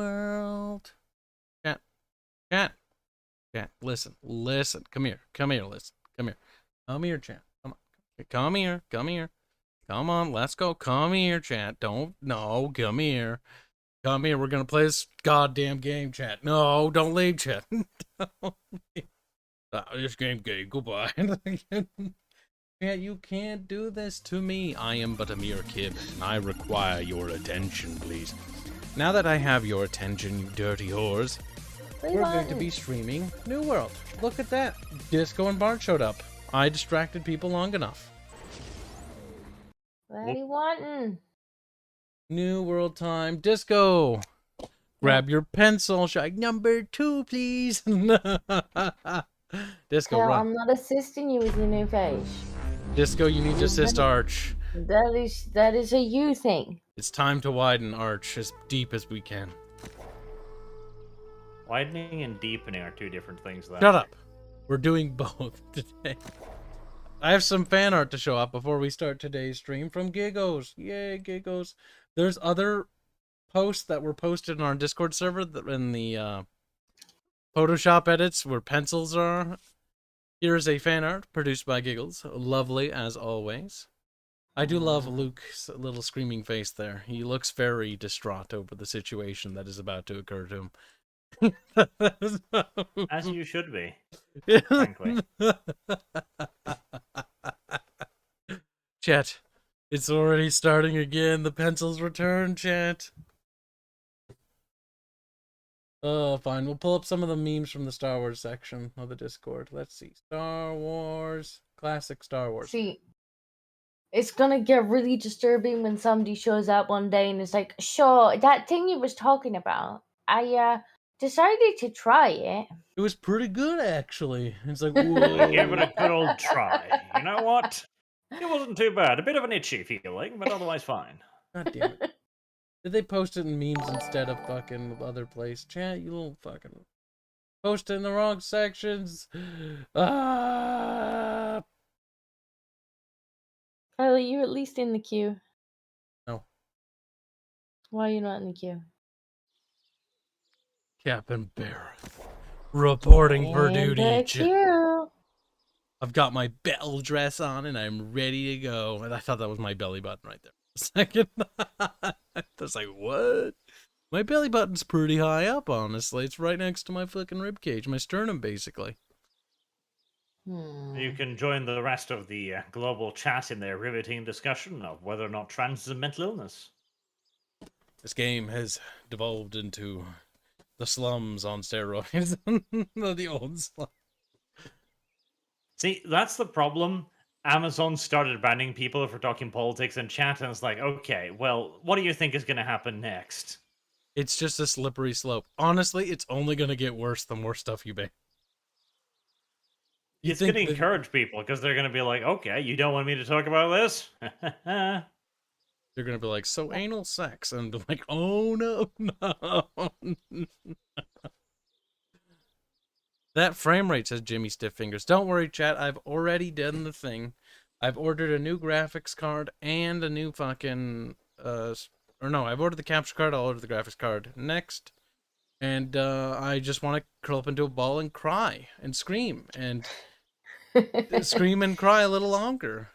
world. Chat. Chat. Chat. Listen. Listen. Come here. Come here. Listen. Come here. Come here, chat. Come on. Come here. Come here. Come on. Let's go. Come here, chat. Don't. No. Come here. Come here. We're going to play this goddamn game, chat. No. Don't leave, chat. Don't leave. This game gay. Goodbye. Yeah, you can't do this to me. I am but a mere kib, and I require your attention, please. Now that I have your attention, you dirty whores, we're going to be streaming New World. Look at that. Disco and Bart showed up. I distracted people long enough. What are you wanting? New World time. Disco! Grab your pencil. Shag number 2, please. Disco, Hell, run. I'm not assisting you with your new face. Disco, you need to assist Arch. That is a you thing. It's time to widen Arch as deep as we can. Widening and deepening are two different things, though. Shut up. We're doing both today. I have some fan art to show up before we start today's stream from Giggos. Yay, Giggos. There's other posts that were posted on our Discord server in the Photoshop edits where pencils are. Here's a fan art produced by Giggles. Lovely as always. I do love Luke's little screaming face there. He looks very distraught over the situation that is about to occur to him. As you should be, frankly. Chat, it's already starting again. The pencils return, chat. Oh, fine. We'll pull up some of the memes from the Star Wars section of the Discord. Let's see. Star Wars. Classic Star Wars. See, it's gonna get really disturbing when somebody shows up one day and is like, sure, that thing you was talking about, I decided to try it. It was pretty good, actually. It's like, I whoa. gave it a good old try. You know what? It wasn't too bad. A bit of an itchy feeling, but otherwise fine. God damn it. Did they post it in memes instead of fucking other place? Chat, you little fucking... Post it in the wrong sections. Ah! Kylie, you at least in the queue. No. Why are you not in the queue? Captain Barrett. Reporting for In duty. the queue. I've got my bell dress on and I'm ready to go. And I thought that was my belly button right there. A second. I was like, what? My belly button's pretty high up, honestly. It's right next to my fucking rib cage, my sternum, basically. You can join the rest of the global chat in their riveting discussion of whether or not trans is a mental illness. This game has devolved into the slums on steroids. The old slums. See, that's the problem. Amazon started banning people for talking politics in chat, and it's like, okay, well, what do you think is going to happen next? It's just a slippery slope. Honestly, it's only going to get worse the more stuff you ban. It's going to encourage people, because they're going to be like, okay, you don't want me to talk about this? They're going to be like, so anal sex. And be like, oh no, no. That frame rate, says Jimmy Stiffingers. Don't worry, chat. I've already done the thing. I've ordered a new graphics card and a new fucking... or no, I've ordered the capture card. I'll order the graphics card next. And I just want to curl up into a ball and cry and scream. And scream and cry a little longer.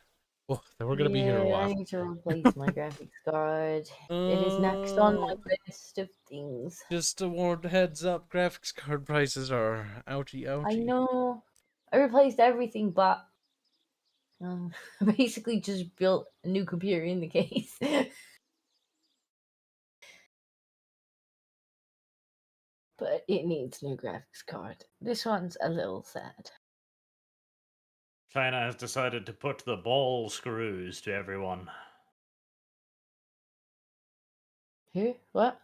Oh, then we're going to be here a while. I need to replace my graphics card. It is next on my list of things. Just a warm heads up, graphics card prices are ouchie ouchie. I know. I replaced everything, but I basically just built a new computer in the case. But it needs new graphics card. This one's a little sad. China has decided to put the ball screws to everyone. Who? What?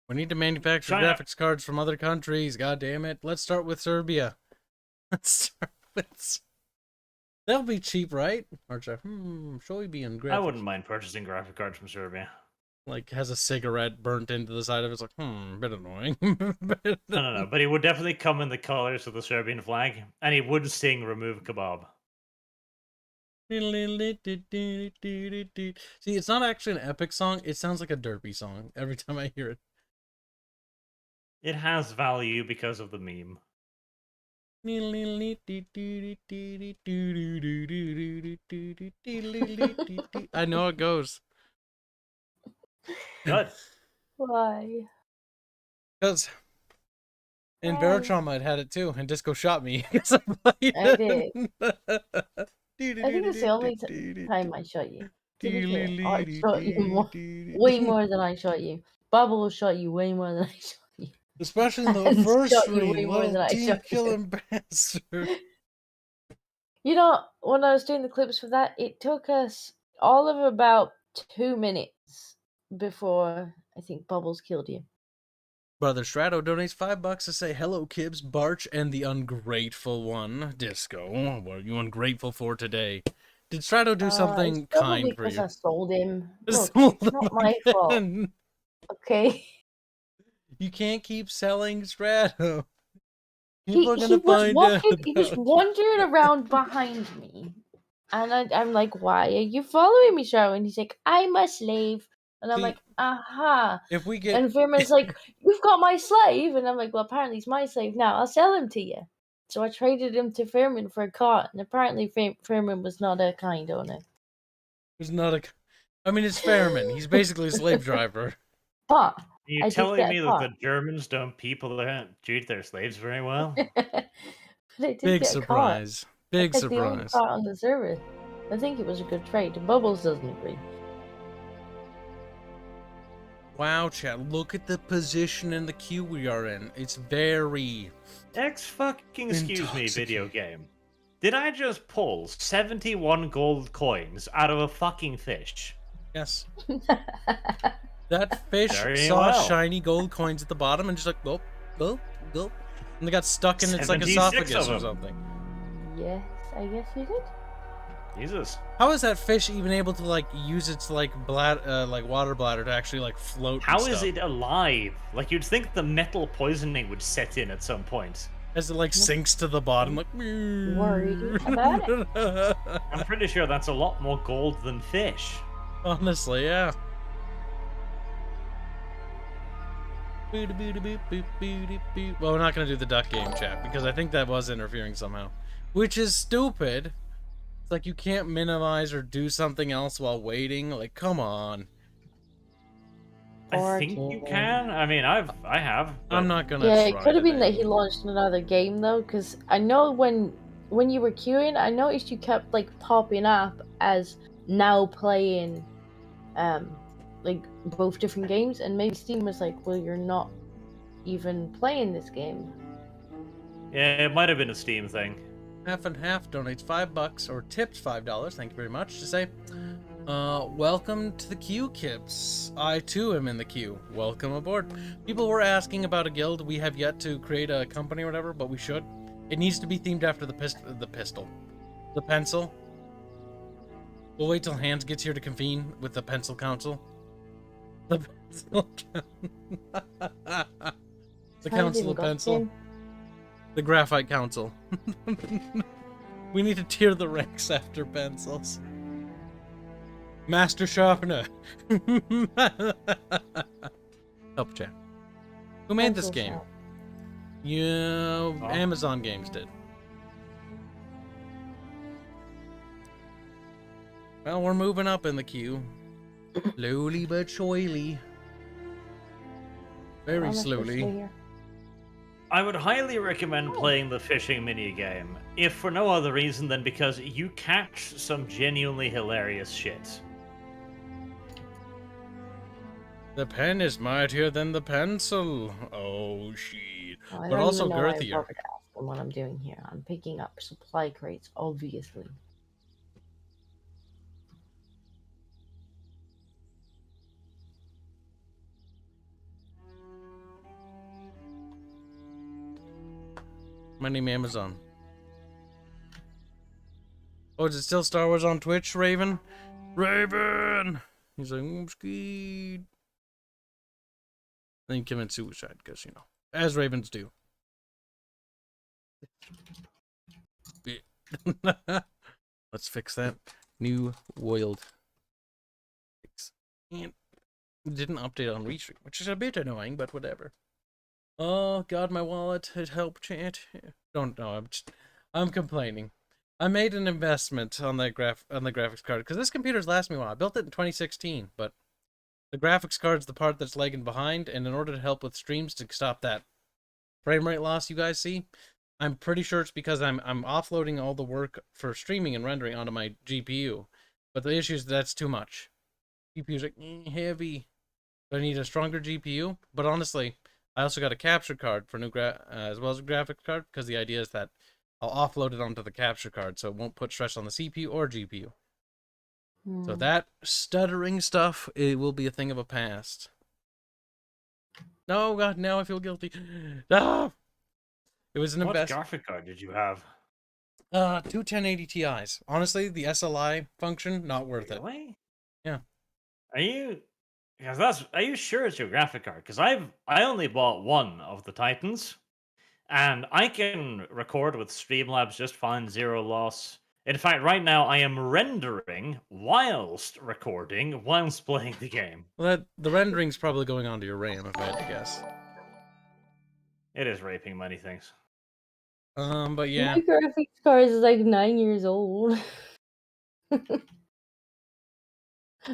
We need to manufacture China. graphics cards from other countries. God damn it! Let's start with Serbia. Let's start with. That'll be cheap, right? Or shall we be in graphics? I wouldn't mind purchasing graphic cards from Serbia. Like, has a cigarette burnt into the side of it. It's like, bit annoying. No. But he would definitely come in the colors of the Serbian flag, and he would sing "Remove Kebab." See, it's not actually an epic song. It sounds like a derpy song every time I hear it. It has value because of the meme. I know it goes. Good. Why? Because in Why? Veritron I'd had it too, and Disco shot me because I played I did. it. I think it's the only time I shot you. To be fair, I shot you more, way more than I shot you. Bubble shot you way more than I shot you. Especially in the And first shot you way stream, more little than I team shot you. killing bastard. You know, when I was doing the clips for that, it took us all of about 2 minutes before I think Bubbles killed you. Brother Strato donates $5 to say hello, Kibs, Barch, and the ungrateful one, Disco. What are you ungrateful for today? Did Strato do something It's probably kind for because you? I sold him. Look, Sold it's not my him fault, again. okay? You can't keep selling Strato. He People are gonna was find out walking. He was about wandering around behind me, and I'm like, "Why are you following me, Sharon?" And he's like, "I'm a slave," and I'm See, like, "Aha!" if we get And Vermin's like, "You've got my slave," and I'm like, "Well, apparently he's my slave now. I'll sell him to you." So I traded him to Vermin for a cart, and apparently Vermin was not a kind owner. there's not a, I mean, it's Fairman. He's basically a slave driver. But Are you I did telling get me a that the cart. Germans don't treat their slaves very well? But I did Big get a cart. surprise. Big Like the only surprise. cart on the server. I think it was a good trade. Bubbles doesn't agree. Wow, chat, look at the position in the queue we are in. It's very Excuse me, video intoxicating. game. Did I just pull 71 gold coins out of a fucking fish? Yes. That fish Very saw well. shiny gold coins at the bottom and just like, gulp, gulp, gulp. And they got stuck in its like 76 esophagus of or them. something. Yes, I guess you did. Jesus. How is that fish even able to like use its like water bladder to actually like float? How and is stuff? it alive? Like, you'd think the metal poisoning would set in at some point. As it like sinks to the bottom, like Worried about it. I'm pretty sure that's a lot more gold than fish. Honestly, yeah. Well, we're not gonna do the duck game, chat, because I think that was interfering somehow, which is stupid. It's like you can't minimize or do something else while waiting. Like, come on. I think you can. I mean, I have. But... I'm not gonna. Yeah, try it could have been today. that he launched another game though, because I know when you were queuing, I noticed you kept like popping up as now playing, like both different games, and maybe Steam was like, "Well, you're not even playing this game." Yeah, it might have been a Steam thing. Half and Half donates $5 or tips $5. Thank you very much to say. Welcome to the queue, Kibs. I too am in the queue. Welcome aboard. People were asking about a guild. We have yet to create a company or whatever, but we should. It needs to be themed after the pencil. We'll wait till Hanse gets here to convene with the pencil council. The pencil the council of pencil. The graphite council. We need to tier the ranks after pencils. Master sharpener. Help chat. Who made this game? Amazon Games did. Well, we're moving up in the queue. Slowly but surely. Very slowly. I would highly recommend playing the fishing minigame, if for no other reason than because you catch some genuinely hilarious shit. The pen is mightier than the pencil. Oh, shit. Well, But also girthier. I forgot to ask him what I'm doing here. I'm picking up supply crates, obviously. My name Amazon. Oh, is it still Star Wars on Twitch, Raven? Raven! He's like, I'm scared. Then he commits suicide, because, you know, as Ravens do. Let's fix that. New world. And didn't update on Restream, which is a bit annoying, but whatever. Oh God, my wallet had helped chat. Don't know. I'm complaining. I made an investment on the graphics card because this computer's lasted me a while. I built it in 2016, but the graphics card's the part that's lagging behind, and in order to help with streams to stop that frame rate loss you guys see, I'm pretty sure it's because I'm offloading all the work for streaming and rendering onto my GPU. But the issue is that's too much. GPU's like heavy. I need a stronger GPU. But honestly, I also got a capture card for new as well as a graphics card because the idea is that I'll offload it onto the capture card so it won't put stress on the CPU or GPU. So that stuttering stuff, it will be a thing of a past. No, God, now I feel guilty. Ah! It was an What investment. graphic card did you have? Two 1080 Ti's. Honestly, the SLI function, not worth it. Really? Yeah. Are you? Because are you sure it's your graphic card? Because I only bought one of the Titans, and I can record with Streamlabs just fine, zero loss. In fact, right now I am rendering whilst recording, whilst playing the game. Well, the rendering's probably going onto your RAM, if I had to guess. It is raping many things. But yeah. My graphics card is like 9 years old.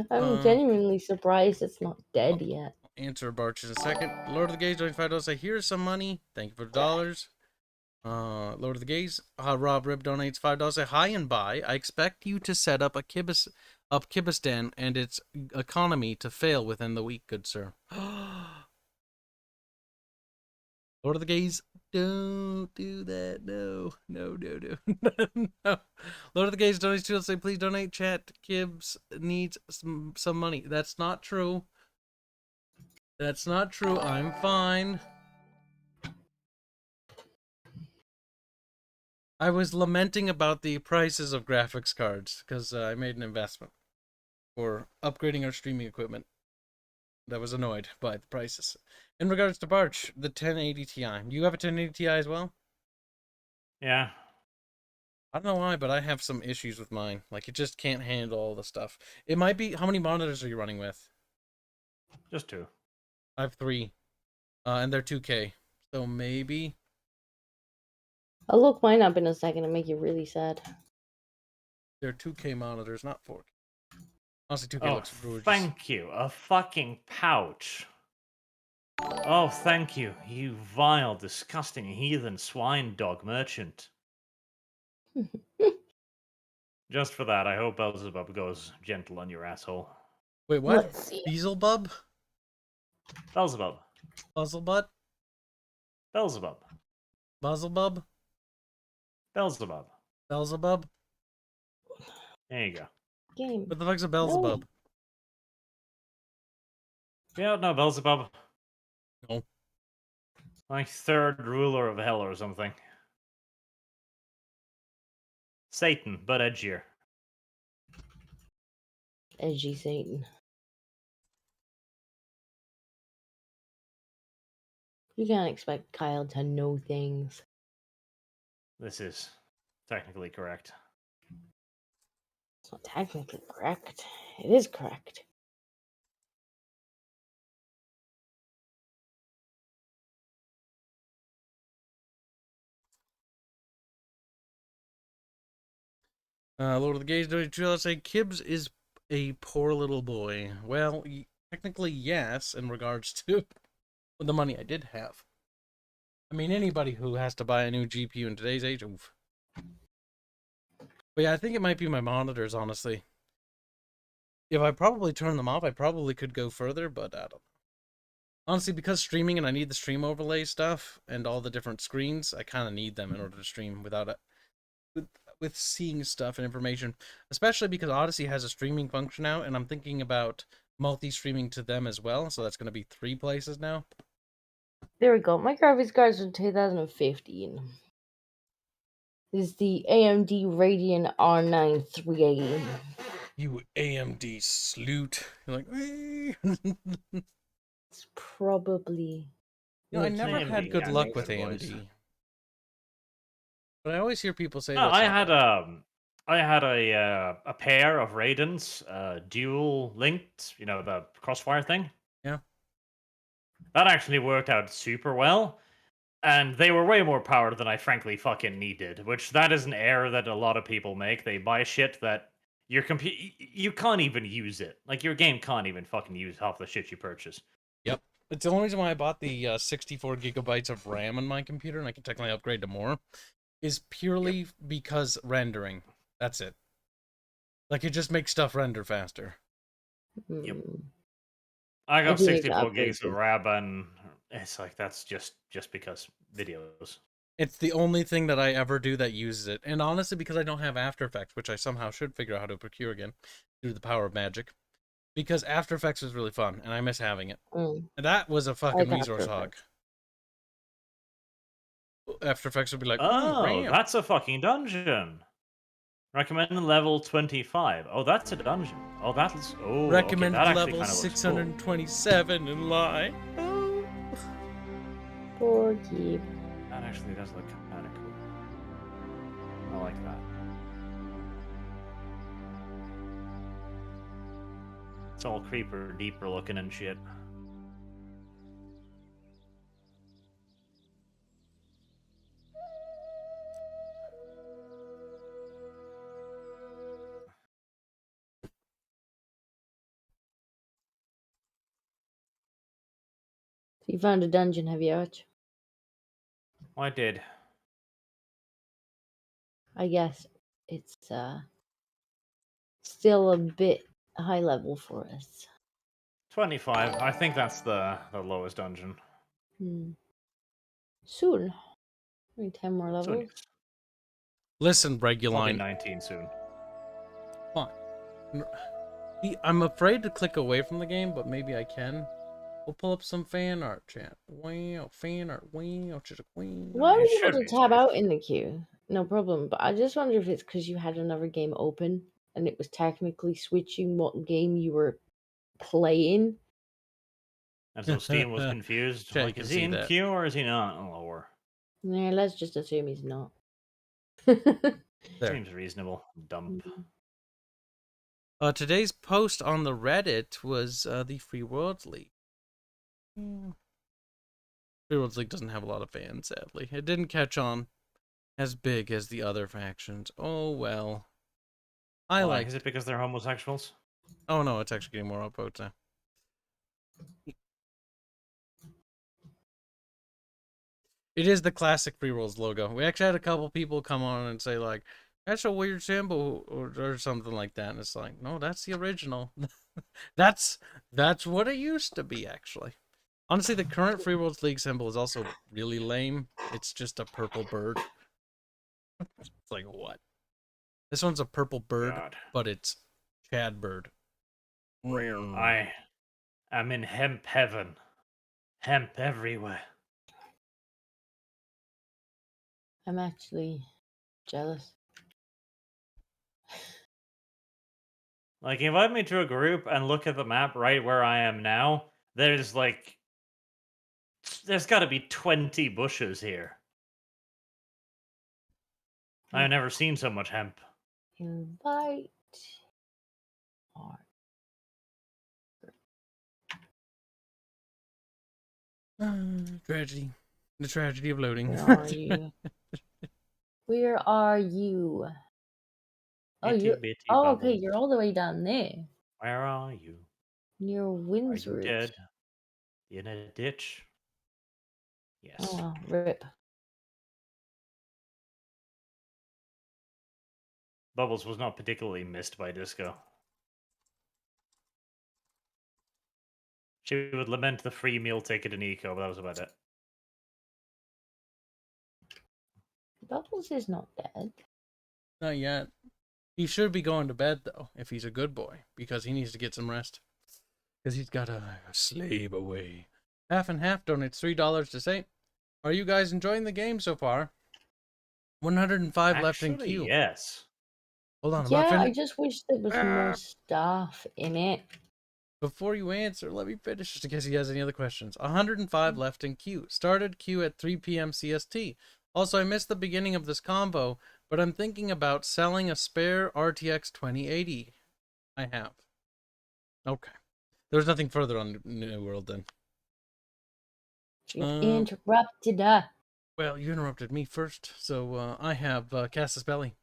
I'm genuinely surprised it's not dead yet. Answer Barch in a second. Lord of the Gaze, $25. Say, here's some money. Thank you for the dollars. Lord of the Gaze. Rob Rib donates $5. Say, hi and bye. I expect you to set up a Kibistan and its economy to fail within the week, good sir. Lord of the Gaze, don't do that. No. No. Lord of the Gaze donates $2. Say, please donate. Chat. Kibs needs some money. That's not true. That's not true. I'm fine. I was lamenting about the prices of graphics cards because I made an investment for upgrading our streaming equipment. I was annoyed by the prices. In regards to Barch, the 1080 Ti. You have a 1080 Ti as well? Yeah. I don't know why, but I have some issues with mine. Like, it just can't handle all the stuff. It might be... How many monitors are you running with? Just two. I have 3. And they're 2K. So maybe... I'll look mine up in a second and make you really sad. They're 2K monitors, not 4K. Honestly, 2K looks gorgeous. Thank you. A fucking pouch. Oh, thank you, you vile, disgusting, heathen swine dog merchant. Just for that, I hope Beelzebub goes gentle on your asshole. Wait, what? Beelzebub? Beelzebub. Buzzlebutt? Beelzebub. Buzzlebub? Beelzebub. Beelzebub? There you go. Game. What the fuck's a Beelzebub? Yeah, no, Beelzebub. No. Like third ruler of hell or something. Satan, but edgier. Edgy Satan. You can't expect Kyle to know things. This is technically correct. It's not technically correct. It is correct. Lord of the Gaze, let's say Kibs is a poor little boy. Well, technically, yes, in regards to the money I did have. I mean, anybody who has to buy a new GPU in today's age, oof. But yeah, I think it might be my monitors, honestly. If I probably turn them off, I probably could go further, but I don't know. Honestly, because streaming and I need the stream overlay stuff and all the different screens, I kind of need them in order to stream without it. With seeing stuff and information, especially because Odyssey has a streaming function now, and I'm thinking about multi-streaming to them as well, so that's going to be 3 places now. There we go. My graphics cards from 2015. This is the AMD Radeon R9 380. You AMD sloot. You're like, It's probably... You know, I never AMD, had good yeah, luck makes with it AMD. boys. But I always hear people say No, that's I had a pair of Raidens, dual linked, you know, the crossfire thing. Yeah. That actually worked out super well. And they were way more powered than I frankly fucking needed, which that is an error that a lot of people make. They buy shit that your you can't even use it. Like your game can't even fucking use half the shit you purchase. Yep. It's the only reason why I bought the 64 gigabytes of RAM on my computer, and I can technically upgrade to more, is purely because rendering. That's it. Like, it just makes stuff render faster. Yep. Mm. I got do need to 64 upgrade gigs of too. RAM, and it's like that's just because videos. It's the only thing that I ever do that uses it. And honestly, because I don't have After Effects, which I somehow should figure out how to procure again through the power of magic, because After Effects was really fun, and I miss having it. Mm. And that was a I fucking like resource After hog. After Effects would be like, Oh, RAM. that's a fucking dungeon. Recommend level 25. Oh, that's a dungeon. Oh, that's okay. Recommended That actually level kind of looks cool. 627 in lie. Oh. Poor Kib. That actually does look kind of cool. I like that. It's all creeper, deeper looking and shit. So you found a dungeon, have you, Arch? I did. I guess it's still a bit high level for us. 25. I think that's the lowest dungeon. Soon. Maybe 10 more Soon, levels. yes. Listen, I'll be Reguline. 19 soon. Fine. I'm afraid to click away from the game, but maybe I can. We'll pull up some fan art, chat. Wow, fan art. Wow, just a queen. Why were You you able should to be tab safe. out in the queue? No problem. But I just wonder if it's because you had another game open and it was technically switching what game you were playing. And so Steam was confused. Chat, you Like, can is he see in that. queue or is he not? Lower. Yeah, let's just assume he's not. There. Seems reasonable. Dump. Today's post on the Reddit was the Free Worlds League. Free Worlds League doesn't have a lot of fans, sadly. It didn't catch on as big as the other factions. Oh well. Why? Is it because they're homosexuals? Oh no, it's actually getting more upvotes now. It is the classic Free Worlds logo. We actually had a couple people come on and say like, "That's a weird symbol," or something like that. And it's like, no, that's the original. that's what it used to be, actually. Honestly, the current Free Worlds League symbol is also really lame. It's just a purple bird. It's like, what? This one's a purple bird, but it's Chad bird. I am in hemp heaven. Hemp everywhere. I'm actually jealous. Like, invite me to a group and look at the map right where I am now. There's like, there's got to be 20 bushes here. I've never seen so much hemp. Invite. Tragedy. The tragedy of loading. Where are you? Where are you? Oh, you. Oh, okay. You're all the way down there. Where are you? Near Windsor. Are you dead? In a ditch? Yes. Oh, well, rip. Bubbles was not particularly missed by Disco. She would lament the free meal ticket in Eco, but that was about it. Bubbles is not dead. Not yet. He should be going to bed, though, if he's a good boy, because he needs to get some rest. Because he's got a slave away. Half and Half donates $3 to say, "Are you guys enjoying the game so far?" 105 left in queue. Yes. Hold on. Yeah, I just wish there was more stuff in it. Before you answer, let me finish just in case he has any other questions. 105 left in queue. Started queue at 3 p.m. CST. Also, I missed the beginning of this combo, but I'm thinking about selling a spare RTX 2080 I have. Okay. There's nothing further on New World then. You've Uh, interrupted her. Well, you interrupted me first, so I have Casus Belli.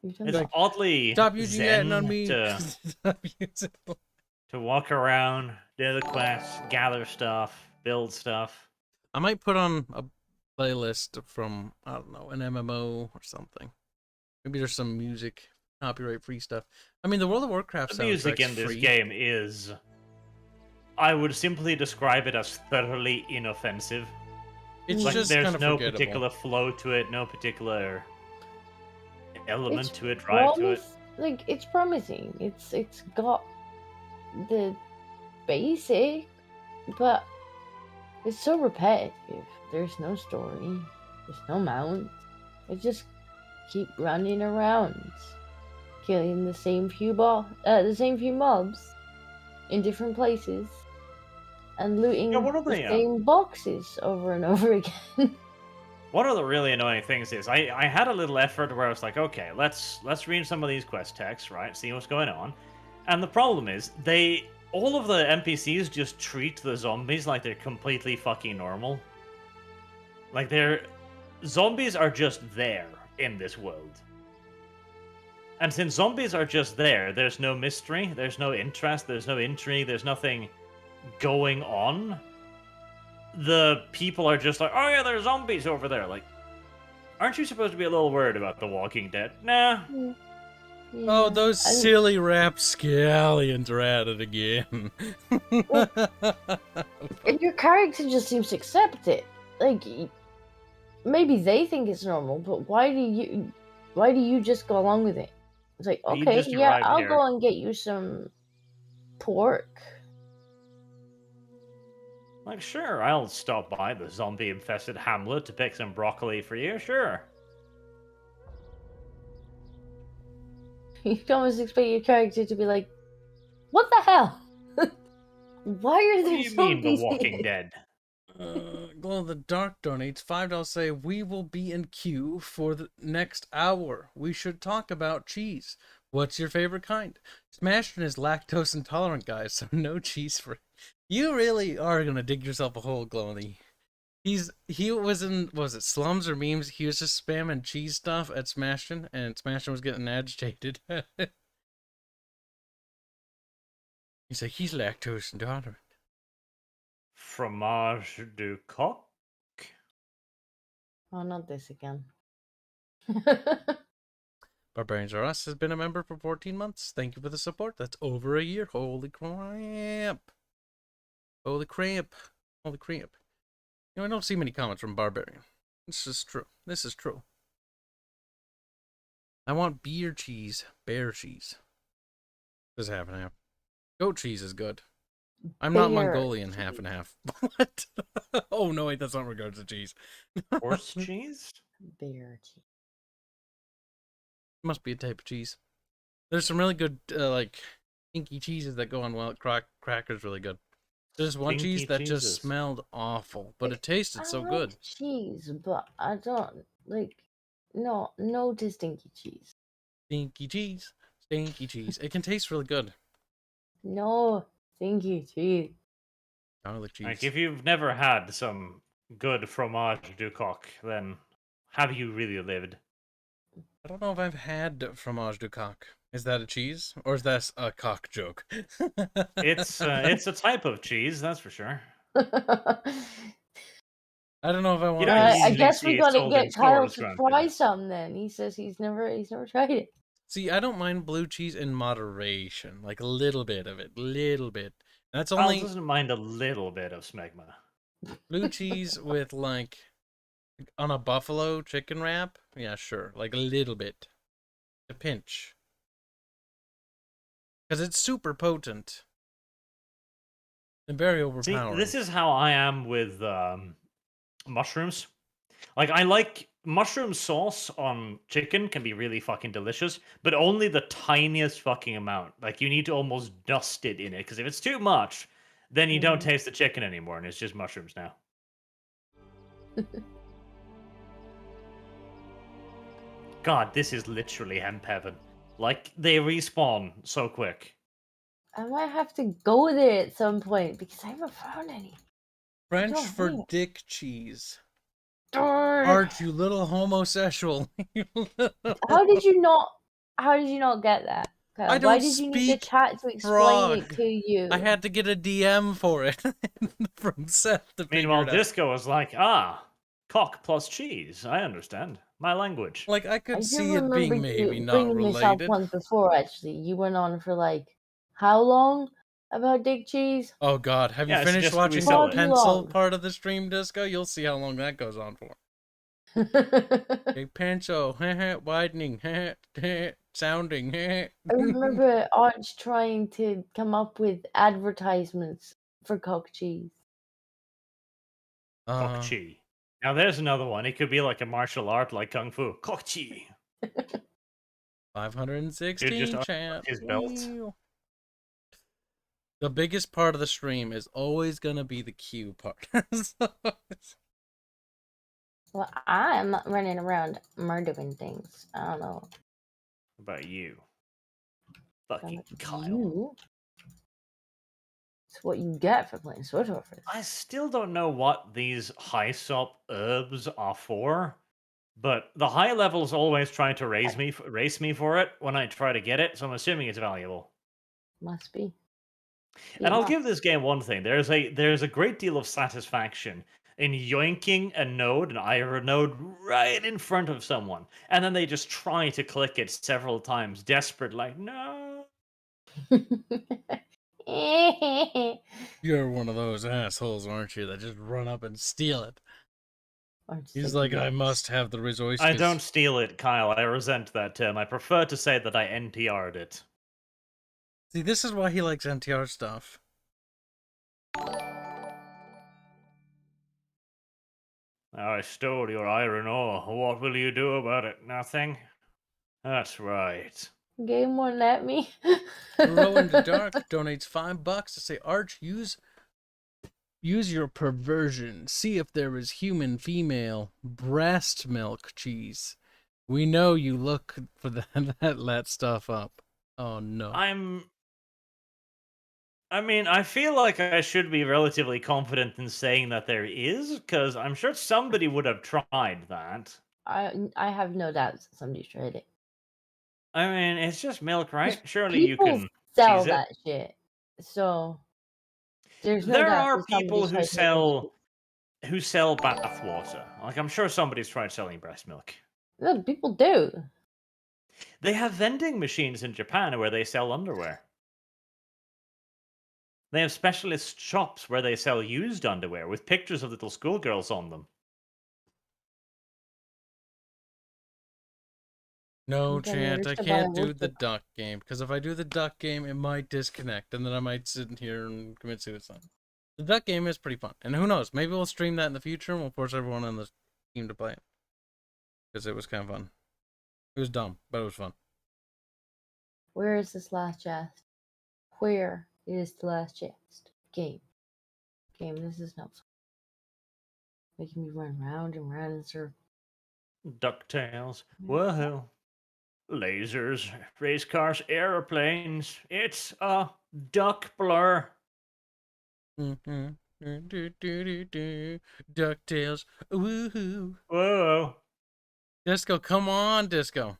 You've done It's that. oddly Stop using that on zen me. Stop using to walk around, do the quests, gather stuff, build stuff. I might put on a playlist from, I don't know, an MMO or something. Maybe there's some music, copyright-free stuff. I mean, the World of Warcraft The music soundtrack's in this free. game is, I would simply describe it as thoroughly inoffensive. It's Like, just there's kind of no forgettable. particular flow to it, no particular element It's to it, drive to it. Like, it's promising. It's got the basic, but it's so repetitive. There's no story. There's no mount. It just keep running around, killing the same few mobs in different places, and looting Yeah, what are the they, same boxes over and over again. One of the really annoying things is I had a little effort where I was like, okay, let's read some of these quest texts, right? See what's going on. And the problem is all of the NPCs just treat the zombies like they're completely fucking normal. Like zombies are just there in this world. And since zombies are just there, there's no mystery, there's no interest, there's no intrigue, there's nothing going on. The people are just like, oh yeah, there's zombies over there. Like, aren't you supposed to be a little worried about The Walking Dead? Nah. Oh, those silly rapscallions are at it again. And your character just seems to accept it. Like, maybe they think it's normal, but why do you just go along with it? It's like, He okay, just yeah, arrived I'll here. go and get you some pork. Like, sure, I'll stop by the zombie-infested hamlet to pick some broccoli for you, sure. You can almost expect your character to be like, what the hell? Why are What do there you mean, The zombies Walking here? Dead? Glow in the Dark donates $5 say, we will be in queue for the next hour. We should talk about cheese. What's your favorite kind? Smashton is lactose intolerant, guys, so no cheese for... You really are gonna dig yourself a hole, Glow in the... He was in, was it Slums or Memes? He was just spamming cheese stuff at Smashton, and Smashton was getting agitated. He's like, he's lactose intolerant. Fromage du coq? Oh, not this again. Barbarians R Us has been a member for 14 months. Thank you for the support. That's over a year. Holy crap. Holy crap. Holy crap. You know, I don't see many comments from Barbarian. This is true. This is true. I want beer cheese. Bear cheese. This is half and half. Goat cheese is good. I'm not Bear Mongolian half and half. What? Oh, no, wait, that's not regards to cheese. Horse cheese? Bear cheese. Must be a type of cheese. There's some really good, like, stinky cheeses that go on well. Cracker's really good. There's one Stinky cheese that just cheeses. smelled awful, but it tasted so I good. like cheese, but I don't like no to stinky cheese. Stinky cheese. Stinky cheese. It can taste really good. No stinky cheese. Garlic cheese. Like, if you've never had some good fromage du coq, then have you really lived? I don't know if I've had fromage du coq. Is that a cheese? Or is that a cock joke? It's a type of cheese, that's for sure. I don't know if I want don't to. I usually guess see we it gotta sold in get Kyle stores, to granted. try some then. He says he's never tried it. See, I don't mind blue cheese in moderation. Like a little bit of it. Little bit. That's Kyle only doesn't mind a little bit of smegma. blue cheese with like on a buffalo chicken wrap. Yeah, sure. Like a little bit. A pinch. Because it's super potent. And very See, overpowering. this is how I am with mushrooms. Like, I like mushroom sauce on chicken can be really fucking delicious, but only the tiniest fucking amount. Like, you need to almost dust it in it, because if it's too much, then you don't taste the chicken anymore, and it's just mushrooms now. God, this is literally hemp heaven. Like, they respawn so quick. I might have to go there at some point because I haven't found any. French don't for know. dick cheese. Darn. Art, you little homosexual. How did you not? How did you not get that? Kyle? I Why don't did you need the speak chat to explain frog. it to you? I had to get a DM for it from Seth to figure Meanwhile, it out. Disco was like, cock plus cheese. I understand. My language. Like, I could I do see it remember being maybe you not bringing this up related. once before. Actually, you went on for like how long about dick cheese? Oh god, have Yeah, you I finished suggested we watching sell the it. pencil Long. part of the stream, Disco? You'll see how long that goes on for. Okay, pencil, widening, sounding. I remember Arch trying to come up with advertisements for cock cheese. Kok chi. Now there's another one. It could be like a martial art like Kung Fu. Kok chi. 516 just chat. his belt. Ew. The biggest part of the stream is always gonna be the Q part. Well, I am not running around murdering things. I don't know. What about you? Fucking About Kyle. you. It's what you get for playing Sword Warfare. I still don't know what these high sup herbs are for, but the high levels always try to race me for it when I try to get it, so I'm assuming it's valuable. Must be. And I'll give this game one thing. There's a great deal of satisfaction in yoinking a node, an iron node, right in front of someone, and then they just try to click it several times, desperate, like, no. You're one of those assholes, aren't you, that just run up and steal it. He's like, I must have the resources. I don't steal it, Kyle. I resent that term. I prefer to say that I NTR'd it. See, this is why he likes NTR stuff. I stole your iron ore. What will you do about it? Nothing? That's right. Game won't let me. Grow in the Dark donates $5 to say, Arch, use your perversion. See if there is human female breast milk cheese. We know you look for that stuff up. Oh no. I mean, I feel like I should be relatively confident in saying that there is, because I'm sure somebody would have tried that. I have no doubts somebody's tried it. I mean, it's just milk, right? Surely People you can sell cheese it. that shit. So there's no There doubt are that somebody's people tried to who sell bath water. Like, I'm sure somebody's tried selling breast milk. No, people do. They have vending machines in Japan where they sell underwear. They have specialist shops where they sell used underwear with pictures of little schoolgirls on them. No, Okay, Chant, I there's the can't Bible do the book. duck game, because if I do the duck game, it might disconnect, and then I might sit in here and commit suicide. The duck game is pretty fun, and who knows, maybe we'll stream that in the future, and we'll force everyone on the team to play it. Because it was kind of fun. It was dumb, but it was fun. Where is this last chest? Where is the last chest? Game. This is not fun. Making me run round and round in circles. DuckTales. Woohoo. Lasers, race cars, airplanes. It's a duck blur. DuckTales. Woohoo. Whoa. Disco, come on, Disco.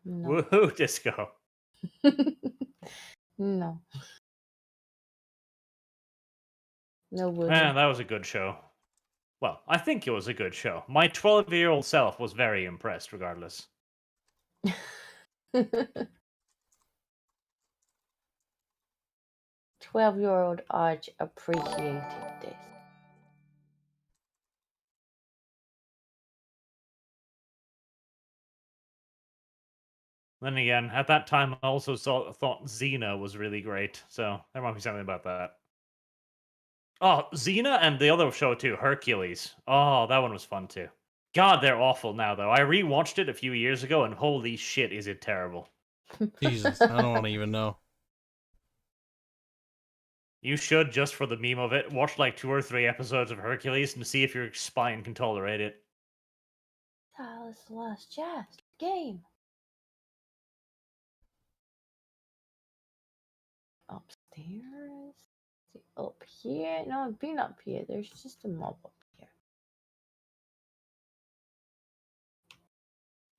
No. Woohoo, Disco. No. No wood. Man, that was a good show. Well, I think it was a good show. My 12-year-old self was very impressed, regardless. 12-year-old Arch appreciated this. Then again, at that time, I also thought Xena was really great, so there might be something about that. Oh, Xena and the other show too, Hercules. Oh, that one was fun too. God, they're awful now, though. I rewatched it a few years ago, and holy shit, is it terrible. Jesus, I don't want to even know. You should, just for the meme of it, watch like 2 or 3 episodes of Hercules and see if your spine can tolerate it. That was the last chest. Game. upstairs? Is it up here? No, I've been up here. There's just a mob up here.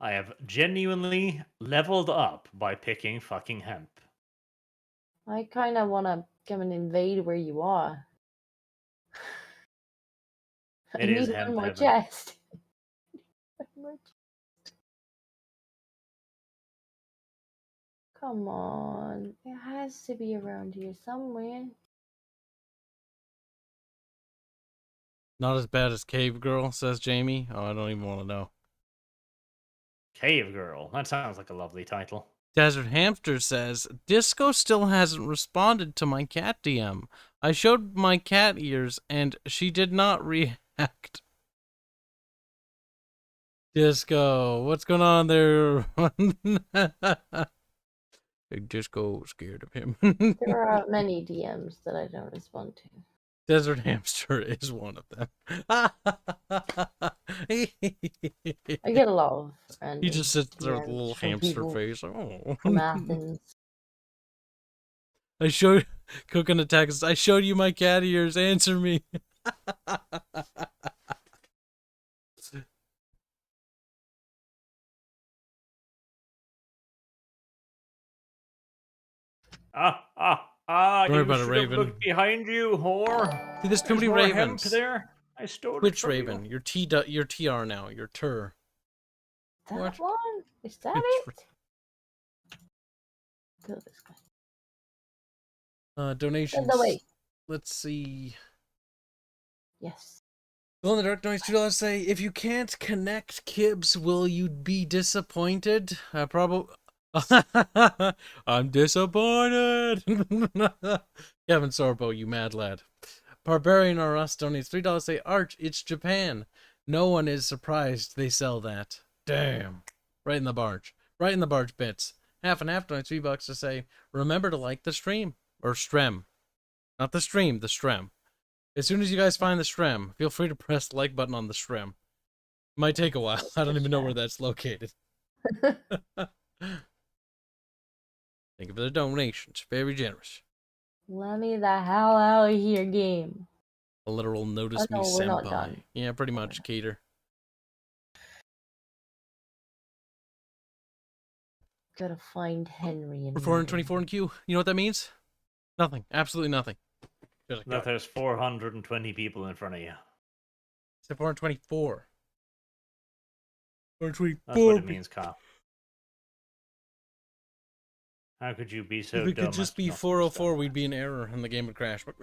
I have genuinely leveled up by picking fucking hemp. I kind of want to come and invade where you are. I It is need hemp one more heaven. chest. One more chest. Come on. It has to be around here somewhere. Not as bad as Cave Girl, says Jamie. Oh, I don't even want to know. Cave Girl. That sounds like a lovely title. Desert Hamster says, Disco still hasn't responded to my cat DM. I showed my cat ears and she did not react. Disco, what's going on there? Disco scared of him. There are many DMs that I don't respond to. Desert Hamster is one of them. I get a lot of random He just sits there with a DMs little from hamster people face. Oh. from Athens. I showed Cooking Attacks. I showed you my cat ears. Answer me. Don't worry about it, Raven. Look behind you, whore. See, there's too many more hemp ravens. there. I stole it Which from Raven? you. Your TR now. Your tur. That What? one? Is that Which it? Kill this guy. Donations. Send away. Let's see. Yes. Well, in the dark noise $2 say, if you can't connect Kibs, will you be disappointed? Probably. I'm disappointed. Kevin Sorbo, you mad lad. Barbarian or us donates $3 say, Arch, it's Japan. No one is surprised they sell that. Damn. Right in the barge. Right in the barge bits. Half and half donates $3 to say, remember to like the stream. Or strem. Not the stream, the strem. As soon as you guys find the strem, feel free to press the like button on the strem. Might take a while. I don't even know where that's located. Thank you for the donations. Very generous. Let me the hell out of here, game. A literal notice me we're not senpai. done. Yeah, pretty much, Cater. Gotta find Henry and We're 424 in queue. You know what that means? Nothing. Absolutely nothing. That there's 420 people in front of you. It's 424. 424. That's what it means, Kyle. How could you be so dumb? If it could just as to be not 404, understand we'd be in error and the game would crash. But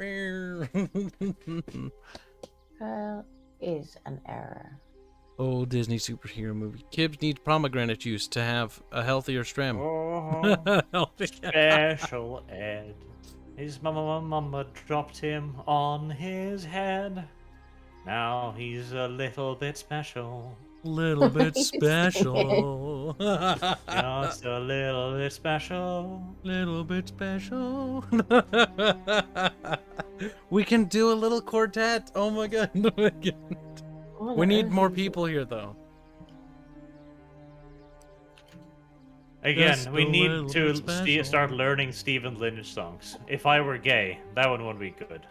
is an error. oh, Disney superhero movie. Kibs needs pomegranate juice to have a healthier strem. Oh, special ed. His mama dropped him on his head. Now he's a little bit special. Little bit special. Just a little bit special. Little bit special. We can do a little quartet. Oh my god. Oh my god. What We on need earth more is it? people here though. Again, Just we a need little to bit special. start learning Stephen Lynch songs. If I Were Gay, that one would be good.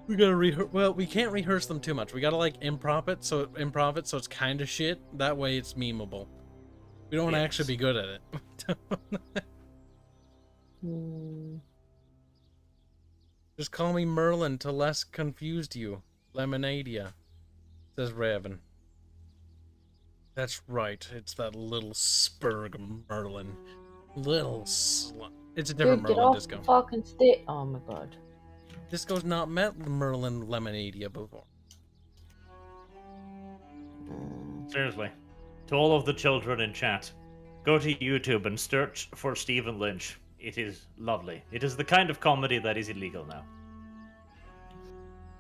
We gotta rehearse. Well, we can't rehearse them too much. We gotta like improv it so it's kind of shit. That way it's memeable. We don't want to Yes. actually be good at it. Just call me Merlin to less confused you. Lemonadia, says Raven. That's right. It's that little spurg Merlin. It's a different Dude, get Merlin off Disco. the fucking stick. Oh my god. Disco's not met Merlin Lemonadia before. Seriously. To all of the children in chat, go to YouTube and search for Stephen Lynch. It is lovely. It is the kind of comedy that is illegal now.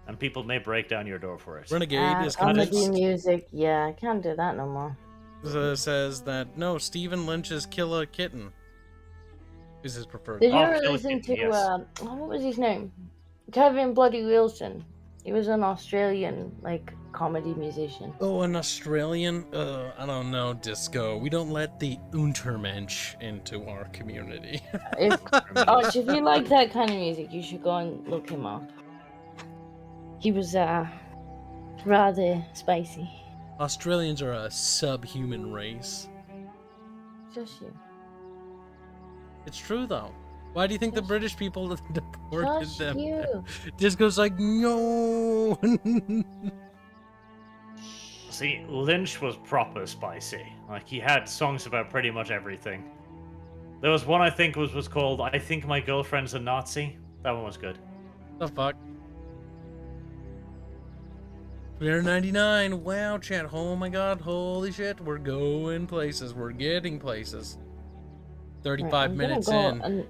And people may break down your door for it. Renegade is Comedy convinced. music. Yeah, I can't do that no more. Says that no, Stephen Lynch's Kill a Kitten is his preferred. Did you Oh, ever Kill a listen Kitten, to yes. what was his name? Kevin Bloody Wilson. He was an Australian like comedy musician. Oh, an Australian? I don't know, Disco. We don't let the Untermensch into our community. If you like that kind of music, you should go and look him up. He was rather spicy. Australians are a subhuman race. Just you. It's true, though. Why do you think the British people deported Just them? you. Disco's like, no. See, Lynch was proper spicy. Like, he had songs about pretty much everything. There was one I think was called "I Think My Girlfriend's a Nazi." That one was good. The fuck? $3.99. Wow, chat. Oh my god. Holy shit. We're going places. We're getting places. 35 minutes in. And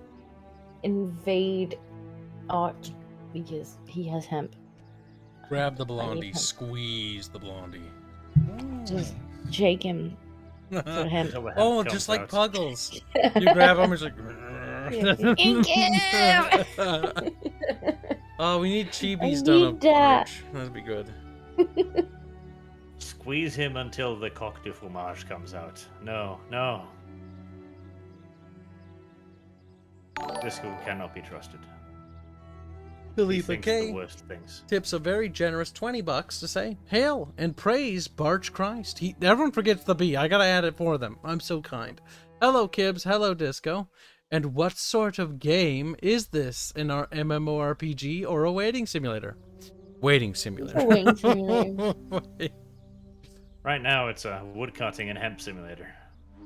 invade Art because he has hemp. Grab the blondie. Squeeze the blondie. Just shake him for hemp. Oh, just like Puggles. You grab him, it's like... Oh, we need chibis done up. That'd be good. Squeeze him until the coq de fromage comes out. No, no. Disco cannot be trusted. Philippa He thinks K the worst things. tips a very generous $20 to say, hail and praise Barch Christ. Everyone forgets the B. I gotta add it for them. I'm so kind. Hello, Kibs. Hello, Disco. And what sort of game is this in our MMORPG or a waiting simulator? Waiting simulator. A waiting simulator. Right now, it's a woodcutting and hemp simulator.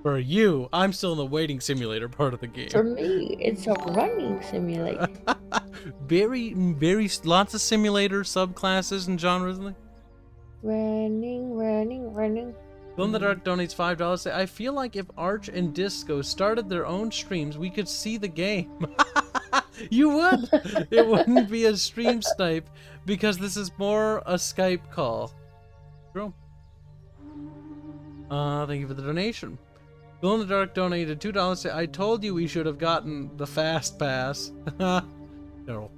For you, I'm still in the waiting simulator part of the game. For me, it's a running simulator. very, lots of simulator subclasses and genres. Running. Film the Dark donates $5. Say, I feel like if Arch and Disco started their own streams, we could see the game. You would. It wouldn't be a stream snipe because this is more a Skype call. True. Thank you for the donation. Bill in the Dark donated $2. Say, I told you we should have gotten the Fast Pass. No.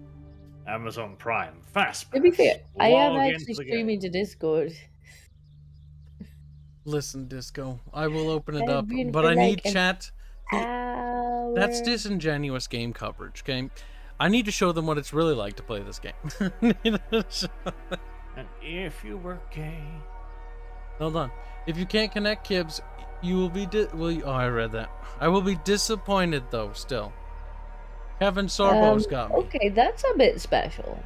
Amazon Prime. Fast. To be fair, I am Log actually into the streaming to Discord. Listen, Disco, I will open it I've up, been but for I need like an chat. hour. That's disingenuous game coverage, okay? I need to show them what it's really like to play this game. And if you were gay... Hold on. If you can't connect, Kibs, you will be oh, I read that. I will be disappointed, though, still. Kevin Sorbo's got me. Okay, that's a bit special.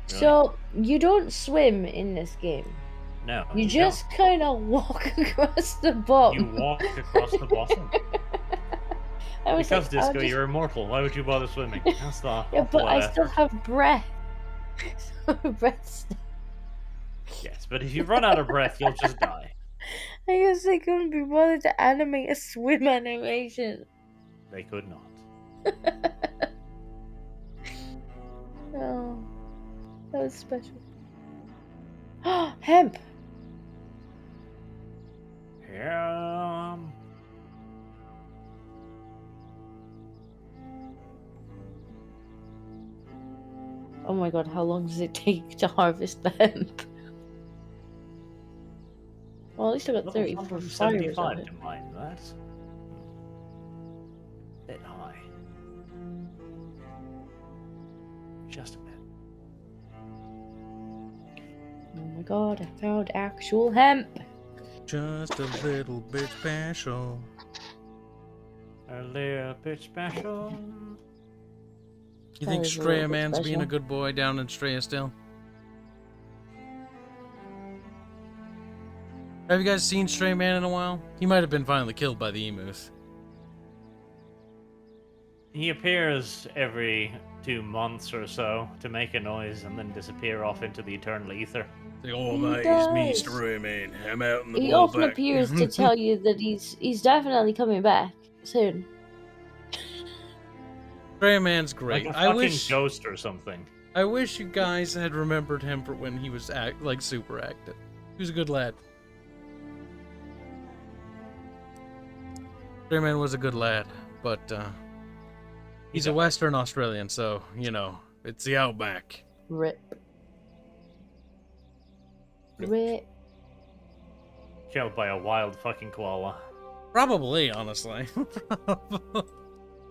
So, you don't swim in this game. No. You just kind of walk across the bottom. You walk across the bottom. Because, Disco, you're immortal. Why would you bother swimming? That's the Yeah, but I still have breath. Yes, but if you run out of breath, you'll just die. I guess they couldn't be bothered to animate a swim animation. They could not. Oh, that was special. Hemp. Oh my god, how long does it take to harvest the hemp? Well, at least I got 34 fibers 75 of it. to mine. That's a bit high. Just a bit. Oh my god, I found actual hemp. Just a little bit special. A little bit special. You think That is a little Straya bit Man's being a special. good boy down in Straya still? Have you guys seen Stray Man in a while? He might have been finally killed by the emus. He appears every 2 months or so to make a noise and then disappear off into the eternal ether. Like, oh He my, it's me, does. Stray Man. I'm out in the He blowback. often appears to tell you that he's definitely coming back soon. Stray Man's great. Like a I fucking wish ghost or something. I wish you guys had remembered him for when he was like super active. He was a good lad. Stray Man was a good lad, but he's a Western Australian, so you know It's the outback. Rip. Rip. Killed by a wild fucking koala. Probably, honestly.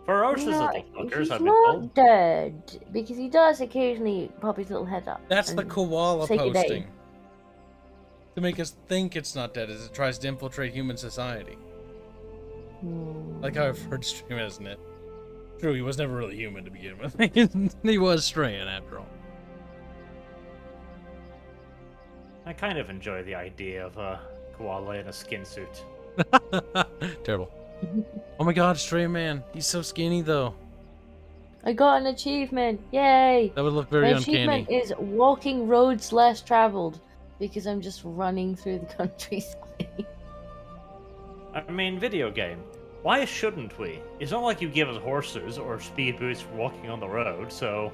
Ferocious No, little fuckers, he's I've been not told. dead, because he does occasionally pop his little head up. That's the and koala say good day. posting. To make us think it's not dead as it tries to infiltrate human society. Like how I've heard stream, isn't it? True, he was never really human to begin with. He was straying after all. I kind of enjoy the idea of a koala in a skin suit. Terrible. Oh my god, Stray Man. He's so skinny though. I got an achievement! Yay! That would look very My uncanny. achievement is walking roads less traveled, because I'm just running through the countryside. I mean, video game. Why shouldn't we? It's not like you give us horses or speed boots for walking on the road, so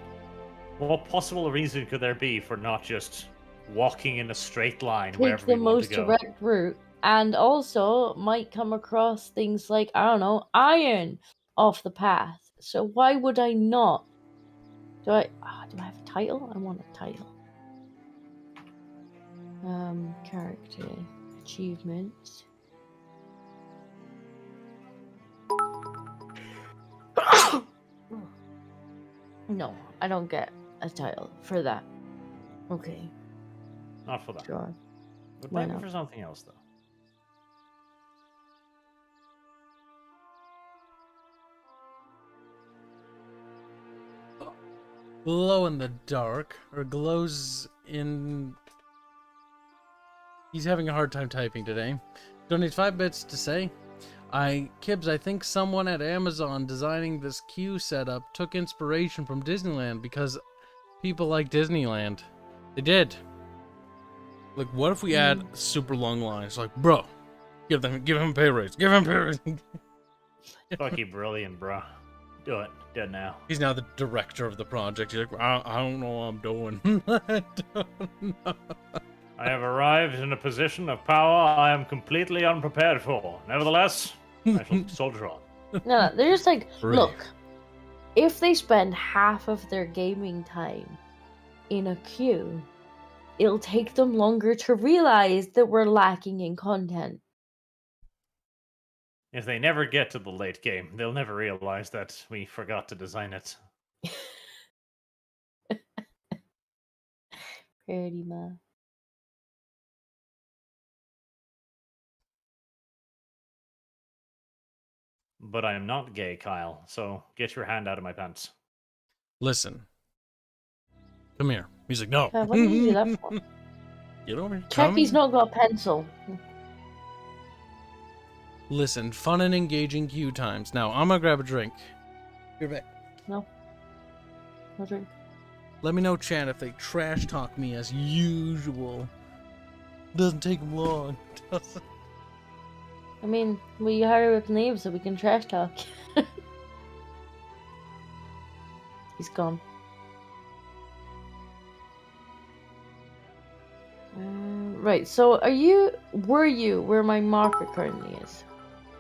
what possible reason could there be for not just walking in a straight line Take wherever the we want most to go? direct route, and also might come across things like, I don't know, iron off the path. So why would I not? Do I have a title? I want a title. Character achievements. No, I don't get a title for that. Okay, Not for that. sure. But Why maybe not? for something else, though. Glow in the dark, or glows in... He's having a hard time typing today. Donate 5 bits to say, Kibs, I think someone at Amazon designing this queue setup took inspiration from Disneyland because people like Disneyland. They did. Like, what if we add super long lines? Like, bro, give him a pay raise. Give him a pay raise. Fucking brilliant, bro. Do it. Do it now. He's now the director of the project. He's like, I don't know what I'm doing. I don't know. I have arrived in a position of power I am completely unprepared for. Nevertheless, I shall soldier on. No, they're just like, Right. look, if they spend half of their gaming time in a queue, it'll take them longer to realize that we're lacking in content. If they never get to the late game, they'll never realize that we forgot to design it. Pretty much. But I am not gay, Kyle, so get your hand out of my pants. Listen. Come here. He's like, no. What did you do that for? Get over here. Check Come he's here. not got a pencil. Listen, fun and engaging queue times. Now, I'm gonna grab a drink. You're back. No. No drink. Let me know, chat, if they trash talk me as usual. Doesn't take long. Doesn't. I mean, we hire with names so we can trash talk. He's gone. Right, so were you where my marker currently is?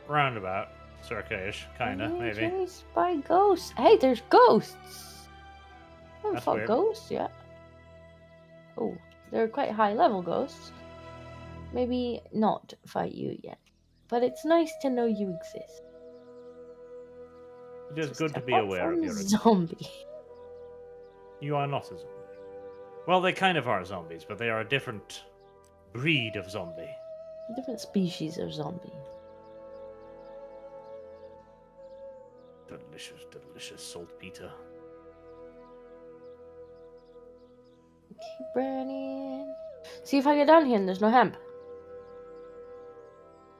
Roundabout. Circa-ish, kinda, maybe. Chased by ghosts. Hey, there's ghosts! I haven't That's fought weird. ghosts yet. Oh, they're quite high level ghosts. Maybe not fight you yet. But it's nice to know you exist. It is Just good to be apart aware of from your zombie. You are not a zombie. Well, they kind of are zombies, but they are a different breed of zombie. Different species of zombie. Delicious, delicious saltpeter. Keep burning. See if I get down here and there's no hemp.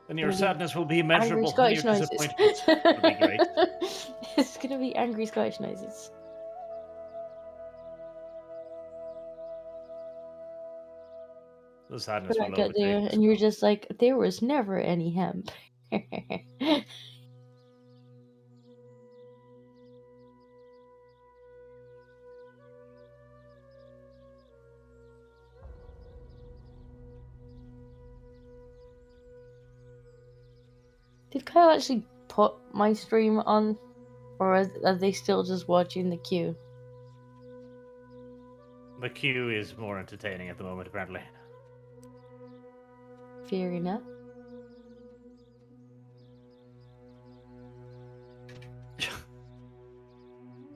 Then your Gonna be sadness will be Angry immeasurable. And Scottish your noises. disappointment will be great. It's gonna be angry Scottish noises. The sadness But I will get there overtake. and you're just like, there was never any hemp. Did Kyle actually put my stream on? Or are they still just watching the queue? The queue is more entertaining at the moment, apparently. Fair enough.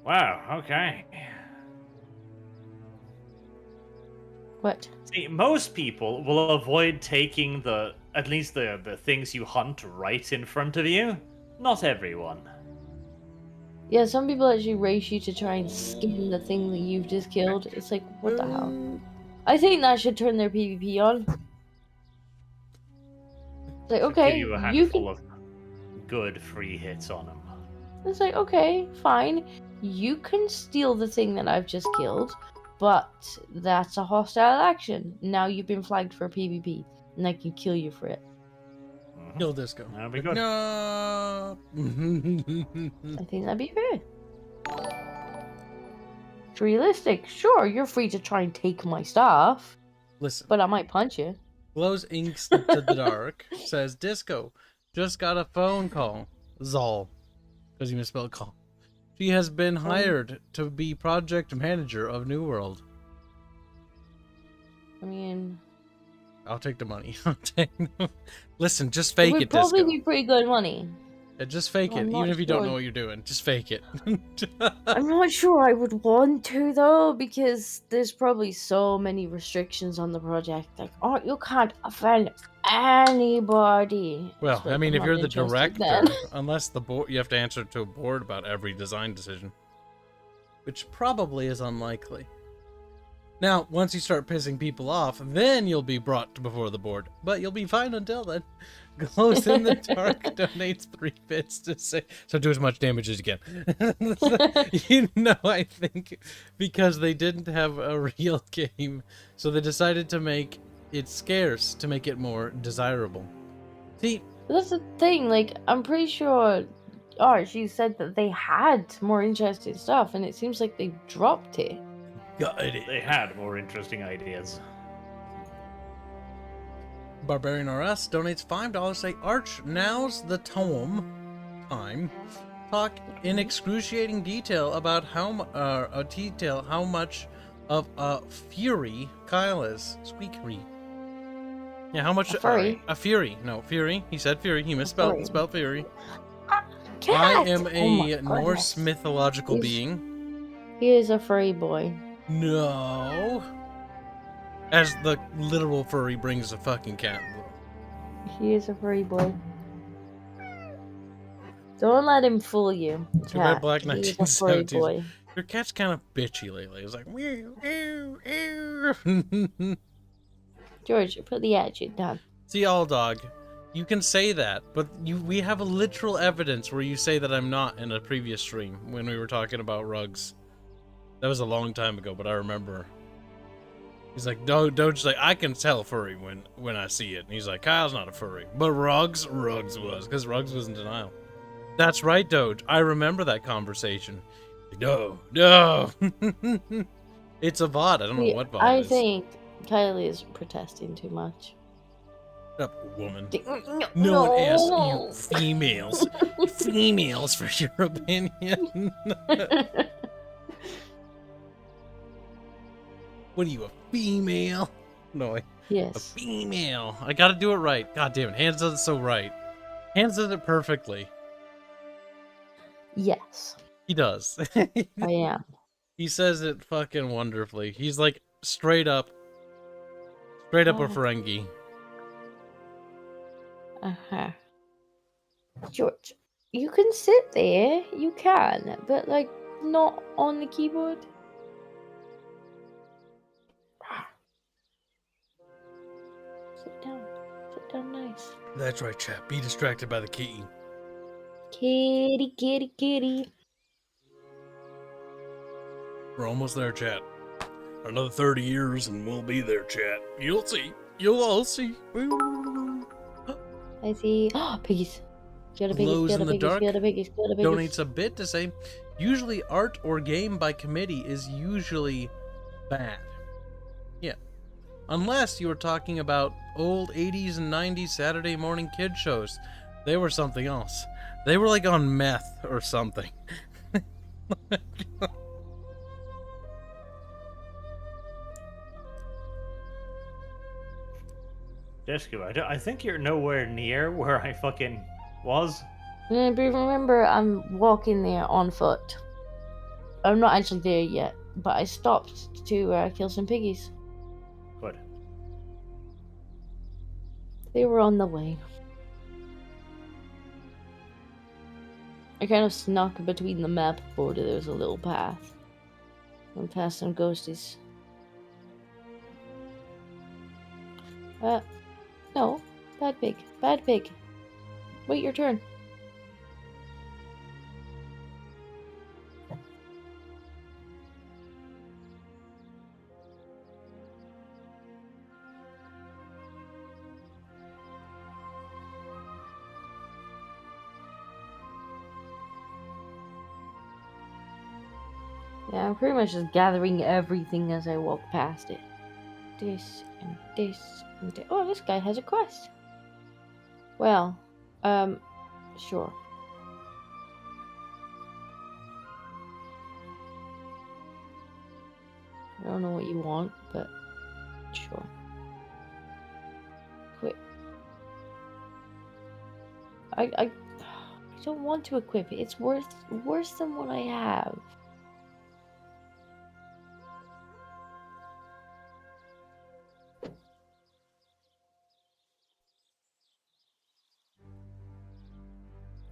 Wow, okay. What? See, most people will avoid taking at least the things you hunt right in front of you. Not everyone. Yeah, some people actually race you to try and skin the thing that you've just killed. It's like, what the hell? I think that should turn their PvP on. It's like, Should okay, give you a you handful can. of good free hits on them. It's like, okay, fine. You can steal the thing that I've just killed, but that's a hostile action. Now you've been flagged for PvP, and I can kill you for it. Kill Disco. That'll be Like, good. no. I think that'd be fair. It's realistic. Sure, you're free to try and take my stuff, Listen. but I might punch you. Glows inks to the dark. Says Disco. Just got a phone call. Zol. Because you misspelled call. She has been hired to be project manager of New World. I mean, I'll take the money. Listen, just it fake would it, probably Disco. be pretty good money. Yeah, just fake I'm it. not Even if you don't sure. know what you're doing, just fake it. I'm not sure I would want to though, because there's probably so many restrictions on the project. Like, oh, you can't offend anybody. Well, It's like, I mean, I'm if you're not the interested director, then. unless the board, you have to answer to a board about every design decision, which probably is unlikely. Now, once you start pissing people off, then you'll be brought before the board, but you'll be fine until then. Glows in the Dark donates 3 bits to say, so do as much damage as you can. You know, I think because they didn't have a real game, so they decided to make it scarce to make it more desirable. See, That's the thing, like, I'm pretty sure she said that they had more interesting stuff, and it seems like they dropped it. got it. They had more interesting ideas. Barbarian RS donates $5. Say, Arch, now's the time. Talk in excruciating detail about how much of a fury Kyle is. Squeakery. Yeah, how much? A furry? A fury. No, fury. He said fury. He misspelled furry. spelled fury. Cat! I am Oh my a Norse goodness. mythological He's- being. He is a furry boy. No. As the literal furry brings a fucking cat. He is a furry boy. Don't let him fool you. Too bad Cat. Black He is a furry 1970s. boy. Your cat's kind of bitchy lately. It's like, meow, ew, ew. George, put the attitude down. See, all dog, you can say that, but we have a literal evidence where you say that I'm not in a previous stream when we were talking about rugs. That was a long time ago, but I remember. He's like, Doge's like, I can tell furry when I see it. And he's like, Kyle's not a furry, but Rugs was, because Rugs was in denial. That's right, Doge. I remember that conversation. No. It's a VOD. I don't know what VOD I is. think Kylie is protesting too much. Shut up, woman. No, No one asks you females for your opinion. What are you, a female? No, a Yes. female. I gotta do it right. God damn it, Hanse does it so right. Hanse does it perfectly. Yes, He does. I am. He says it fucking wonderfully. He's like straight up a Ferengi. Uh-huh. George, you can sit there, you can, but like not on the keyboard. Sit down nice. That's right, chap. Be distracted by the key. Kitty, kitty, kitty. We're almost there, chat. Another 30 years and we'll be there, chat. You'll see. You'll all see. I see. Oh, piggies. Get a piggies, Glows get a in the piggies, dark. get a piggies, get a piggies. Donates a bit to say, usually art or game by committee is usually bad. Yeah. Unless you were talking about old 80s and 90s Saturday morning kid shows. They were something else. They were like on meth or something. Disco, I think you're nowhere near where I fucking was. Yeah, but remember, I'm walking there on foot. I'm not actually there yet, but I stopped to kill some piggies. Good. They were on the way. I kind of snuck between the map border. There was a little path. Went past some ghosties. No. Bad pig. Bad pig. Wait your turn. Yeah, I'm pretty much just gathering everything as I walk past it. This and this and this. Oh, this guy has a quest. Well, sure. I don't know what you want, but sure. Quit. I don't want to equip it. It's worse than what I have.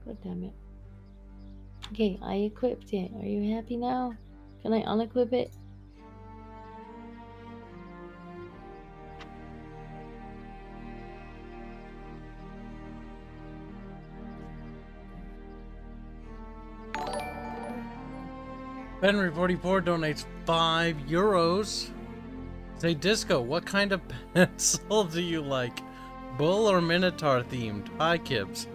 God damn it. Okay, I equipped it. Are you happy now? Can I unequip it? Henry44 donates €5. Say, Disco, what kind of pencil do you like? Bull or Minotaur themed? Hi, Kibs.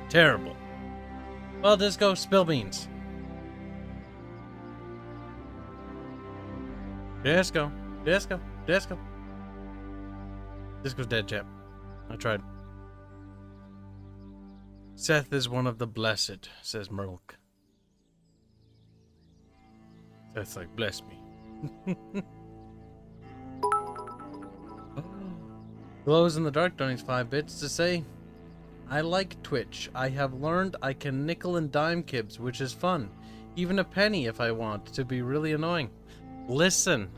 Terrible. Well, Disco, spill beans. Disco. Disco's dead, chap. I tried. Seth is one of the blessed, says Merlk. Seth's like, bless me. Glows in the dark donates 5 bits to say, I like Twitch. I have learned I can nickel and dime Kibs, which is fun. Even a penny if I want to be really annoying. Listen.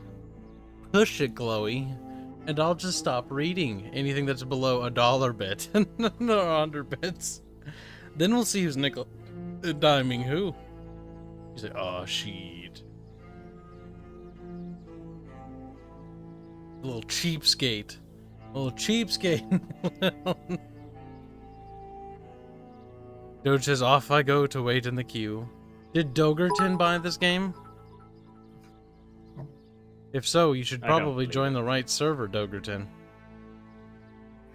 Push it, Glowy. And I'll just stop reading anything that's below $1 bit. No, 100 bits. Then we'll see who's nickel and diming who. He's like, oh, shit. A little cheapskate. A little cheapskate. Doge says, off I go to wait in the queue. Did Dogerton buy this game? If so, you should probably join the right server, Dogerton.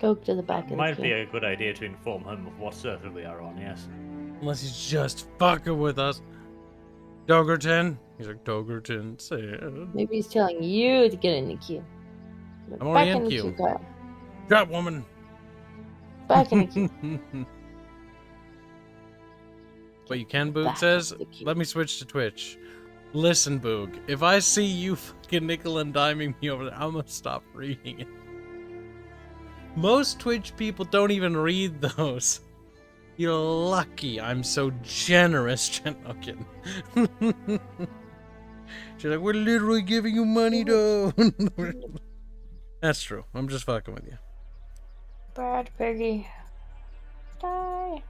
Go to the back of the Might queue. be a good idea to inform him of what server we are on, yes. Unless he's just fucking with us. Dogerton? He's like, Dogerton said. Maybe he's telling you to get in the queue. I'm already Back in the queue. Kyle. Drop, woman! Back in the queue. But you can, Boog Back says, in the queue. let me switch to Twitch. Listen, Boog, if I see you fucking nickel and diming me over there, I'm gonna stop reading it. Most Twitch people don't even read those. You're lucky I'm so generous, Jen. No, kidding. She's like, we're literally giving you money, though. That's true. I'm just fucking with you. Bad piggy. Die.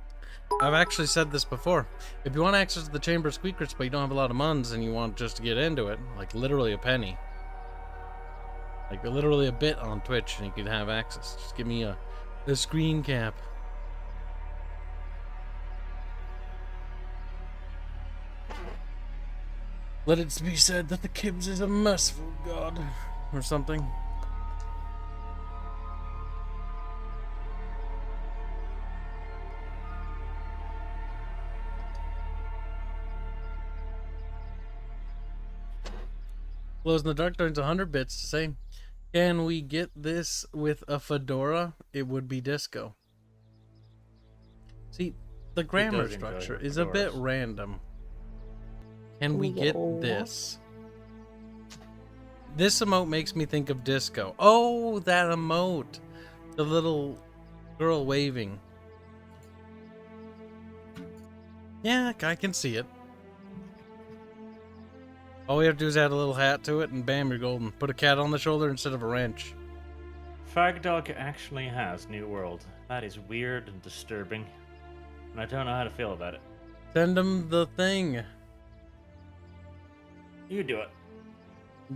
I've actually said this before. If you want access to the Chamber of Squeakers, but you don't have a lot of muns and you want just to get into it, like literally a penny, like literally a bit on Twitch, and you can have access. Just give me a screen cap. Let it be said that the Kibs is a merciful god, or something. Glows in the dark turns 100 bits to say, can we get this with a fedora? It would be Disco. See, the grammar structure is a bit random. Can we get this? This emote makes me think of disco. Oh, that emote. The little girl waving. Yeah, I can see it. All we have to do is add a little hat to it, and bam, you're golden. Put a cat on the shoulder instead of a wrench. Fagdog actually has New World. That is weird and disturbing. And I don't know how to feel about it. Send him the thing. You do it.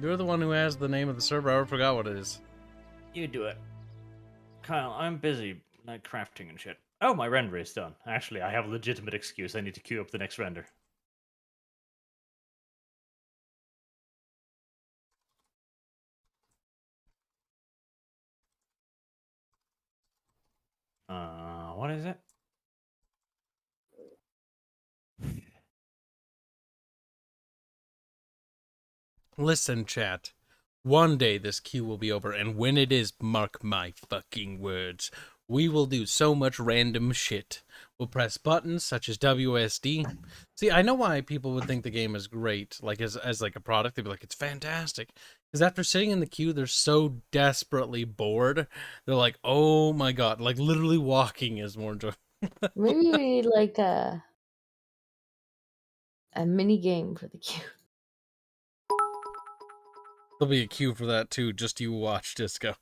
You're the one who has the name of the server. I forgot what it is. You do it. Kyle, I'm busy like crafting and shit. Oh, my render is done. Actually, I have a legitimate excuse. I need to queue up the next render. What is it? Listen, chat. One day this queue will be over, and when it is, mark my fucking words, we will do so much random shit. We'll press buttons such as WSD. See, I know why people would think the game is great, like as like a product. They'd be like, it's fantastic. Because after sitting in the queue, they're so desperately bored. They're like, oh my god, like literally walking is more enjoyable. Maybe we need like a mini game for the queue. There'll be a queue for that too. Just you watch Disco.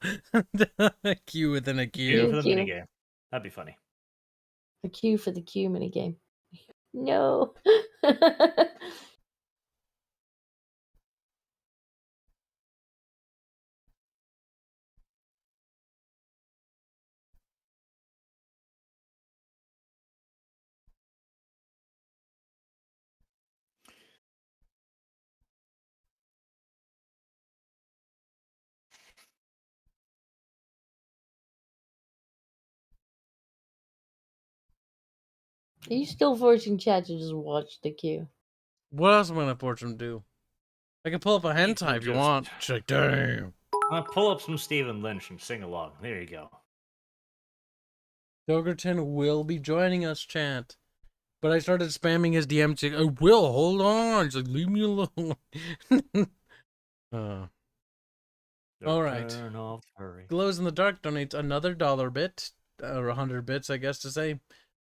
A queue within a Queue queue. for the Queue. minigame. That'd be funny. A queue for the queue mini game. No. Are you still forcing chat to just watch the queue? What else am I gonna force him to do? I can pull up a hentai can if you just- want. She's like, damn. I'm gonna pull up some Stephen Lynch and sing along. There you go. Dogerton will be joining us, chat. But I started spamming his DM saying, oh, Will, hold on. He's like, leave me alone. All right. Turn off hurry. Glows in the Dark donates another $1 bit, or 100 bits, I guess to say.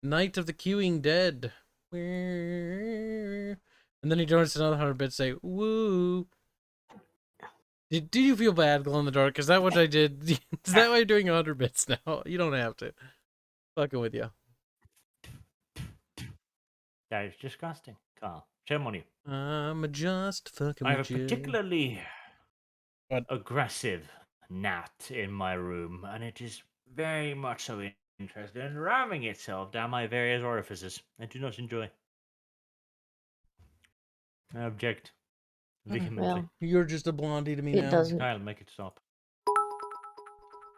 Night of the Queuing Dead. And then he donates another 100 bits, say, woo. Did you feel bad, Glow in the Dark? Is that what I did? Is that why you're doing 100 bits now? You don't have to. Fucking with you. That is disgusting. Carl, shame on you. I'm just fucking I have with a you. particularly What? aggressive gnat in my room, and it is very much so interested in ramming itself down my various orifices. I do not enjoy. I object vehemently. Well, You're just a blondie to me it now. doesn't. Kyle, make it stop.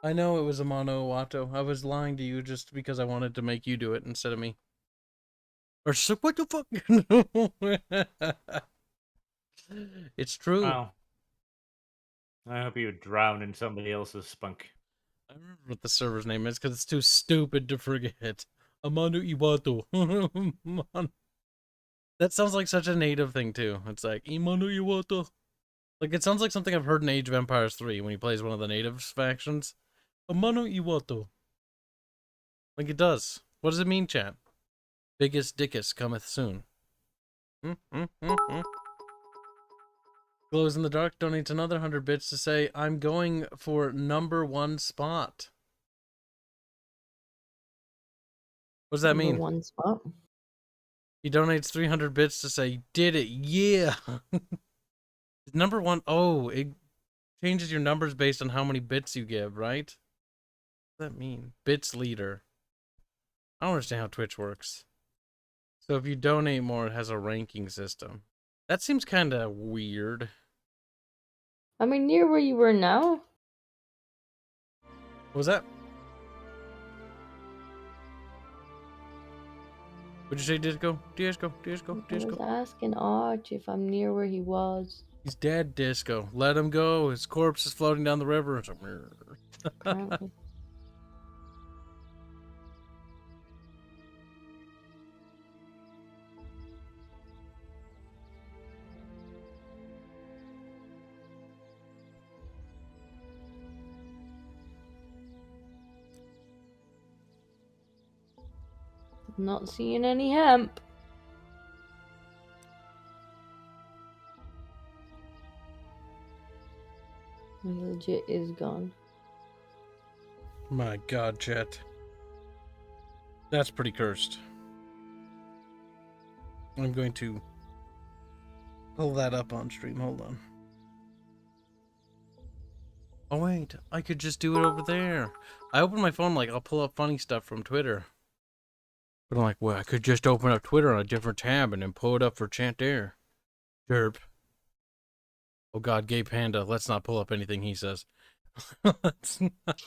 I know it was a mono Watto. I was lying to you just because I wanted to make you do it instead of me. Or just like, what the fuck? It's true. Wow. I hope you drown in somebody else's spunk. I remember what the server's name is because it's too stupid to forget. Amanu Iwato. That sounds like such a native thing too. It's like Imanu Iwato. Like it sounds like something I've heard in Age of Empires 3 when he plays one of the natives factions. Amanu Iwato. Like it does. What does it mean, chat? Biggest dickus cometh soon. Glows in the Dark donates another 100 bits to say, I'm going for #1 spot. What does that mean? One spot. He donates 300 bits to say, did it, yeah. #1, oh, it changes your numbers based on how many bits you give, right? What does that mean? Bits leader. I don't understand how Twitch works. So if you donate more, it has a ranking system. That seems kind of weird. I mean, near where you were now. What was that? What'd you say, Disco? Disco, Disco, I was Disco. asking Arch if I'm near where he was. He's dead, Disco. Let him go. His corpse is floating down the river. It's like, Apparently. Not seeing any hemp. It legit is gone. My God, chat. That's pretty cursed. I'm going to pull that up on stream. Hold on. Oh wait, I could just do it over there. I opened my phone like I'll pull up funny stuff from Twitter. But I'm like, well, I could just open up Twitter on a different tab and then pull it up for chat there. Derp. Oh God, Gay Panda, let's not pull up anything he says. Let's not.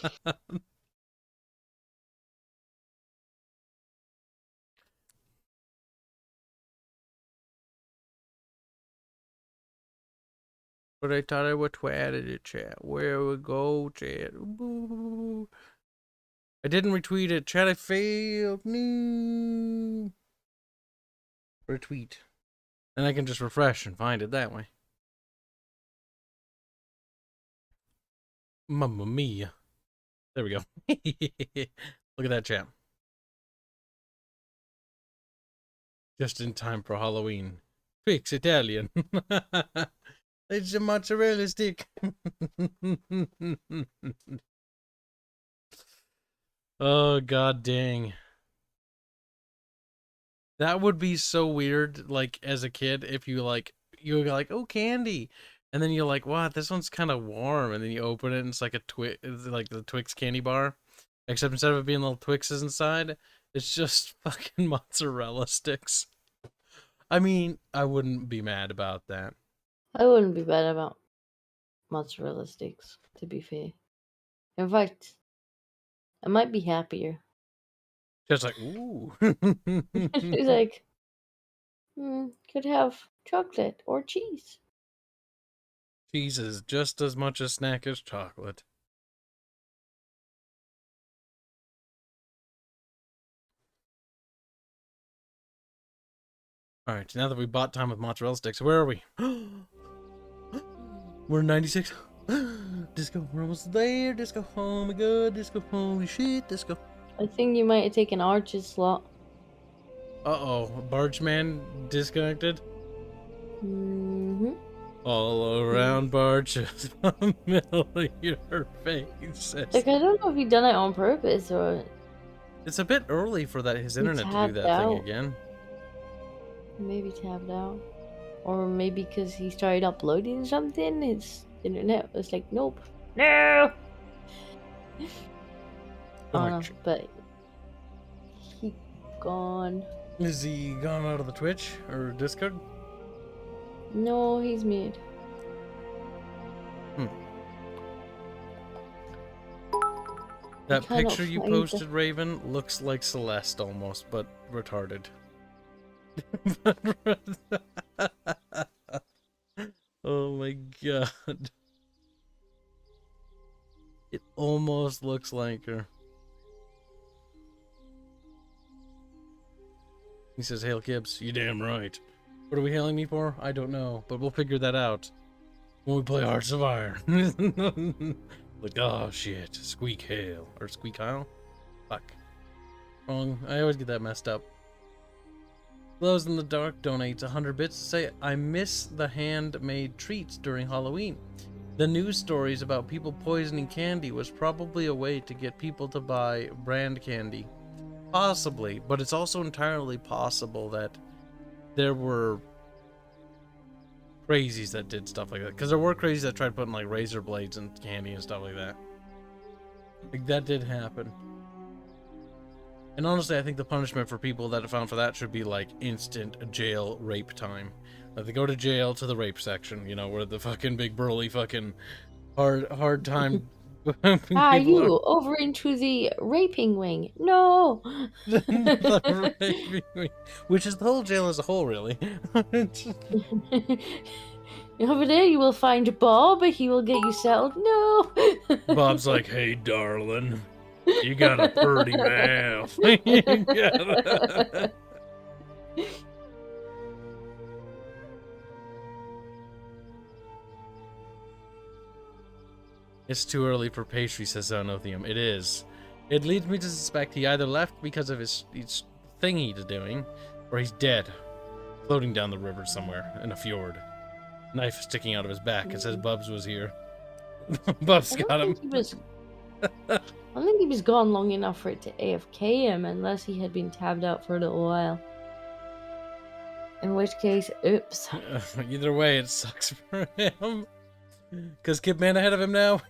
But I thought I would twatted it, chat. Where we go, chat? Ooh. I didn't retweet it, chat. I failed. No. Retweet. And I can just refresh and find it that way. Mamma mia. There we go. Look at that, chat. Just in time for Halloween. Twix Italian. It's a mozzarella stick. Oh, God dang. That would be so weird, like, as a kid, if you're like, oh, candy. And then you're like, wow, this one's kind of warm. And then you open it and it's like it's like the Twix candy bar. Except instead of it being little Twixes inside, it's just fucking mozzarella sticks. I mean, I wouldn't be mad about that. I wouldn't be bad about mozzarella sticks, to be fair. In fact, I might be happier. Just like, ooh. It's like, could have chocolate or cheese. Cheese is just as much a snack as chocolate. Alright, now that we bought time with mozzarella sticks, where are we? We're 96. Disco, we're almost there. Disco, oh my God. Disco, holy shit. Disco. I think you might have taken Arch's slot. Uh-oh, Bargeman disconnected? Mm-hmm. All around barges, familiar faces. Like, I don't know if he done it on purpose or... It's a bit early for his internet to do tapped that out. thing again. Maybe tapped out. Or maybe because he started uploading something, his internet was like, nope. No! I don't know, but... he gone. Is he gone out of the Twitch or Discord? No, he's mid. That picture you posted, Raven, looks like Celeste almost, but retarded. Oh my God. It almost looks like her. He says, hail Kibs. You damn right. What are we hailing me for? I don't know, but we'll figure that out when we play Hearts of Iron. Like, oh shit, Squeak Hail. Or Squeak Heil? Fuck. Wrong. I always get that messed up. Glows in the Dark donates 100 bits to say, I miss the handmade treats during Halloween. The news stories about people poisoning candy was probably a way to get people to buy brand candy. Possibly, but it's also entirely possible that there were crazies that did stuff like that. Because there were crazies that tried putting like razor blades in candy and stuff like that. Like, that did happen. And honestly, I think the punishment for people that are found for that should be like instant jail rape time. Like, they go to jail to the rape section, you know, where the fucking big burly fucking hard time. You over into the raping wing. No. The raping wing, which is the whole jail as a whole, really. Over there you will find Bob. He will get you settled. No. Bob's like, hey, darling, you got a pretty mouth. You got It's too early for pastry, says Zonothium. It is. It leads me to suspect he either left because of his thing he's doing, or he's dead, floating down the river somewhere in a fjord. Knife sticking out of his back. It says Bubs was here. Bubs got him. I don't think he was gone long enough for it to AFK him, unless he had been tabbed out for a little while. In which case, oops. Either way, it sucks for him. Because Kib man ahead of him now.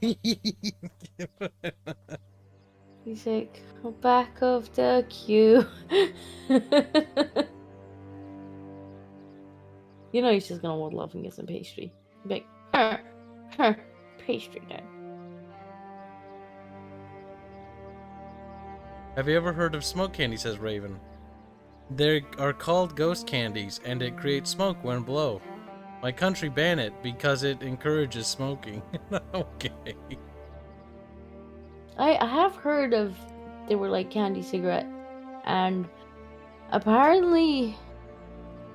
He's like, back of the queue. You know he's just gonna waddle off and get some pastry. Be like, pastry then. Have you ever heard of smoke candy, says Raven. They are called ghost candies, and it creates smoke when blow. My country ban it because it encourages smoking. Okay. I have heard of, they were like candy cigarette, and apparently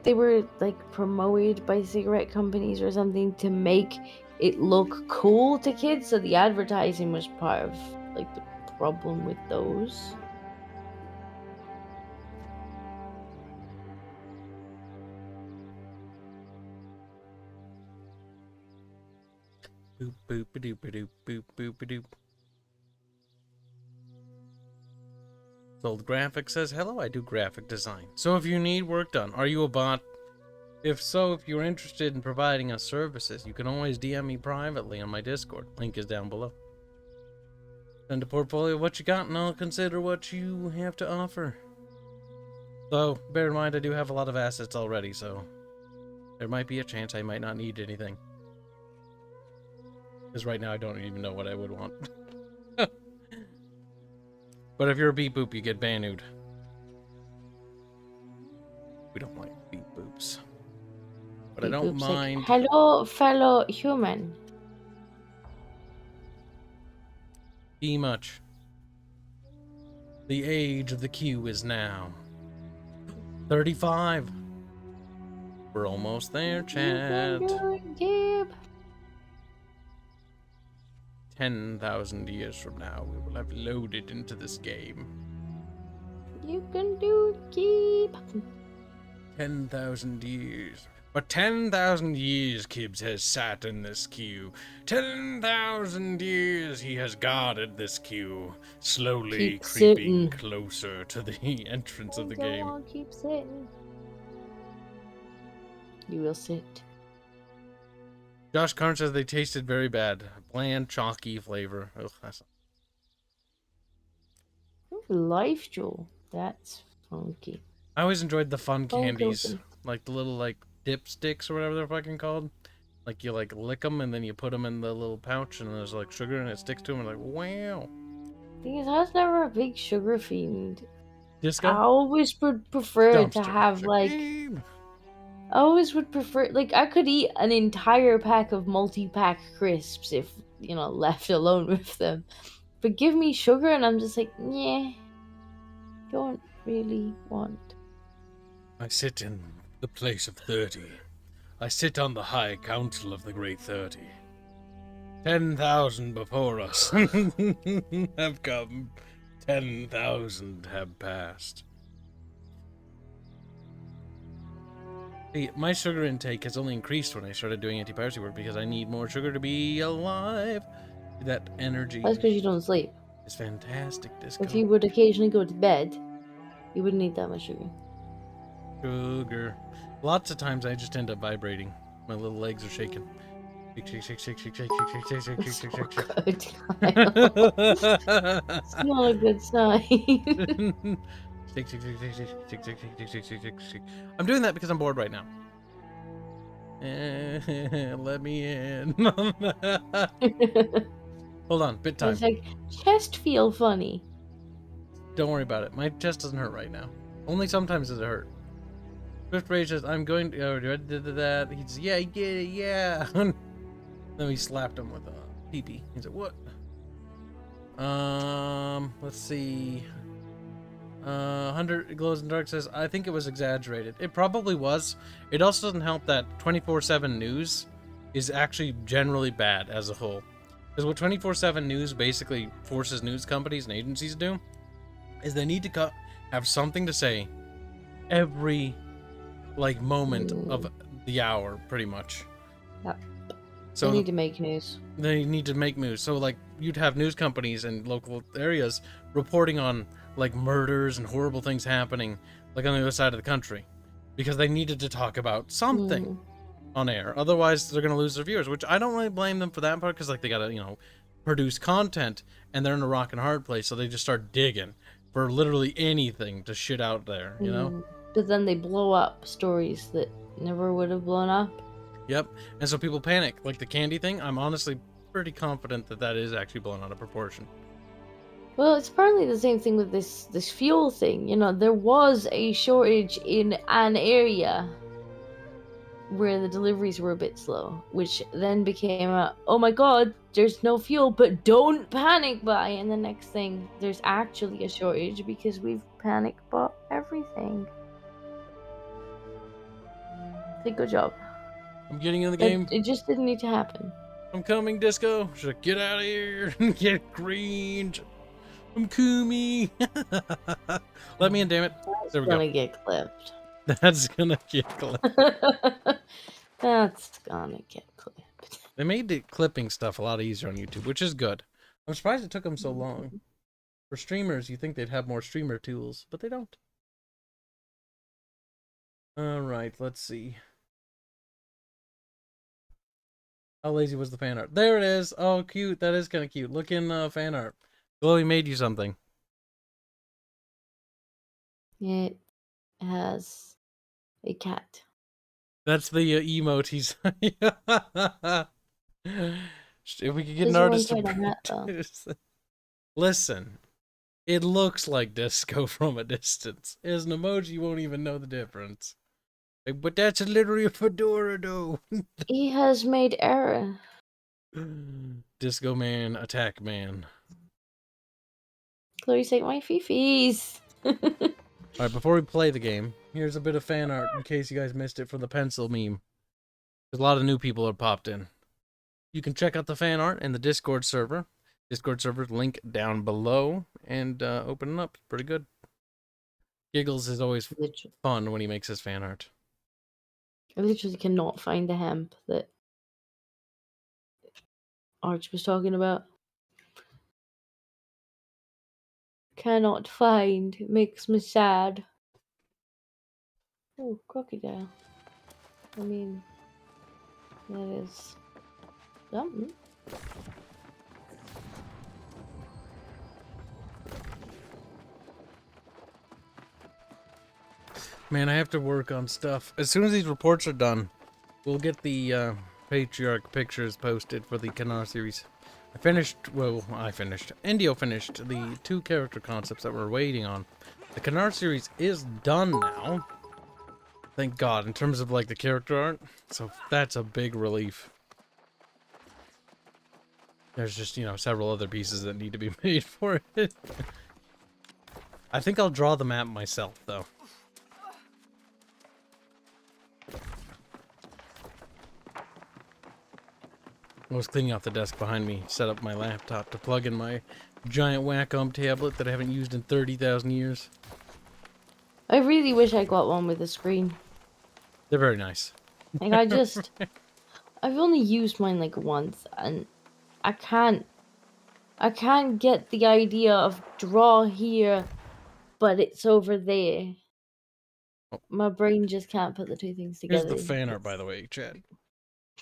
they were like promoted by cigarette companies or something to make it look cool to kids, so the advertising was part of like the problem with those. Boop boop ba doop ba doop boop boop ba doop. Sold Graphic says, hello, I do graphic design. So if you need work done, are you a bot? If so, if you're interested in providing us services, you can always DM me privately on my Discord. Link is down below. Send a portfolio of what you got and I'll consider what you have to offer. Though, bear in mind I do have a lot of assets already, so there might be a chance I might not need anything. Because right now I don't even know what I would want. But if you're a beep boop, you get banued. We don't like beep boops. But I don't mind. Like, hello, fellow human. Be much. The age of the queue is now 35. We're almost there, chat. 10,000 years from now, we will have loaded into this game. You can do keep. 10,000 years. But 10,000 years Kibs has sat in this queue. 10,000 years he has guarded this queue, slowly Keep creeping sitting. closer to the entrance of the Go game. on, keep sitting. You will sit. Josh Karn says they tasted very bad. Bland, chalky flavor. Ugh, that's... Life Jewel. That's funky. I always enjoyed the fun Oh, candies. Gilson. Like the little, like, dip sticks or whatever they're fucking called. Like, you, like, lick them and then you put them in the little pouch and there's, like, sugar and it sticks to them. And like, wow. Thing is, I was never a big sugar fiend. Disco? I always would prefer to Dumpster. have, like... I always would prefer... Like, I could eat an entire pack of multi-pack crisps if, you know, left alone with them. But give me sugar and I'm just like, yeah. Don't really want... I sit in the place of 30. I sit on the high council of the great 30. 10,000 before us have come. 10,000 have passed. See, my sugar intake has only increased when I started doing anti-piracy work because I need more sugar to be alive. That energy That's because you don't sleep. is fantastic, Disco. If you would occasionally go to bed, you wouldn't need that much sugar. Sugar. Lots of times I just end up vibrating. My little legs are shaking. Shake, shake, shake, shake, shake, shake, shake, shake, shake, shake, shake, shake, Good, Kyle. It's not a good sign. Shake, shake, shake, shake, shake, shake, shake, shake, shake, shake, shake, shake. I'm doing that because I'm bored right now. Let me in. Hold on, bit time. It's like, chest feel funny. Don't worry about it. My chest doesn't hurt right now. Only sometimes does it hurt. Swift Rage says, I'm going to... Oh, did that. He says, yeah, yeah. Then we slapped him with a pee-pee. He said, what? Let's see. 100 Glows in the Dark says, I think it was exaggerated. It probably was. It also doesn't help that 24/7 news is actually generally bad as a whole. Because what 24/7 news basically forces news companies and agencies to do is they need to have something to say every like moment of the hour, pretty much. Yep. So They need to make news. they need to make news. So like you'd have news companies in local areas reporting on like murders and horrible things happening like on the other side of the country because they needed to talk about something on air. Otherwise they're going to lose their viewers, which I don't really blame them for that part because like they got to, you know, produce content and they're in a rock and hard place, so they just start digging for literally anything to shit out there, you know? But then they blow up stories that never would have blown up. Yep. And so people panic. Like the candy thing, I'm honestly pretty confident that that is actually blown out of proportion. Well, it's apparently the same thing with this fuel thing. You know, there was a shortage in an area where the deliveries were a bit slow, which then became a, oh my god, there's no fuel, but don't panic buy. And the next thing, there's actually a shortage because we've panic bought everything. So good job. I'm getting in the game. It just didn't need to happen. I'm coming, Disco. Should I get out of here and get green? I'm Kumi. Let me in, damn it. There we go. Gonna get clipped. That's gonna get clipped. That's gonna get clipped. They made the clipping stuff a lot easier on YouTube, which is good. I'm surprised it took them so long. For streamers, you think they'd have more streamer tools, but they don't. Alright, let's see. How lazy was the fan art? There it is! Oh, cute. That is kind of cute. Look in fan art. Chloe made you something. It has a cat. That's the emote he's... If we could get an There's artist one to kind of hat, though. produce it. Listen, it looks like Disco from a distance. As an emoji, you won't even know the difference. Like, but that's literally a fedora, though. He has made error. Disco man, attack man. Chloe's like, my fifis. Alright, before we play the game, here's a bit of fan art in case you guys missed it from the pencil meme. There's a lot of new people have popped in. You can check out the fan art in the Discord server. Discord server link down below and open it up. Pretty good. Giggles is always fun when he makes his fan art. I literally cannot find the hemp that Arch was talking about. Cannot find. It makes me sad. Oh, crocodile. I mean, that is something. Man, I have to work on stuff. As soon as these reports are done, we'll get the patriarch pictures posted for the Canard series. I finished. Indio finished the 2 character concepts that we're waiting on. The Canard series is done now. Thank God, in terms of like the character art. So that's a big relief. There's just, you know, several other pieces that need to be made for it. I think I'll draw the map myself, though. I was cleaning off the desk behind me, set up my laptop to plug in my giant Wacom tablet that I haven't used in 30,000 years. I really wish I got one with a screen. They're very nice. Like, I've only used mine like once, and I can't get the idea of draw here, but it's over there. Oh. My brain just can't put the 2 things together. Here's the fan art, by the way, Chad.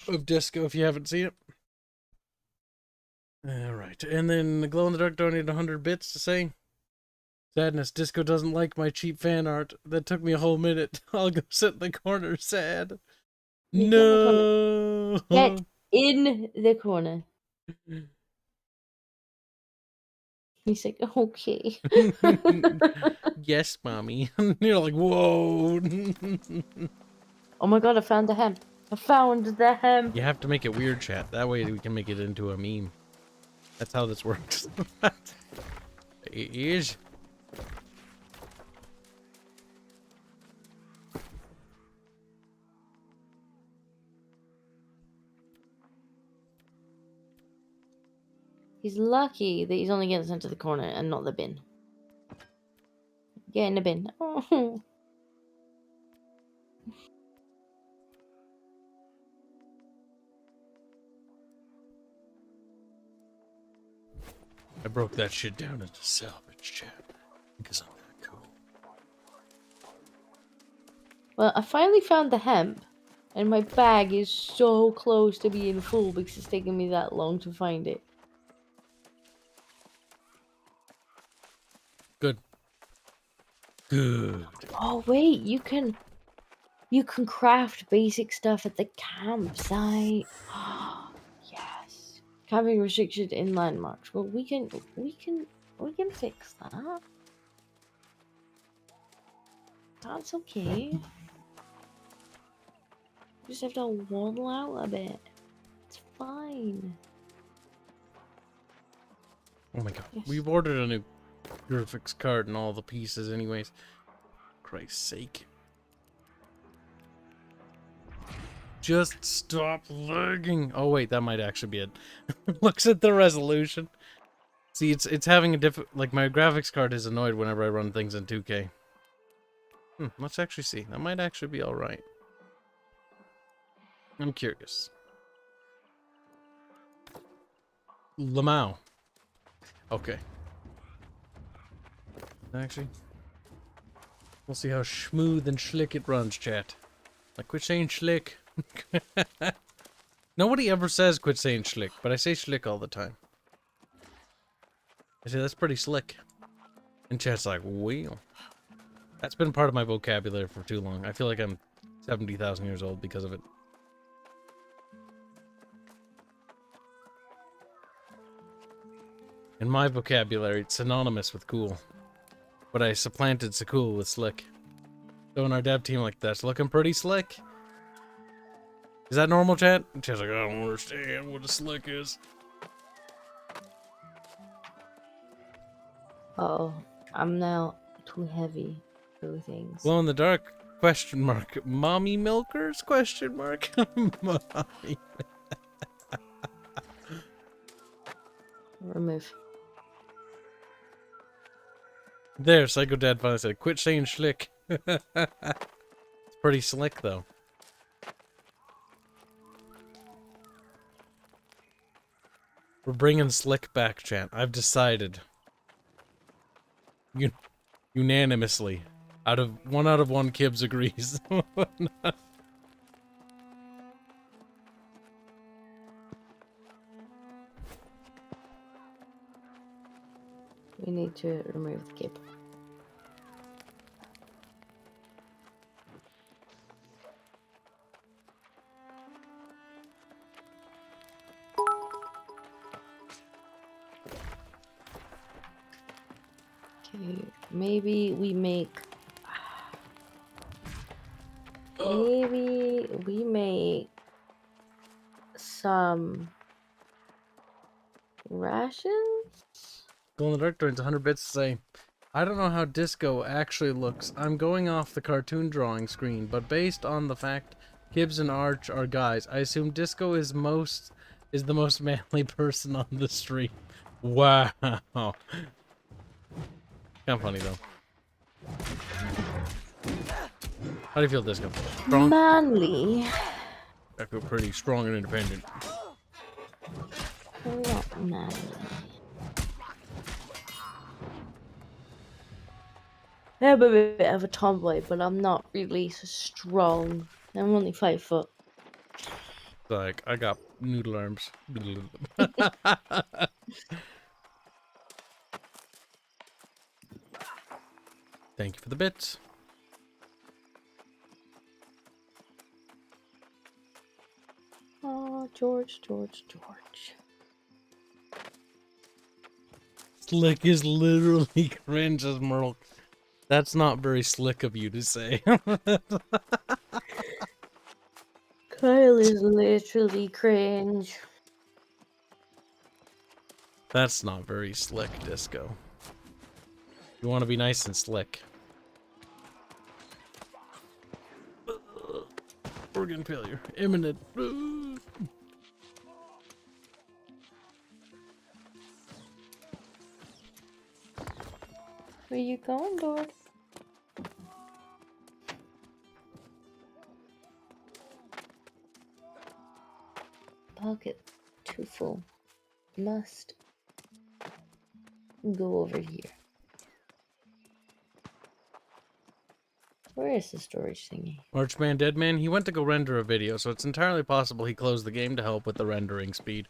Of Disco, if you haven't seen it. Alright, and then the glow-in-the-dark donated 100 bits to say, sadness, Disco doesn't like my cheap fan art. That took me a whole minute. I'll go sit in the corner sad. No! Get in the corner. He's like, okay. Yes, mommy. You're like, whoa. Oh my god, I found the hemp. I found the hemp. You have to make it weird, chat. That way we can make it into a meme. That's how this works. It is. He's lucky that he's only getting sent to the corner and not the bin. Get in the bin. Oh. I broke that shit down into salvage, chat. Because I'm that cool. Well, I finally found the hemp, and my bag is so close to being full because it's taken me that long to find it. Good. Good. Oh wait, you can craft basic stuff at the campsite. Yes. Camping restricted in landmarks. Well, we can fix that. That's okay. Just have to waddle out a bit. It's fine. Oh my god. Yes. We've ordered a new graphics card and all the pieces anyways. Christ's sake. Just stop lagging. Oh wait, that might actually be it. Looks at the resolution. See, it's having a like my graphics card is annoyed whenever I run things in 2K. Let's actually see. That might actually be all right. I'm curious. Lamau. Okay. Actually, we'll see how smooth and slick it runs, chat. Like, quit saying slick. Nobody ever says quit saying slick, but I say slick all the time. I say that's pretty slick. And chat's like, well. That's been part of my vocabulary for too long. I feel like I'm 70,000 years old because of it. In my vocabulary, it's synonymous with cool. But I supplanted so cool with slick. So in our dev team, like, that's looking pretty slick. Is that normal, chat? And chat's like, I don't understand what a slick is. Uh-oh. I'm now too heavy for things. Glow in the dark? Question mark. Mommy milkers? Question mark. Mommy. Remove. There, Psycho Dad finally said, quit saying schlick. It's pretty slick, though. We're bringing slick back, chat. I've decided. Unanimously. Out of one Kibs agrees. We need to remove the kib. Okay, maybe we make... Maybe we make some rations? Glow in the dark turns 100 bits to say, I don't know how disco actually looks. I'm going off the cartoon drawing screen, but based on the fact Kibs and Arch are guys, I assume disco is the most manly person on the stream. Wow. Kind of funny though. How do you feel, disco? Strong? Manly. I feel pretty strong and independent. Not manly. I'm a bit of a tomboy, but I'm not really so strong. I'm only 5 foot. Like, I got noodle arms. Thank you for the bits. Oh, George. Slick is literally cringe as Merle. That's not very slick of you to say. Kyle is literally cringe. That's not very slick, disco. You want to be nice and slick. Organ failure. Imminent. Where you going, Lord? Pocket too full. Must Go over here. Where is the storage thingy? Marchman Deadman, he went to go render a video, so it's entirely possible he closed the game to help with the rendering speed.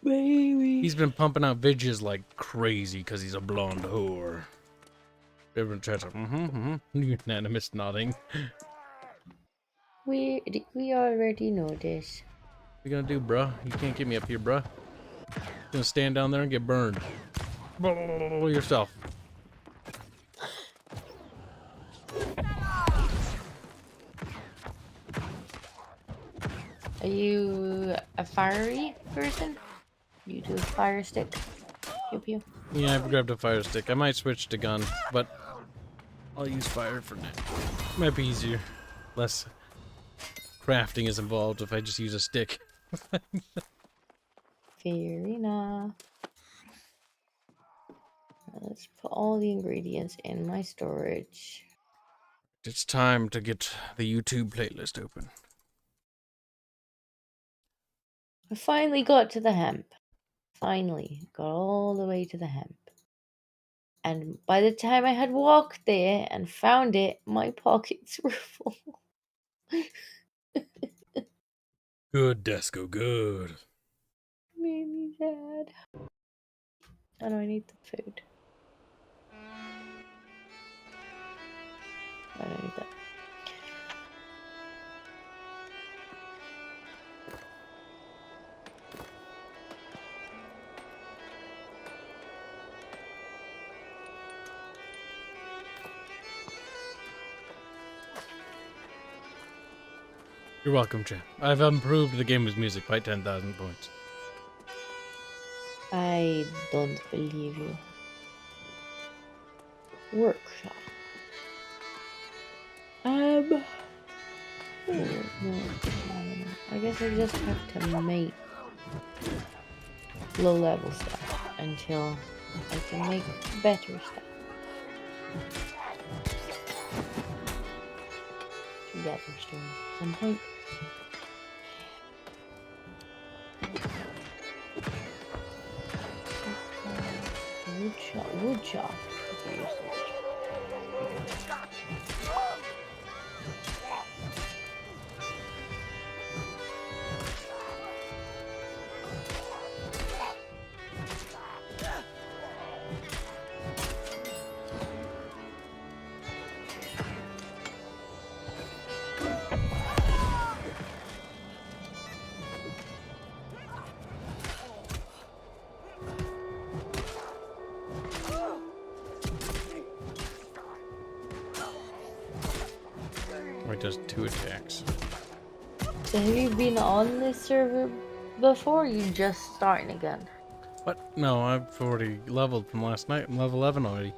Baby. He's been pumping out vidges like crazy because he's a blonde whore. Everyone tries to, unanimous nodding. We already know this. What you gonna do, bruh? You can't get me up here, bruh. You're gonna stand down there and get burned. Yourself. Are you a fiery person? You do a fire stick? Pew pew. Yeah, I've grabbed a fire stick. I might switch to gun, but I'll use fire for now. Might be easier. Less crafting is involved if I just use a stick. Fair enough. Let's put all the ingredients in my storage. It's time to get the YouTube playlist open. I finally got to the hemp. Finally got all the way to the hemp. And by the time I had walked there and found it, my pockets were full. Good, Desco, good. Made me sad. Oh no, I need the food. I don't need that. You're welcome, champ. I've improved the game's music by 10,000 points. I don't believe you. Workshop. Oh, no. I guess I just have to make low level stuff until I can make better stuff. Gather stone at some point. Wood chop. It does 2 attacks. So have you been on this server before? Or you just starting again? What? No, I've already leveled from last night. I'm level 11 already.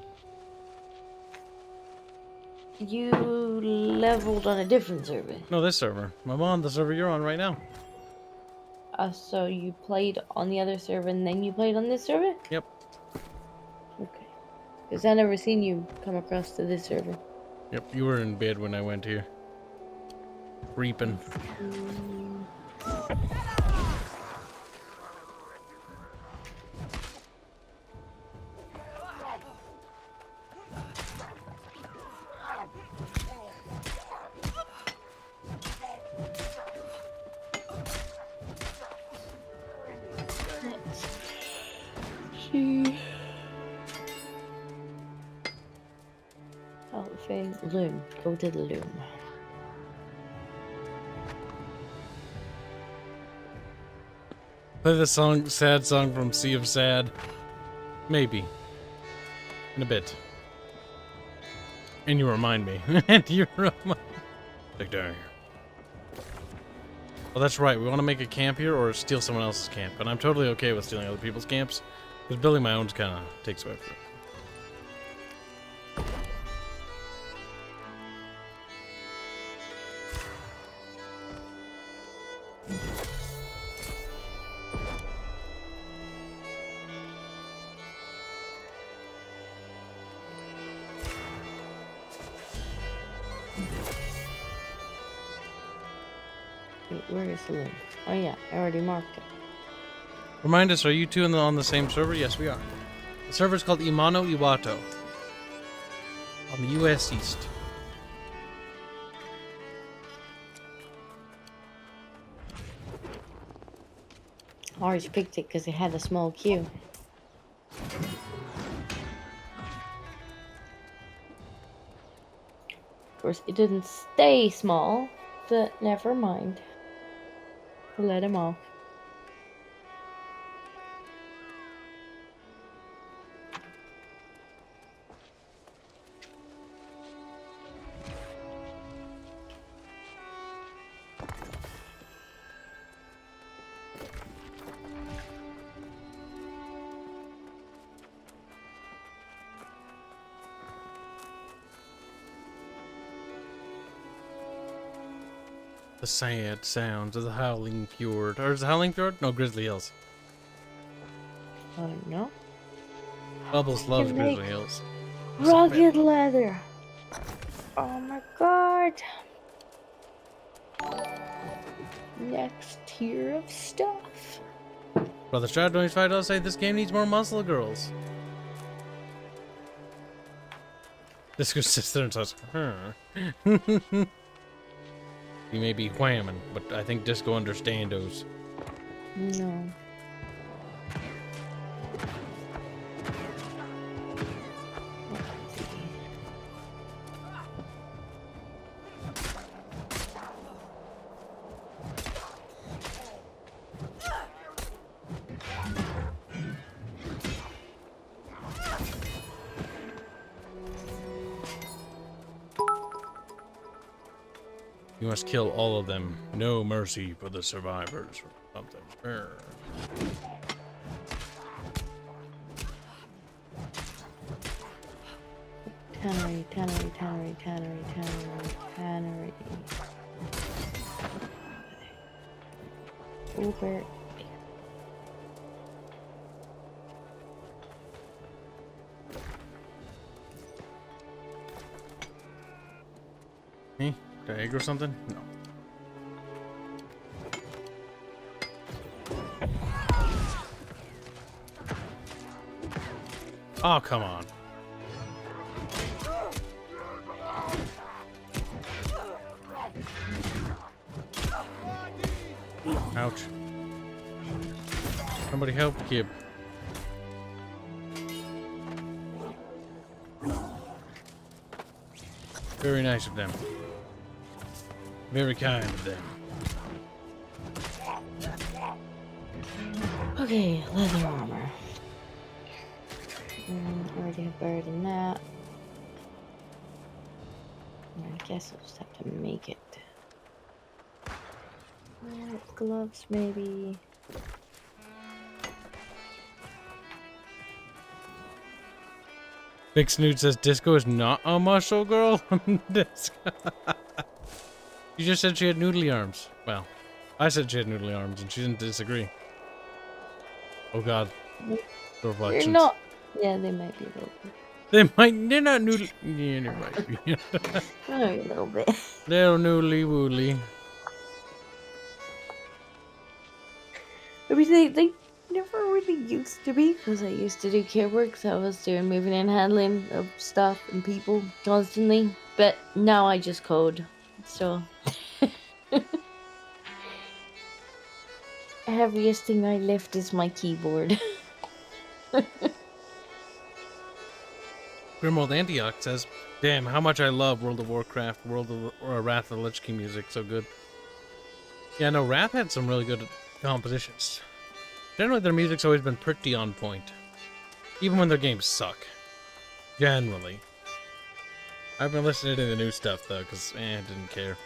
You leveled on a different server. No, this server. I'm on the server you're on right now. So you played on the other server and then you played on this server? Yep. Okay. Because I never seen you come across to this server. Yep, you were in bed when I went here. Reaping. See. Oh, thing. Loom. Go to the loom. Play the song, sad song from Sea of Sad. Maybe. In a bit. And you remind me. And you remind me. Dang. Well, that's right. We want to make a camp here or steal someone else's camp. And I'm totally okay with stealing other people's camps. Because building my own kind of takes away from it. Wait, where is the loom? Oh yeah, I already marked it. Remind us, are you two on the same server? Yes, we are. The server's called Imano Iwato on the US East. I always picked it because it had a small queue. Of course, it didn't stay small, but never mind. We'll let him off. The sad sounds of the Howling Fjord. Or is it Howling Fjord? No, Grizzly Hills. I don't know. Bubbles loves Can make Grizzly Hills. Rugged leather. Oh my god. Next tier of stuff. Brother Stroud 25 does say this game needs more muscle girls. Disco sits there and says, You may be whamming, but I think Disco understandos. No. You must kill all of them. No mercy for the survivors or something. Tannery, tannery, tannery, tannery, tannery, tannery. Over. Me? The egg or something? No. Oh, come on. Ouch. Somebody help Kib. Very nice of them. Very kind of them. Okay, leather armor. Already have better than that. I guess I'll just have to make it. Gloves, maybe. Big Snoot says Disco is not a muscle girl. Disco. You just said she had noodly arms. Well, I said she had noodly arms, and she didn't disagree. Oh God. The reflections. You're not. Yeah, they might be a little bit. They're not noodly. Yeah, they might be. Oh, a little bit. They're noodly woolly. I mean, they never really used to be, because I used to do care work, so I was doing moving and handling of stuff and people constantly. But now I just code, so. Heaviest thing I lift is my keyboard. Grimwald Antioch says, "Damn, how much I love World of Warcraft, Wrath of the Lich King music, so good." Yeah, no, Wrath had some really good compositions. Generally, their music's always been pretty on point, even when their games suck. Generally, I've been listening to the new stuff though, because I didn't care.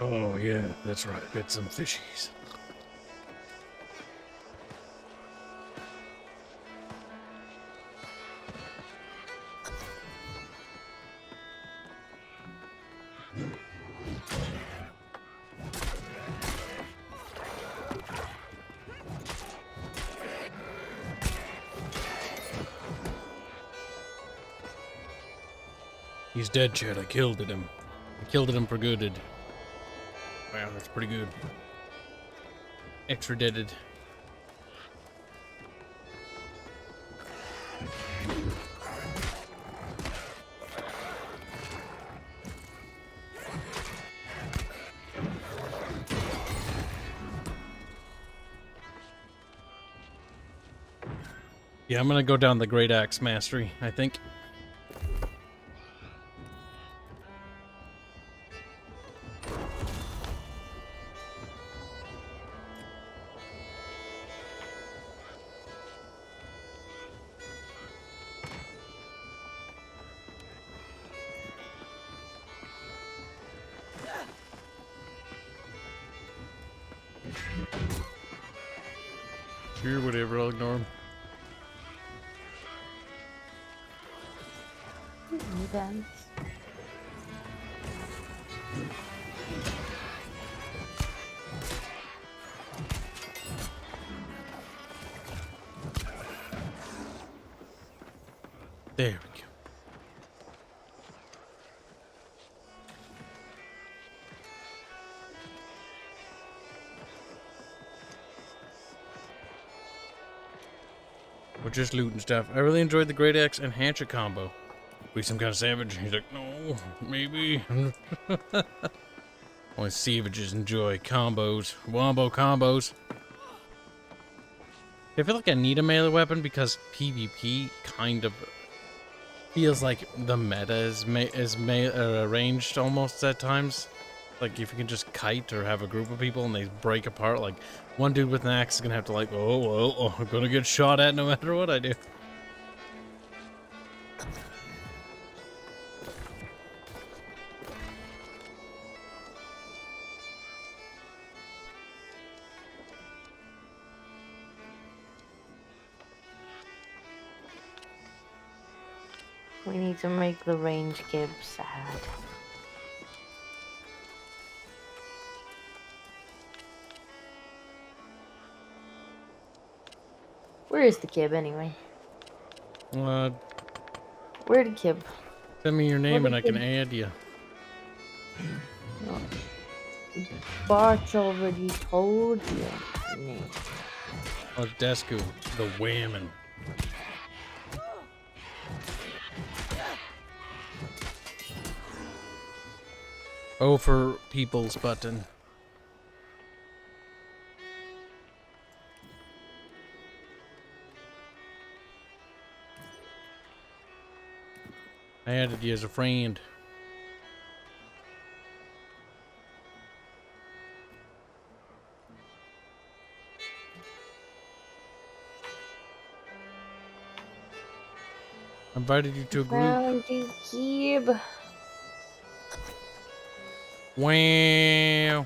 Oh yeah, that's right. Get some fishies. He's dead, Chad. I killed him. I killed him for good. Wow, that's pretty good. Extra deaded. Yeah, I'm gonna go down the Great Axe Mastery, I think. Sure, whatever, I'll ignore him. Dance. There we go. We're just looting stuff. I really enjoyed the Great Axe and Hanse combo. We some kind of savage? He's like, no, maybe. Only savages enjoy combos. Wombo combos. I feel like I need a melee weapon because PvP kind of feels like the meta is arranged almost at times. Like if you can just kite or have a group of people and they break apart, like one dude with an axe is gonna have to like, I'm gonna get shot at no matter what I do. We need to make the range Kibs sad. Where is the Kib anyway? Where the Kib? Send me your name and I can add you. No. Barch already told you. No. Oh, Desku, the women. Oh, for people's button. I added you as a friend. I invited you to a group. Found you, Kib. Wow.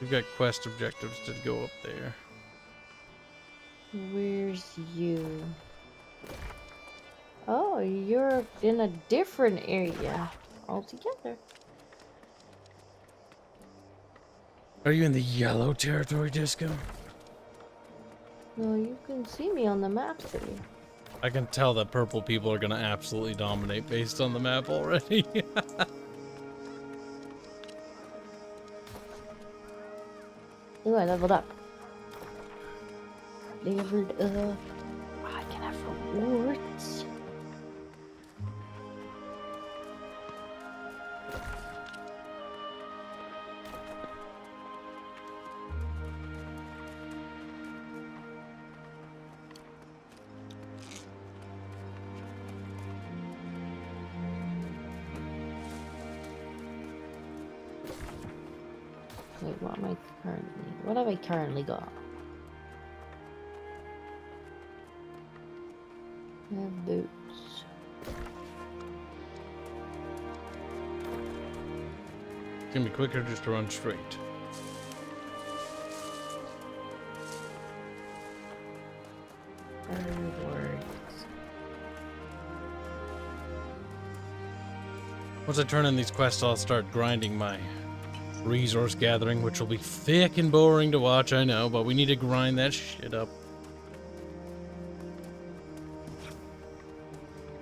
We've got quest objectives to go up there. Where's you? Oh, you're in a different area altogether. Are you in the yellow territory, Disco? No, you can see me on the map city. I can tell that purple people are gonna absolutely dominate based on the map already. Ooh, I leveled up. Leveled up. I can have rewards. Wait, what have I currently got? I have boots. It's gonna be quicker just to run straight. Rewards. Once I turn in these quests, I'll start grinding my resource gathering, which will be thick and boring to watch, I know, but we need to grind that shit up.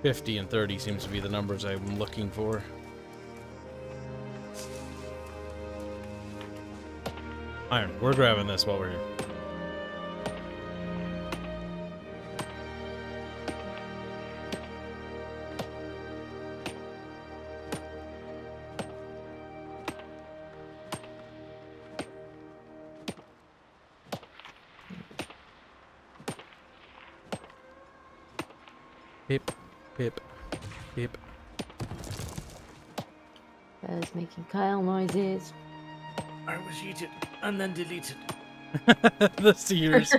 50 and 30 seems to be the numbers I'm looking for. Iron, we're grabbing this while we're here. Pip, pip, pip. Bear's making Kyle noises. I was eaten and then deleted. The seers.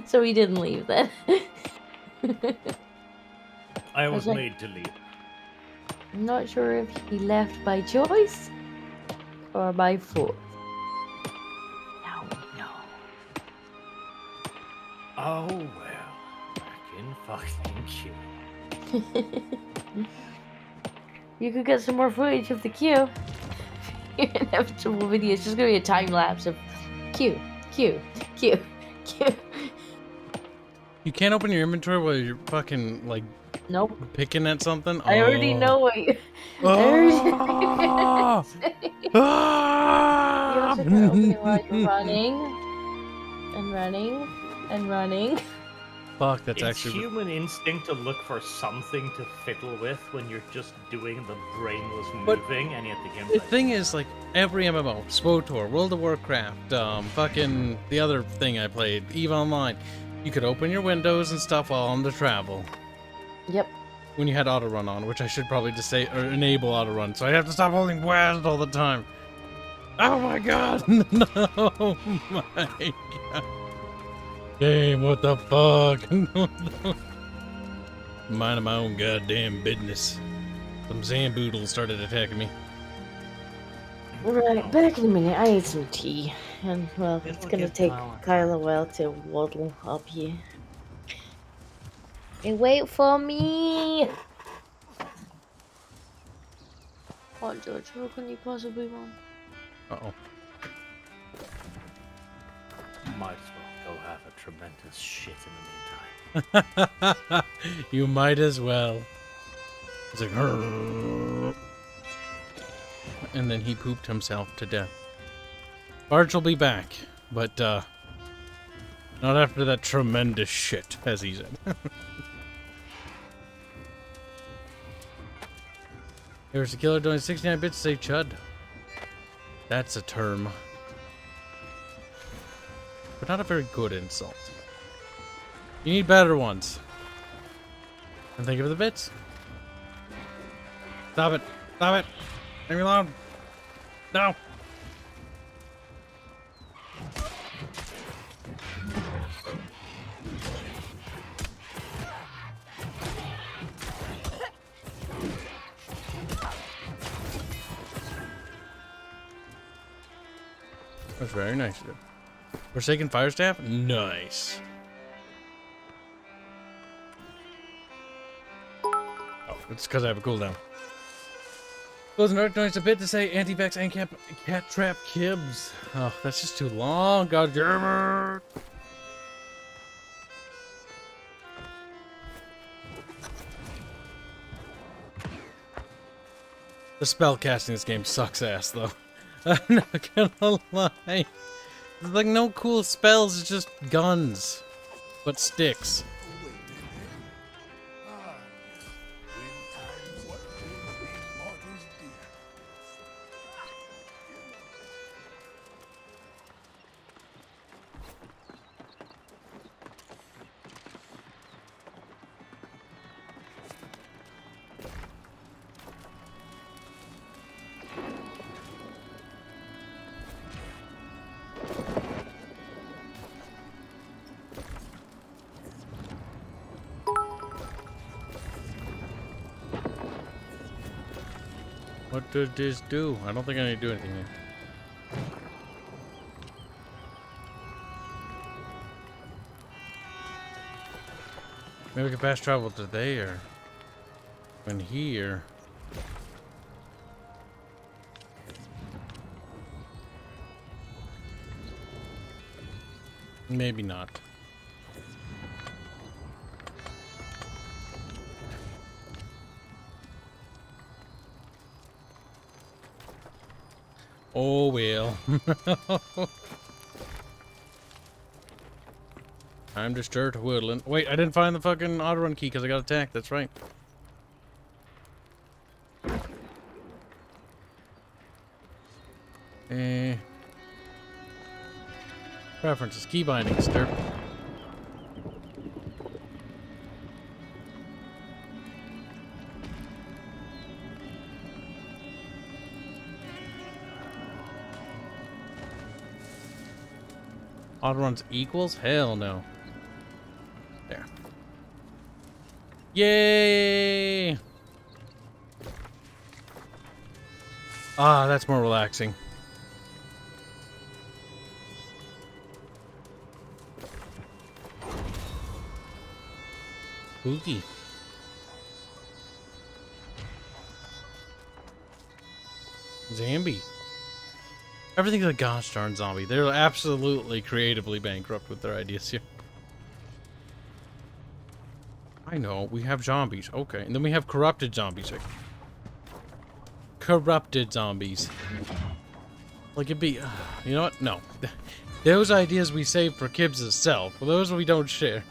So he didn't leave then. I was like- made to leave. I'm not sure if he left by choice or by force. No. Oh well, back in fucking queue. You could get some more footage of the queue. Your inevitable video is just gonna be a time lapse of queue. You can't open your inventory while you're fucking like Nope. picking at something. I already know what you. Oh. You also can open it while you're running. Fuck, that's It's actually. human instinct to look for something to fiddle with when you're just doing the brainless But moving, and yet the game's The like, thing is, like, every MMO, SWTOR, World of Warcraft, fucking the other thing I played, EVE Online, you could open your windows and stuff while on the travel. Yep. When you had auto run on, which I should probably just say, or enable auto run, so I have to stop holding WASD all the time. Oh my god! No! My god. Game, what the fuck? Minding my own goddamn business. Some Zamboodles started attacking me. Right, back in a minute. I ate some tea. And, well, it's It'll gonna get take power. Kyle a while to waddle up here. And wait for me! What, George? Who can you possibly want? Uh-oh. might as well go have a tremendous shit in the meantime. You might as well. It's like, "Grrr." And then he pooped himself to death. Barge will be back, but not after that tremendous shit, as he said. There's a killer doing 69 bits to say chud. That's a term. But not a very good insult. You need better ones. And think of the bits. Stop it. Stop it. Leave me alone. No. That's very nice of you. Forsaken Fire Staff? Nice. Oh, it's because I have a cooldown. Closing art noise a bit to say anti-vax and cat trap Kibs. Oh, that's just too long. God damn it. The spell casting in this game sucks ass, though. I'm not gonna lie. There's like no cool spells, it's just guns. But sticks. What did this do? I don't think I need to do anything here. Maybe we can fast travel to there. And here. Maybe not. Oh, well. I'm just dirt woodland. Wait, I didn't find the fucking autorun key because I got attacked. That's right. Preferences. Key bindings. Derp. Autoruns equals? Hell no. There. Yay! Ah, that's more relaxing. Spooky. Zombie. Everything's a gosh darn zombie. They're absolutely creatively bankrupt with their ideas here. I know, we have zombies. Okay, and then we have corrupted zombies. Corrupted zombies. Like it'd be... you know what? No. Those ideas we save for Kibs' self. Those we don't share.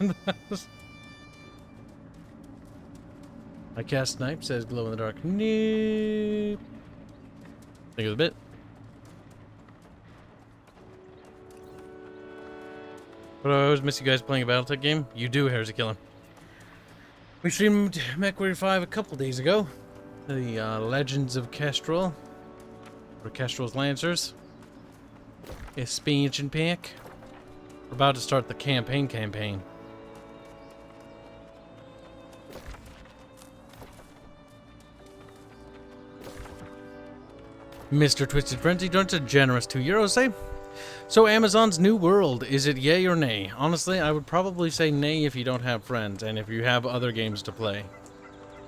I cast snipe, says glow in the dark. Nope. Think of the bit. But I always miss you guys playing a Battletech game. You do, Heresy Killer. We streamed MechWarrior 5 a couple days ago. The Legends of Kestrel. Or Kestrel's Lancers. Expansion pack. We're about to start the campaign. Mr. Twisted Frenzy donates a generous €2, say. So Amazon's New World, is it yay or nay? Honestly, I would probably say nay if you don't have friends and if you have other games to play.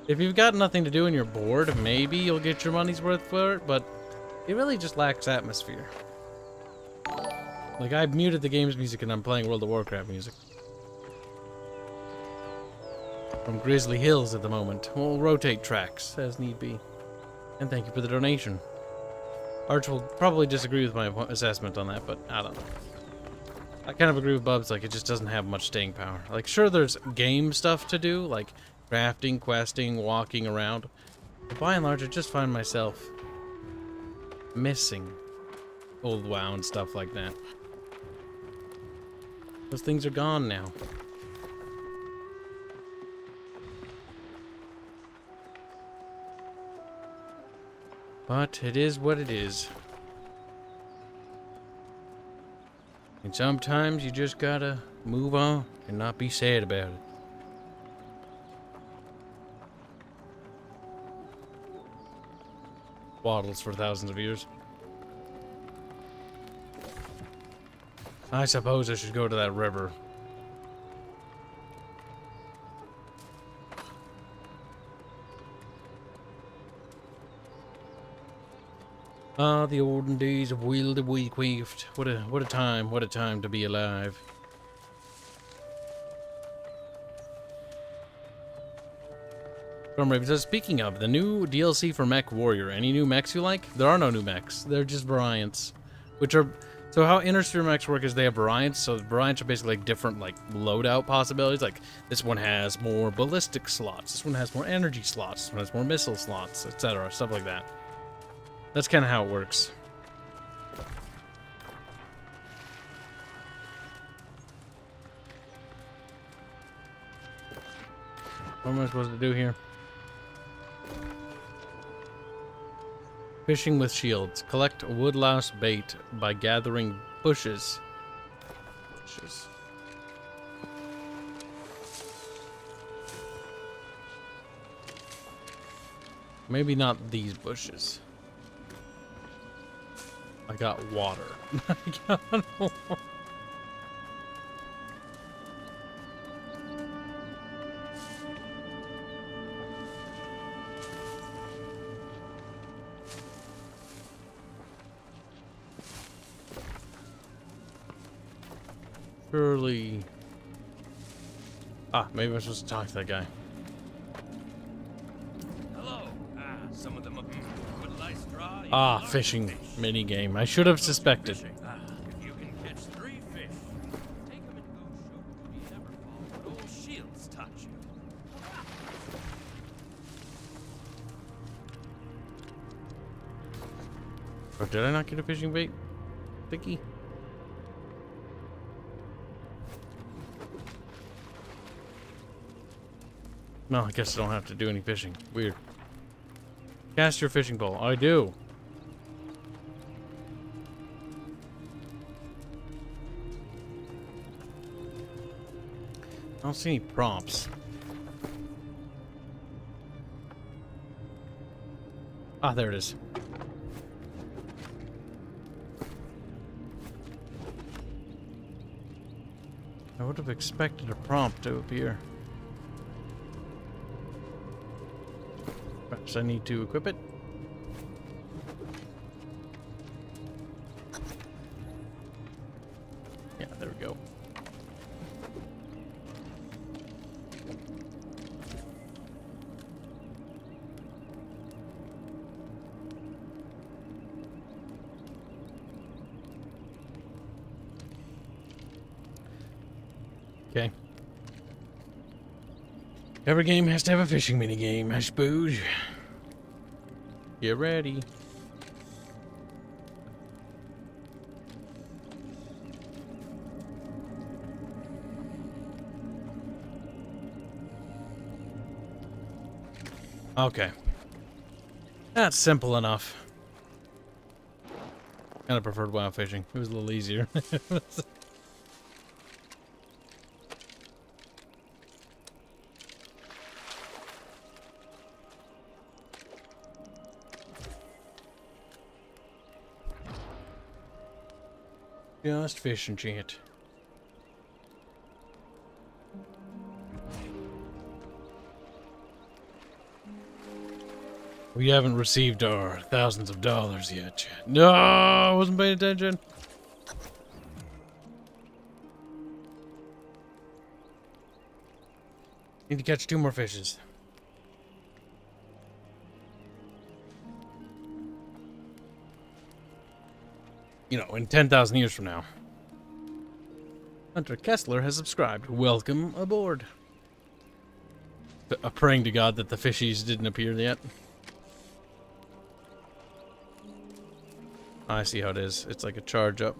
If you've got nothing to do and you're bored, maybe you'll get your money's worth for it, but it really just lacks atmosphere. Like, I've muted the game's music and I'm playing World of Warcraft music. From Grizzly Hills at the moment. We'll rotate tracks as need be. And thank you for the donation. Arch will probably disagree with my assessment on that, but I don't know. I kind of agree with Bubs, like, it just doesn't have much staying power. Like, sure, there's game stuff to do, like crafting, questing, walking around. But by and large, I just find myself missing old WoW and stuff like that. Those things are gone now. But it is what it is. And sometimes you just gotta move on and not be sad about it. Waddles for thousands of years. I suppose I should go to that river. Ah, the olden days of Wilde Weequeeft. What a time to be alive. From Raven says, speaking of, the new DLC for Mech Warrior, any new mechs you like? There are no new mechs. They're just variants. Which are... So how Innersphere mechs work is they have variants. So variants are basically like different like loadout possibilities. Like this one has more ballistic slots. This one has more energy slots. This one has more missile slots, etc. Stuff like that. That's kind of how it works. What am I supposed to do here? Fishing with shields. Collect woodlouse bait by gathering bushes. Maybe not these bushes. I got water. I got water. Surely. Ah, maybe I'm supposed to talk to that guy. Hello. Some of them would like straw. Ah, fishing mini game. I should have suspected. If you can catch 3 fish, take them and go shoot. You never fall, but old shields touch you. Oh, did I not get a fishing bait? Thingy? No, I guess I don't have to do any fishing. Weird. Cast your fishing pole. I do. I don't see any prompts. Ah, there it is. I would have expected a prompt to appear. Perhaps I need to equip it. Yeah, there we go. Okay. Every game has to have a fishing mini game, I suppose. Get ready. Okay. That's simple enough. Kind of preferred wild fishing. It was a little easier. Just fishing shit. We haven't received our thousands of dollars yet, chat. No, I wasn't paying attention. Need to catch 2 more fishes. You know, in 10,000 years from now. Hunter Kessler has subscribed. Welcome aboard. Praying to God that the fishies didn't appear yet. I see how it is. It's like a charge up.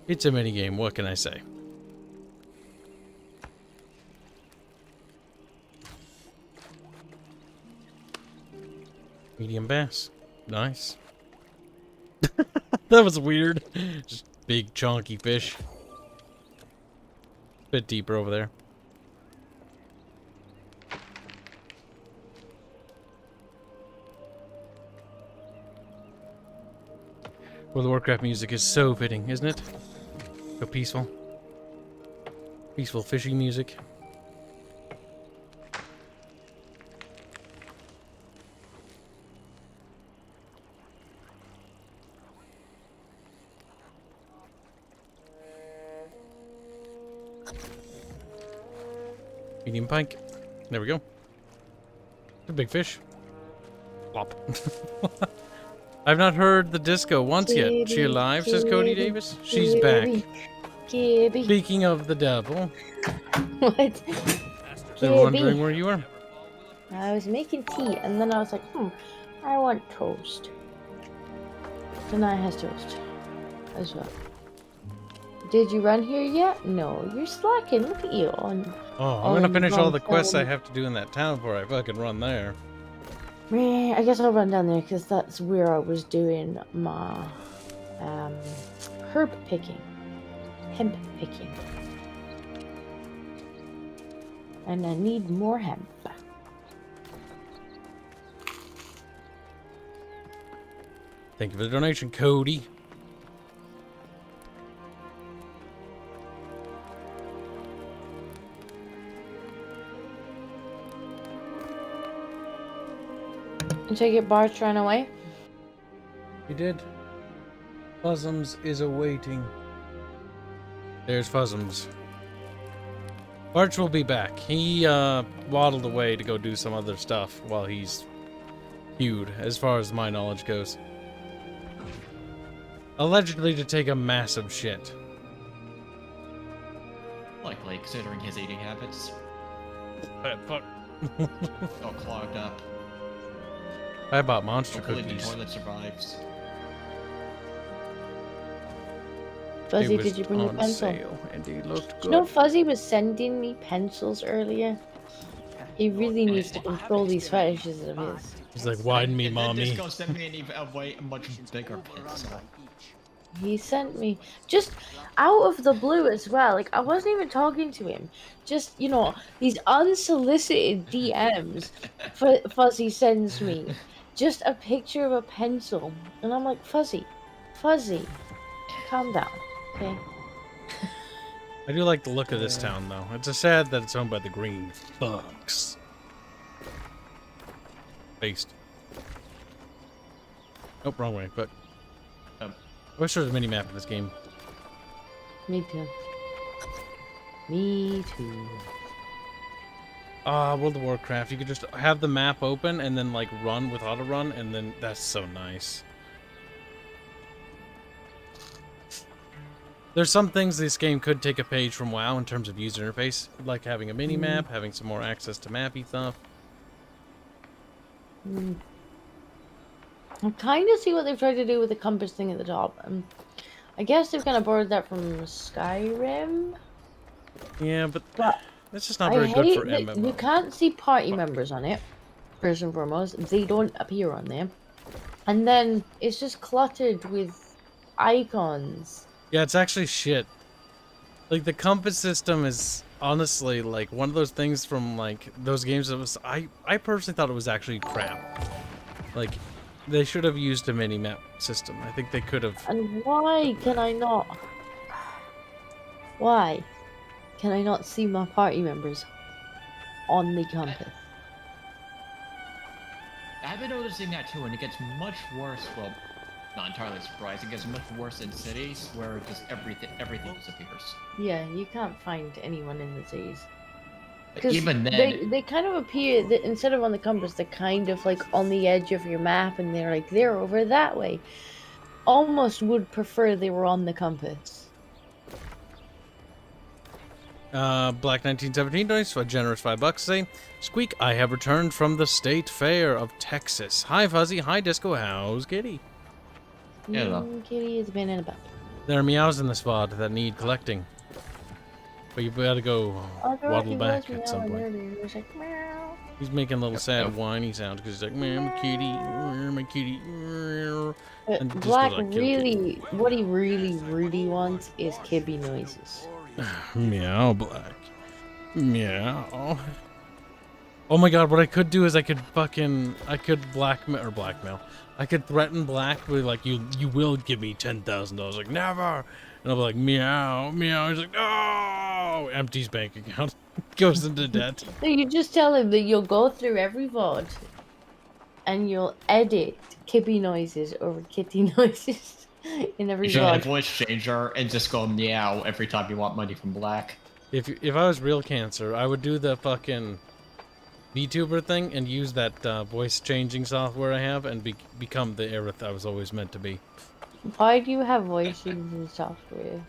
It's a minigame, what can I say? Medium bass. Nice. That was weird. Just big chunky fish. Bit deeper over there. World of Warcraft music is so fitting, isn't it? So peaceful. Peaceful fishing music. Medium pike. There we go. A big fish. Plop. I've not heard the disco once yet. She alive, says Cody Davis? She's back. Kibby. Speaking of the devil. What? They're wondering where you are. I was making tea, and then I was like, I want toast. Denai has toast as well. Did you run here yet? No, you're slacking. Look at you. I'm gonna finish all the quests I have to do in that town before I fucking run there. I guess I'll run down there because that's where I was doing my herb picking, hemp picking, and I need more hemp. Thank you for the donation, Cody. And take it, Bart ran away. He did. Fuzzums is awaiting. There's Fuzzums. Arch will be back. He waddled away to go do some other stuff while he's queued, as far as my knowledge goes. Allegedly to take a massive shit. Likely, considering his eating habits. Fuck. All clogged up. I bought monster Hopefully the cookies. toilet survives. Fuzzy, It was did you bring your on pencil? sale, and he looked Do you know good. Fuzzy was sending me pencils earlier? He really needs to control these fetishes of his. He's like, widen me, And then mommy. Disco sent me an even a much bigger pencil. He sent me just out of the blue as well. Like I wasn't even talking to him. Just you know these unsolicited DMs. Fuzzy sends me just a picture of a pencil, and I'm like, Fuzzy, calm down, okay? I do like the look of this town, though. It's a sad that it's owned by the green fucks. Based. Nope, wrong way, but... I wish there was a mini-map in this game. Me too. Me too. World of Warcraft, you could just have the map open and then, like, run with auto-run, and then that's so nice. There's some things this game could take a page from WoW in terms of user interface, like having a mini-map, having some more access to mappy stuff. I kind of see what they've tried to do with the compass thing at the top. I guess they've kind of borrowed that from Skyrim. Yeah, but But it's just not I very good hate for that MMO. you can't see party members on it. First and foremost, they don't appear on there. And then it's just cluttered with icons. Yeah, it's actually shit. Like, the compass system is honestly, like, one of those things from, like, those games that was... I personally thought it was actually crap. Like, they should have used a mini-map system. I think they could have... And why can I not? Why can I not see my party members on the compass? I've been noticing that too, and it gets much worse. Well, not entirely surprised. It gets much worse in cities where just everything disappears. Yeah, you can't find anyone in the cities. Even then, they kind of appear that instead of on the compass, they're kind of like on the edge of your map, and they're like they're over that way. Almost would prefer they were on the compass. Black 1917 donates a generous $5 saying, Squeak, I have returned from the State Fair of Texas. Hi, Fuzzy. Hi, Disco. How's Kitty? Yeah, Kitty has been in a bed. There are meows in this VOD that need collecting. But you gotta go waddle back at some point. He's making little sad whiny sounds because he's like, man, my kitty, my kitty. And just Black goes like, kill really, what he really wants is Kibby noises. Meow, Black. Meow. Oh my god, what I could do is I could blackmail. I could threaten Black with like, you will give me $10,000. Like, never. And I'll be like, meow, meow. He's like, no. Empties bank account. Goes into debt. So you just tell him that you'll go through every VOD and you'll edit Kibby noises over kitty noises in every you should have a VOD. voice changer and just go meow every time you want money from Black. If I was real cancer, I would do the fucking VTuber thing and use that voice changing software I have and become the Aerith I was always meant to be. Why do you have voice changing software?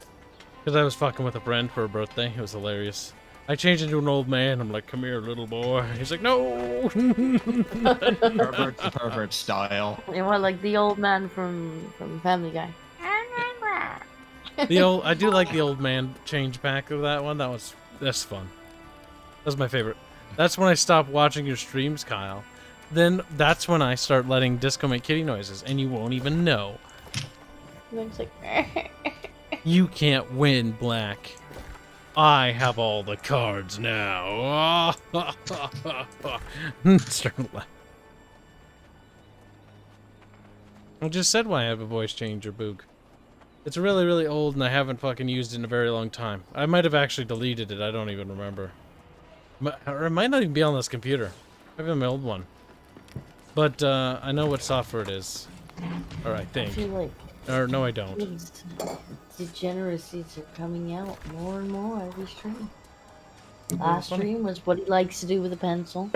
Because I was fucking with a friend for her birthday. It was hilarious. I changed into an old man. I'm like, come here, little boy. He's like, no. Pervert style. You know, like the old man from Family Guy. I do like the old man change back of that one. That's fun. That's my favorite. That's when I stopped watching your streams, Kyle. Then that's when I start letting Disco make kitty noises, and you won't even know. And it's like, You can't win, Black. I have all the cards now. Start laughing. I just said why I have a voice changer, Boog. It's really, really old, and I haven't fucking used it in a very long time. I might have actually deleted it. I don't even remember. Or it might not even be on this computer. Maybe on my old one. But I know what software it is. Or I think. I feel like Or no, I don't. these degeneracies are coming out more and more every stream. Last stream was what he likes to do with a pencil.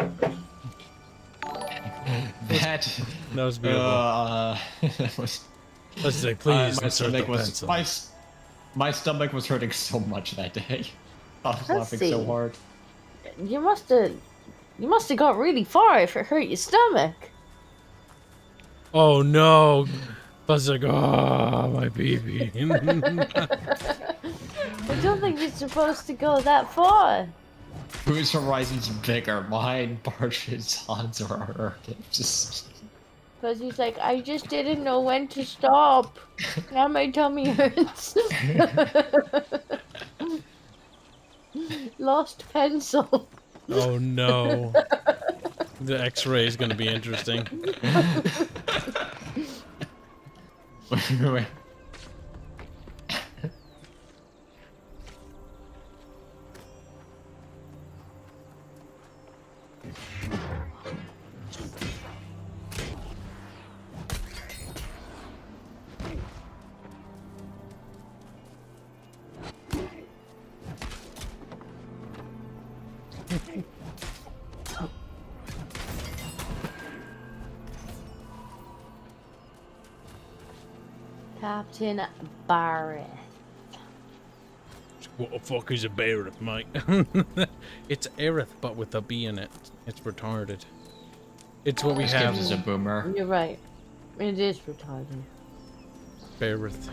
That was beautiful. that was, Let's say, please my insert the stomach was pencil. my stomach was hurting so much that day. I was laughing so see. hard. You must have got really far if it hurt your stomach. Oh no! Buzz like, oh, my baby. I don't think you're supposed to go that far. Whose horizon's bigger? Mine, Barsh's, Hanse, or her? Just Because he's like, I just didn't know when to stop. Now my tummy hurts. Lost pencil. Oh no. The X-ray is going to be interesting. wait. Captain Barrett. What the fuck is a Aerith, mate? It's Aerith, but with a B in it. It's retarded. It's what we This have. Kibs is a boomer. You're right. It is retarded. Aerith.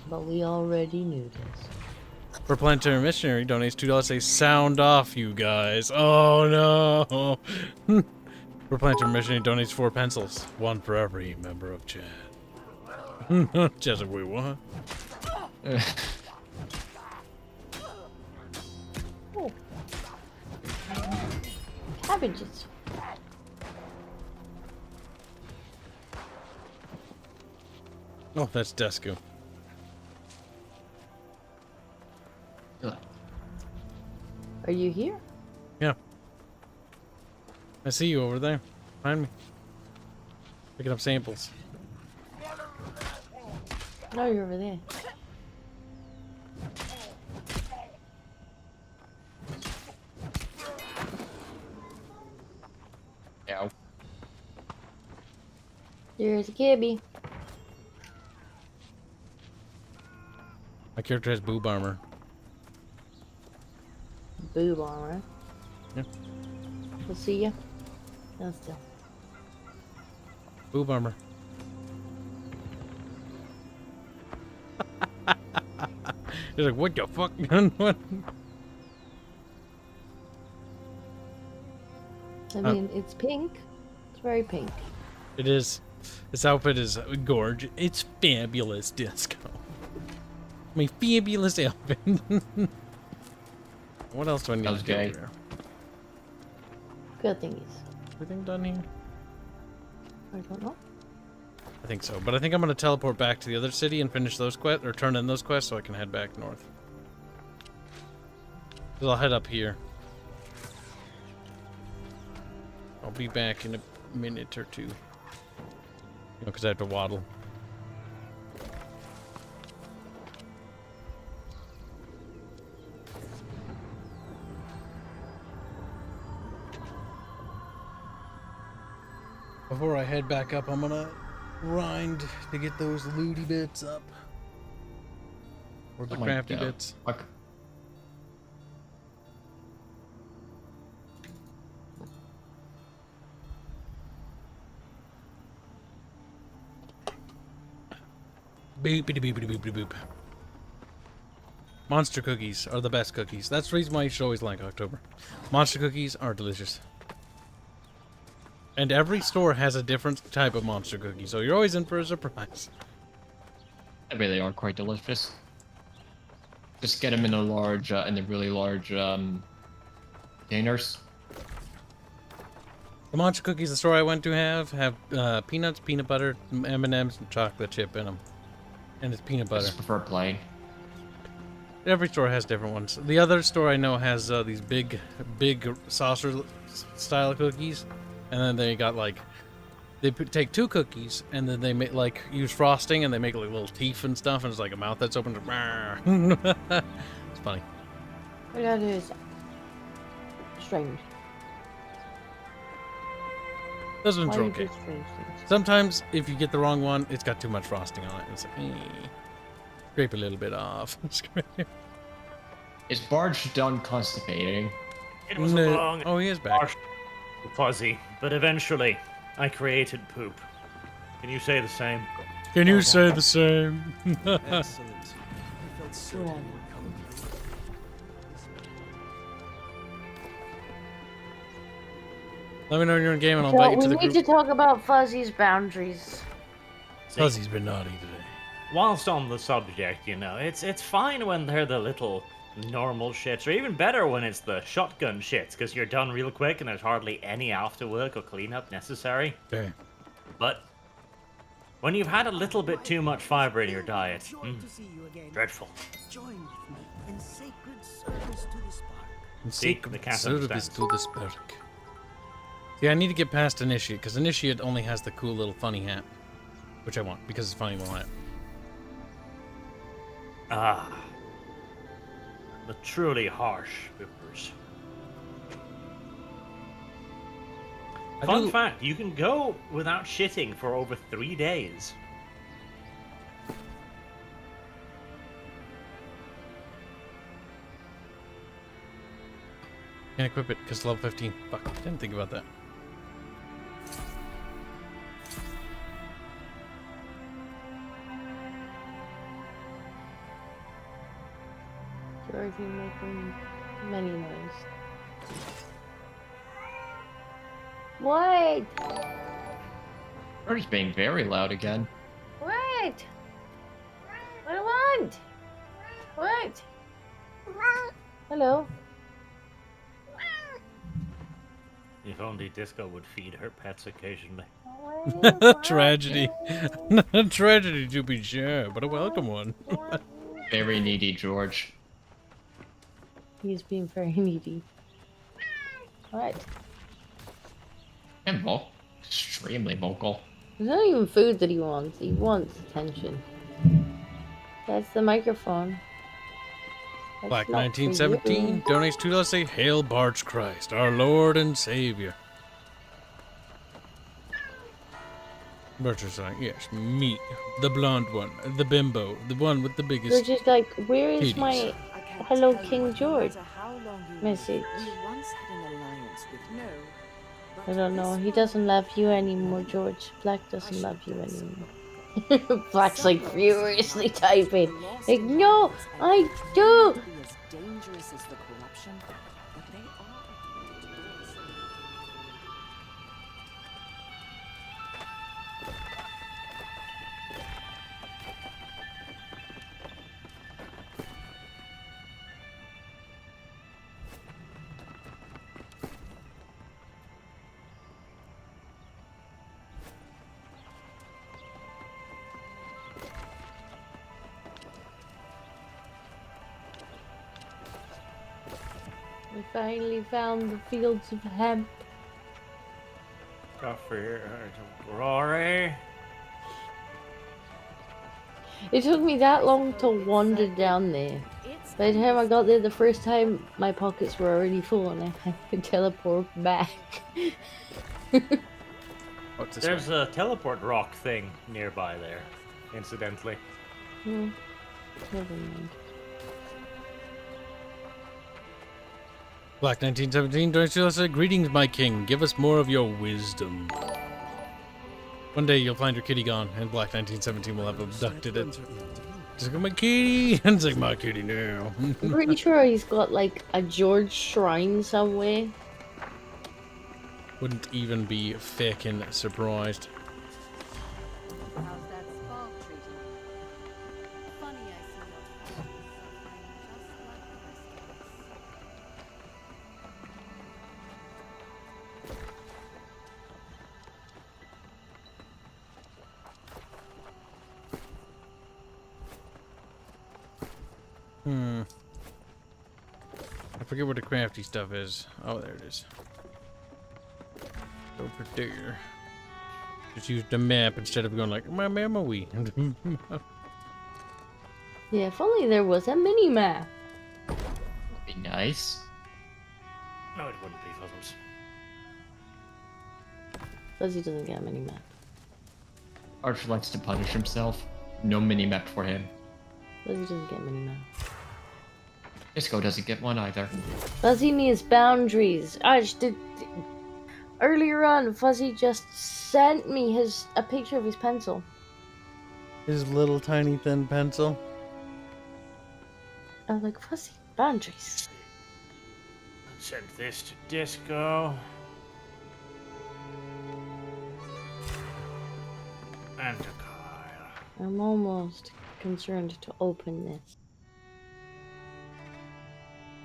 But we already knew this. For Planetary Missionary donates $2. Say sound off, you guys. Oh no. For Planetary Missionary donates 4 pencils. 1 for every member of Chad. Just like, wait, what? Oh. Cabbages. Oh, that's Desku. Are you here? Yeah. I see you over there. Behind me. Picking up samples. No, you're over there. Ow. There's a Kibby. My character has boob armor. Boob armor. Yeah. We'll see ya. No, still. Boob armor. He's like, what the fuck? What? I mean, it's pink. It's very pink. It is. This outfit is gorgeous. It's fabulous, Disco. My fabulous outfit. What else do I need That was to do gay. here? Good thing is. Everything done here? I don't know. I think so, but I think I'm gonna teleport back to the other city and finish those quests, or turn in those quests, so I can head back north. So I'll head up here. I'll be back in a minute or two. You know, because I have to waddle. Before I head back up, I'm gonna grind to get those looty bits up. Or the Oh my crafty God. bits. Fuck. Boopity boopity boopity boop. Monster cookies are the best cookies. That's the reason why you should always like October. Monster cookies are delicious. And every store has a different type of monster cookie, so you're always in for a surprise. I mean, they are quite delicious. Just get them in a large, in the really large, containers. The monster cookies the store I went to have peanuts, peanut butter, M&Ms, and chocolate chip in them. And it's peanut I butter. just prefer plain. Every store has different ones. The other store I know has these big saucer style cookies, and then they got like they take 2 cookies and then they make like use frosting and they make like little teeth and stuff, and it's like a mouth that's open. It's funny. What I gotta do is strange? Those ones Why are you okay. do strange things? Sometimes, if you get the wrong one, it's got too much frosting on it. It's like, scrape a little bit off. Is Barge done constipating? It was a No. long, Oh, he is back. harsh, fuzzy, but eventually I created poop. Can you say the same? Can you say the same? Excellent. I felt certain you were coming through. Let me know when you're in game and I'll So invite you we to the need group. to talk about Fuzzy's boundaries. See, Fuzzy's been naughty today. whilst on the subject, you know, it's fine when they're the little normal shits, or even better when it's the shotgun shits, because you're done real quick and there's hardly any after work or cleanup necessary. Okay. But when you've had a little bit too much fiber in your diet, dreadful. Join with me in sacred service to the spark. And See, sacred the cat service understands. to the spark. Yeah, I need to get past Initiate, because Initiate only has the cool little funny hat. Which I want, because it's a funny little hat. Ah. The truly harsh Vippers. Fun fact, you can go without shitting for over 3 days. Can't equip it, because level 15. Fuck, didn't think about that. Georgie making many noise. What? Barge being very loud again. What? What do I want? What? Hello? If only Disco would feed her pets occasionally. Tragedy. A tragedy to be sure, but a welcome one. Very needy George. He's being very needy. What? And extremely vocal. It's not even food that he wants. He wants attention. That's the microphone. That's Black not for you. 1917 donates $2 say, Hail Barge Christ, our Lord and Savior. Butcher's saying, yes, me, the blonde one, the bimbo, the one with the They're biggest. just like, where is Hades. my I can't Hello, tell you King no George matter how long you message? live, we once had an alliance with I don't know. He doesn't love you anymore, George. Black doesn't love you anymore. Black's like furiously typing. Like, no, I do. Be as dangerous as the corruption, but they are. We finally found the fields of hemp. Coffee, Rory. It took me that long to wander down there. By the time I got there the first time, my pockets were already full and I had to teleport back. What's this There's one? a teleport rock thing nearby there, incidentally. Hmm. Never mind. Black 1917 donates $2 say, Greetings, my king, give us more of your wisdom. One day you'll find your kitty gone, and Black 1917 will have abducted it. Just like, my kitty! And it's like, my kitty now. I'm pretty sure he's got like a George shrine somewhere. Wouldn't even be fucking surprised. How's that spark treating you? Funny I see your family suffering just like the rest of us. I forget where the crafty stuff is. Oh, there it is. Over there. Just use the map instead of going like, my memory. Yeah, if only there was a mini map. Be nice. No, it wouldn't be Tisms. Fuzzy doesn't get many map. Arch likes to punish himself. No mini-map for him. Fuzzy doesn't get many map. Disco doesn't get one either. Fuzzy needs boundaries. Earlier on, Fuzzy just sent me a picture of his pencil. His little tiny thin pencil. I was like, Fuzzy, boundaries. Let's send this to Disco. And to Kyle. I'm almost concerned to open this.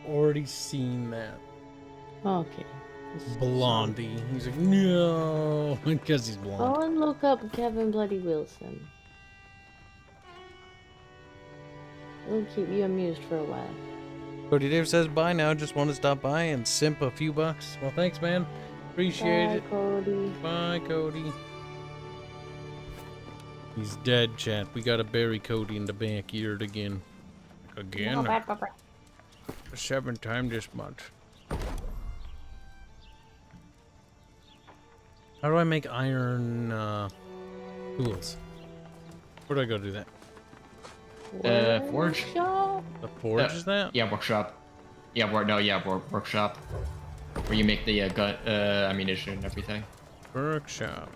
Already seen that. Okay. Blondie. He's like, no, because he's blonde. Go and look up Kevin Bloody Wilson. It'll keep you amused for a while. Cody Dave says bye now. Just want to stop by and simp a few bucks. Well, thanks, man. Appreciate Bye, it. Cody. Bye, Cody. He's dead, chat. We gotta bury Cody in the backyard again. Again? No, bad, 7 times this month. How do I make iron tools? Where do I go do that? Forge? Workshop? The forge is that? Yeah, workshop. Yeah, workshop. Where you make the gun, ammunition and everything. Workshop.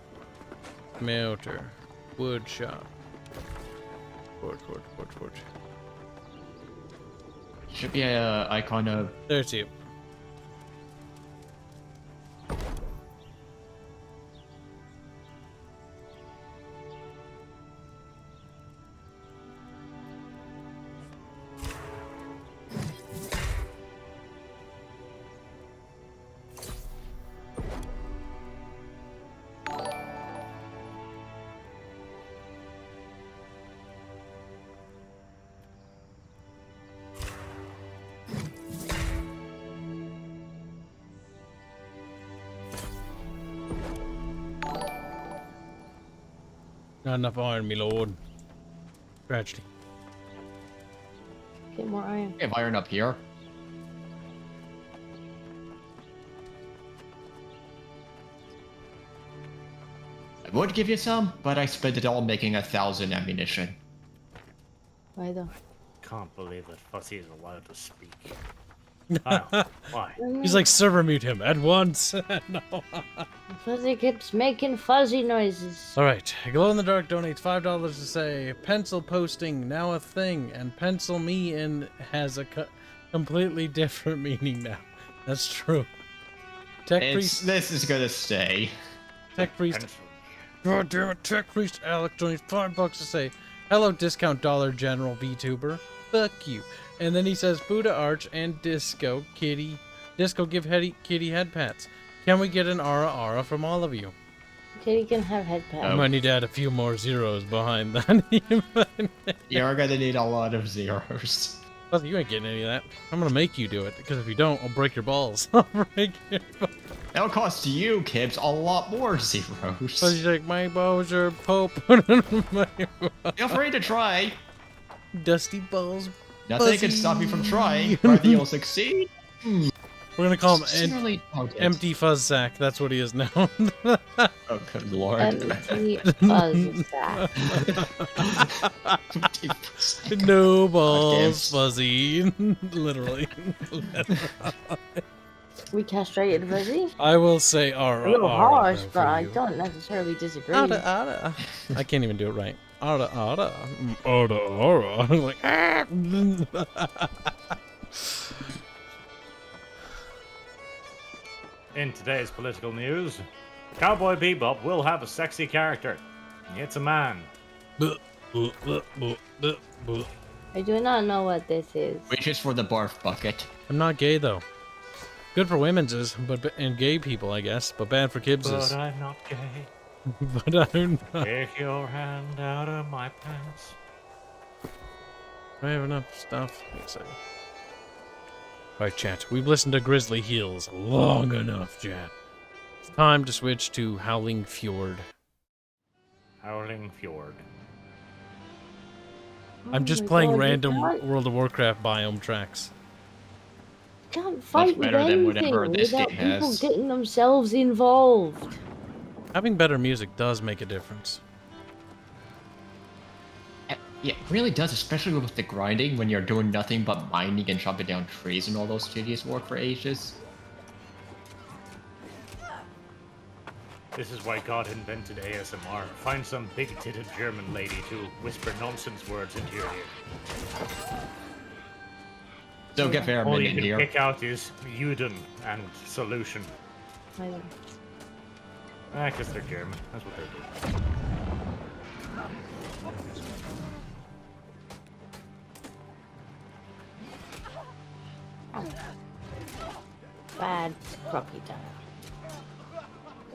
Smelter. Wood shop. Forge. Should be a icon of. There's you. Not enough iron, me lord. Tragedy. Get more iron. We have iron up here. I would give you some, but I spent it all making 1,000 ammunition. Why though? Can't believe that Fuzzy is allowed to speak. Kyle, why? He's like, server mute him at once. No. Fuzzy keeps making fuzzy noises. Alright, Glow in the Dark donates $5 to say, pencil posting, now a thing, and pencil me in has a completely different meaning now. That's true. Tech Priest. This is gonna stay. Tech Priest. God damn it, Tech Priest Alec donates $5 to say, hello, discount Dollar General VTuber. Fuck you. And then he says, Buddha Arch and Disco Kitty. Disco give Kitty head pats. Can we get an Ara from all of you? Kitty can have head pats. I might need to add a few more zeros behind that. You're gonna need a lot of zeros. Well, you ain't getting any of that. I'm gonna make you do it, because if you don't, I'll break your balls. I'll break your balls. That'll cost you, Kibs, a lot more zeros. So she's like, my balls are Pope. Feel free to try. Dusty balls. Nothing can stop you from trying, whether you'll succeed. We're gonna call him Sincerely doubt it. Empty Fuzz Sack. That's what he is now. Oh, good lord. Empty fuzz sack. No balls, Fuzzy. Literally. We castrated Fuzzy. I will say Ara. A little harsh, though, but for I you. don't necessarily disagree. Ara. I can't even do it right. Ara. I'm like, ah. In today's political news, Cowboy Bebop will have a sexy character. It's a man. I do not know what this is. Which is for the barf bucket. I'm not gay though. Good for women's and gay people, I guess, but bad for Kibs's. But I'm not gay. But I'm not. Take your hand out of my pants. Do I have enough stuff? Yes, I do. Alright, chat. We've listened to Grizzly Hills long enough, chat. It's time to switch to Howling Fjord. Howling Fjord. I'm just my playing God, random you can't- World of Warcraft biome tracks. can't fight with better than whatever anything this without game people has. getting themselves involved. Having better music does make a difference. Yeah, it really does, especially with the grinding when you're doing nothing but mining and chopping down trees and all those tedious work for ages. This is why God invented ASMR. Find some big-titted German lady to whisper nonsense words into your ear. So get fair All in you can here. pick out is Juden and Solution. I know. Because they're German. That's what they do. Bad crocky time.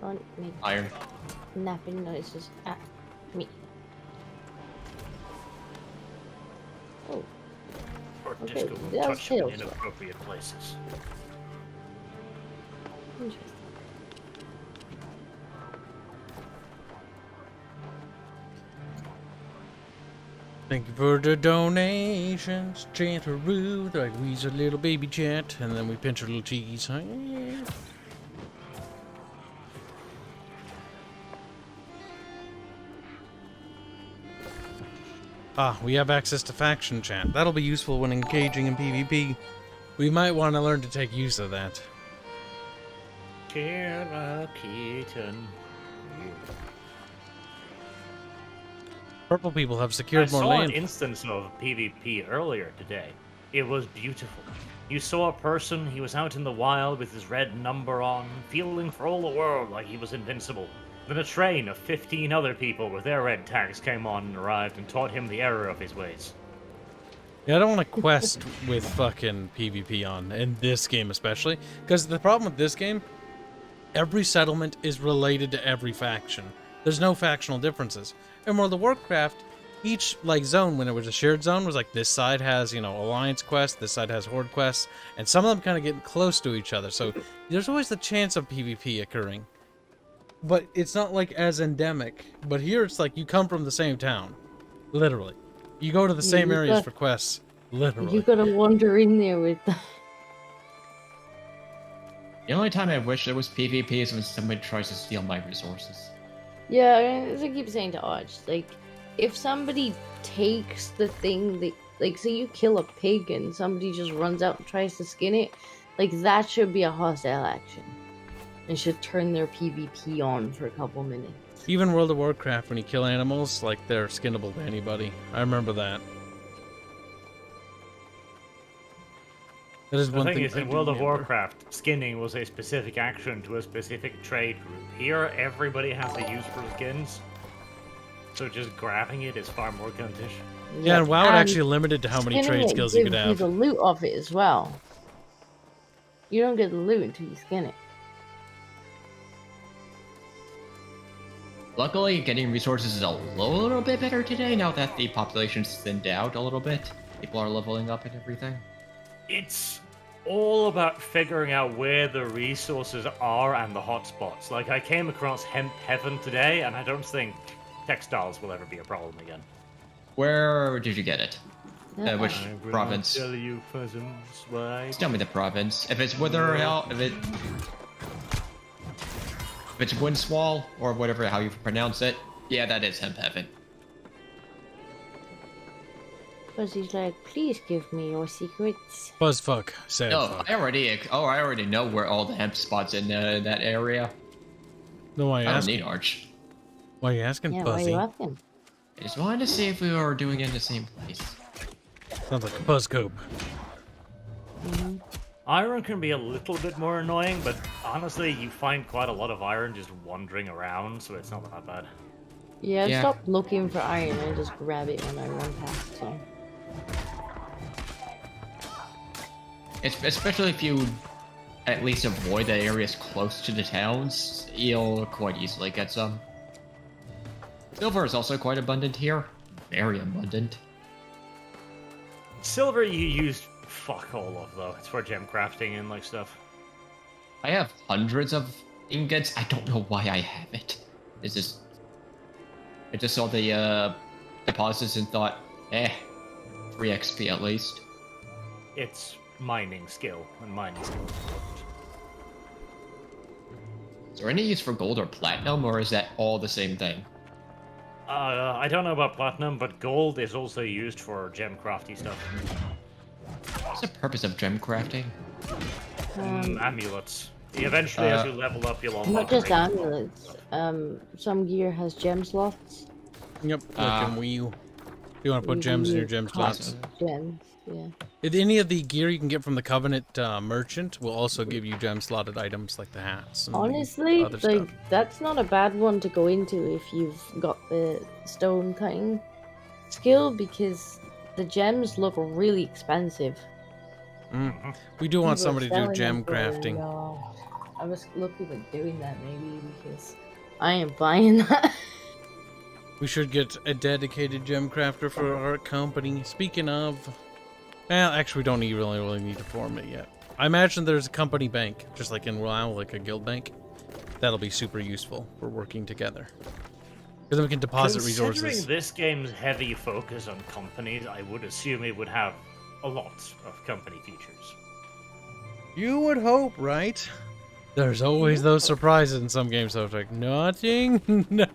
Don't make Iron. napping noises at me. Oh, Or Okay, disco will that's touch you in tails. inappropriate places. interesting. Thank you for the donations, Chantaroo. Like we's a little baby chat, and then we pinch our little cheeks. Huh? Ah, we have access to faction chat. That'll be useful when engaging in PvP. We might want to learn to take use of that. Kira Keaton. Purple people have I secured more saw land. an instance of PvP earlier today. It was beautiful. You saw a person, he was out in the wild with his red number on, feeling for all the world like he was invincible. Then a train of 15 other people with their red tags came on and arrived and taught him the error of his ways. Yeah, I don't want to quest with fucking PvP on, in this game especially. Because the problem with this game, every settlement is related to every faction. There's no factional differences. In World of Warcraft, each like zone, when it was a shared zone, was like this side has, you know, Alliance quests, this side has Horde quests, and some of them kind of get close to each other. So there's always the chance of PvP occurring. But it's not like as endemic. But here it's like you come from the same town. Literally. You go to the same you areas got- for quests. Literally. You gotta wander in there with the... The only time I wish there was PvP is when somebody tries to steal my resources. Yeah, as I keep saying to Arch, like, if somebody takes the thing that, like, say you kill a pig and somebody just runs out and tries to skin it, like, that should be a hostile action. And should turn their PvP on for a couple minutes. Even World of Warcraft, when you kill animals, like, they're skinnable to anybody. I remember that. That is The one thing thing is, I in do World of remember. Warcraft, skinning was a specific action to a specific trade group. Here, everybody has a use for skins. So just grabbing it is far more guntish. Yeah, and WoW and actually limited to how many skinning trade it skills you could gives you have. the loot off it as well. You don't get the loot until you skin it. Luckily, getting resources is a little bit better today now that the population's thinned out a little bit. People are leveling up and everything. It's all about figuring out where the resources are and the hotspots. Like, I came across Hemp Heaven today, and I don't think textiles will ever be a problem again. Where did you get it? Yeah. Which I will province? Tell you, Tisms, why? Just tell me the province. If it's Wither Hell, if it's Windswall, or whatever, how you pronounce it, yeah, that is Hemp Heaven. Because he's like, please give me your secrets. Buzzfuck. Sad No, fuck. I already know where all the hemp spots in that area. No, why are you I don't asking? need Arch. Why are you asking, Yeah, why are Buzzy? you asking? I just wanted to see if we were doing it in the same place. Sounds like a buzzcope. Iron can be a little bit more annoying, but honestly, you find quite a lot of iron just wandering around, so it's not that bad. Yeah, Yeah. stop looking for iron and just grab it when I run past. So. Especially if you at least avoid the areas close to the towns, you'll quite easily get some. Silver is also quite abundant here. Very abundant. Silver you used fuck all of, though. It's for gem crafting and like stuff. I have hundreds of ingots. I don't know why I have it. It's just... I just saw the deposits and thought, 3 XP at least. It's mining skill, and mining skill is important. Is there any use for gold or platinum, or is that all the same thing? I don't know about platinum, but gold is also used for gem crafty stuff. What's the purpose of gem crafting? Amulets. Eventually, as you level up, you'll unlock. Not just rings. amulets. Some gear has gem slots. Yep, like in Wii U. You want to put gems in your gem slots. Gems, yeah. Any of the gear you can get from the Covenant merchant will also give you gem slotted items like the hats. And Honestly, other like stuff. that's not a bad one to go into if you've got the stone cutting skill, because the gems look really expensive. We do want People are somebody to do selling gem them for, crafting. I was looking at doing that maybe because I am buying that. We should get a dedicated gem crafter for our company. Speaking of, well, actually, we don't really need to form it yet. I imagine there's a company bank, just like in WoW, like a guild bank. That'll be super useful for working together. Because then we can deposit resources. Considering this game's heavy focus on companies, I would assume it would have a lot of company features. You would hope, right? There's always those surprises in some games, so it's like, nothing? No.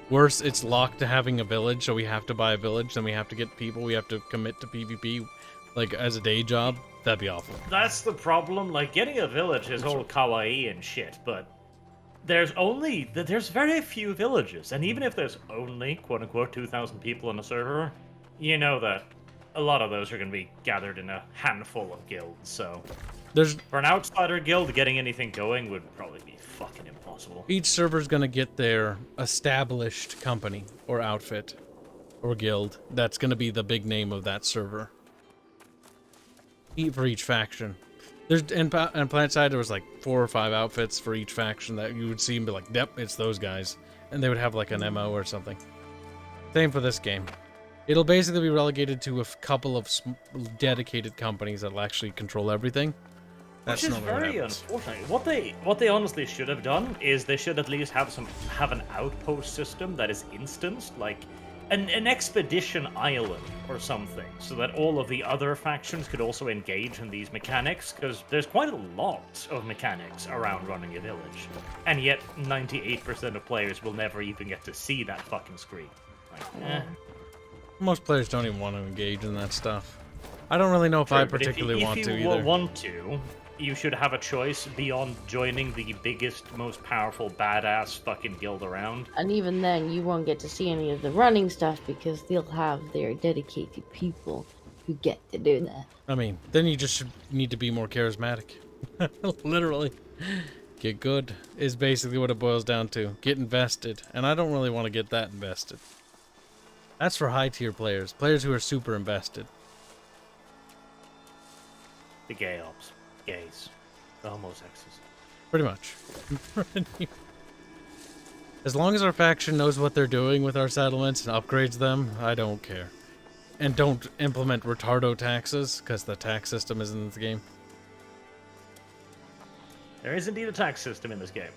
Worse, it's locked to having a village, so we have to buy a village, then we have to get people, we have to commit to PvP, like, as a day job. That'd be awful. That's the problem. Like, getting a village is all kawaii and shit, but there's very few villages, and even if there's only, quote-unquote, 2,000 people in a server, you know that a lot of those are going to be gathered in a handful of guilds, so for an outsider guild, getting anything going would probably be fucking impossible. Each server's gonna get their established company, or outfit, or guild. That's gonna be the big name of that server. For each faction. There's in PlanetSide there was like 4 or 5 outfits for each faction that you would see and be like, yep, it's those guys. And they would have like an MO or something. Same for this game. It'll basically be relegated to a couple of dedicated companies that'll actually control everything. That's Which is very unfortunate. What they honestly should have done is they should at least have an outpost system that is instanced, like an expedition island or something, so that all of the other factions could also engage in these mechanics, because there's quite a lot of mechanics around running a village, and yet 98% of players will never even get to see that fucking screen. Like, Most players don't even want to engage in that stuff. I don't really know if I particularly want to either. If you want to, you should have a choice beyond joining the biggest, most powerful, badass fucking guild around. And even then, you won't get to see any of the running stuff because they'll have their dedicated people who get to do that. I mean, then you just need to be more charismatic. Literally. Get good is basically what it boils down to. Get invested. And I don't really want to get that invested. That's for high tier players. Players who are super invested. The gay ops. Gays. The homosexuals. Pretty much. As long as our faction knows what they're doing with our settlements and upgrades them, I don't care. And don't implement retardo taxes, because the tax system isn't in the game. There is indeed a tax system in this game.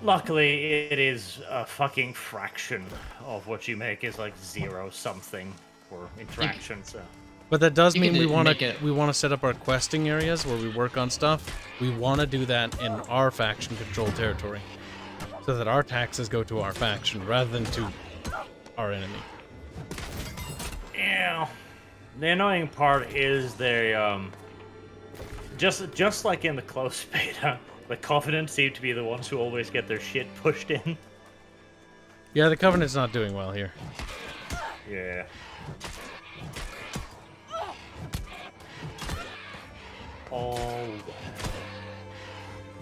Luckily, it is a fucking fraction of what you make is like 0 something for interaction, so... But that does mean we want to set up our questing areas where we work on stuff. We want to do that in our faction control territory, so that our taxes go to our faction rather than to our enemy. Yeah, the annoying part is they just like in the close beta, the Covenant seem to be the ones who always get their shit pushed in. Yeah, the Covenant's not doing well here. Yeah. Oh,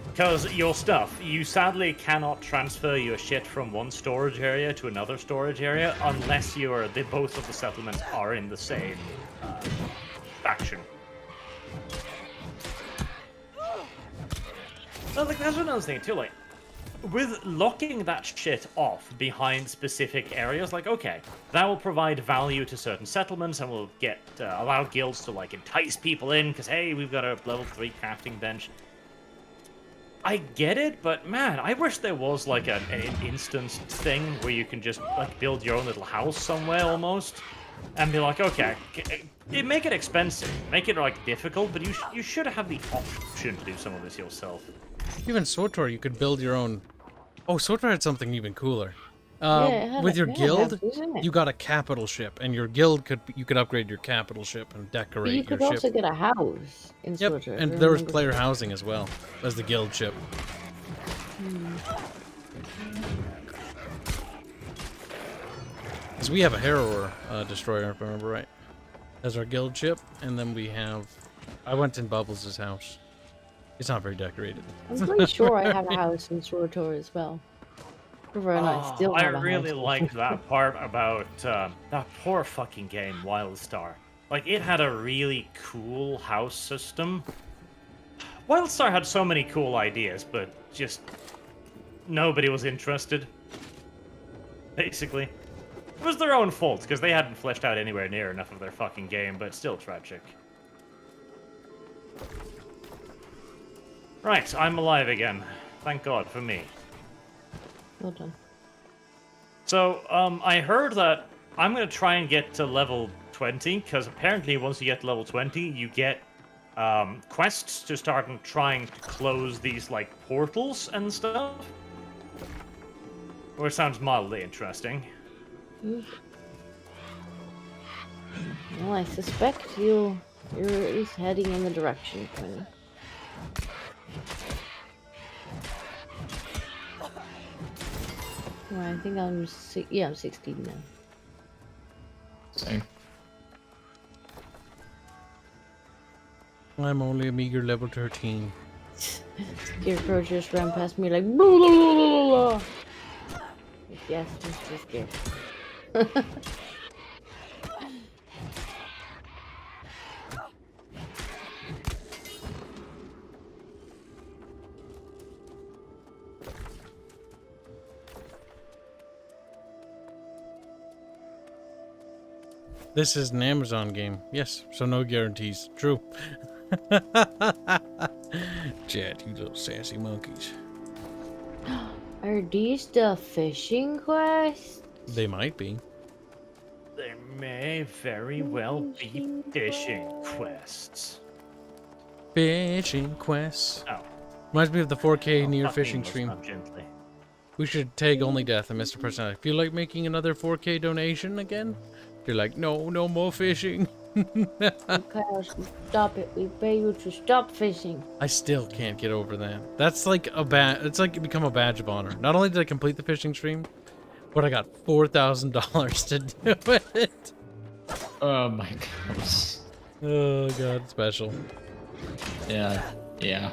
because your stuff, you sadly cannot transfer your shit from one storage area to another storage area unless both of the settlements are in the same faction. So, like, that's another thing too. Like, with locking that shit off behind specific areas, like, okay, that will provide value to certain settlements and will get allow guilds to like entice people in because hey, we've got a level 3 crafting bench. I get it, but man, I wish there was like an instance thing where you can just like build your own little house somewhere almost. and be like, okay, make it expensive, make it like difficult, but you should have the option to do some of this yourself. Even SWTOR, you could build your own. Oh, SWTOR had something even cooler. Yeah, it had With your it had guild, houses, didn't it? you got a capital ship, and your guild you could upgrade your capital ship and But decorate you could your also ship. get a house in Yep, SWTOR, if and I there was remember player correctly. housing as well as the guild ship. Because we have a Harrower destroyer, if I remember right, as our guild ship, and then we have. I went in Bubbles' house. It's not very decorated. I'm pretty sure I have a house in SWTOR as well. Whether or not I still I have a really house. liked that part about that poor fucking game, WildStar. Like, it had a really cool house system. WildStar had so many cool ideas, but just nobody was interested. Basically. It was their own fault, because they hadn't fleshed out anywhere near enough of their fucking game, but still tragic. Right, I'm alive again. Thank God for me. Well done. So, I heard that I'm going to try and get to level 20, because apparently once you get to level 20, you get quests to start trying to close these, like, portals and stuff. Which sounds mildly interesting. Well, I suspect you're at least heading in the direction, Quinn. Well, I think I'm I'm 16 now. Same. I'm only a meager level 13. Scarecrow just ran past me like blah, blah, blah, blah, blah. Yes, Mr. Scarecrow. This is an Amazon game. Yes, so no guarantees. True. Chad, you little sassy monkeys. Are these the fishing quests? They might be. They may very well be fishing quests. Fishing quests. Oh. Reminds me of the 4K near Fucking fishing must stream. not gently. We should tag only death and Mr. Personality. Feel like making another 4K donation again? You're like, no, no more fishing. Okay, stop it. We pay you to stop fishing. I still can't get over that. That's like a it's like become a badge of honor. Not only did I complete the fishing stream, but I got $4,000 to do it. Oh my god. Oh god, special. Yeah, yeah.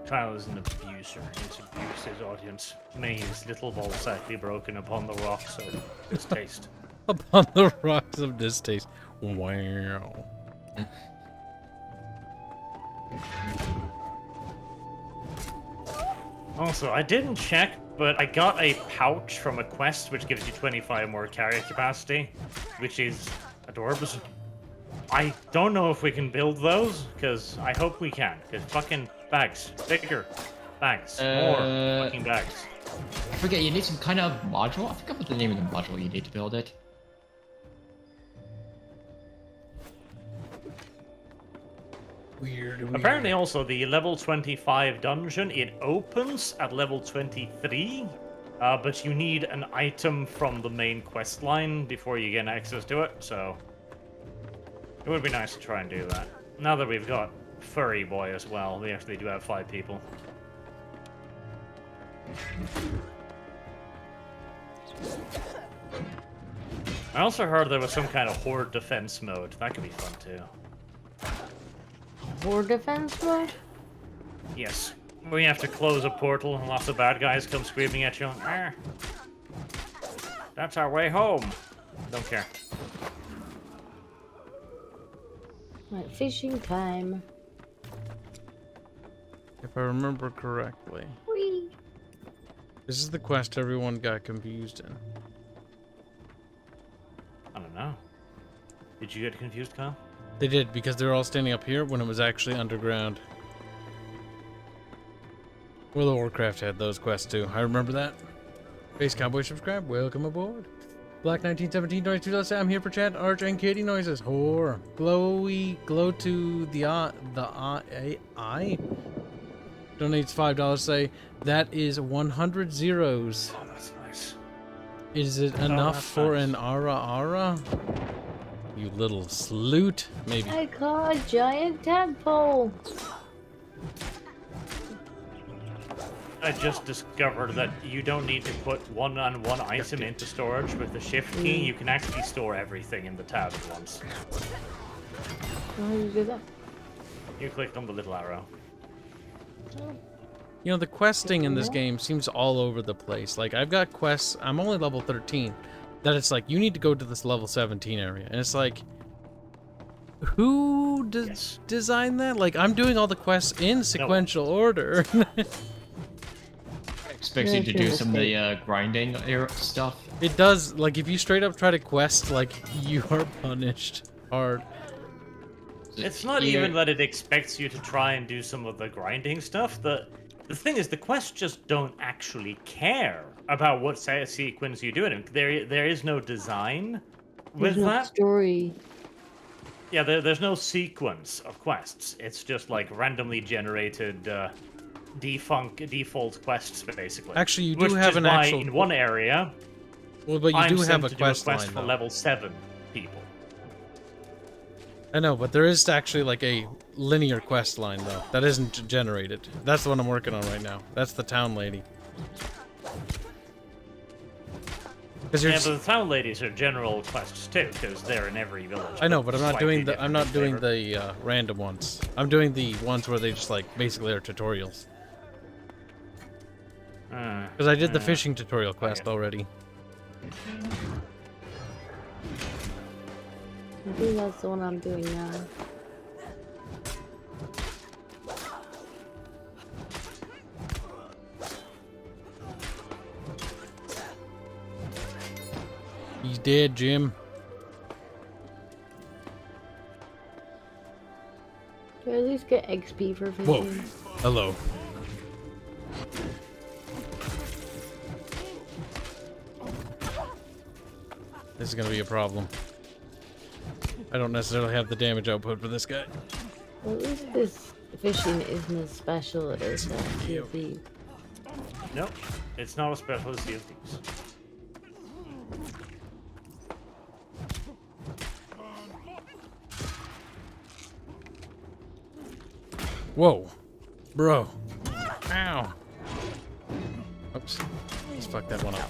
Kyle is an abuser. He's abused his audience. May his little balls be broken upon the rocks of distaste. Upon the rocks of distaste. Wow. Also, I didn't check, but I got a pouch from a quest which gives you 25 more carrier capacity, which is adorable. I don't know if we can build those, because I hope we can. Because fucking bags. Bigger bags. More fucking bags. I forget, you need some kind of module? I forget what the name of the module you need to build it. Weird. Apparently also the level 25 dungeon, it opens at level 23, but you need an item from the main quest line before you get access to it, so it would be nice to try and do that. Now that we've got Furry Boy as well, we actually do have 5 people. I also heard there was some kind of horde defense mode. That could be fun too. Horde defense mode? Yes. We have to close a portal and lots of bad guys come screaming at you. "Arr. That's our way home." Don't care. Right, fishing time. If I remember correctly. Whee! This is the quest everyone got confused in. I don't know. Did you get confused, Kyle? They did, because they were all standing up here when it was actually underground. World of Warcraft had those quests too. I remember that. Base Cowboy subscribe. Welcome aboard. Black 1917 22. I'm here for chat. Arch and Katie noises. Whore. Glow to the eye. Donates $5. Say that is 100 zeros. Oh, that's nice. Is it enough that's for nice. an ara? You little sloot. Maybe. I caught a giant tadpole. I just discovered that you don't need to put one item into storage with the shift key. You can actually store everything in the tab at once. How do you do that? You click on the little arrow. You know, the questing in this game seems all over the place. Like, I've got quests, I'm only level 13, that it's like, you need to go to this level 17 area. And it's like, who designed that? Like, I'm doing all the quests in sequential order. Expects you to do some of the grinding stuff. It does, like, if you straight up try to quest, like, you are punished hard. It's not even that it expects you to try and do some of the grinding stuff. The thing is, the quests just don't actually care about what sequence you do it in. There is no design with There's no that. story. Yeah, there's no sequence of quests. It's just like randomly generated default quests, basically. Actually, you Which do have is an why actual... in one area, Well, but you I'm do sent have a to do a quest quest line, for though. level 7 people. I know, but there is actually like a linear quest line though that isn't generated. That's the one I'm working on right now. That's the town lady. Because Yeah, but the town ladies are general quests too, because they're in every village. I know, but I'm not doing slightly the different flavor. the random ones. I'm doing the ones where they just like basically are tutorials. Because I did the fishing tutorial quest already. I think that's the one I'm doing now. He's dead, Jim. Do I at least get XP for fishing? Whoa. Hello. This is gonna be a problem. I don't necessarily have the damage output for this guy. Well, at least this fishing isn't as special as Sea of Thieves. Nope, it's not as special as Sea of Thieves. Whoa. Bro. Ow. Oops. Let's fuck that one up.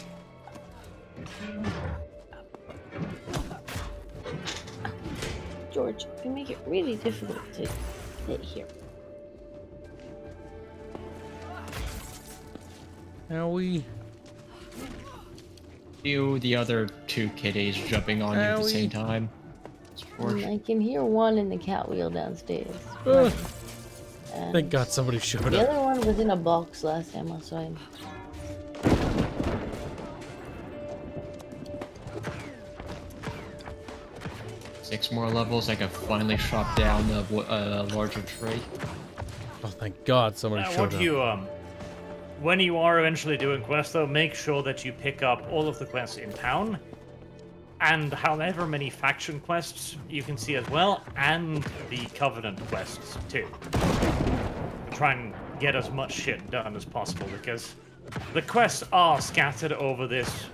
George, you make it really difficult to hit here. Now we... You, the other two kitties jumping on you at the same time. I can hear one in the cat wheel downstairs. And Thank God somebody showed the up. other one was in a box last time I saw him. Six more levels, I can finally chop down a larger tree. Oh, thank God somebody showed up. When you are eventually doing quests, though, make sure that you pick up all of the quests in town, and however many faction quests you can see as well, and the Covenant quests too. Try and get as much shit done as possible, because the quests are scattered over this,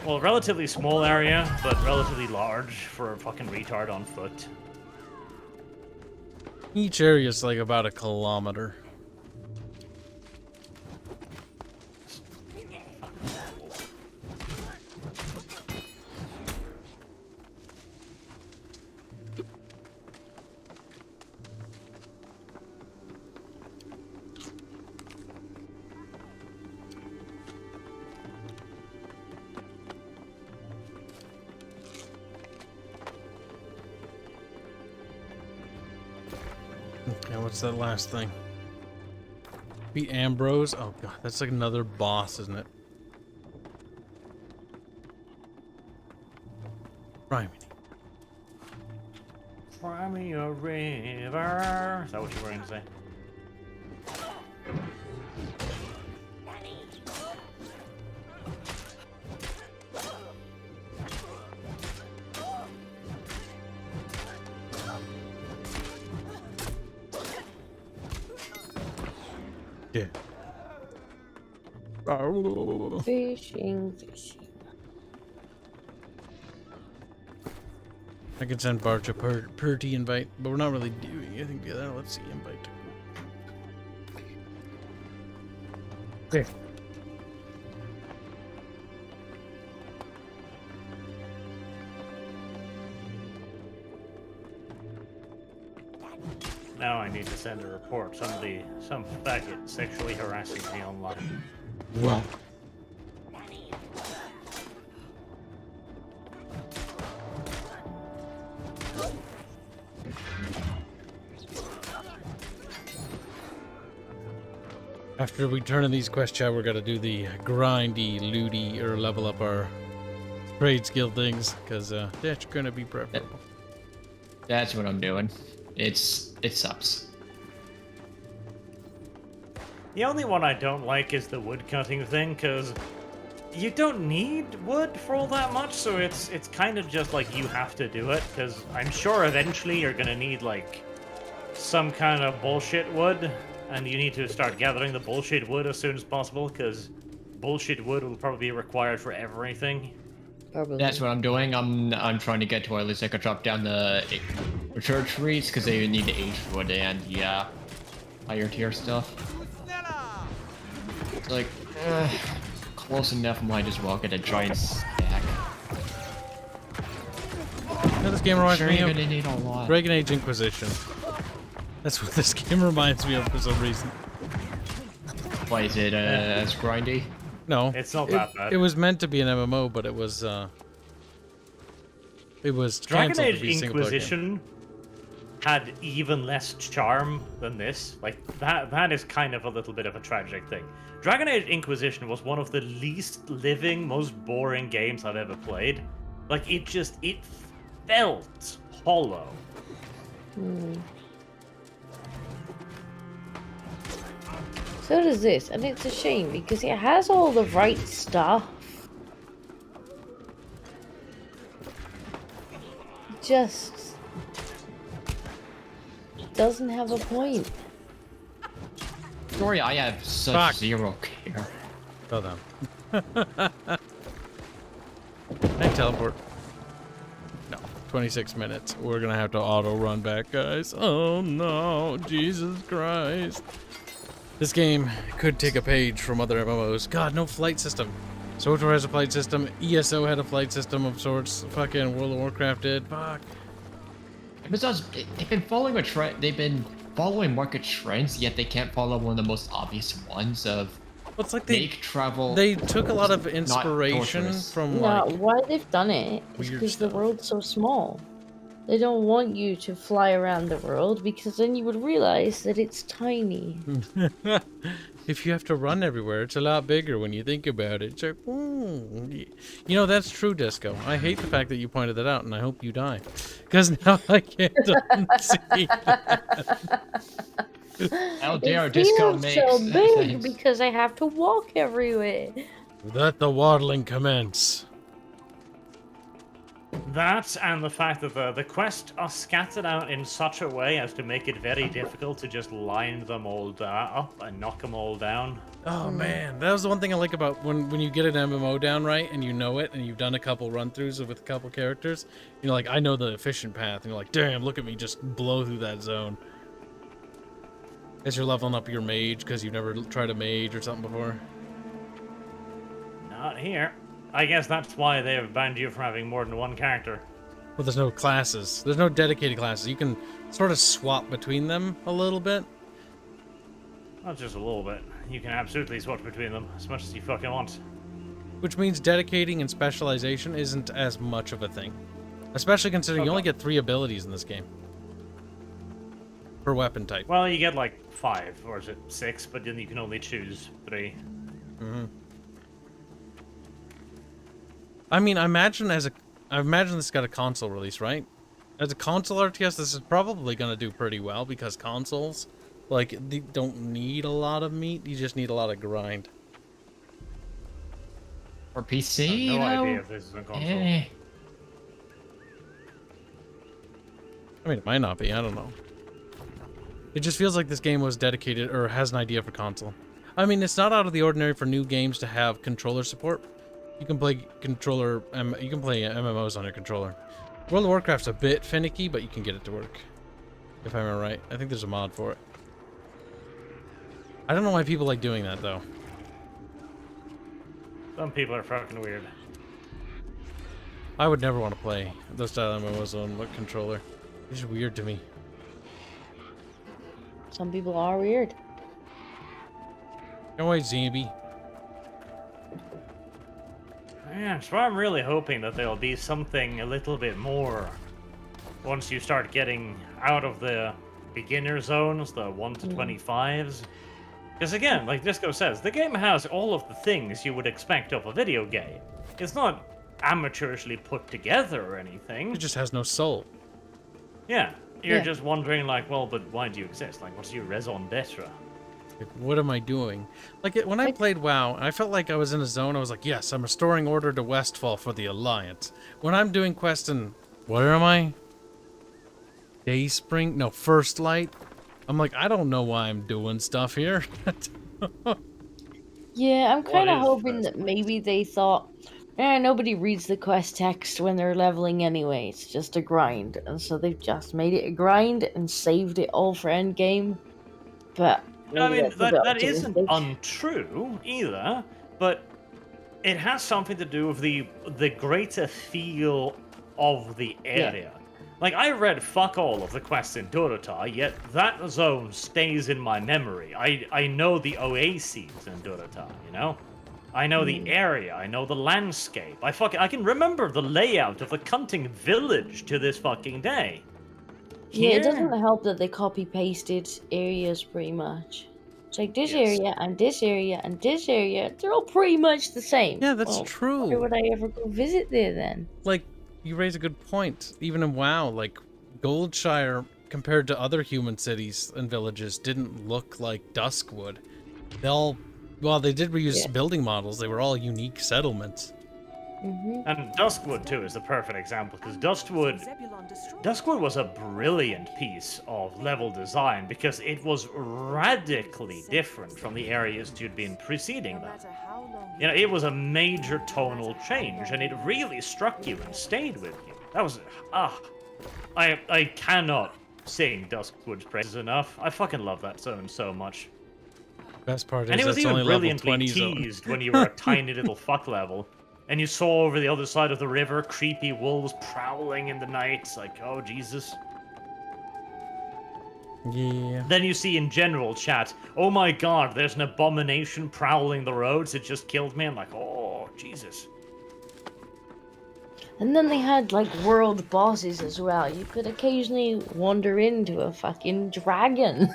well, relatively small area, but relatively large for a fucking retard on foot. Each area is like about 1 kilometer. Okay, what's that last thing? Beat Ambrose? Oh God, that's like another boss, isn't it? Criminy. Cry me a river. Is that what you were going to say? Yeah. Fishing. I can send Barch a Purty invite, but we're not really doing anything together. Let's see, invite. There. Now I need to send a report. Some faggot sexually harassing me online. Wow. After we turn in these quest chat, we're gonna do the grindy, looty, or level up our trade skill things, because that's gonna be preferable. That's what I'm doing. It sucks. The only one I don't like is the wood cutting thing, because you don't need wood for all that much, so it's kind of just like you have to do it, because I'm sure eventually you're gonna need like some kind of bullshit wood, and you need to start gathering the bullshit wood as soon as possible, because bullshit wood will probably be required for everything. Probably. That's what I'm doing. I'm trying to get to at least I could drop down the mature trees because they need the aged wood and yeah, higher tier stuff. It's like close enough. Might as well get a giant stack. Now this game reminds Sure, me you're of gonna need a lot. Dragon Age Inquisition. That's what this game reminds me of for some reason. Why is it as grindy? No, It's not that bad. It was meant to be an MMO, but it was Dragon canceled Age to be a single-player game. Inquisition had even less charm than this. Like that is kind of a little bit of a tragic thing. Dragon Age Inquisition was one of the least living, most boring games I've ever played. Like it felt hollow. So does this, and it's a shame because it has all the right stuff. Just doesn't have a point. Sorry, I have such Fuck. zero care. Well done. Hey, teleport. No, 26 minutes. We're gonna have to auto run back, guys. Oh no, Jesus Christ. This game could take a page from other MMOs. God, no flight system. SWTOR has a flight system. ESO had a flight system of sorts. Fucking World of Warcraft did. Fuck. Besides, they've been following a trend. They've been following market trends, yet they can't follow one of the most obvious ones of Well, it's like make travel. they took a lot of not inspiration torturous. from No, like why they've done it is weird because the stuff. world's so small. They don't want you to fly around the world because then you would realize that it's tiny. If you have to run everywhere, it's a lot bigger when you think about it. It's like, you know, that's true, Disco. I hate the fact that you pointed that out, and I hope you die. Because now I can't unsee that. How dare It Disco feels makes so big things. because I have to walk everywhere. Let the waddling commence. That and the fact that the quests are scattered out in such a way as to make it very difficult to just line them all up and knock them all down. Oh man, that was the one thing I like about when you get an MMO down right and you know it and you've done a couple run-throughs with a couple characters. You know, like, I know the efficient path, and you're like, damn, look at me just blow through that zone. As you're leveling up your mage because you've never tried a mage or something before. Not here. I guess that's why they've banned you from having more than one character. Well, there's no classes. There's no dedicated classes. You can sort of swap between them a little bit. Not just a little bit. You can absolutely switch between them as much as you fucking want. Which means dedicating and specialization isn't as much of a thing. Especially considering you only get 3 abilities in this game. Per weapon type. Well, you get like 5, or is it 6, but then you can only choose 3. Mm-hmm. I mean, I imagine this got a console release, right? As a console RTS, this is probably going to do pretty well because consoles, like, they don't need a lot of meat. You just need a lot of grind. For PC, No you know? idea if this is a console. Eh. I mean, it might not be. I don't know. It just feels like this game was dedicated or has an idea for console. I mean, it's not out of the ordinary for new games to have controller support. You can play you can play MMOs on your controller. World of Warcraft's a bit finicky, but you can get it to work. If I remember right. I think there's a mod for it. I don't know why people like doing that, though. Some people are fucking weird. I would never want to play those style MMOs on what controller. It's just weird to me. Some people are weird. Go away, Zambi. Yeah, so I'm really hoping that there'll be something a little bit more once you start getting out of the beginner zones, the 1 to 25s. Because again, like Disco says, the game has all of the things you would expect of a video game. It's not amateurishly put together or anything. It just has no soul. Yeah, you're Yeah. just wondering like, well, but why do you exist? Like, what's your raison d'etre? Like, what am I doing? Like, when I played WoW, I felt like I was in a zone. I was like, yes, I'm restoring order to Westfall for the Alliance. When I'm doing quest in... Where am I? Dayspring? No, First Light? I'm like, I don't know why I'm doing stuff here. Yeah, I'm kind of is hoping First that maybe they thought, nobody reads the quest text when they're leveling anyway. It's just a grind, and so they've just made it a grind and saved it all for endgame. But I maybe mean, that's a bit that isn't optimistic. untrue either, but it has something to do with the greater feel of the area. Like, I read fuck all of the quests in Durata, yet that zone stays in my memory. I know the oases in Durata, you know? I know the area, I know the landscape. I can remember the layout of the Cunting village to this fucking day. Yeah, it Here- doesn't help that they copy-pasted areas pretty much. It's like this Yes. area and this area and this area, they're all pretty much the same. Yeah, that's Well, true. why would I ever go visit there then? Like, you raise a good point. Even in WoW, like, Goldshire, compared to other human cities and villages, didn't look like Duskwood. Well, they did reuse Yeah. building models. They were all unique settlements. And Duskwood, too, is the perfect example, because Duskwood was a brilliant piece of level design because it was radically different from the areas you'd been preceding them. You know, it was a major tonal change, and it really struck you and stayed with you. That was... I cannot sing Duskwood's praises enough. I fucking love that zone so much. Best part is And it was that's even only level brilliantly 20 zone. teased when you were a tiny little fuck level. And you saw over the other side of the river creepy wolves prowling in the night. It's like, oh, Jesus. Yeah. Then you see in general chat, oh my god, there's an abomination prowling the roads. It just killed me. I'm like, oh, Jesus. And then they had like world bosses as well. You could occasionally wander into a fucking dragon.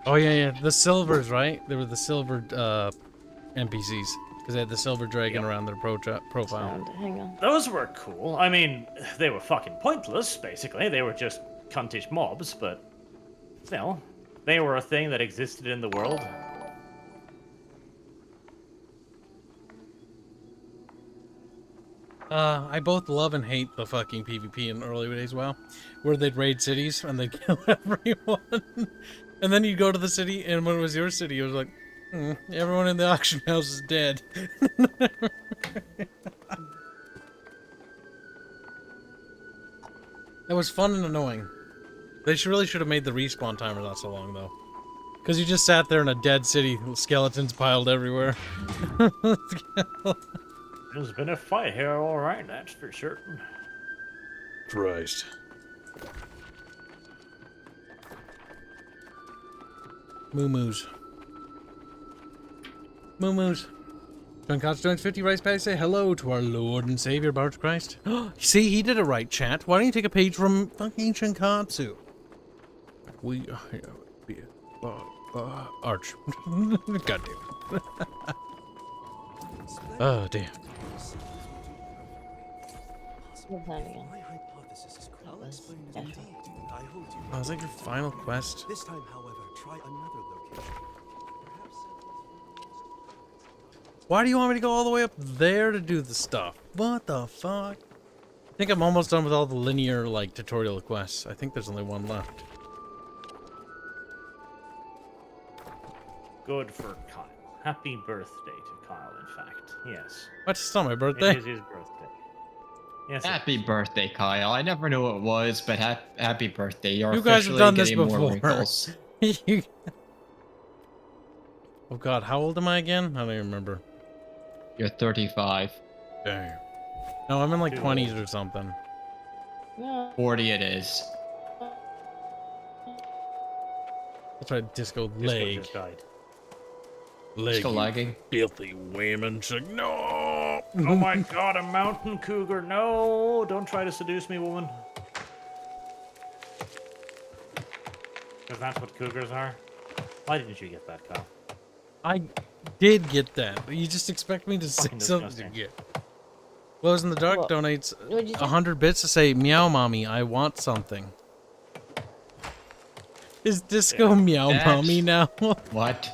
Oh, yeah. The silvers, right? They were the silvered NPCs. Because they had the silver dragon around their profile. And, hang on. Those were cool. I mean, they were fucking pointless, basically. They were just cuntish mobs, but still, they were a thing that existed in the world. I both love and hate the fucking PvP in early days WoW, where they'd raid cities and they'd kill everyone. And then you go to the city, and when it was your city, it was like, everyone in the auction house is dead. That was fun and annoying. They really should have made the respawn timer not so long, though. Because you just sat there in a dead city, skeletons piled everywhere. There's been a fight here, alright, that's for certain. Christ. Moo-moos. Moo-moos. John Cox joins 50 rice packs. Say hello to our Lord and Savior, Barge Christ. See, he did it right, chat. Why don't you take a page from fucking Shinkatsu? We Arch. God damn it. Oh, damn. What's that again? My hypothesis is correct. That was I hold you. Oh, is that your final quest? This time, however, try another location. Perhaps Why do you want me to go all the way up there to do the stuff? What the fuck? I think I'm almost done with all the linear, like, tutorial quests. I think there's only one left. Good for Kyle. Happy birthday to Kyle, in fact. Yes. What? It's not my It birthday. is his birthday. Yes. it Happy is. birthday, Kyle. I never knew what it was, but happy birthday. You're You guys have officially done this getting more before. wrinkles. You- Oh god, how old am I again? I don't even remember. You're 35. Damn. No, I'm in like Too 20s old. or something. Yeah. 40 it is. That's right, disco Disco leg. just died. Leg. Still you lagging. Filthy women. She's like, no. Oh my god, a mountain cougar. No, don't try to seduce me, woman. Because that's what cougars are. Why didn't you get that, Kyle? I did get that, but you just expect me to say Fucking something. disgusting. Yeah. Glows in the Dark What? donates What'd you say? 100 bits to say, meow mommy, I want something. Is disco meow That's- mommy now? What?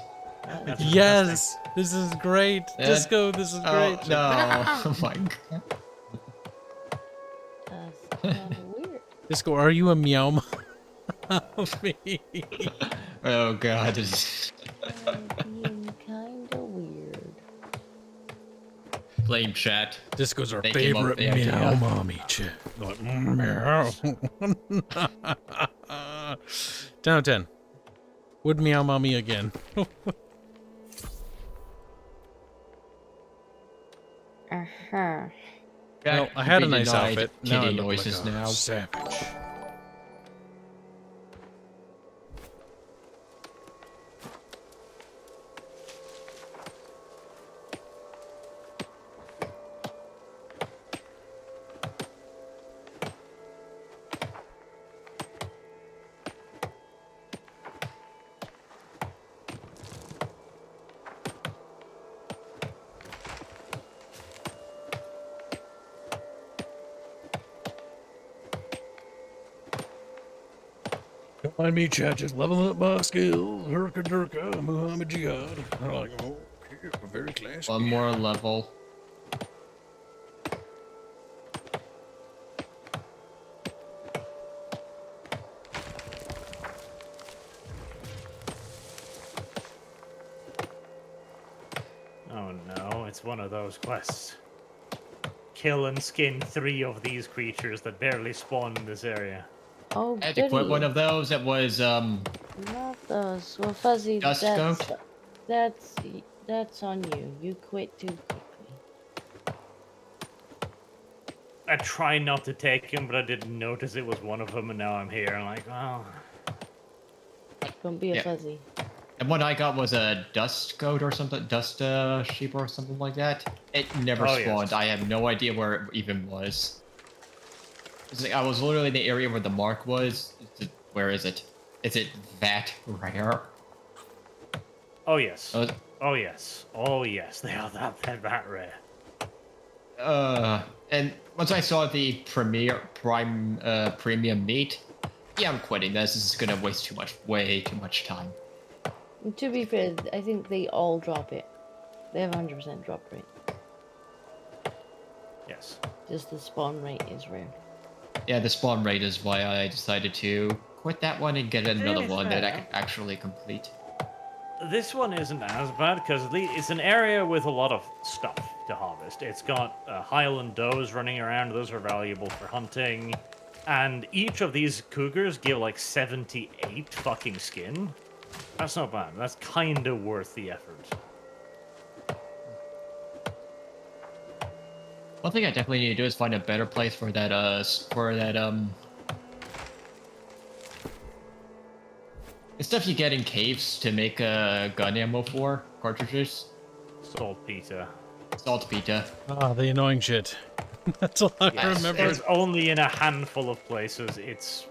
That's Yes, this is great. That- Disco, this is great. Oh, no. Oh my god. That's kind of weird. Disco, are you a meow mommy? Oh god. Being kind of weird. Flame chat. Disco's our They came up with favorite the meow idea. mommy chick. Like, meow. 10 out of 10. Would meow mommy again. Uh-huh. Well, I had a nice Denied outfit. Now I Kitty look noises like a now. savage. Don't mind me, chat, just leveling up my skills. Hurka Durka, Muhammad Jihad. I'm like, oh, okay, we're very classy. One more level. Oh no, it's one of those quests. Kill and skin 3 of these creatures that barely spawn in this area. Oh, I had to quit goody. one of those. That was, Not those. Well, Fuzzy, Dust that's on you. You quit too quickly. I tried not to take him, but I didn't notice it was one of them, and now I'm here. I'm like, oh. Don't be a Yeah. Fuzzy. and one I got was a dust goat or something, dust sheep or something like that. It never Oh, spawned. yes. I have no idea where it even was. It's like I was literally in the area where the mark was. Where is it? Is it that rare? Oh yes. Uh, Oh yes. Oh yes. They are that rare. And once I saw the premium meat, yeah, I'm quitting this. This is gonna waste way too much time. And to be fair, I think they all drop it. They have 100% drop rate. Yes. Just the spawn rate is rare. Yeah, the spawn rate is why I decided to quit that one and get another Really one that I fair. can actually complete. This one isn't as bad because it's an area with a lot of stuff to harvest. It's got Highland does running around; those are valuable for hunting. And each of these cougars give like 78 fucking skin. That's not bad. That's kind of worth the effort. One thing I definitely need to do is find a better place for that the stuff you get in caves to make gun ammo for cartridges. Saltpeter. Saltpeter. Ah, the annoying shit. That's all I Yes, remember. It's only in a handful of places. It's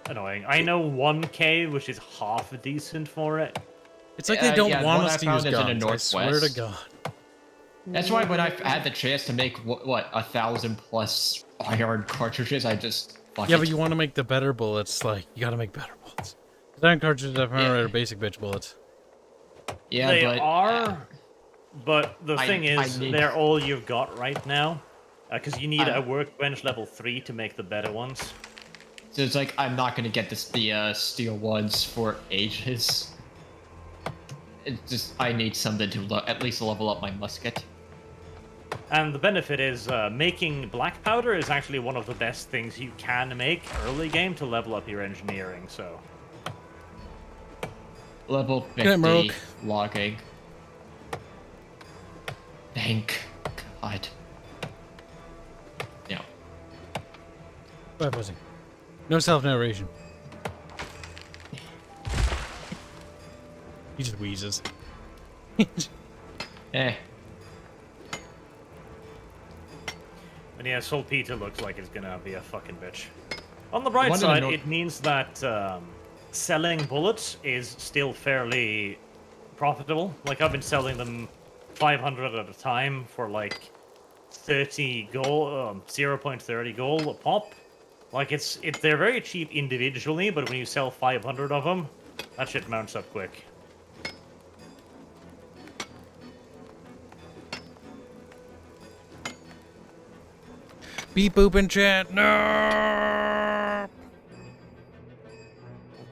annoying. I know one cave which is half decent for it. It's like they don't yeah, want one us I to found use is in the guns. I swear to northwest. God. That's why when I had the chance to make what 1,000 plus iron cartridges, I just fuck Yeah, it. but you want to make the better bullets. Like, you gotta make better bullets. The iron cartridges are basic bitch bullets. Yeah, They but are, but the thing I is, need- they're all you've got right now. Because you need I- a workbench level 3 to make the better ones. so it's like I'm not gonna get the steel ones for ages. It's just I need something to at least level up my musket. And the benefit is making black powder is actually one of the best things you can make early game to level up your engineering. So Level Good night, 50 Marok. logging. Thank God. Yeah. Bye, pussy. No self-narration. He just wheezes. Eh. And yeah, Saltpeter looks like it's gonna be a fucking bitch. On the bright One of the side, nor- it means that selling bullets is still fairly profitable. Like, I've been selling them 500 at a time for like 30 gold, 0.30 gold a pop. Like, they're very cheap individually, but when you sell 500 of them, that shit mounts up quick. Beep boop in chat. No.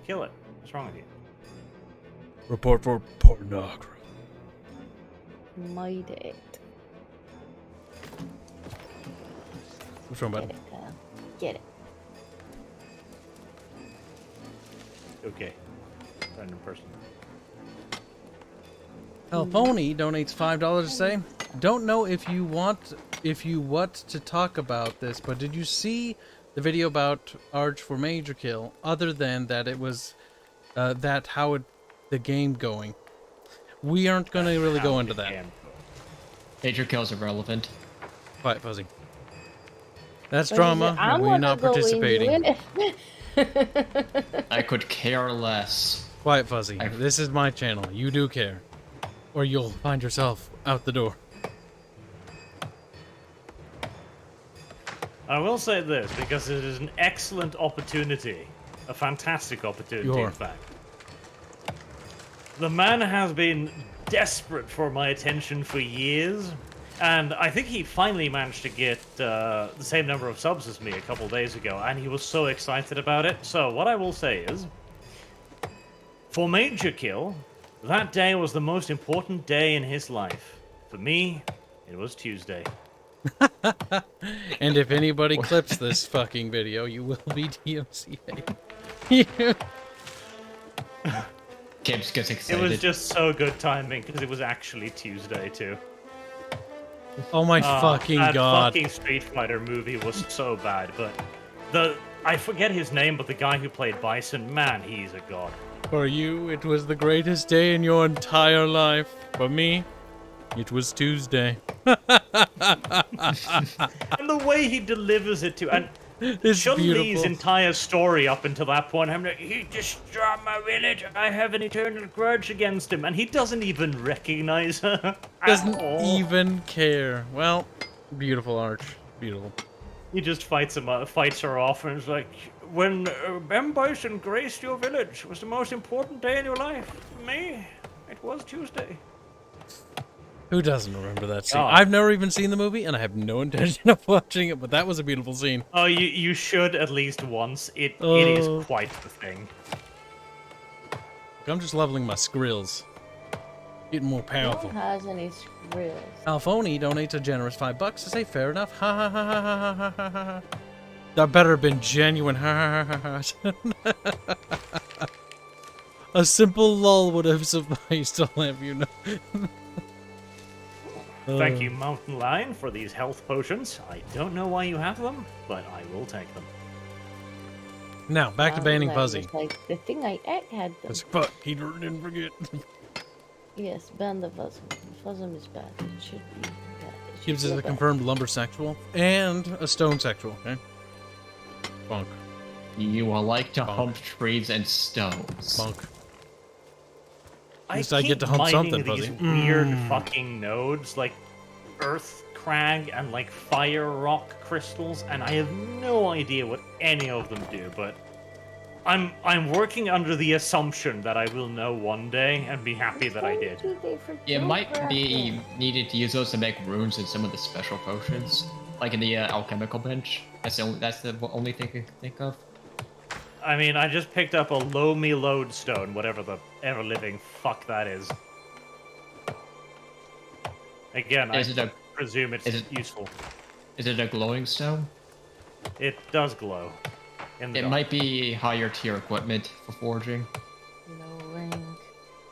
Kill it. What's wrong with you? Report for pornography. Might it. What's wrong, Get bud? it, Kyle. Get it. Okay. Random person. Alphony donates $5 to say, don't know if you want to talk about this, but did you see the video about Arch for Major Kill? Other than that, it was the game going. We aren't going to really go into that. Major kills irrelevant. Quiet, Fuzzy. That's What is drama, it? I and we're wanna not go into participating. it. I could care less. Quiet, Fuzzy. I- This is my channel. You do care, or you'll find yourself out the door. I will say this, because it is an excellent opportunity. A fantastic opportunity, You're- in fact. The man has been desperate for my attention for years, and I think he finally managed to get the same number of subs as me a couple days ago, and he was so excited about it. So what I will say is, for Major Kill, that day was the most important day in his life. For me, it was Tuesday. And if anybody clips this fucking video, you will be DMCA. Kibs gets It excited. was just so good timing, because it was actually Tuesday, too. Oh my fucking that god. fucking Street Fighter movie was so bad, but I forget his name, but the guy who played Bison, man, he's a god. For you, it was the greatest day in your entire life. For me, it was Tuesday. And the way he delivers it to, and It's Chun-Li's beautiful. entire story up until that point, I'm like, he destroyed my village, I have an eternal grudge against him, and he doesn't even recognize her at Doesn't all. even care. Well, beautiful Arch. Beautiful. He just fights her off, and it's like, when M. Bison graced your village, it was the most important day in your life. For me, it was Tuesday. Who doesn't remember that scene? Oh. I've never even seen the movie, and I have no intention of watching it, but that was a beautiful scene. Oh, you should at least once. It Oh. is quite the thing. I'm just leveling my skrills. Getting more No powerful. one has any skrills. Alphony donates a generous $5 to say fair enough. Ha ha ha ha ha ha ha ha ha. That better have been genuine. Ha ha ha ha ha. A simple lull would have sufficed, I'll have you know. Thank you, Mountain Lion, for these health potions. I don't know why you have them, but I will take them. Now, back to banning Fuzzy. It's like, the thing I ate had them. Because fuck, he didn't forget. Yes, ban the Fuzzum. Fuzzum is bad. It should be bad. It should Gives us feel a bad. confirmed lumber sexual and a stone sexual, okay? Bonk. You will like to Bonk. hump trees and stones. Bonk. I least I keep get to hump mining something, these Fuzzy. weird Mm. fucking nodes, like earth crag and like fire rock crystals, and I have no idea what any of them do, but I'm working under the assumption that I will know one day and be happy that I did. You might be needed to use those to make runes in some of the special potions, like in the alchemical bench. That's the only thing I can think of. I mean, I just picked up a low me lodestone, whatever the ever living fuck that is. Again, Is I it a presume it's is it- useful. is it a glowing stone? It does glow. In the It dark. might be higher tier equipment for forging. Glowing.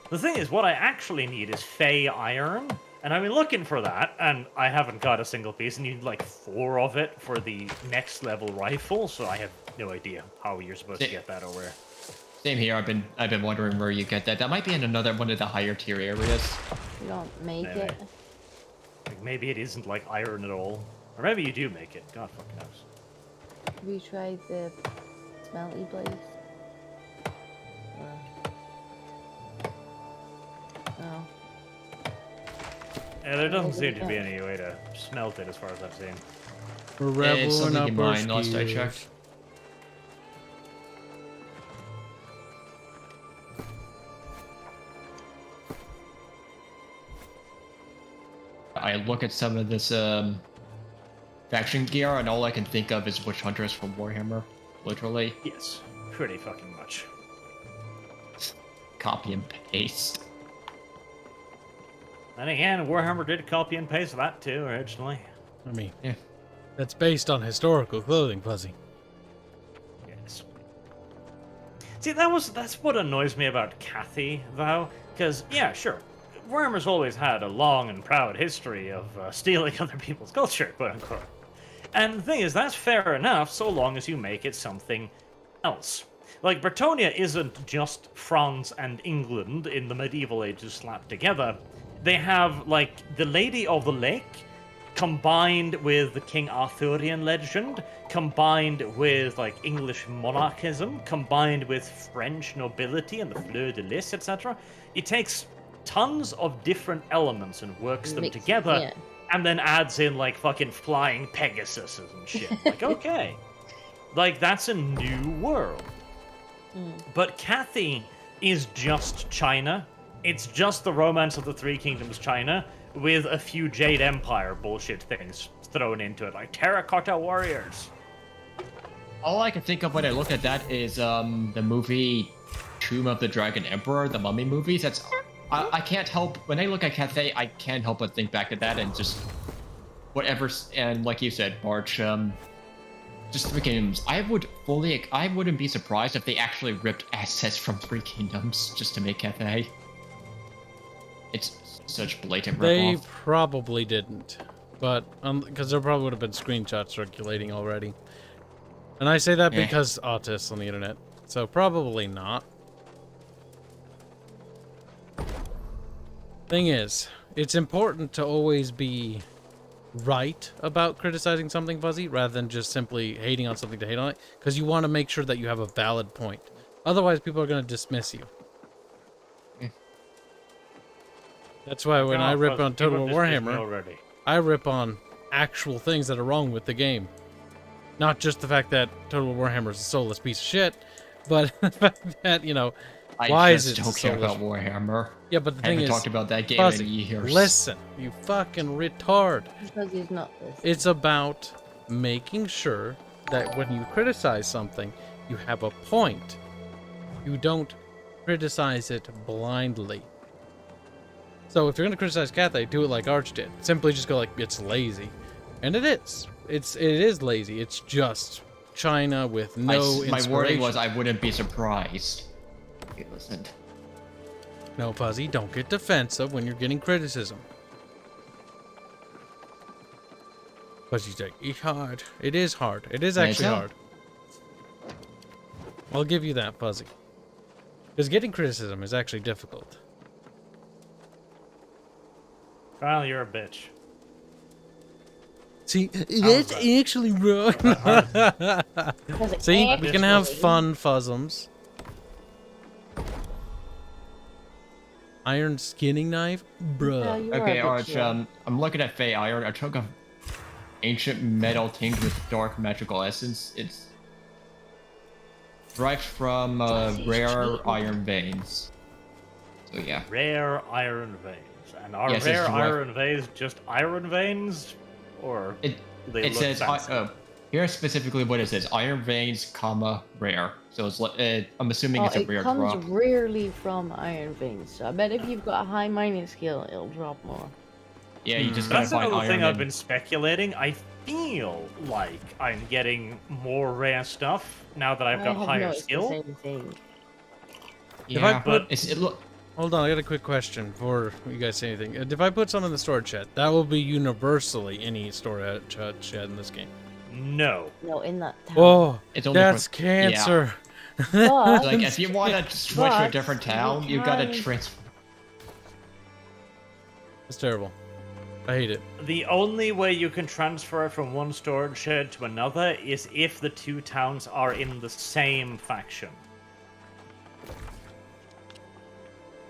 The thing is, what I actually need is Fey Iron, and I've been looking for that, and I haven't got a single piece, and you need like 4 of it for the next level rifle, so I have no idea how you're supposed to get that or where. Same here. I've been wondering where you get that. That might be in another one of the higher tier areas. You don't make Maybe. it. Like, maybe it isn't like iron at all. Or maybe you do make it. God fucking knows. Have you tried the smelty place? No. Yeah, there doesn't seem to be any way to smelt it as far as I've seen. We're It's reveling something up in our mind. Last I skills. checked. I look at some of this faction gear, and all I can think of is Witch Hunters from Warhammer. Literally, Yes, pretty fucking much. copy and paste. And again, Warhammer did copy and paste that too originally. I mean, Yeah. that's based on historical clothing, Fuzzy. Yes. See, that's what annoys me about Kathy, though, because yeah, sure, Warhammer's always had a long and proud history of stealing other people's culture, quote unquote. And the thing is, that's fair enough, so long as you make it something else. Like, Bretonnia isn't just France and England in the medieval ages slapped together. They have, like, the Lady of the Lake, combined with the King Arthurian legend, combined with, like, English monarchism, combined with French nobility and the fleur de lis, etc. It takes tons of different elements and works them together, yeah. and then adds in, like, fucking flying Pegasuses and shit. Like, okay. Like, that's a new world. But Kathy is just China. It's just the Romance of the Three Kingdoms China, with a few Jade Empire bullshit things thrown into it, like terracotta warriors. All I can think of when I look at that is the movie Tomb of the Dragon Emperor, the Mummy movies. That's I can't help when I look at Cathay, I can't help but think back to that and just whatever. And like you said, March, just Three Kingdoms. I wouldn't be surprised if they actually ripped assets from Three Kingdoms just to make Cathay. It's such blatant They ripoff. probably didn't, but because there probably would have been screenshots circulating already. And I say that Eh. because autists on the internet, so probably not. Thing is, it's important to always be right about criticizing something, Fuzzy, rather than just simply hating on something to hate on it, because you want to make sure that you have a valid point. Otherwise, people are going to dismiss you. That's why when I rip on Total War Warhammer, I rip on actual things that are wrong with the game. Not just the fact that Total War Warhammer is a soulless piece of shit, but the fact that, you know, why is it don't care soulless? about Warhammer. Yeah, but the I thing haven't is, talked about that game Fuzzy, in years. listen, you fucking retard. Because he's not this. It's about making sure that when you criticize something, you have a point. You don't criticize it blindly. So if you're going to criticize Cathay, do it like Arch did. Simply just go like, it's lazy. And it is. It is lazy. It's just China with no My inspiration. wording was I wouldn't be surprised. Okay, listen. No, Fuzzy, don't get defensive when you're getting criticism. Fuzzy's like, it's hard. It is hard. It is Yeah, actually it's hard. I'll give you that, Fuzzy. Because getting criticism is actually difficult. Kyle, you're a bitch. See, that's actually wrong. See, we can have fun, Fuzzums. Iron skinning knife? Bruh. You are Okay, a bitch, Arch, yeah. I'm looking at Fey Iron. I took a ancient metal tinged with dark magical essence. It's derived from rare iron veins. So yeah. Rare iron veins. And are Yes, it's rare direct. iron veins just iron veins? Or do they It look says fancy? here's specifically what it says: iron veins, comma rare. So it's I'm assuming it's a it rare comes drop. rarely from iron veins, so I bet if you've got a high mining skill, it'll drop more. Yeah, you just gotta That's find another iron thing I've and- been speculating. I feel like I'm getting more rare stuff now that I've I got have higher noticed the skill. same thing. If I Yeah, put- it look. Hold on, I got a quick question before you guys say anything. If I put some in the storage shed, that will be universally any storage shed in this game. No. No, in that town. Oh, It's only that's for- cancer. But Like, if you want to switch to a But different you town, you gotta can- transfer. It's terrible. I hate it. The only way you can transfer from one storage shed to another is if the two towns are in the same faction.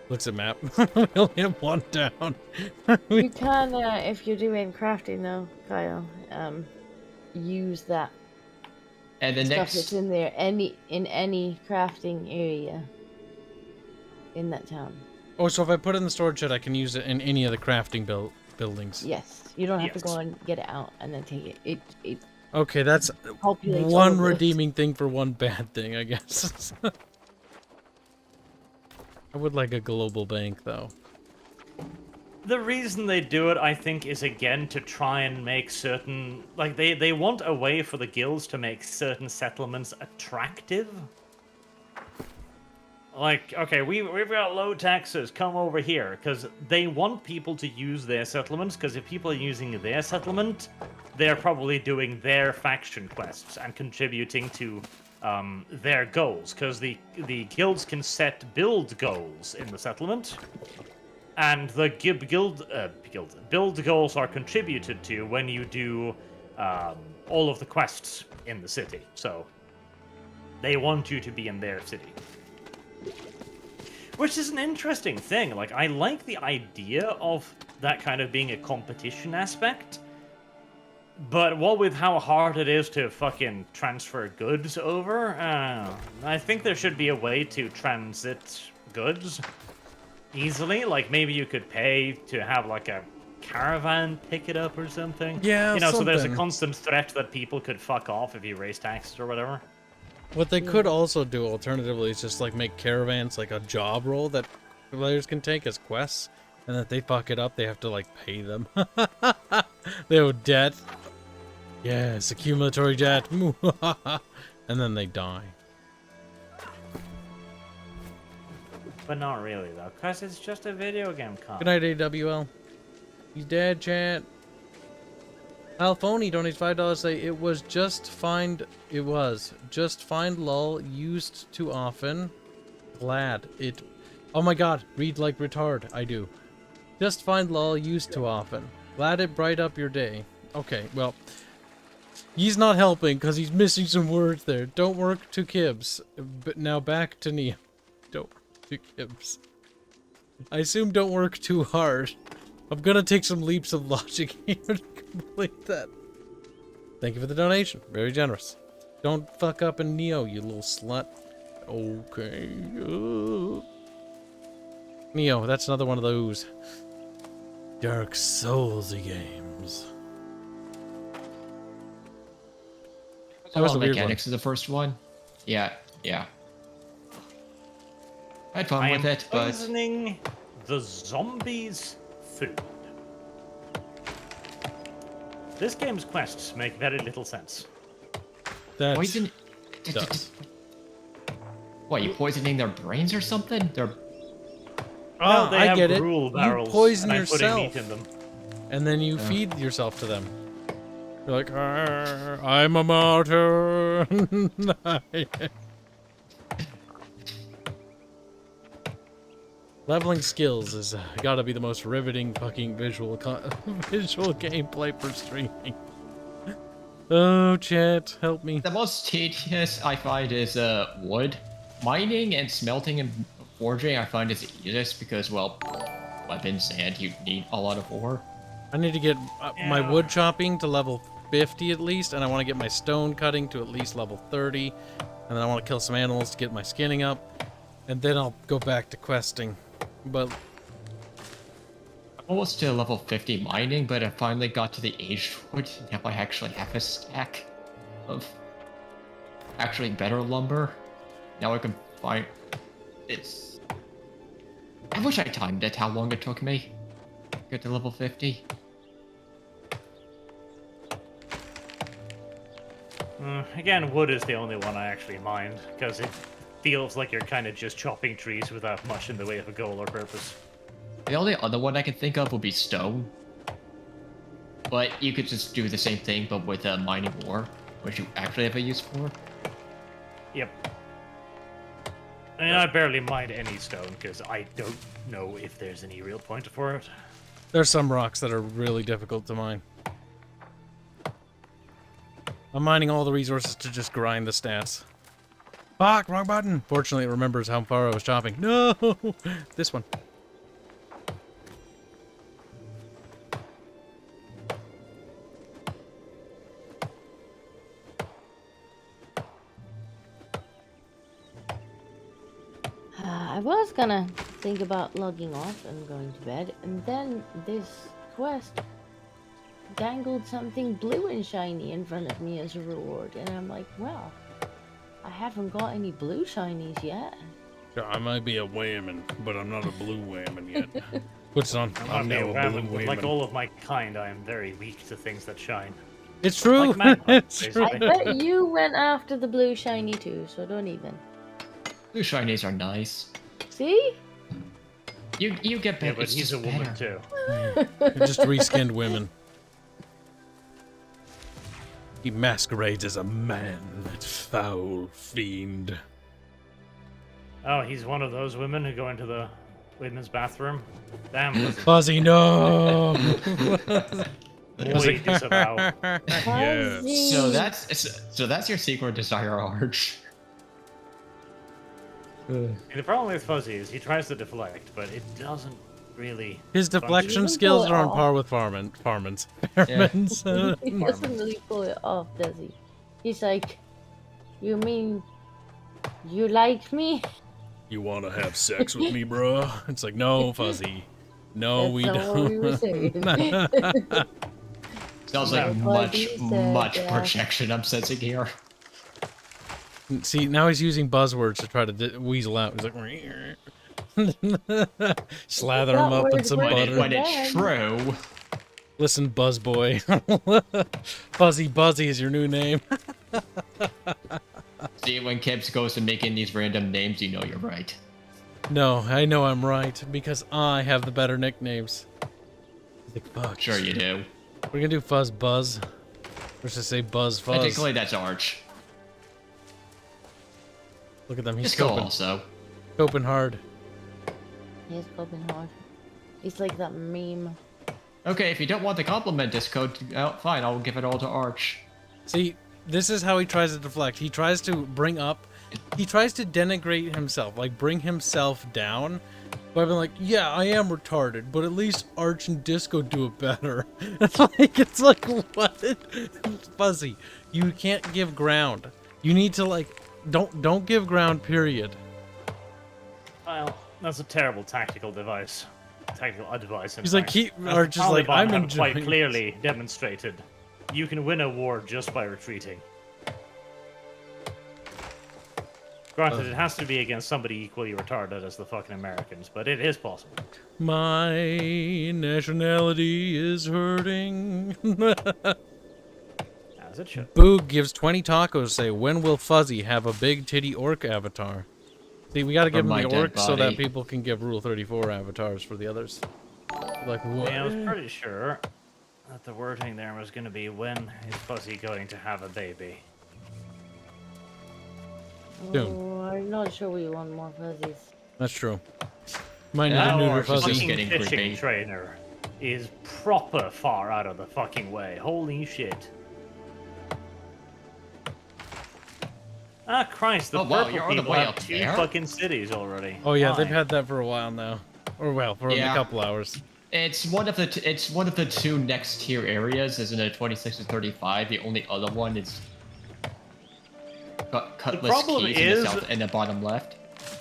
Looks at map. We only have one down. you can, if you're doing crafting though, Kyle, use that And the stuff next. that's in there in any crafting area in that town. Oh, so if I put it in the storage shed, I can use it in any of the crafting buildings. Yes, you don't have to Yes. go and get it out and then take it. It Okay, that's populates all one of it. redeeming thing for one bad thing, I guess. I would like a global bank, though. The reason they do it, I think, is again to try and make certain... Like, they want a way for the guilds to make certain settlements attractive. Like, okay, we've got low taxes, come over here. Because they want people to use their settlements, because if people are using their settlement, they're probably doing their faction quests and contributing to their goals. Because the guilds can set build goals in the settlement. And the build goals are contributed to when you do all of the quests in the city. So they want you to be in their city. Which is an interesting thing. Like, I like the idea of that kind of being a competition aspect. But what with how hard it is to fucking transfer goods over, I think there should be a way to transit goods easily. Like, maybe you could pay to have, like, a caravan pick it up or something. Yeah, You know, so there's a something. constant threat that people could fuck off if you raise taxes or whatever. What they could also do alternatively is just like make caravans like a job role that players can take as quests, and that they fuck it up, they have to like pay them. They owe debt. Yes, accumulatory debt. And then they die. But not really, though, because it's just a video game con. Good night, AWL. He's dead, chat. Alphony donates $5. Say it was just find lol used too often. Glad it. Oh my god, read like retard. I do. Just find lol used too often. Glad it bright up your day. Okay, well, he's not helping because he's missing some words there. Don't work to Kibs. But now back to Neo. Don't work to Kibs. I assume don't work too hard. I'm gonna take some leaps of logic here to complete that. Thank you for the donation. Very generous. Don't fuck up in Neo, you little slut. Okay. Neo, that's another one of those Dark Soulsy games. I That was love a weird mechanics of the first one. Yeah. I had fun I with am it, but poisoning the zombies' food. This game's quests make very little sense. That poison. does. What, you poisoning their brains or something? Their Oh, they I have get it. gruel You barrels, poison and I'm putting yourself, meat in them. and then you feed yourself to them. You're like, "Arr, I'm a martyr. Leveling skills is gotta be the most riveting fucking visual gameplay for streaming. Oh, chat, help me. The most tedious I find is wood. Mining and smelting and forging I find is the easiest because, well, weapons and you need a lot of ore. I need to get my Yeah. wood chopping to level 50 at least, and I want to get my stone cutting to at least level 30, and then I want to kill some animals to get my skinning up, and then I'll go back to questing. But I'm almost to level 50 mining, but I finally got to the aged wood. Now I actually have a stack of actually better lumber. Now I can find it's. I wish I timed it how long it took me to get to level 50. Again, wood is the only one I actually mind, because it feels like you're kind of just chopping trees without much in the way of a goal or purpose. The only other one I can think of would be stone. But you could just do the same thing, but with a mining ore, which you actually have a use for. Yep. I mean, I barely mind any stone, because I don't know if there's any real point for it. There's some rocks that are really difficult to mine. I'm mining all the resources to just grind the stats. Fuck, wrong button. Fortunately, it remembers how far I was chopping. No, this one. I was gonna think about logging off and going to bed, and then this quest dangled something blue and shiny in front of me as a reward, and I'm like, well, I haven't got any blue shinies yet. Yeah, I might be a whammon, but I'm not a blue whammon yet. What's on? I'm now a blue whammon. Like all of my kind, I am very weak to things that shine. It's true. Like magma, It's true. I bet you went after the blue shiny too, so don't even. Blue shinies are nice. See? You get Yeah, better. but it's he's a just woman better. too. They're just reskinned women. He masquerades as a man, that foul fiend. Oh, he's one of those women who go into the women's bathroom. Damn, listen. Fuzzy, no! Muy disavow. Yes. So that's your secret desire, Arch. The problem with Fuzzy is he tries to deflect, but it doesn't really. His deflection Even skills pull it are on off. par with Farman's. Farman's. He doesn't really pull it off, does he? He's like, you mean you like me? You want to have sex with me, bro? It's like, no, Fuzzy. No, That's we not don't. what we were saying. Sounds like Nobody said much that. projection I'm sensing here. See, now he's using buzzwords to try to weasel out. He's like, slather him up in some When butter. When it's true. Listen, Buzz Boy. Fuzzy Buzzy is your new name. See, when Kibs goes to making these random names, you know you're right. No, I know I'm right because I have the better nicknames. He's like, fuck. Sure you do. We're gonna do Fuzz Buzz. Or should I say Buzz Fuzz? Technically, that's Arch. Look at them. He's Disco scoping. also. Scoping hard. He's coping hard. He's like that meme. Okay, if you don't want the compliment Disco, fine, I'll give it all to Arch. See, this is how he tries to deflect. He tries to bring up, he tries to denigrate himself, like bring himself down by being like, yeah, I am retarded, but at least Arch and Disco do it better. It's like what? Fuzzy, you can't give ground. You need to like, don't give ground, period. Well, that's a terrible tactical device. Tactical advice. He's like, Arch is like, I'm enjoying quite clearly demonstrated. You can win a war just by retreating. Granted, it has to be against somebody equally retarded as the fucking Americans, but it is possible. My nationality is hurting. As it should. Boog gives 20 tacos. Say, when will Fuzzy have a big titty orc avatar? See, we gotta give him my the dead orc so that body. people can give Rule 34 avatars for the others. Like, what? Yeah, I was pretty sure that the wording there was going to be, when is Fuzzy going to have a baby? Soon. Oh, I'm not sure we want more fuzzies. That's true. Might need Yeah, a neuter or just Fuzzy. fucking getting fishing creepy. trainer is proper far out of the fucking way. Holy shit. Ah, Christ, the Oh, wow, purple you're on the people way have up 2 there? fucking cities already. Oh yeah, Why? they've had that for a while now. Or well, for Yeah. a couple hours. It's one of the two next tier areas, isn't it? 26 and 35. The only other one is Cutlass problem Keys in is- the south in the bottom left.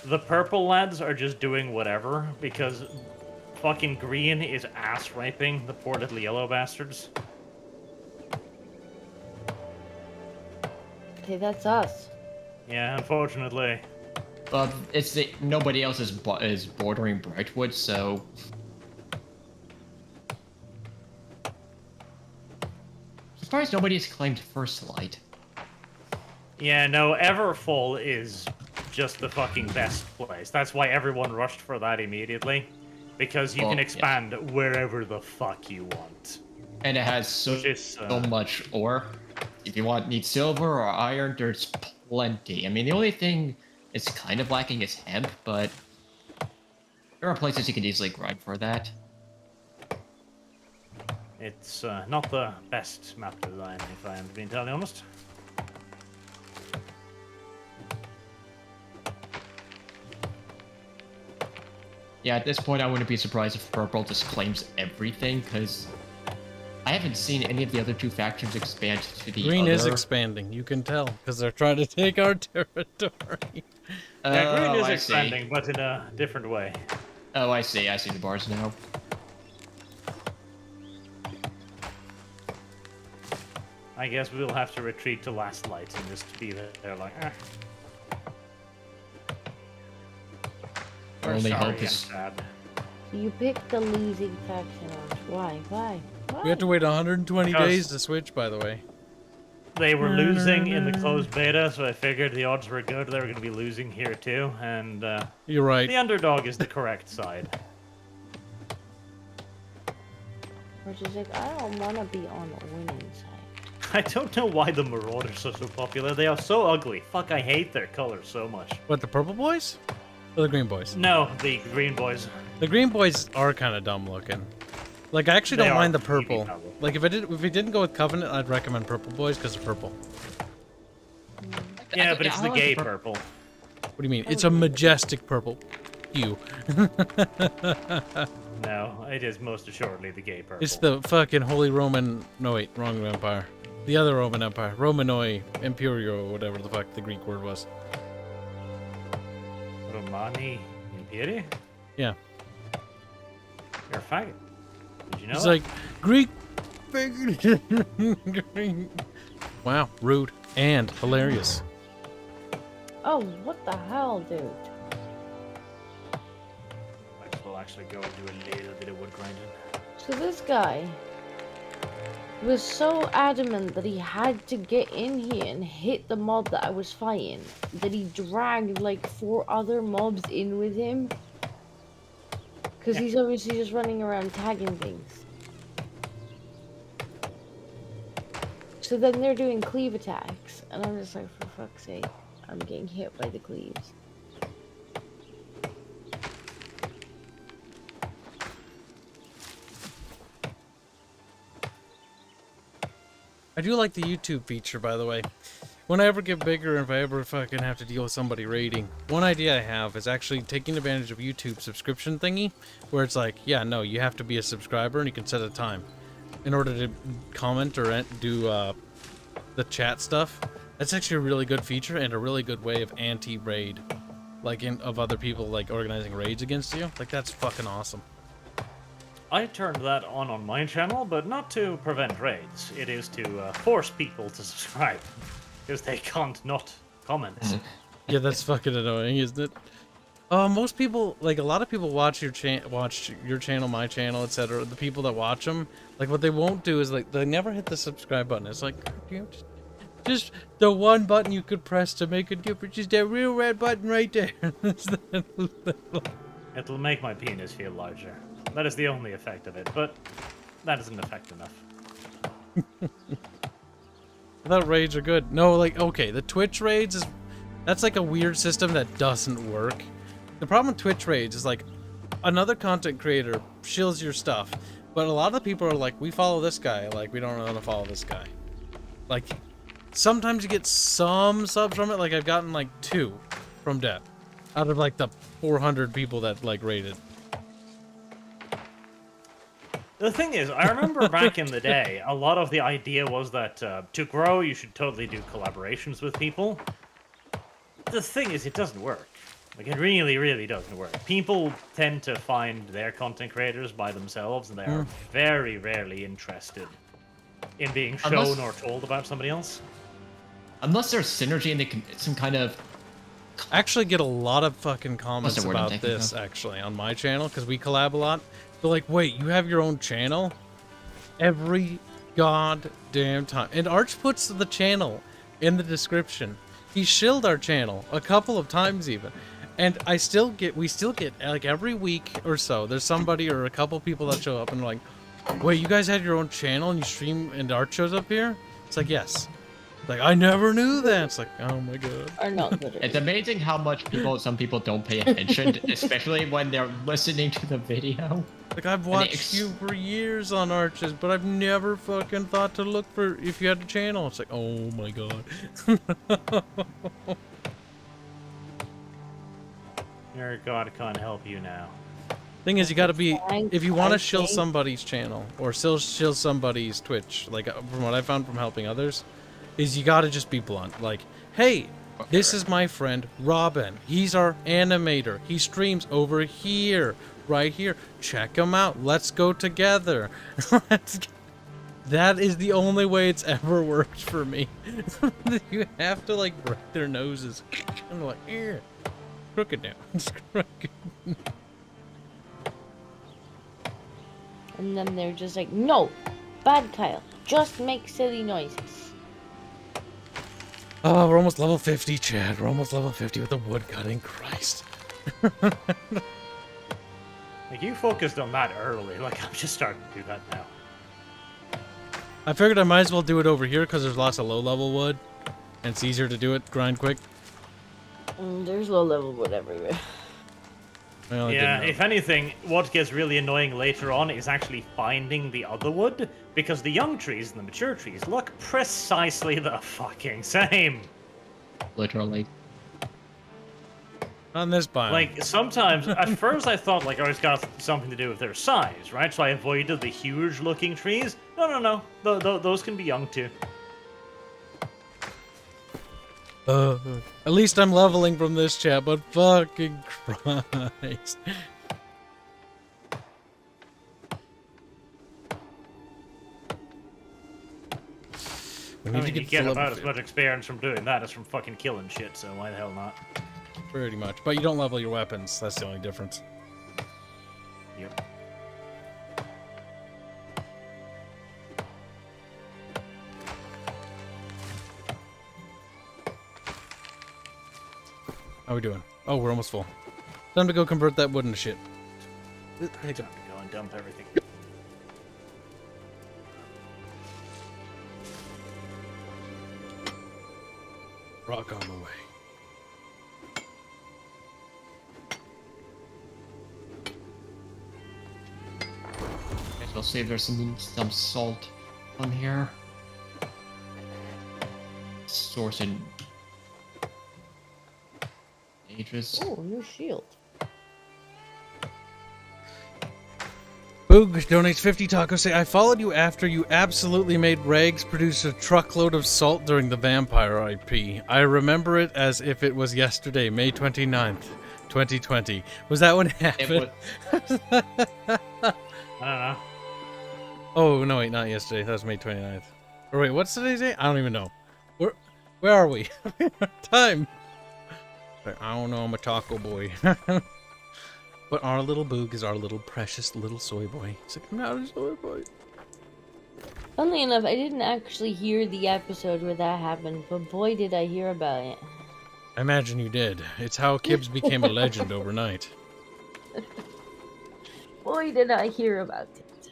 The purple lads are just doing whatever because fucking green is ass raping the poor little yellow bastards. Okay, that's us. Yeah, unfortunately. It's the nobody else is bordering Brightwood, so surprised nobody's claimed First Light. Yeah, no, Everfall is just the fucking best place. That's why everyone rushed for that immediately. Because you can yeah. expand wherever the fuck you want. And it has so much ore. If you need silver or iron, there's plenty. I mean, the only thing it's kind of lacking is hemp, but there are places you can easily grind for that. It's not the best map design, if I am being entirely honest. Yeah, at this point, I wouldn't be surprised if Purple just claims everything, because I haven't seen any of the other two factions expand to the Green other... is expanding, you can tell, because they're trying to take our territory. Yeah, Green is I expanding, see. but in a different way. Oh, I see. I see the bars now. I guess we'll have to retreat to Last Light and just be there like, ah. We're Only sorry, hope I'm is... sad. You picked the losing faction out. Why? Why? We have to wait 120 Because- days to switch, by the way. They were losing in the closed beta, so I figured the odds were good. They were going to be losing here too, and You're right. the underdog is the correct side. Which is like, I don't want to be on the winning side. I don't know why the Marauders are so popular. They are so ugly. Fuck, I hate their colors so much. What, the purple boys? Or the green boys? No, the green boys. The green boys are kind of dumb looking. Like, I actually They don't are mind the really purple. dumb. Like, if we didn't go with Covenant, I'd recommend purple boys because of purple. Yeah, but it's I the like gay the purple. What do you mean? It's a majestic purple hue. No, it is most assuredly the gay purple. It's the fucking Holy Roman... No, wait, wrong empire. The other Roman Empire. Romanoi Imperio, whatever the fuck the Greek word was. Romani Imperi? Yeah. You're a faggot. Did you know It's that? like, Greek... Wow, rude. And hilarious. Oh, what the hell, dude? Might as well actually go and do a little bit of wood grinding. So this guy was so adamant that he had to get in here and hit the mob that I was fighting that he dragged like 4 other mobs in with him. Because he's obviously just running around tagging things. So then they're doing cleave attacks, and I'm just like, for fuck's sake, I'm getting hit by the cleaves. I do like the YouTube feature, by the way. When I ever get bigger, and if I ever fucking have to deal with somebody raiding, one idea I have is actually taking advantage of YouTube subscription thingy, where it's like, yeah, no, you have to be a subscriber and you can set a time in order to comment or do the chat stuff. That's actually a really good feature and a really good way of anti-raid, like of other people like organizing raids against you. Like, that's fucking awesome. I turned that on my channel, but not to prevent raids. It is to force people to subscribe, because they can't not comment. Yeah, that's fucking annoying, isn't it? Most people, like a lot of people, watch your channel, my channel, etc. The people that watch them, like what they won't do is like they never hit the subscribe button. It's like, you know, just the one button you could press to make a difference is that real red button right there. It'll make my penis feel larger. That is the only effect of it, but that isn't effect enough. I thought raids are good. No, like, okay, the Twitch raids that's like a weird system that doesn't work. The problem with Twitch raids is like another content creator shills your stuff, but a lot of the people are like, we follow this guy, like we don't want to follow this guy. Like, sometimes you get some subs from it, like I've gotten like 2 from Death out of like the 400 people that like raided. The thing is, I remember back in the day, a lot of the idea was that to grow, you should totally do collaborations with people. The thing is, it doesn't work. Like, it really, really doesn't work. People tend to find their content creators by themselves, and they are very rarely interested in being shown or told about somebody else. Unless there's synergy and some kind of... I actually get a lot of fucking comments What's the word I'm about thinking this, of? actually, on my channel, because we collab a lot. They're like, wait, you have your own channel? Every goddamn time. And Arch puts the channel in the description. He shilled our channel a couple of times even. And we still get like every week or so, there's somebody or a couple people that show up and like, wait, you guys had your own channel and you stream and art shows up here? It's like, yes. Like, I never knew that. It's like, oh my god. Are not good. It's amazing how much some people don't pay attention, especially when they're listening to the video. Like, I've watched you for years on Arches, but I've never fucking thought to look for if you had a channel. It's like, oh my god. Your god can't help you now. Thing is, you gotta be, if you want to shill think- somebody's channel, or shill somebody's Twitch, like, from what I found from helping others, is you gotta just be blunt. Like, hey, this is my friend Robin. He's our animator. He streams over here, right here. Check him out. Let's go together. That is the only way it's ever worked for me. You have to, like, break their noses. I'm like, here, crooked now. It's crooked. And then they're just like, no, bad Kyle, just make silly noises. Oh, we're almost level 50, Chad. We're almost level 50 with the wood cutting. Christ. Like, you focused on that early. Like, I'm just starting to do that now. I figured I might as well do it over here because there's lots of low-level wood. And it's easier to do it, grind quick. There's low level wood everywhere. Well, Yeah, if anything, what gets really annoying later on is actually finding the other wood, because the young trees and the mature trees look precisely the fucking same. Literally. On this biome. Like, sometimes, at first I thought, like, oh, it's got something to do with their size, right? So I avoided the huge-looking trees. No. Those can be young, too. At least I'm leveling from this chat, but fucking Christ. We need to you get get to about level as much experience from doing that as from fucking killing shit, so why the hell not? pretty much. But you don't level your weapons. That's the only difference. Yep. How we doing? Oh, we're almost full. Time to go convert that wood into shit. Time to go and dump everything. Rock on the way. Guess we'll see if there's some salt on here. Source in ages. Oh, new shield. Boog donates 50 tacos. Say, I followed you after you absolutely made Rags produce a truckload of salt during the vampire IP. I remember it as if it was yesterday, May 29th, 2020. Was that when it happened? I don't know. Oh, no, wait, not yesterday. That was May 29th. Or wait, what's today's date? I don't even know. Where are we? Time. I don't know, I'm a taco boy. But our little Boog is our little precious little soy boy. He's like, I'm not a soy boy. Funnily enough, I didn't actually hear the episode where that happened, but boy did I hear about it. I imagine you did. It's how Kibs became a legend overnight. Boy did I hear about it.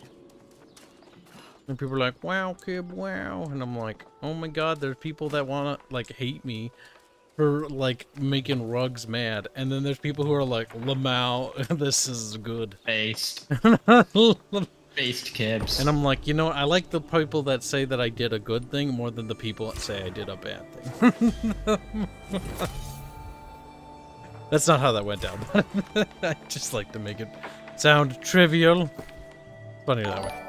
And people are like, wow, Kib, wow. And I'm like, oh my god, there's people that want to, like, hate me for, like, making rugs mad. And then there's people who are like, Lamau, this is good. Based. Based Kibs. And I'm like, you know what? I like the people that say that I did a good thing more than the people that say I did a bad thing. That's not how that went down. I just like to make it sound trivial. Funnier that way.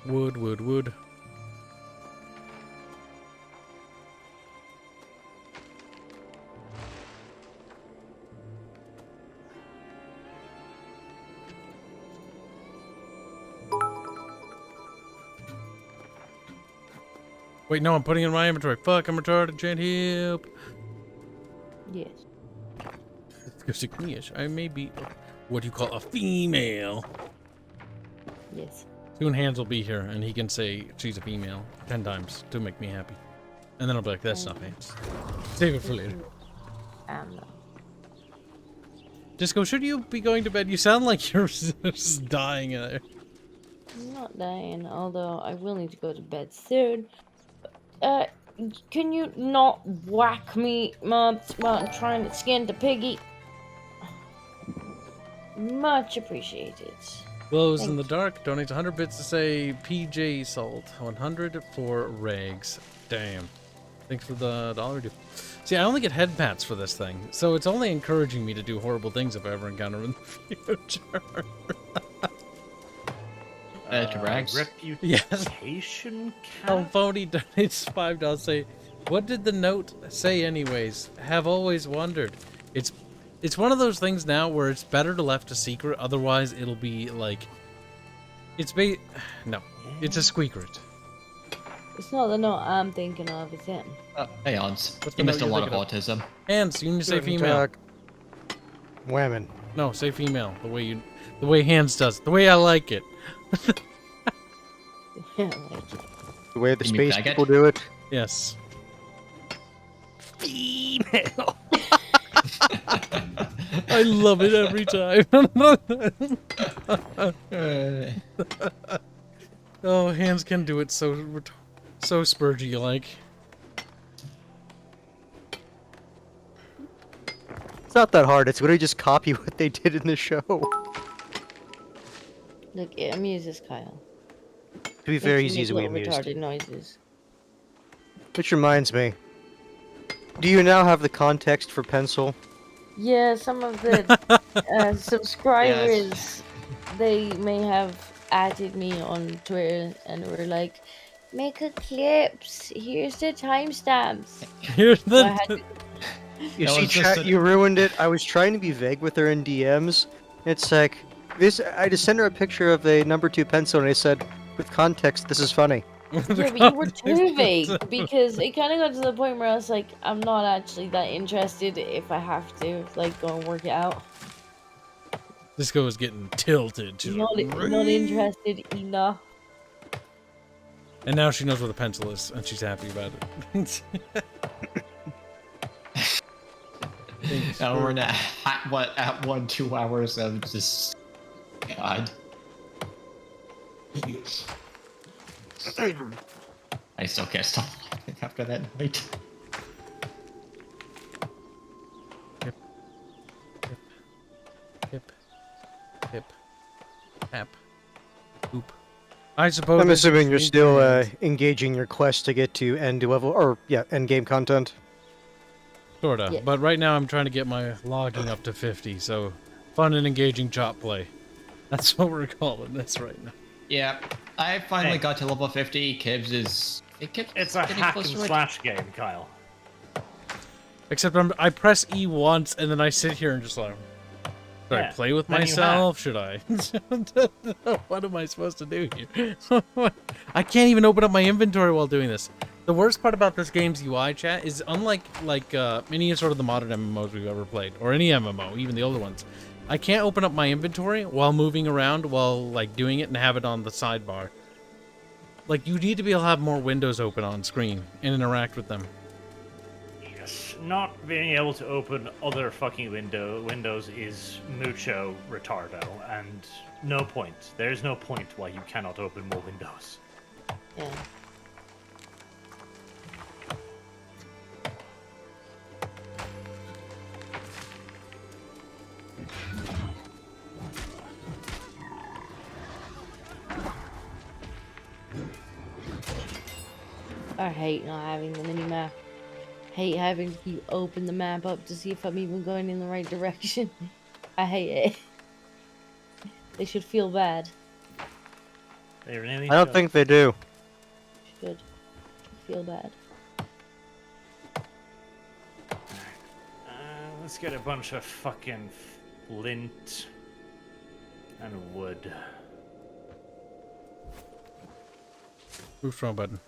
Wood. Wait, no, I'm putting it in my inventory. Fuck, I'm retarded. Can't help. Yes. Yes, I may be what do you call a female. Yes. Soon Hands will be here, and he can say she's a female 10 times to make me happy. And then I'll be like, that's not Hands. Save it for later. No. Disco, should you be going to bed? You sound like you're just dying in there. I'm not dying, although I will need to go to bed soon. Can you not whack me, Mods, while I'm trying to skin the piggy? Much appreciated. Glows in the dark donates 100 bits to say PJ Salt. 100 for Rags. Damn. Thanks for the $1 dude. See, I only get head pats for this thing, so it's only encouraging me to do horrible things if I ever encounter them in the future. Rags? Reputation cap? Alphony donates $5. Say, what did the note say anyways? Have always wondered. It's one of those things now where it's better to left a secret, otherwise it'll be like... It's a squeakret. It's not the note I'm thinking of, it's him. Hey, Hans. What's the You missed note a you're lot of thinking of? autism. Hands, you need to say Guten female. Tag. Women. No, say female. The way Hands does. The way I like it. The way the You mean space faggot? people do it. Yes. Female. I love it every time. Oh, Hands can do it so spurgy like. It's not that hard. It's literally just copy what they did in the show. Look, it amuses Kyle. To be very Makes him easily make little amused. retarded noises. Which reminds me. Do you now have the context for pencil? Yeah, some of the subscribers, they may have added me on Twitter and were like, make a clips, here's the timestamps. Here's So I had to- You That see, was just chat, you ruined it. I was trying to be vague with her in DMs. It's like, I just sent her a picture of a number 2 pencil and I said, with context, this is funny. Yeah, but you were too vague because it kind of got to the point where I was like, I'm not actually that interested if I have to, like, go and work it out. Disco is getting tilted. She's Not, like, not interested enough. and now she knows where the pencil is, and she's happy about it. Now we're at 2 hours of just... God. I still can't stop laughing after that night. Hip. Tap. Oop. I suppose. I'm I should assuming you're change still my names. engaging your quest to get to end level, or yeah, end game content. Sorta. Yeah. But right now I'm trying to get my logging up to 50, so fun and engaging chop play. That's what we're calling this right now. Yeah, I finally Hey. got to level 50. Kibs is... It's a getting hack close and to it. slash game, Kyle. Except I press E once and then I sit here and just like, should I Yeah, play with then you myself? Should I? What am I supposed to do here? I can't even open up my inventory while doing this. The worst part about this game's UI, chat, is unlike any sort of the modern MMOs we've ever played, or any MMO, even the older ones, I can't open up my inventory while moving around while like doing it and have it on the sidebar. Like, you need to be able to have more windows open on screen and interact with them. Yes, not being able to open other fucking windows is mucho retardo, and no point. There's no point why you cannot open more windows. Yeah. I hate not having the mini map. Hate having to open the map up to see if I'm even going in the right direction. I hate it. They should feel bad. They really I don't should. think they do. Should feel bad. Let's get a bunch of fucking flint and wood. Move strong button.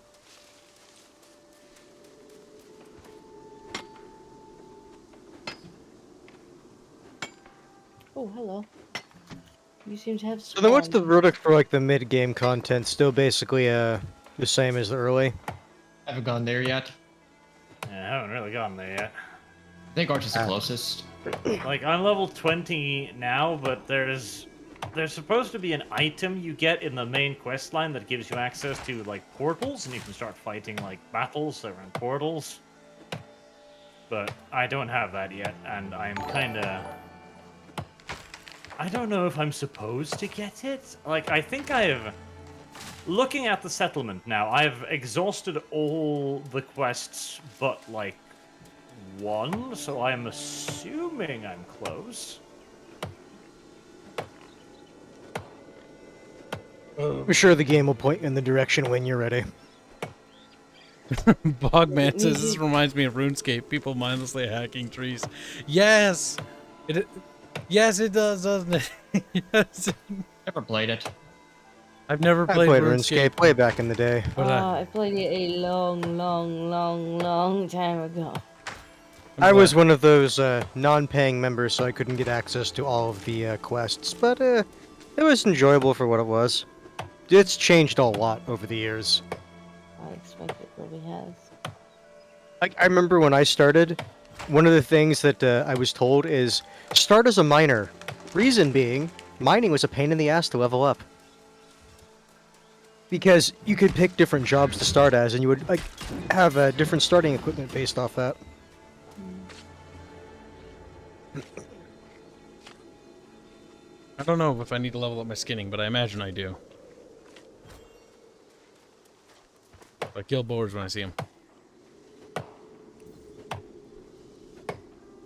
Oh, hello. You seem to have. So then what's the swag. verdict for like the mid-game content? Still basically the same as the early? Haven't gone there yet. Yeah, I haven't really gotten there yet. I think Arch is the closest. Like, I'm level 20 now, but there's supposed to be an item you get in the main quest line that gives you access to, like, portals, and you can start fighting, like, battles that are in portals. But I don't have that yet, and I'm kinda... I don't know if I'm supposed to get it. Like, I think I've... Looking at the settlement now, I've exhausted all the quests but, like, one, so I'm assuming I'm close. I'm sure the game will point you in the direction when you're ready. Bogman says this reminds me of RuneScape. People mindlessly hacking trees. Yes, yes, it does, doesn't it? Yes. Never played it. I've never I played played RuneScape. RuneScape way back in the day. But I played it a long time ago. I was one of those non-paying members, so I couldn't get access to all of the quests, but it was enjoyable for what it was. It's changed a lot over the years. I expect it probably has. I remember when I started, one of the things that I was told is start as a miner. Reason being, mining was a pain in the ass to level up. Because you could pick different jobs to start as, and you would like have different starting equipment based off that. I don't know if I need to level up my skinning, but I imagine I do. I kill boars when I see them.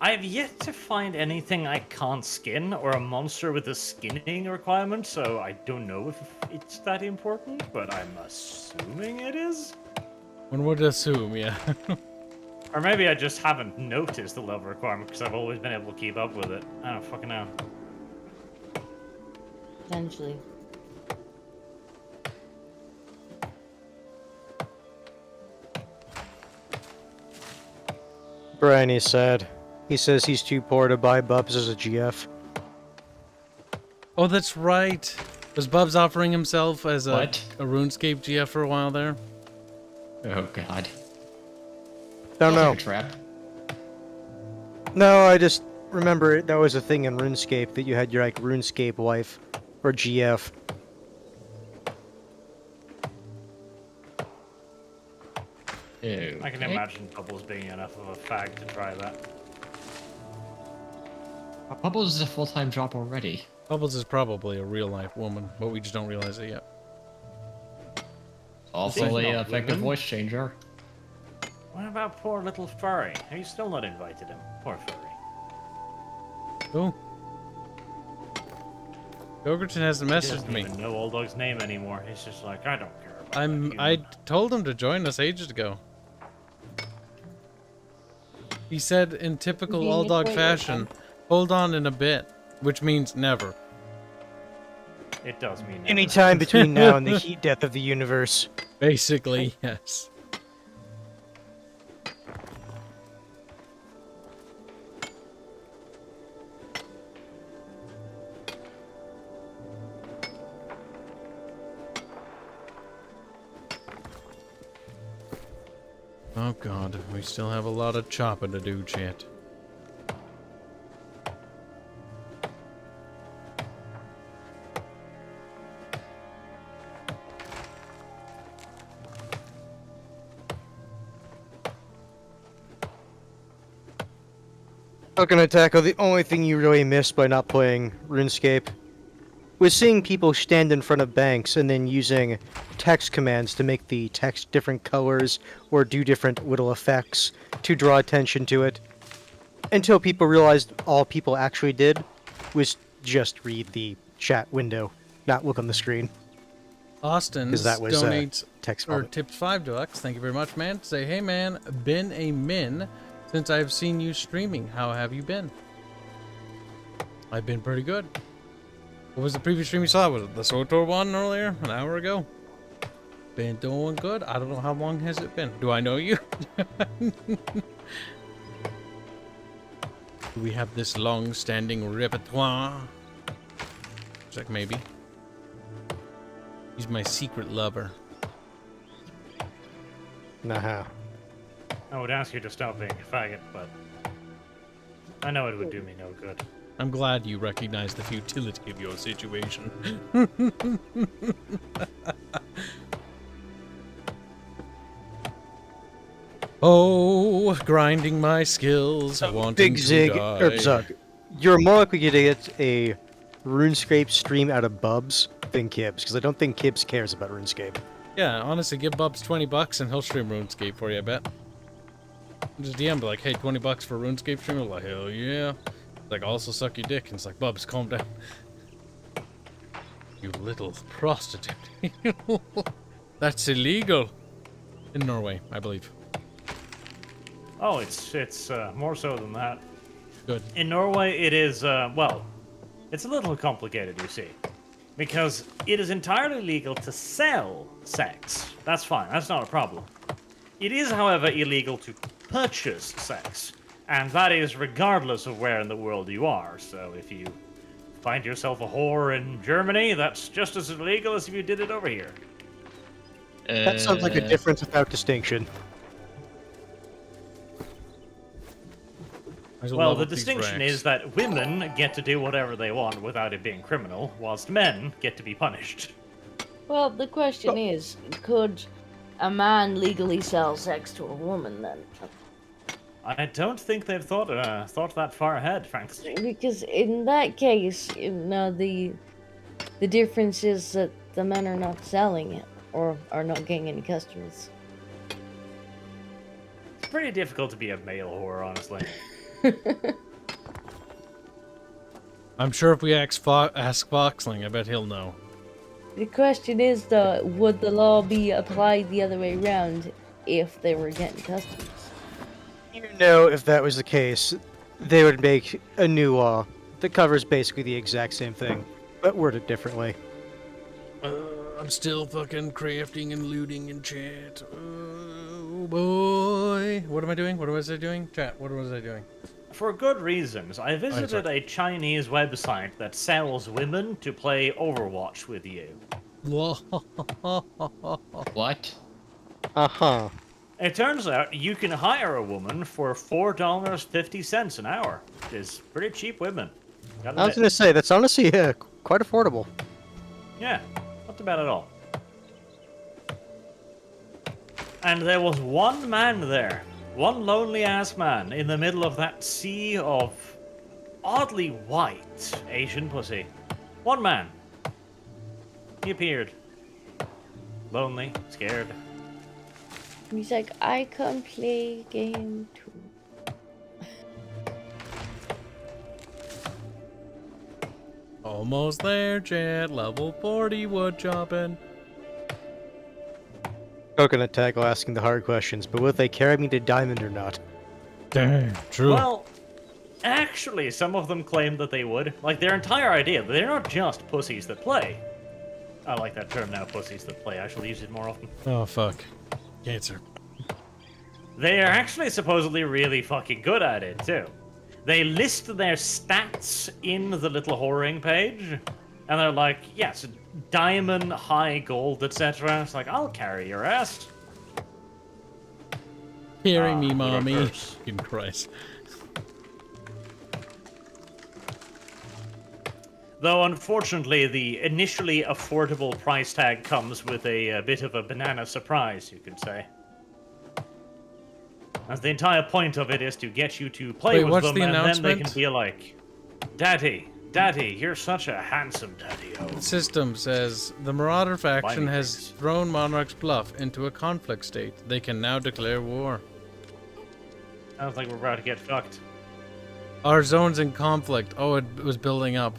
I've yet to find anything I can't skin or a monster with a skinning requirement, so I don't know if it's that important, but I'm assuming it is. One would assume, yeah. Or maybe I just haven't noticed the level requirement because I've always been able to keep up with it. I don't fucking know. Potentially. Brian is sad. He says he's too poor to buy Bubs as a GF. Oh, that's right. Was Bubs offering himself as a RuneScape GF for a while there? Oh god. Don't know. Like a trap. No, I just remember that was a thing in RuneScape that you had your like RuneScape wife or GF. Ew. I can imagine Bubbles being enough of a fag to try that. Bubbles is a full-time job already. Bubbles is probably a real-life woman, but we just don't realize it yet. Also She's a not effective women. voice changer. What about poor little furry? Have you still not invited him? Poor furry. Who? Gogurton hasn't He messaged doesn't me. even know Old Dog's name anymore. He's just like, I don't care about that I human." told him to join us ages ago. He said in typical Being Old Dog afraid of fashion, them. hold on in a bit, which means never. It does mean never. Any time between now and the heat death of the universe. Basically, yes. Oh god, we still have a lot of chopping to do, chat. How can I tackle the only thing you really missed by not playing RuneScape? Was seeing people stand in front of banks and then using text commands to make the text different colors or do different little effects to draw attention to it. Until people realized all people actually did was just read the chat window, not look on the screen. Austin 'Cause that was, donates text or vomit. tips $5. Thank you very much, man. Say, hey man, been a min since I've seen you streaming. How have you been? I've been pretty good. What was the previous stream you saw? Was it the SWTOR one earlier, an hour ago? Been doing good. I don't know how long has it been. Do I know you? Do we have this long-standing repertoire? Sarcastic, maybe. He's my secret lover. Nah. I would ask you to stop being a faggot, but I know it would do me no good. I'm glad you recognize the futility of your situation. Oh, grinding my skills, wanting Big Zig, to die. or Zug, you're more likely to get a RuneScape stream out of Bubs than Kibs, because I don't think Kibs cares about RuneScape. Yeah, honestly, give Bubs $20 and he'll stream RuneScape for you, I bet. Just DM, be like, hey, $20 for RuneScape stream? I'm like, hell yeah. Like, also suck your dick. And it's like, Bubs, calm down. You little prostitute. That's illegal. In Norway, I believe. Oh, it's more so than that. Good. In Norway, it is, well, it's a little complicated, you see. Because it is entirely legal to sell sex. That's fine, that's not a problem. It is, however, illegal to purchase sex. And that is regardless of where in the world you are. So if you find yourself a whore in Germany, that's just as illegal as if you did it over here. That sounds like a difference without distinction. Well, the distinction is that women get to do whatever they want without it being criminal, whilst men get to be punished. Well, the question is, could a man legally sell sex to a woman then? I don't think they've thought that far ahead, frankly. Because in that case, the difference is that the men are not selling it or are not getting any customers. It's pretty difficult to be a male whore, honestly. I'm sure if we ask Foxling, I bet he'll know. The question is, though, would the law be applied the other way around if they were getting customers? You know, if that was the case, they would make a new law that covers basically the exact same thing, but worded differently. I'm still fucking crafting and looting in chat. Oh boy. What am I doing? What was I doing? Chat, what was I doing? For good reasons. I visited a Chinese website that sells women to play Overwatch with you. What? Uh-huh. It turns out you can hire a woman for $4.50 an hour. It's pretty cheap women. I was going to say, that's honestly quite affordable. Yeah, not too bad at all. And there was one man there. One lonely-ass man in the middle of that sea of oddly white Asian pussy. One man. He appeared. Lonely, scared. He's like, I can play game too. Almost there, chat. Level 40 wood chopping. Coconut Tackle asking the hard questions, but will they carry me to Diamond or not? Dang, true. Well, actually, some of them claim that they would. Like, their entire idea, they're not just pussies that play. I like that term now, pussies that play. I shall use it more often. Oh, fuck. Cancer. They are actually supposedly really fucking good at it, too. They list their stats in the little whoring page, and they're like, yes, diamond, high gold, etc. It's like, I'll carry your ass. Carry me, what a mommy. curse. Fucking Christ. Though, unfortunately, the initially affordable price tag comes with a bit of a banana surprise, you could say. As the entire point of it is to get you to play with them, and then they can be like, Daddy, Daddy, you're such a handsome daddy-o. The system says, the Marauder faction has thrown Monarch's Bluff into a conflict state. They can now declare war. Sounds like we're about to get fucked. Our zone's in conflict. Oh, it was building up.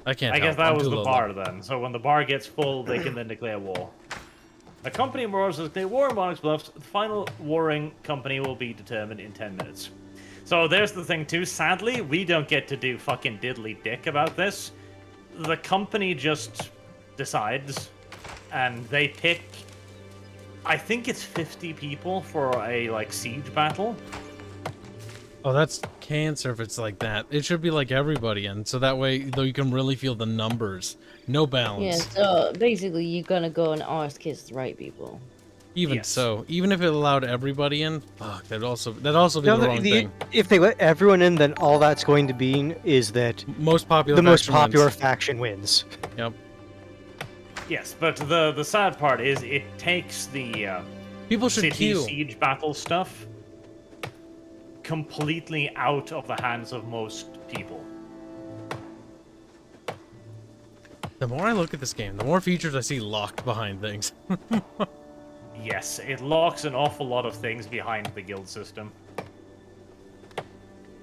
I can't I guess help. that I'm was too the low bar level. then. So when the bar gets full, they can then declare war. A company wars as they war in Monarch's Bluffs. The final warring company will be determined in 10 minutes. So there's the thing too. Sadly, we don't get to do fucking diddly dick about this. The company just decides, and they pick. I think it's 50 people for a like siege battle. Oh, that's cancer if it's like that. It should be like everybody, and so that way, though, you can really feel the numbers. No Yeah, balance. so basically you're gonna go and ask his the right people. Even Yes. so, even if it allowed everybody in, fuck, that'd also be No, the wrong thing. if they let everyone in, then all that's going to mean is that Most popular the most faction popular wins. faction wins. Yep. Yes, but the sad part is it takes the People should city queue. siege battle stuff completely out of the hands of most people. The more I look at this game, the more features I see locked behind things. Yes, it locks an awful lot of things behind the guild system.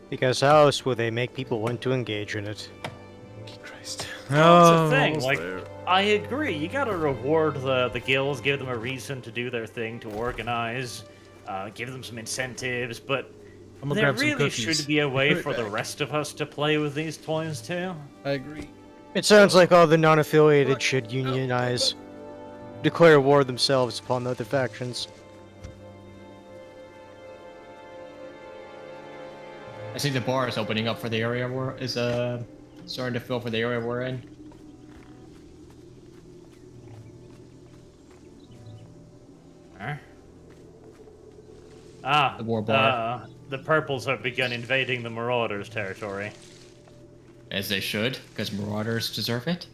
Because how else will they make people want to engage in it? Christ. Well, Oh, it's a thing. almost Like, there. I agree. You gotta reward the guilds, give them a reason to do their thing, to organize, give them some incentives. But I'm gonna there grab some really cookies. should be a way Right for the back. rest of us to play with these toys too. I agree. It sounds like all the non-affiliated should unionize, declare war themselves upon the other factions. I see the bar is opening up for the area starting to fill for the area we're in. Huh? Ah, The war bar. the purples have begun invading the Marauders' territory As they should, because Marauders deserve it.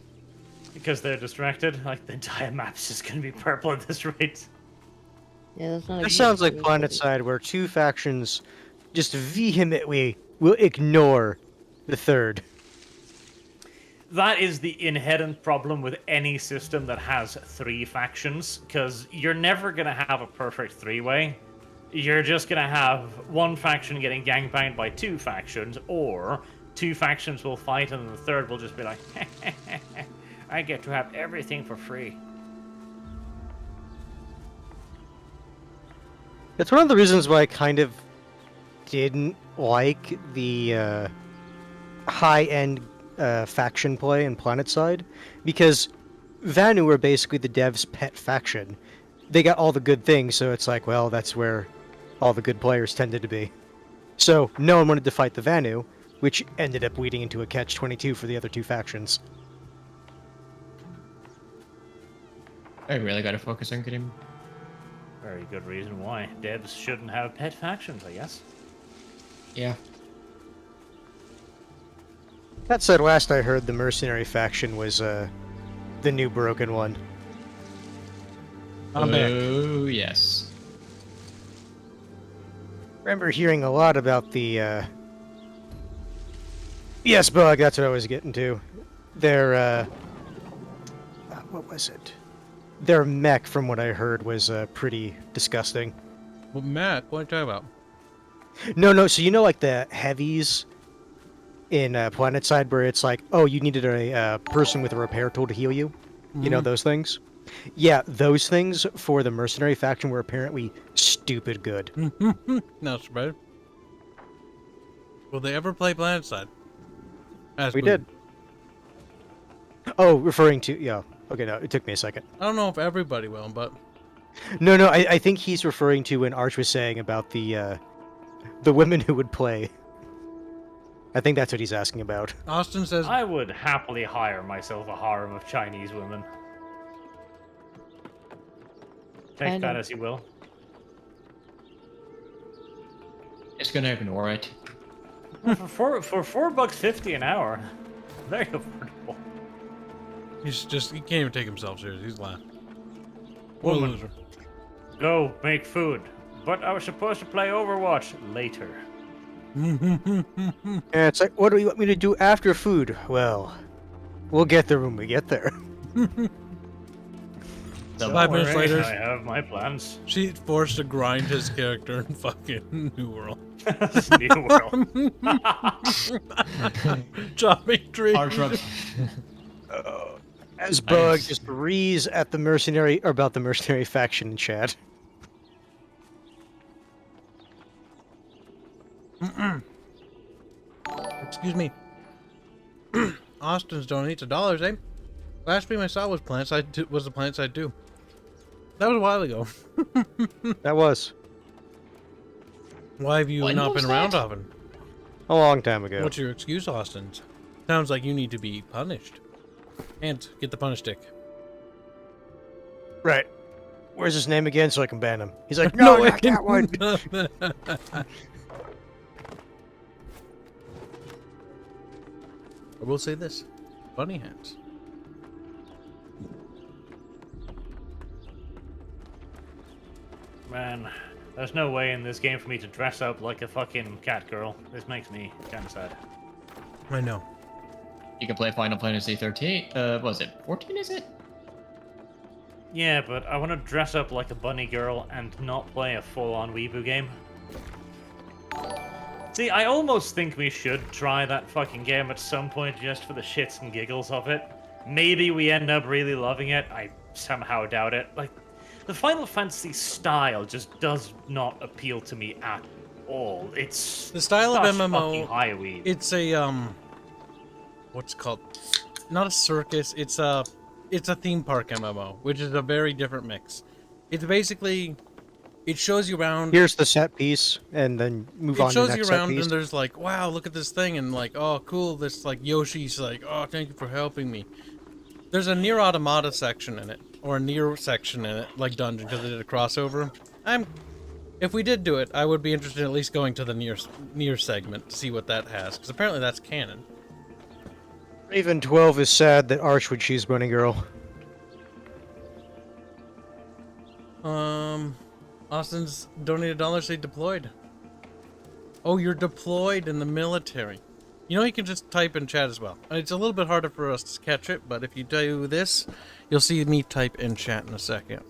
because they're distracted. Like the entire map's just gonna be purple at this rate. Yeah, that's not. a This good sounds like thing. PlanetSide, where two factions just vehemently will ignore the third. That is the inherent problem with any system that has three factions, because you're never going to have a perfect three-way. You're just going to have one faction getting gangbanged by two factions, or two factions will fight and the third will just be like, I get to have everything for free. That's one of the reasons why I kind of didn't like the high-end faction play in PlanetSide, because Vanu were basically the devs' pet faction. They got all the good things, so it's like, well, that's where all the good players tended to be. So no one wanted to fight the Vanu, which ended up leading into a catch-22 for the other two factions. I really gotta focus on getting. Very good reason why devs shouldn't have pet factions, I guess. Yeah. That said, last I heard, the mercenary faction was the new broken one. I'm back. Oh, yes. Remember hearing a lot about the yes, bug, that's what I was getting to. Their what was it? Their mech, from what I heard, was pretty disgusting. Well, Matt, what are you talking about? No, so you know, like the heavies in PlanetSide, where it's like, oh, you needed a person with a repair tool to heal you. You know those things? Yeah, those things for the mercenary faction were apparently stupid good. No, it's better. Will they ever play PlanetSide? As We Boone. did. Oh, referring to, yeah. Okay, no, it took me a second. I don't know if everybody will, but No, I think he's referring to when Arch was saying about the women who would play. I think that's what he's asking about. Austin says I would happily hire myself a harem of Chinese women. I Take that don't- as you will. It's gonna ignore it. For $4.50 an hour, very affordable. he can't even take himself serious. He's laughing. What a Woman. loser. Go make food. But I was supposed to play Overwatch later. And it's like, what do you want me to do after food? Well, we'll get there when we get there. Don't 5 minutes worry, later, I have my plans. she's forced to grind his character in fucking New World. New world. Chopping trees. Arch rubs. As Bug Nice. just rees at the mercenary, or about the mercenary faction in chat. Excuse me. Austin's donates $1, eh? Last stream I saw was PlanetSide 2, was the PlanetSide 2. That was a while ago. That was. Why have you When not was been around that? often? A long time ago. What's your excuse, Austin? Sounds like you need to be punished. And get the punish stick. Right. Where's his name again so I can ban him? He's like, no, not that one. I will say this. Bunny hats. Man, there's no way in this game for me to dress up like a fucking cat girl. This makes me kind of sad. I know. You can play Final Fantasy 13. What was it? 14, is it? Yeah, but I want to dress up like a bunny girl and not play a full-on Weeaboo game. See, I almost think we should try that fucking game at some point just for the shits and giggles of it. Maybe we end up really loving it. I somehow doubt it. Like, the Final Fantasy style just does not appeal to me at all. It's the style of such MMO. fucking high weed. It's a what's it called? Not a circus. It's a theme park MMO, which is a very different mix. It's basically, it shows you around. Here's the set piece, and then move on to the next set piece. It shows you around, and there's like, wow, look at this thing, and like, oh, cool. This like Yoshi's like, oh, thank you for helping me. There's a Nier Automata section in it, or a Nier section in it, like dungeon, because they did a crossover. If we did do it, I would be interested in at least going to the Nier segment to see what that has, because apparently that's canon. Raven 12 is sad that Arch would choose Bunny Girl. Austin's donated $1, say deployed. Oh, you're deployed in the military. You know, you can just type in chat as well. It's a little bit harder for us to catch it, but if you do this, you'll see me type in chat in a second.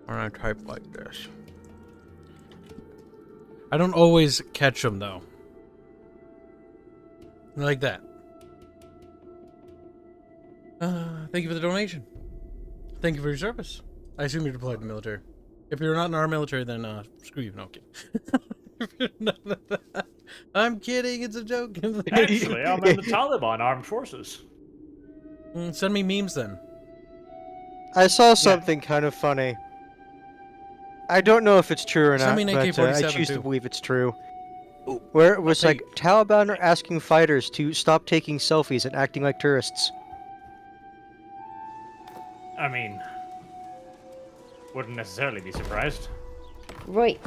Or I type like this. I don't always catch them, though. Like that. Thank you for the donation. Thank you for your service. I assume you're deployed in the military. If you're not in our military, then screw you. No, I'm kidding. I'm kidding. It's a joke. Actually, I'm in the Taliban Armed Forces. Send me memes then. I saw something kind of funny. I don't know if it's true or not, Send me an but I AK-47 choose to too. believe it's true. Where it was like, Taliban are asking fighters to stop taking selfies and acting like tourists. I mean, wouldn't necessarily be surprised. Right.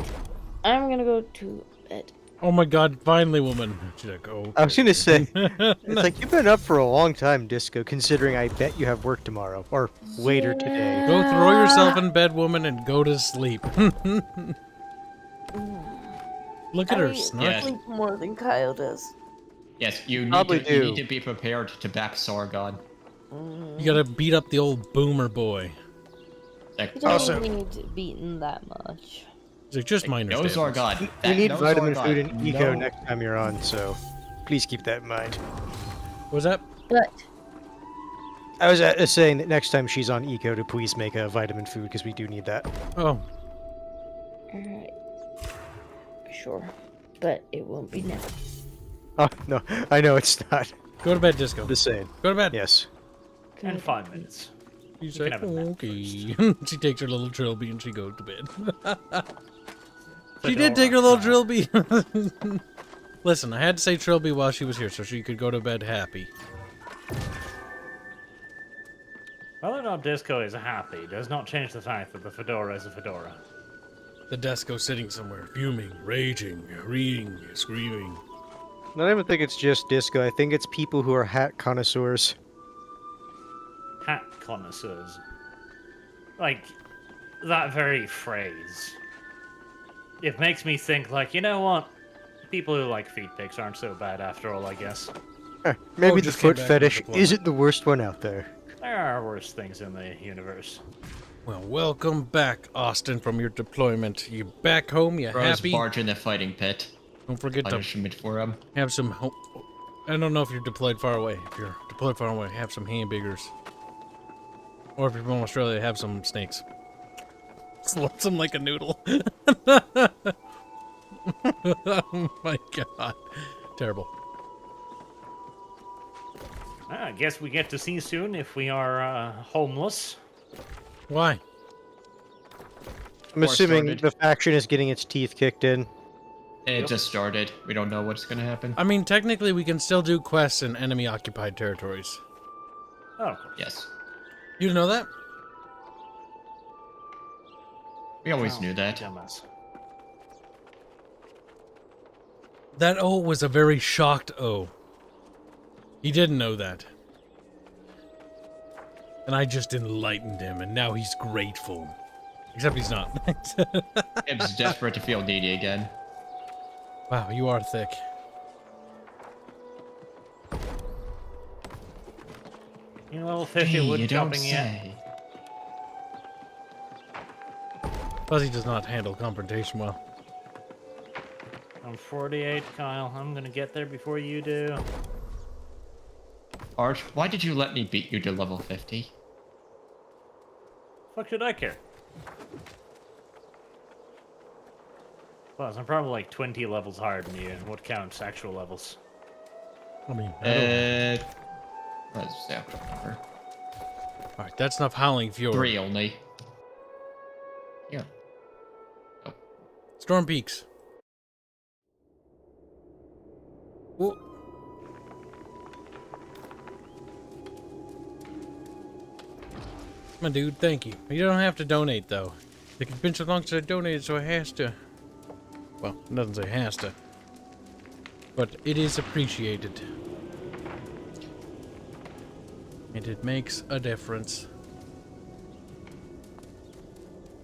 I'm gonna go to bed. Oh my god, finally, woman. She's like, oh. I was gonna say, it's like, you've been up for a long time, Disco, considering I bet you have work tomorrow, or later today. Go throw yourself in bed, woman, and go to sleep. Look at her snark. Sleep more than Kyle does. Yes, you Probably need to be prepared to back Sargon. You gotta beat up the old boomer boy. Like, You don't Also- need beaten that much. He's like, just minor no statements. Sargon. You need No vitamin Sargon. food and eco No. next time you're on, so please keep that in mind. What was that? But I was saying that next time she's on eco to please make a vitamin food, because we do need that. Oh, alright. Sure. But it won't be now. Oh, no, I know it's not. go to bed, Disco. Just saying. Go to bed. Yes. In 5 minutes. She's You can like, have a nap okay. She takes her little trilby and she goes to bed. She Fedora did take her little time. trilby. Listen, I had to say trilby while she was here so she could go to bed happy. Whether or not Disco is happy does not change the fact that the fedora is a fedora. The Disco sitting somewhere, fuming, raging, reading, screaming. I don't even think it's just Disco. I think it's people who are hat connoisseurs. Hat connoisseurs. Like, that very phrase. It makes me think, like, you know what? People who like feet pics aren't so bad after all, I guess. Maybe the just came foot back from fetish deployment. isn't the worst one out there. There are worse things in the universe. Well, welcome back, Austin, from your deployment. You back home? You Bros happy? barge in the fighting pit. Don't forget to Punishment for him. have some hope. I don't know if you're deployed far away. If you're deployed far away, have some hamburgers. Or if you're from Australia, have some snakes. Slurp them like a noodle. Oh my god. Terrible. I guess we get to see soon if we are homeless. Why? I'm Or assuming started. the faction is getting its teeth kicked in. It just started. We don't know what's gonna happen. I mean, technically, we can still do quests in enemy-occupied territories. Oh, of course. Yes. You didn't know that? We always knew that. Dumbass. That O was a very shocked O. He didn't know that. And I just enlightened him, and now he's grateful. Except he's not. Kibs desperate to feel needy again. Wow, you are thick. You know, level 50 Gee, wood you don't chopping yet. say. Fuzzy does not handle confrontation well. I'm 48, Kyle. I'm gonna get there before you do. Arch, why did you let me beat you to level 50? Fuck should I care? Plus, I'm probably like 20 levels higher than you, and what counts actual levels? I mean, Let's see. alright, that's enough Howling Fjord. 3 only. Yeah. Storm Peaks. Whoa. My dude, thank you. You don't have to donate, though. It's been so long since I donated, so it has to. Well, it doesn't say has to. But it is appreciated. And it makes a difference.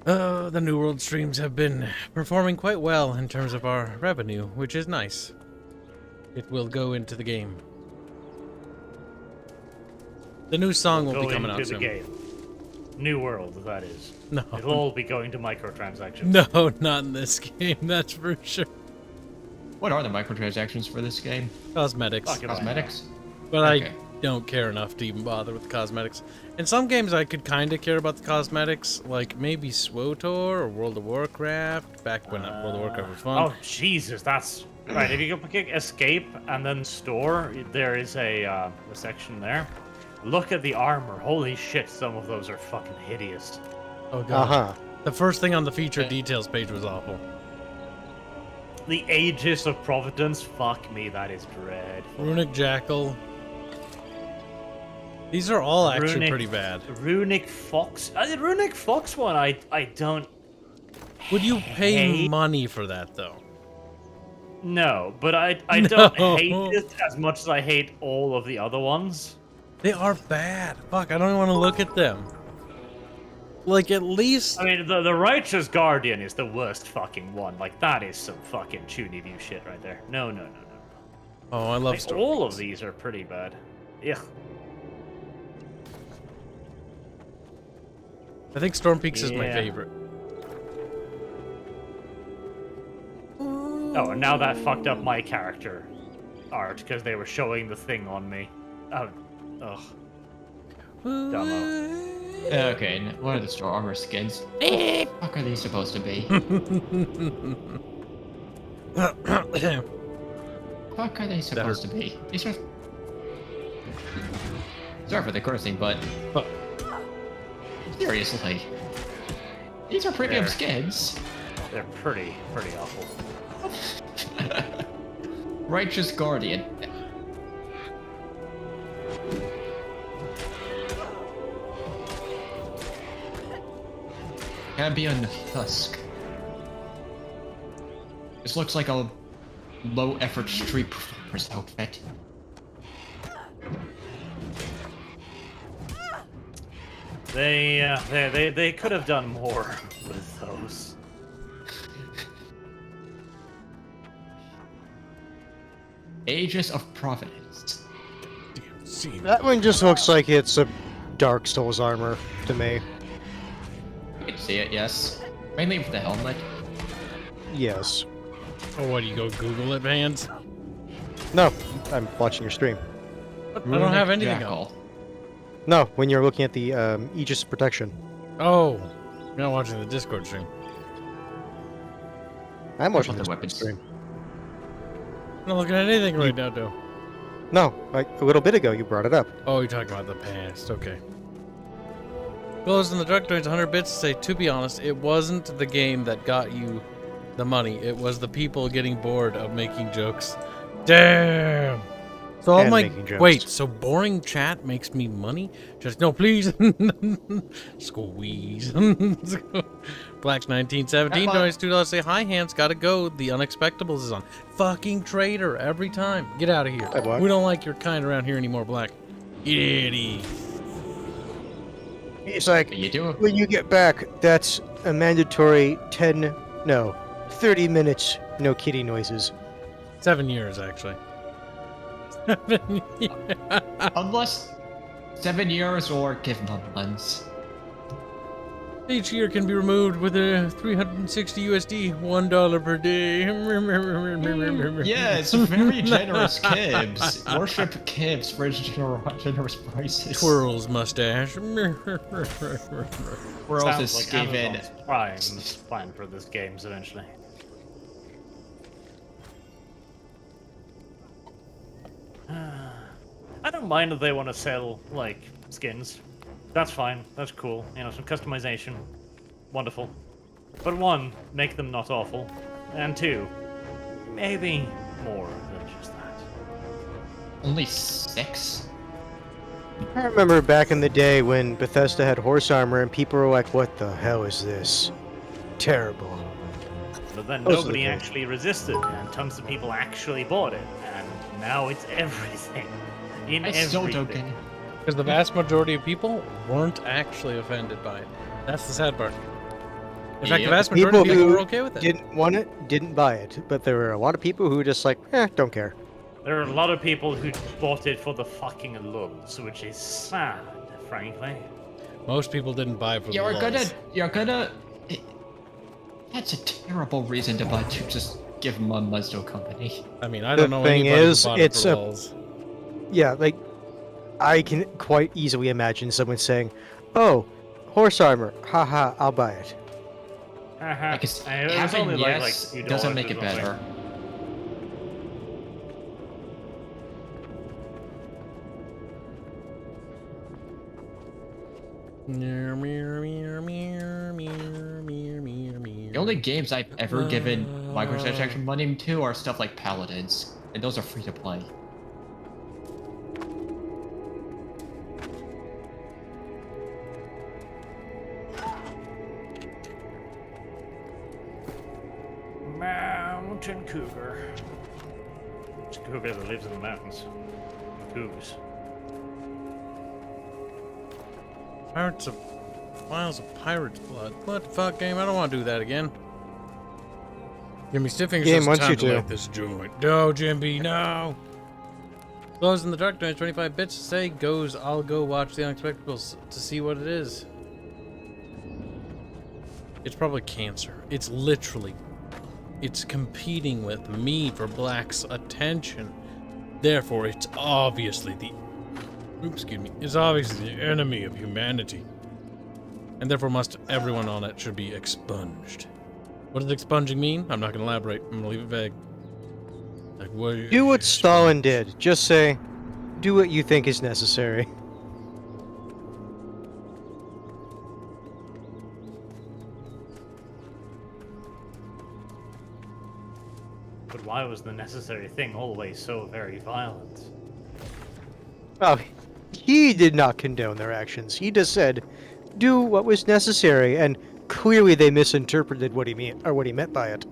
The New World streams have been performing quite well in terms of our revenue, which is nice. It will go into the game. The new song will be coming out soon. Game. New World, that is. No. It'll all be going to microtransactions. No, not in this game, that's for sure. What are the microtransactions for this game? Cosmetics. Fuck it, Cosmetics? But Okay. I don't care enough to even bother with the cosmetics. In some games I could kind of care about the cosmetics, like maybe SWTOR or World of Warcraft, back when World of Warcraft was fun. Oh, Jesus, that's... Right, if you go click Escape and then Store, there is a section there. Look at the armor. Holy shit, some of those are fucking hideous. Oh god. Uh-huh. The first thing on the feature details page was awful. The Aegis of Providence, fuck me, that is dreadful. Runic Jackal. These are all actually Runic- pretty bad. Runic Fox. The Runic Fox one, I don't... Would you pay hate- money for that, though? No, but I No. don't hate it as much as I hate all of the other ones. They are bad. Fuck, I don't even want to look at them. Like, at least... I mean, the Righteous Guardian is the worst fucking one. Like, that is some fucking Toonie View shit right there. No. Oh, I love Like, Storm all Peaks. of these are pretty bad. Ugh. I think Storm Peaks is my Yeah. favorite. Oh, and now that fucked up my character art because they were showing the thing on me. Oh, ugh. Dumbo. Okay, what are the store armor skins? What fuck are these supposed to be? Fuck are they supposed to be? These are... Sorry for the cursing, but... Seriously. These are premium They're- skins. They're pretty awful. Righteous Guardian. Cambion Husk. This looks like a low-effort street performer's outfit. They could have done more with those. Aegis of Providence. That one just looks like it's a Dark Souls armor to me. You can see it, yes. Mainly with the helmet. Yes. Oh, what, do you go Google it, Vans? No, I'm watching your stream. I don't have Runic anything Jackal. else. No, when you're looking at the Aegis protection. Oh, you're not watching the Discord stream. I'm watching about this the weapons? stream. I'm not looking at anything right now, though. No, like a little bit ago you brought it up. Oh, you're talking about the past. Okay. Goes in the direct donates 100 bits to say, to be honest, it wasn't the game that got you the money. It was the people getting bored of making jokes. Damn. So all And my making jokes. wait, so boring chat makes me money? Just no, please. Squeeze. Black's 1917 donates $2. Say hi, Hanse. Gotta go. The Unexpectables is on. Fucking traitor every time. Get out of here. Hi, Black. We don't like your kind around here anymore, Black. Idiot. He's like, You do it. when you get back, that's a mandatory 30 minutes, no kitty noises. 7 years, actually. 7 years. Unless 7 years or give them months. Each year can be removed with a 360 USD, $1 per day. Yeah, it's very generous, Kibs. Worship Kibs for his generous prices. Twirls mustache. Where else is Sounds given? Amazon's plan for this games eventually. I don't mind if they want to sell like skins. That's fine. That's cool. You know, some customization. Wonderful. But one, make them not awful. And two, maybe more than just that. Only 6? I remember back in the day when Bethesda had horse armor and people were like, what the hell is this? Terrible. But then Most of the nobody games. actually resisted, and tons of people actually bought it. And now it's everything. In I still everything. don't get it. Because the vast majority of people weren't actually offended by it. That's the sad part. In fact, the Yep. vast majority of People people who were okay with it. Didn't want it, didn't buy it, but there were a lot of people who were just like, don't care. There are a lot of people who bought it for the fucking lulz, which is sad, frankly. Most people didn't buy for the You're lulz. gonna. That's a terrible reason to buy to just give them a Mazda company. I mean, I The don't know thing anybody is, who bought it's it a- for lulz. Yeah, like, I can quite easily imagine someone saying, oh, horse armor, haha, I'll buy it. Like it's, it was having only yes $2 doesn't make or it something. better. The only games I've ever given microtransaction money to are stuff like Paladins, and those are free to play. Mountain cougar. It's a cougar that lives in the mountains. Cougars. Pirates of Miles of Pirate's Blood. What the fuck, game? I don't want to do that again. Give me stiff fingers. Game Just wants time you to to. light this joint. No, Jimby, no. Glows in the dark. Donates 25 bits. Say goes. I'll go watch the Unexpectables to see what it is. It's probably cancer. It's literally. It's competing with me for Black's attention. Therefore, it's obviously the. Oops, excuse me. It's obviously the enemy of humanity. And therefore must everyone on it should be expunged. What does expunging mean? I'm not going to elaborate. I'm going to leave it vague. Like, what? Do what Stalin did. Just say, do what you think is necessary. But why was the necessary thing always so very violent? Oh, he did not condone their actions. He just said, do what was necessary, and clearly they misinterpreted what he meant by it.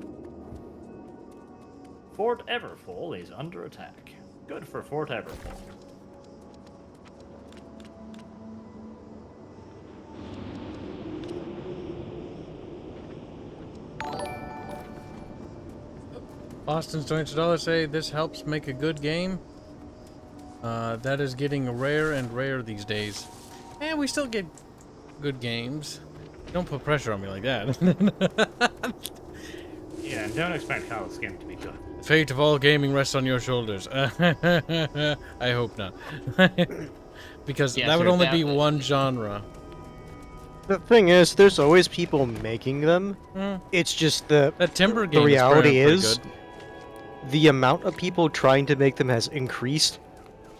Fort Everfall is under attack. Good for Fort Everfall. Austin's $20 say this helps make a good game. That is getting rare and rare these days. And we still get good games. Don't put pressure on me like that. Yeah, and don't expect Kyle's game to be good. The fate of all gaming rests on your shoulders. I hope not. Because Yeah, that would sure, only that be would- one genre. The thing is, there's always people making them. Hmm. It's just the That Timber game the reality is is, pretty the amount of people trying to make them has increased.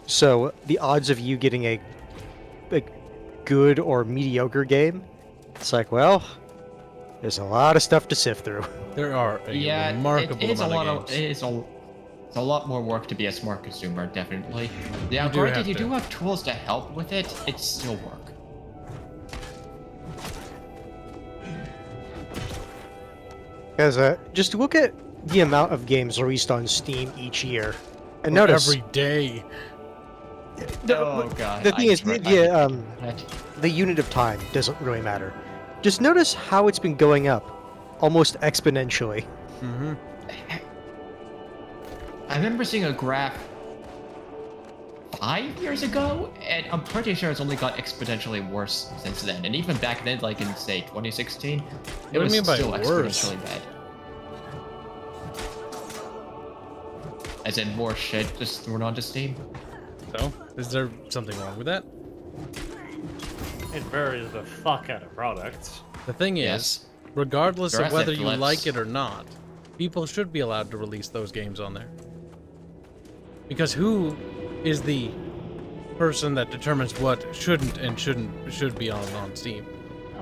So the odds of you getting a good or mediocre game, it's like, well, There's a lot of stuff to sift through. There are a Yeah, remarkable it is a amount lot of of games. it's a lot more work to be a smart consumer, definitely. Yeah, You do granted, have you to. do have tools to help with it. It's still work. Because just look at the amount of games released on Steam each year, and Or notice every day. Oh god. the thing is, that. the unit of time doesn't really matter. Just notice how it's been going up, almost exponentially. Mm-hmm. I remember seeing a graph 5 years ago, and I'm pretty sure it's only got exponentially worse since then. And even back then, like in say 2016, What it do you was mean by still worse? exponentially bad. As in more shit just thrown onto Steam. So, is there something wrong with that? It varies the fuck out of products. The thing is, Yes. regardless There of are whether you flips. like it or not, people should be allowed to release those games on there. Because who is the person that determines what shouldn't and should be on Steam?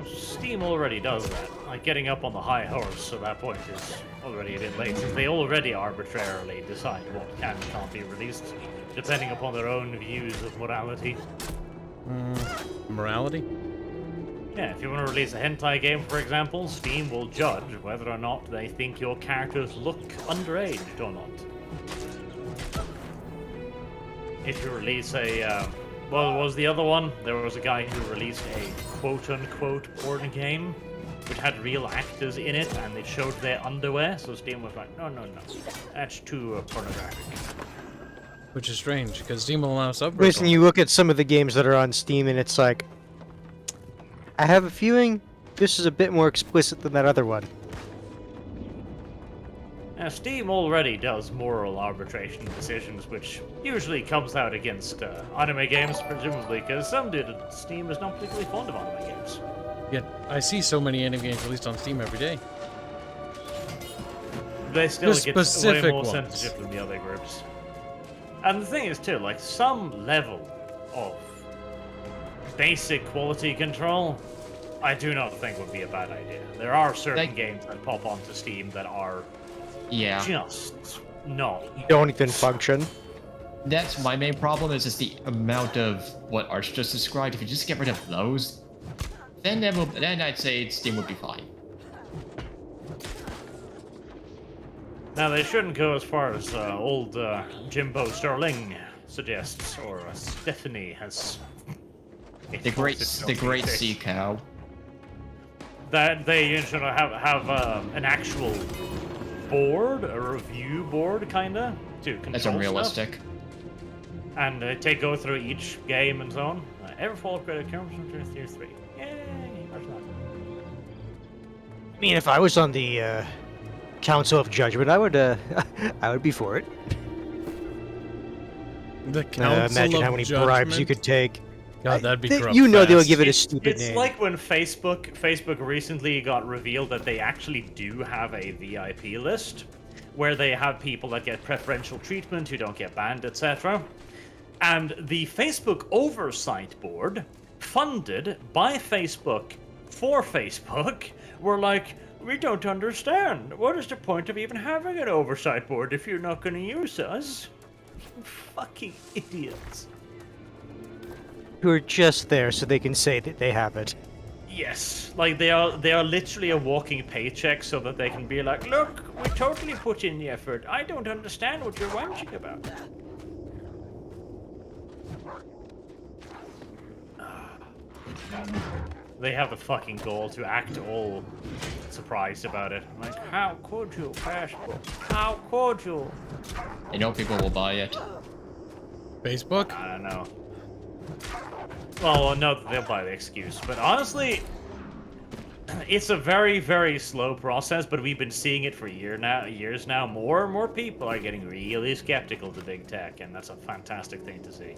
Steam already does that. Like getting up on the high horse at that point is already a bit late, since they already arbitrarily decide what can and can't be released, depending upon their own views of morality. Morality? Yeah, if you want to release a hentai game, for example, Steam will judge whether or not they think your characters look underaged or not. If you release a, what was the other one? There was a guy who released a quote-unquote porn game, which had real actors in it, and they showed their underwear, so Steam was like, no, that's too pornographic. Which is strange, because Steam will allow subversion. Listen, you look at some of the games that are on Steam, and it's like, I have a feeling this is a bit more explicit than that other one. Now, Steam already does moral arbitration decisions, which usually comes out against anime games, presumably, because some dude at Steam is not particularly fond of anime games. Yet, I see so many anime games released on Steam every day. They still The get way specific more ones. sensitive than the other groups. And the thing is, too, like, some level of basic quality control, I do not think would be a bad idea. There are certain games that pop onto Steam that are just not. Don't even function. That's my main problem, is just the amount of what Arch just described. If you just get rid of those, then I'd say Steam would be fine. Now, they shouldn't go as far as old Jimbo Sterling suggests, or Stephanie has. The great sea cow. That they should have an actual board, a review board, kinda, to control That's unrealistic. stuff. And go through each game and so on. Every fall credit comes from Tier 3. Yay! There's that. I mean, if I was on the Council of Judgment, I would I would be for it. The Council imagine of how many Judgment? bribes you could take. God, that'd be corrupt. You know they'll fast. give it a stupid It's name. like when Facebook recently got revealed that they actually do have a VIP list, where they have people that get preferential treatment, who don't get banned, etc. And the Facebook Oversight Board, funded by Facebook for Facebook, were like, we don't understand. What is the point of even having an oversight board if you're not going to use us? You fucking idiots. Who are just there so they can say that they have it. Yes, like they are literally a walking paycheck, so that they can be like, look, we totally put in the effort. I don't understand what you're whinging about. They have the fucking goal to act all surprised about it. Like, how could you, Facebook? How could you? I know people will buy it. Facebook? I don't know. Well, no, they'll buy the excuse. But honestly, it's a very, very slow process, but we've been seeing it for years now. More and more people are getting really skeptical to big tech, and that's a fantastic thing to see.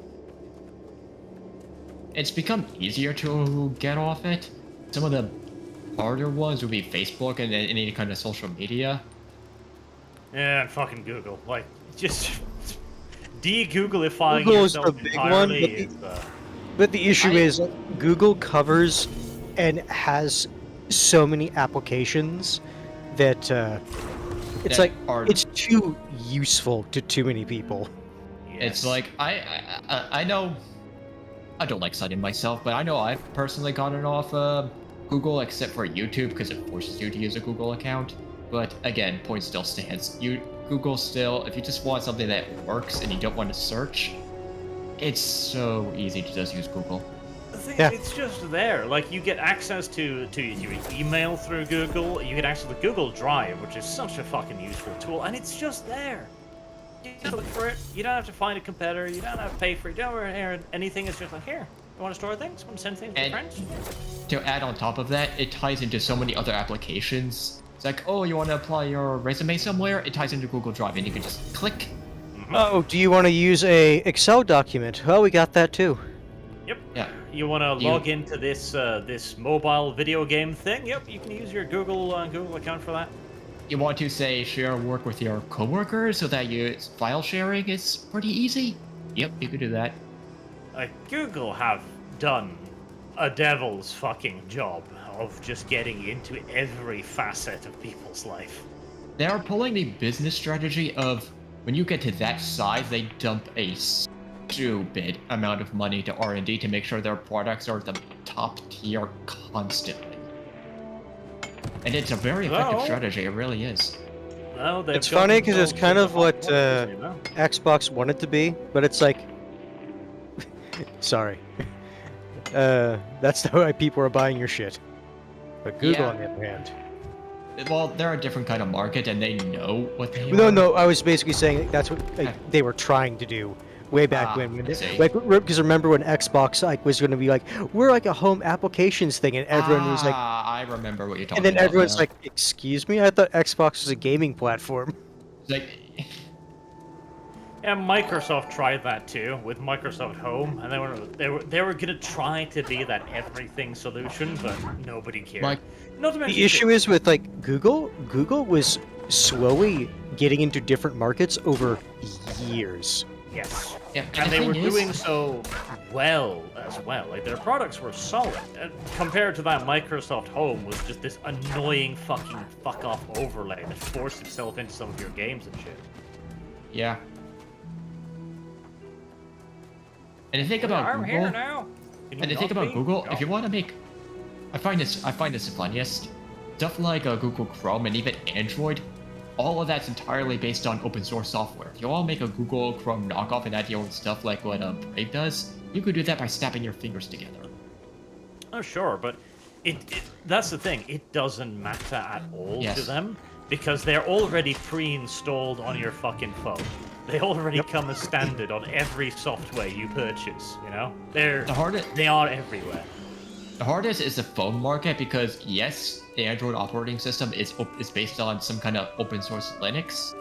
It's become easier to get off it. Some of the harder ones would be Facebook and then any kind of social media. Yeah, and fucking Google. Like, just de-Googlifying Google's the yourself big one, entirely but the issue is Google covers and has so many applications that it's That like are- it's too useful to too many people. It's Yes. like I know I don't like citing myself, but I know I've personally gotten off Google except for YouTube because it forces you to use a Google account. But again, point still stands. Google still, if you just want something that works and you don't want to search, it's so easy to just use Google. The thing Yeah. is, it's just there. Like, you get access to your email through Google. You get access to Google Drive, which is such a fucking useful tool, and it's just there. You just look for it. You don't have to find a competitor. You don't have to pay for it. You don't have to anything. It's just like, here. You want to store things? Want to send things to And- friends? To add on top of that, it ties into so many other applications. It's like, oh, you want to apply your resume somewhere? It ties into Google Drive, and you can just click. Oh, do you want to use a Excel document? Well, we got that too. Yep. Yeah. You want to You- log into this this mobile video game thing? Yep. You can use your Google account for that. You want to say share work with your coworkers so that file sharing is pretty easy? Yep, you could do that. Like, Google have done a devil's fucking job of just getting into every facet of people's life. They are pulling the business strategy of when you get to that size, they dump a stupid amount of money to R&D to make sure their products are the top tier constantly. And it's a very effective Well- strategy, it really is. Well, they've It's got funny 'cause it's themselves kind in of the hot what, waters, you know? Xbox wanted to be, but it's like, sorry, that's the way people are buying your shit. But Google, Yeah. on the other hand, Well, they're a different kind of market and they know what they no, are. no, I was basically saying that's what they were trying to do way back Ah, when I see. like, because remember when Xbox like was going to be like, we're like a home applications thing, and everyone was like, I remember what you're talking and then about. everyone's now. like, excuse me, I thought Xbox was a gaming platform. It's like, Yeah, Microsoft tried that too with Microsoft Home, and they were gonna try to be that everything solution, but nobody cared. Mike- Not to mention The issue is with like Google was slowly getting into different markets over years. yes, yeah, and the they were thing is- doing so well as well. Like, their products were solid compared to that. Microsoft Home was just this annoying fucking fuck off overlay that forced itself into some of your games and shit. Yeah. And the thing about I'm Google, here now. Can you and the thing not about be? Google, Go. if you want to make, I find this the funniest. Stuff like Google Chrome and even Android, all of that's entirely based on open source software. If you want to make a Google Chrome knockoff and add your own stuff like what Brave does, you could do that by snapping your fingers together. Oh, sure, but that's the thing. It doesn't matter at all Yes. to them because they're already pre-installed on your fucking phone. They already come as standard on every software you purchase, you know? The hardest, They are everywhere. the hardest is the phone market because yes, the Android operating system is based on some kind of open source Linux,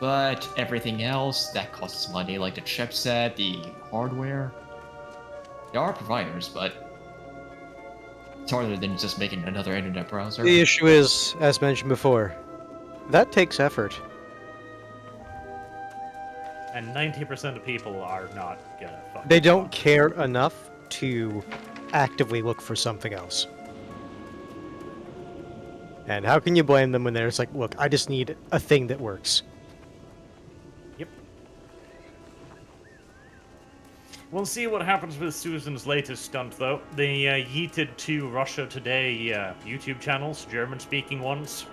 but everything else that costs money, like the chipset, the hardware. There are providers, but it's harder than just making another internet browser. The issue is, as mentioned before, that takes effort. And 90% of people are not gonna fucking They don't bother. care enough to actively look for something else. And how can you blame them when they're just like, look, I just need a thing that works. Yep. We'll see what happens with Susan's latest stunt, though. They yeeted 2 Russia Today YouTube channels, German-speaking ones,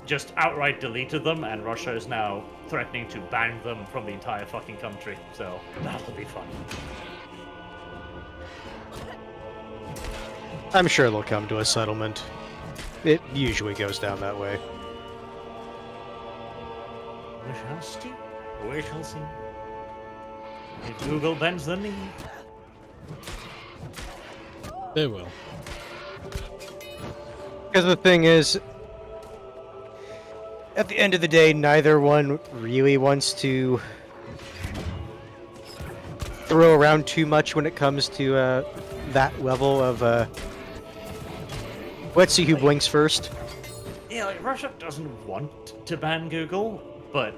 just outright deleted them, and Russia is now threatening to ban them from the entire fucking country. So that'll be fun. I'm sure they'll come to a settlement. It usually goes down that way. We shall see. We shall see. If Google bends the knee. They will. Because the thing is, at the end of the day, neither one really wants to throw around too much when it comes to that level of let's see who blinks first. Yeah, like, Russia doesn't want to ban Google, but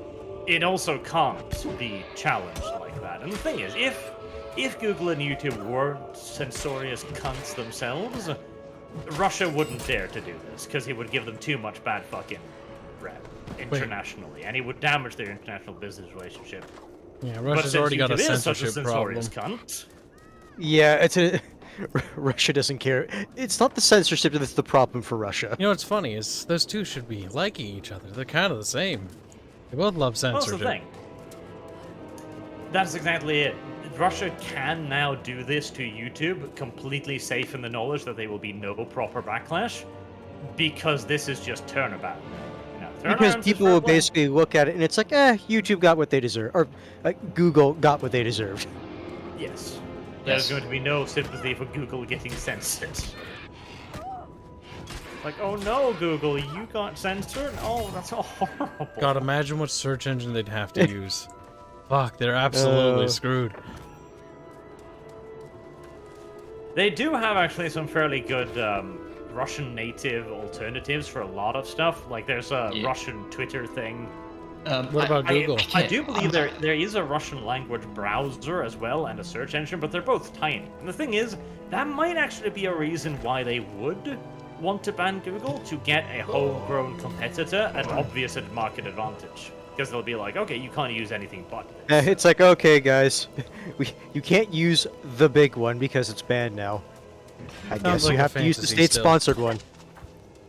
it also can't be challenged like that. And the thing is, if Google and YouTube weren't censorious cunts themselves, Russia wouldn't dare to do this because he would give them too much bad fucking rep internationally, and he would damage their international business relationship. Yeah, But Russia's since already got a YouTube is such censorship problem. censorious cunt, Yeah, it's a Russia doesn't care. It's not the censorship that's the problem for Russia. You know what's funny is those two should be liking each other. They're kind of the same. They both love well, that's censorship. the thing. That's exactly it. Russia can now do this to YouTube, completely safe in the knowledge that there will be no proper backlash, because this is just turnabout. Because people will basically look at it and it's like, YouTube got what they deserve, or Google got what they deserved. Yes. There's going to be no sympathy for Google getting censored. Like, oh no, Google, you got censored? Oh, that's all horrible. God, imagine what search engine they'd have to use. Fuck, they're absolutely screwed. They do have actually some fairly good Russian native alternatives for a lot of stuff. Like, there's a Russian Twitter thing. What about Google? I do believe there is a Russian language browser as well and a search engine, but they're both tiny. And the thing is, that might actually be a reason why they would want to ban Google, to get a homegrown competitor an obvious market advantage. Because they'll be like, okay, you can't use anything but this. It's like, okay, guys, you can't use the big one because it's banned now. I guess like you a have to use the fantasy still. state-sponsored one.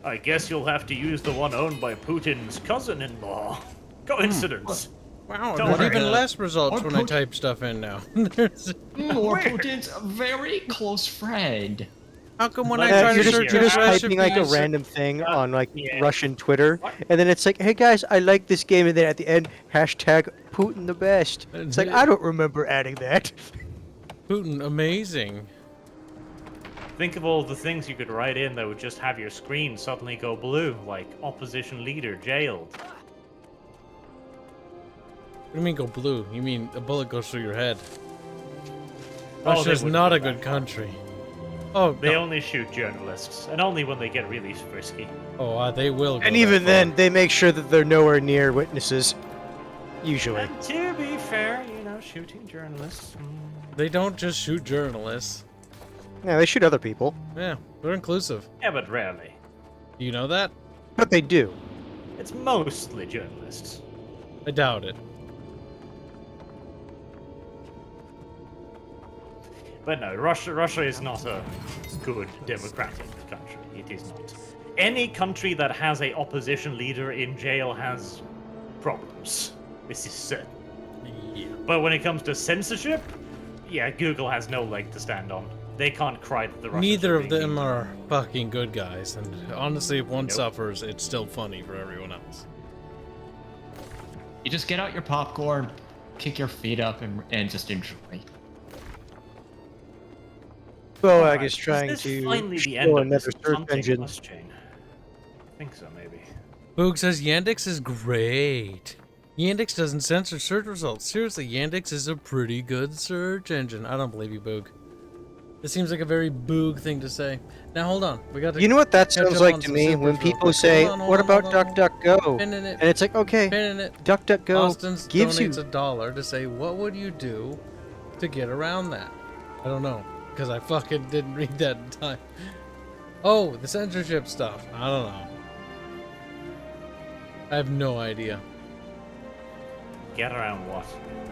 I guess you'll have to use the one owned by Putin's cousin-in-law. Coincidence. Wow, Don't there's worry. even less results Or when I Putin- type stuff in now. There's- Or Putin's very close friend. How come when Like, I try You're to just, search you're just for typing like a recipes- random thing on like yeah. Russian Twitter, What? and then it's like, hey guys, I like this game, and then at the end, hashtag Putin the best. It's like, I don't remember adding that. Putin, amazing. Think of all the things you could write in that would just have your screen suddenly go blue, like opposition leader jailed. What do you mean go blue? You mean a bullet goes through your head? Oh, they Russia's wouldn't not go a good that country. Oh, They no. only shoot journalists, and only when they get really frisky. Oh, they will. Go And that even far. then, they make sure that they're nowhere near witnesses. Usually. And to be fair, shooting journalists. They don't just shoot journalists. Yeah, they shoot other people. Yeah, they're inclusive. Yeah, but rarely. Do you know that? But they do. It's mostly journalists. I doubt it. But no, Russia is not a good democratic country. It is not. Any country that has a opposition leader in jail has problems. This is certain. Yeah. But when it comes to censorship, yeah, Google has no leg to stand on. They can't cry that the Russians Neither are of being them eaten. are fucking good guys, and honestly, if one Nope. suffers, it's still funny for everyone else. You just get out your popcorn, kick your feet up, and just enjoy. Well, I Alright, guess is trying this to finally the show end of another this search hunting engine. bus chain? I think so, maybe. Boog says Yandex is great. Yandex doesn't censor search results. Seriously, Yandex is a pretty good search engine. I don't believe you, Boog. This seems like a very Boog thing to say. Now hold on, we got to. You know what that catch sounds up like on to some me supers when real people quick. say, Hold on, "What hold on, about hold on. DuckDuckGo?" Pinning it. And it's like, okay, Pinning it. DuckDuckGo Austin's gives you. donates $1 to say, what would you do to get around that? I don't know, because I fucking didn't read that in time. Oh, the censorship stuff. I don't know. I have no idea. Get around what?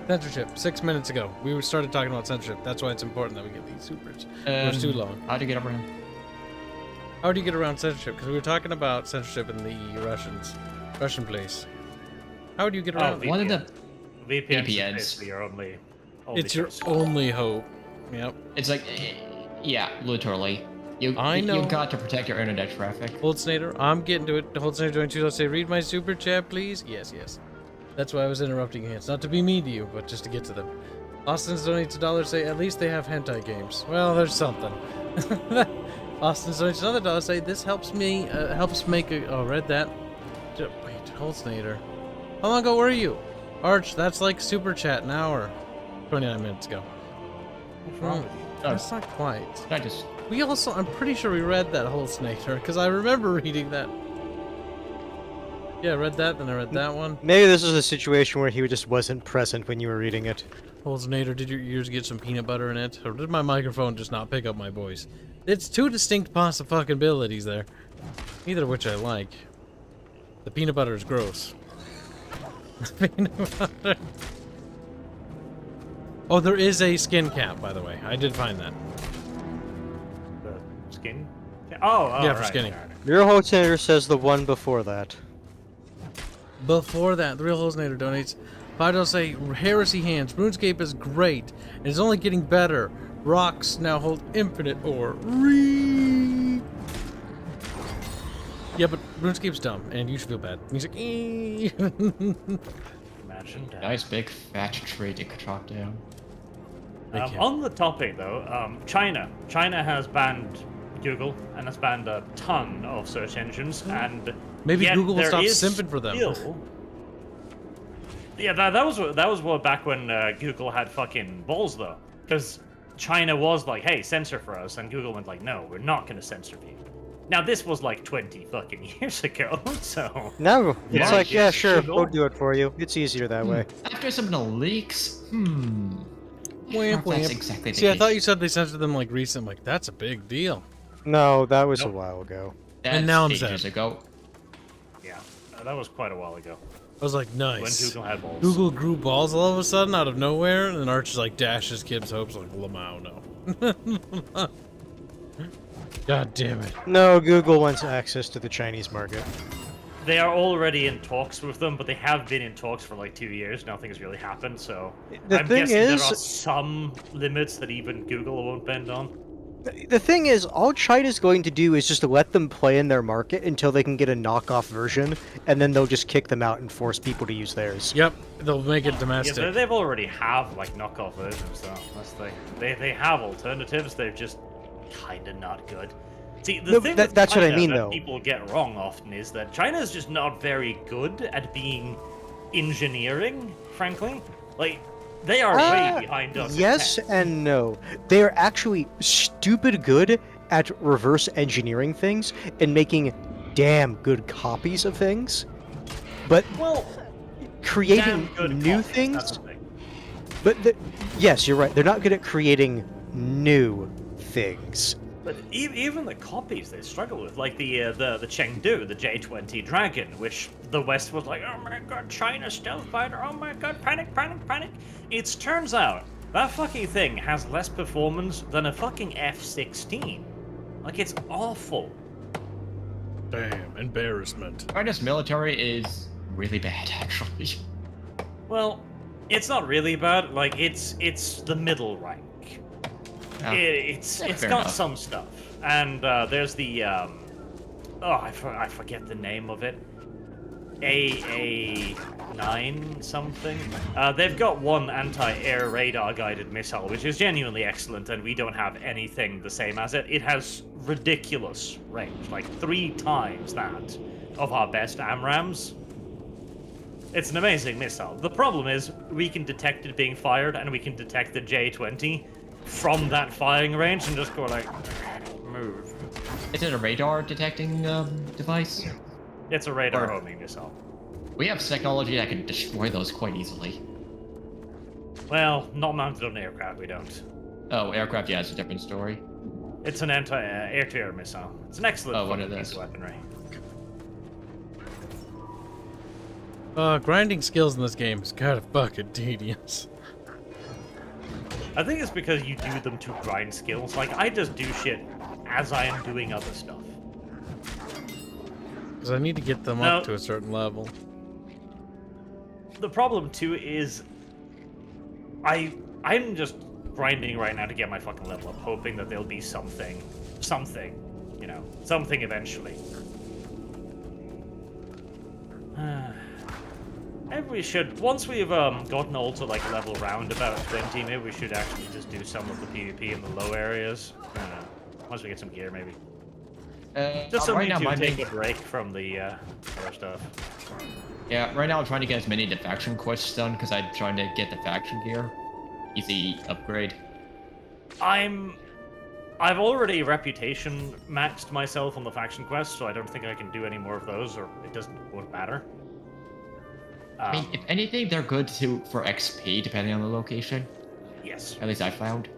Censorship. 6 minutes ago, we started talking about censorship. That's why it's important that we get these supers. It was too long. How to get around? How do you get around censorship? Because we were talking about censorship in the Russian place. How do you get around? Oh, One of the VPNs. VPNs. Is basically your only It's your choice. only hope. Yep. It's like, yeah, literally. I know. You've got to protect your internet traffic. Hold Snader, I'm getting to it. Hold Snader join 2. Let's say, read my super chat, please. Yes, yes. That's why I was interrupting you. It's not to be mean to you, but just to get to them. Austin's donates $1. Say, at least they have hentai games. Well, there's something. Austin's donates another $1. Say, this helps me, helps make a. Oh, read that. Wait, hold Snader. How long ago were you? Arch, that's like super chat, an hour. 29 minutes ago. What's wrong with you? That's not quite. I just We also, I'm pretty sure we read that whole Snader, because I remember reading that. Yeah, I read that, then I read that one. Maybe this is a situation where he just wasn't present when you were reading it. Holznator, did your ears get some peanut butter in it? Or did my microphone just not pick up my voice? It's two distinct possibilities there. Neither of which I like. The peanut butter is gross. The peanut butter. Oh, there is a skin cap, by the way. I did find that. The skin? Oh, yeah, for right, skinning. right. Your Holznator says the one before that. Before that, the real Holznator donates. $5 say, Heresy Hands, RuneScape is great, and it's only getting better. Rocks now hold infinite ore. Yeah, but RuneScape's dumb, and you should feel bad. He's like, Imagine that. Nice big fat tree to chop down. On the topic, though, China has banned Google and has banned a ton of search engines, and maybe yet Google will there stop is simping for them. still- Yeah, that was what back when Google had fucking balls, though, because China was like, "Hey, censor for us," and Google went like, "No, we're not going to censor you." Now this was like 20 fucking years ago, so No, Yeah, it's like, yeah, it's sure, Google. we'll do it for you. It's easier that way. After some of the leaks, I Wamp, don't know if that's wamp. exactly the See, I case. thought you said they censored them like recent. Like, that's a big deal. No, that was Nope. a while ago. That's and now I'm 8 sad. years ago. yeah, that was quite a while ago I was like, when nice. Google had balls. Google grew balls all of a sudden out of nowhere, and then Arch like dashes Kibs' hopes like, Lamau, no. God damn it. No, Google wants access to the Chinese market. They are already in talks with them, but they have been in talks for like 2 years. Nothing has really happened, so The I'm thing guessing is- there are some limits that even Google won't bend on. The thing is, all China's going to do is just let them play in their market until they can get a knockoff version, and then they'll just kick them out and force people to use theirs. Yep, they'll make it Yeah, domestic. they've already have like knockoff versions, though. That's the thing. They have alternatives. They're just kind of not good. See, the No, thing that- with that's what I China mean, that though. people get wrong often is that China is just not very good at being engineering. Frankly, like they are way behind us. in Yes tech. and no. They are actually stupid good at reverse engineering things and making damn good copies of things. But Well, creating damn good new copies, things. that's the thing. But yes, you're right. They're not good at creating new things. But even the copies they struggle with, like the Chengdu, the J-20 Dragon, which the West was like, oh my god, China stealth fighter, oh my god, panic, panic, panic. It turns out that fucking thing has less performance than a fucking F-16. Like, it's awful. Damn, embarrassment. China's military is really bad, actually. Well, it's not really bad. Like, it's the middle rank. Yeah. It's fair got enough. some stuff, and there's the I forget the name of it. AA9 something. They've got one anti-air radar guided missile, which is genuinely excellent, and we don't have anything the same as it. It has ridiculous range, like 3 times that of our best AMRAAMs. It's an amazing missile. The problem is we can detect it being fired, and we can detect the J-20 from that firing range, and just go like, move. Is it a radar detecting device? It's a radar Or- homing missile. We have technology that can destroy those quite easily. Well, not mounted on aircraft, we don't. Oh, aircraft, yeah, it's a different story. It's an anti-air-to-air missile. It's an excellent Oh, one of fucking piece those. of weaponry. Grinding skills in this game is kind of fucking tedious. I think it's because you do them to grind skills. Like, I just do shit as I am doing other stuff. Because I need to get them No. up to a certain level. The problem, too, is I'm just grinding right now to get my fucking level up, hoping that there'll be something, you know, something eventually. Maybe we should, once we've gotten all to like level round about 20, maybe we should actually just do some of the PvP in the low areas. I don't know. Once we get some gear, maybe. Just so right we now, to my take main- a break from the other stuff. Yeah, right now I'm trying to get as many of the faction quests done because I'm trying to get the faction gear. Easy upgrade. I've already reputation maxed myself on the faction quest, so I don't think I can do any more of those, or it won't matter. I mean, if anything, they're good for XP depending on the location. Yes. At least I found.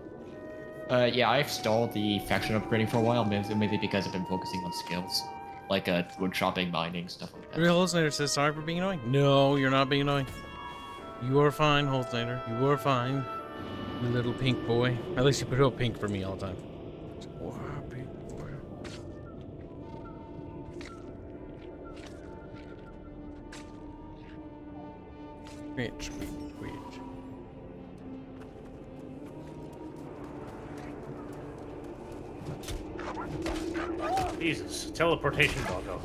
Yeah, I've stalled the faction upgrading for a while, mainly because I've been focusing on skills, like wood chopping, mining, stuff like that. Real Holznader says sorry for being annoying. No, you're not being annoying. You are fine, Holznader. You are fine. You little pink boy. At least you put up pink for me all the time. Oh, pink boy. Rich, rich. Jesus, teleportation doggo.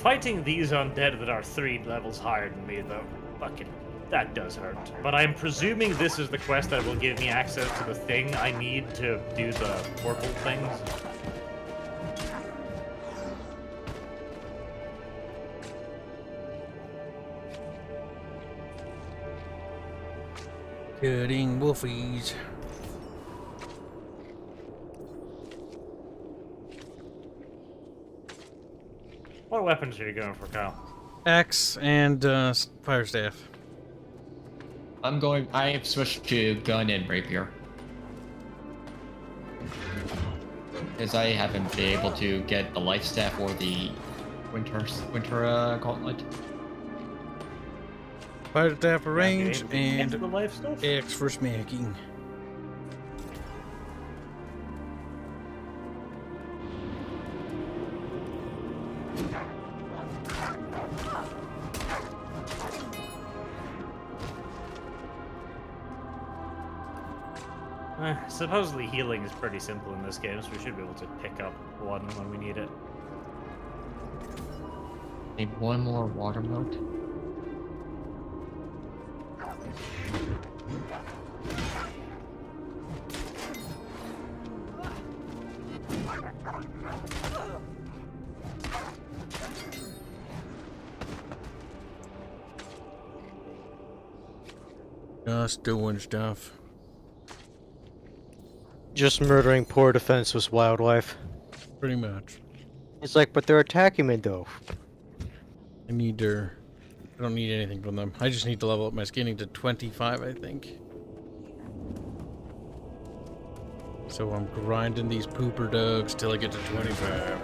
Fighting these undead that are 3 levels higher than me, though, fucking, that does hurt. But I'm presuming this is the quest that will give me access to the thing I need to do the portal things. Cutting wolfies. What weapons are you going for, Kyle? Axe and fire staff. I've switched to gun and rapier. As I haven't been able to get the life staff or the winter gauntlet. Fire staff for range And and the life stuff? Axe for smacking. Supposedly healing is pretty simple in this game, so we should be able to pick up one when we need it. Need one more water moat. Just doing stuff. Just murdering poor defenseless wildlife. Pretty much. It's like, but they're attacking me though. I don't need anything from them. I just need to level up my skinning to 25, I think. So I'm grinding these pooper dogs till I get to 25.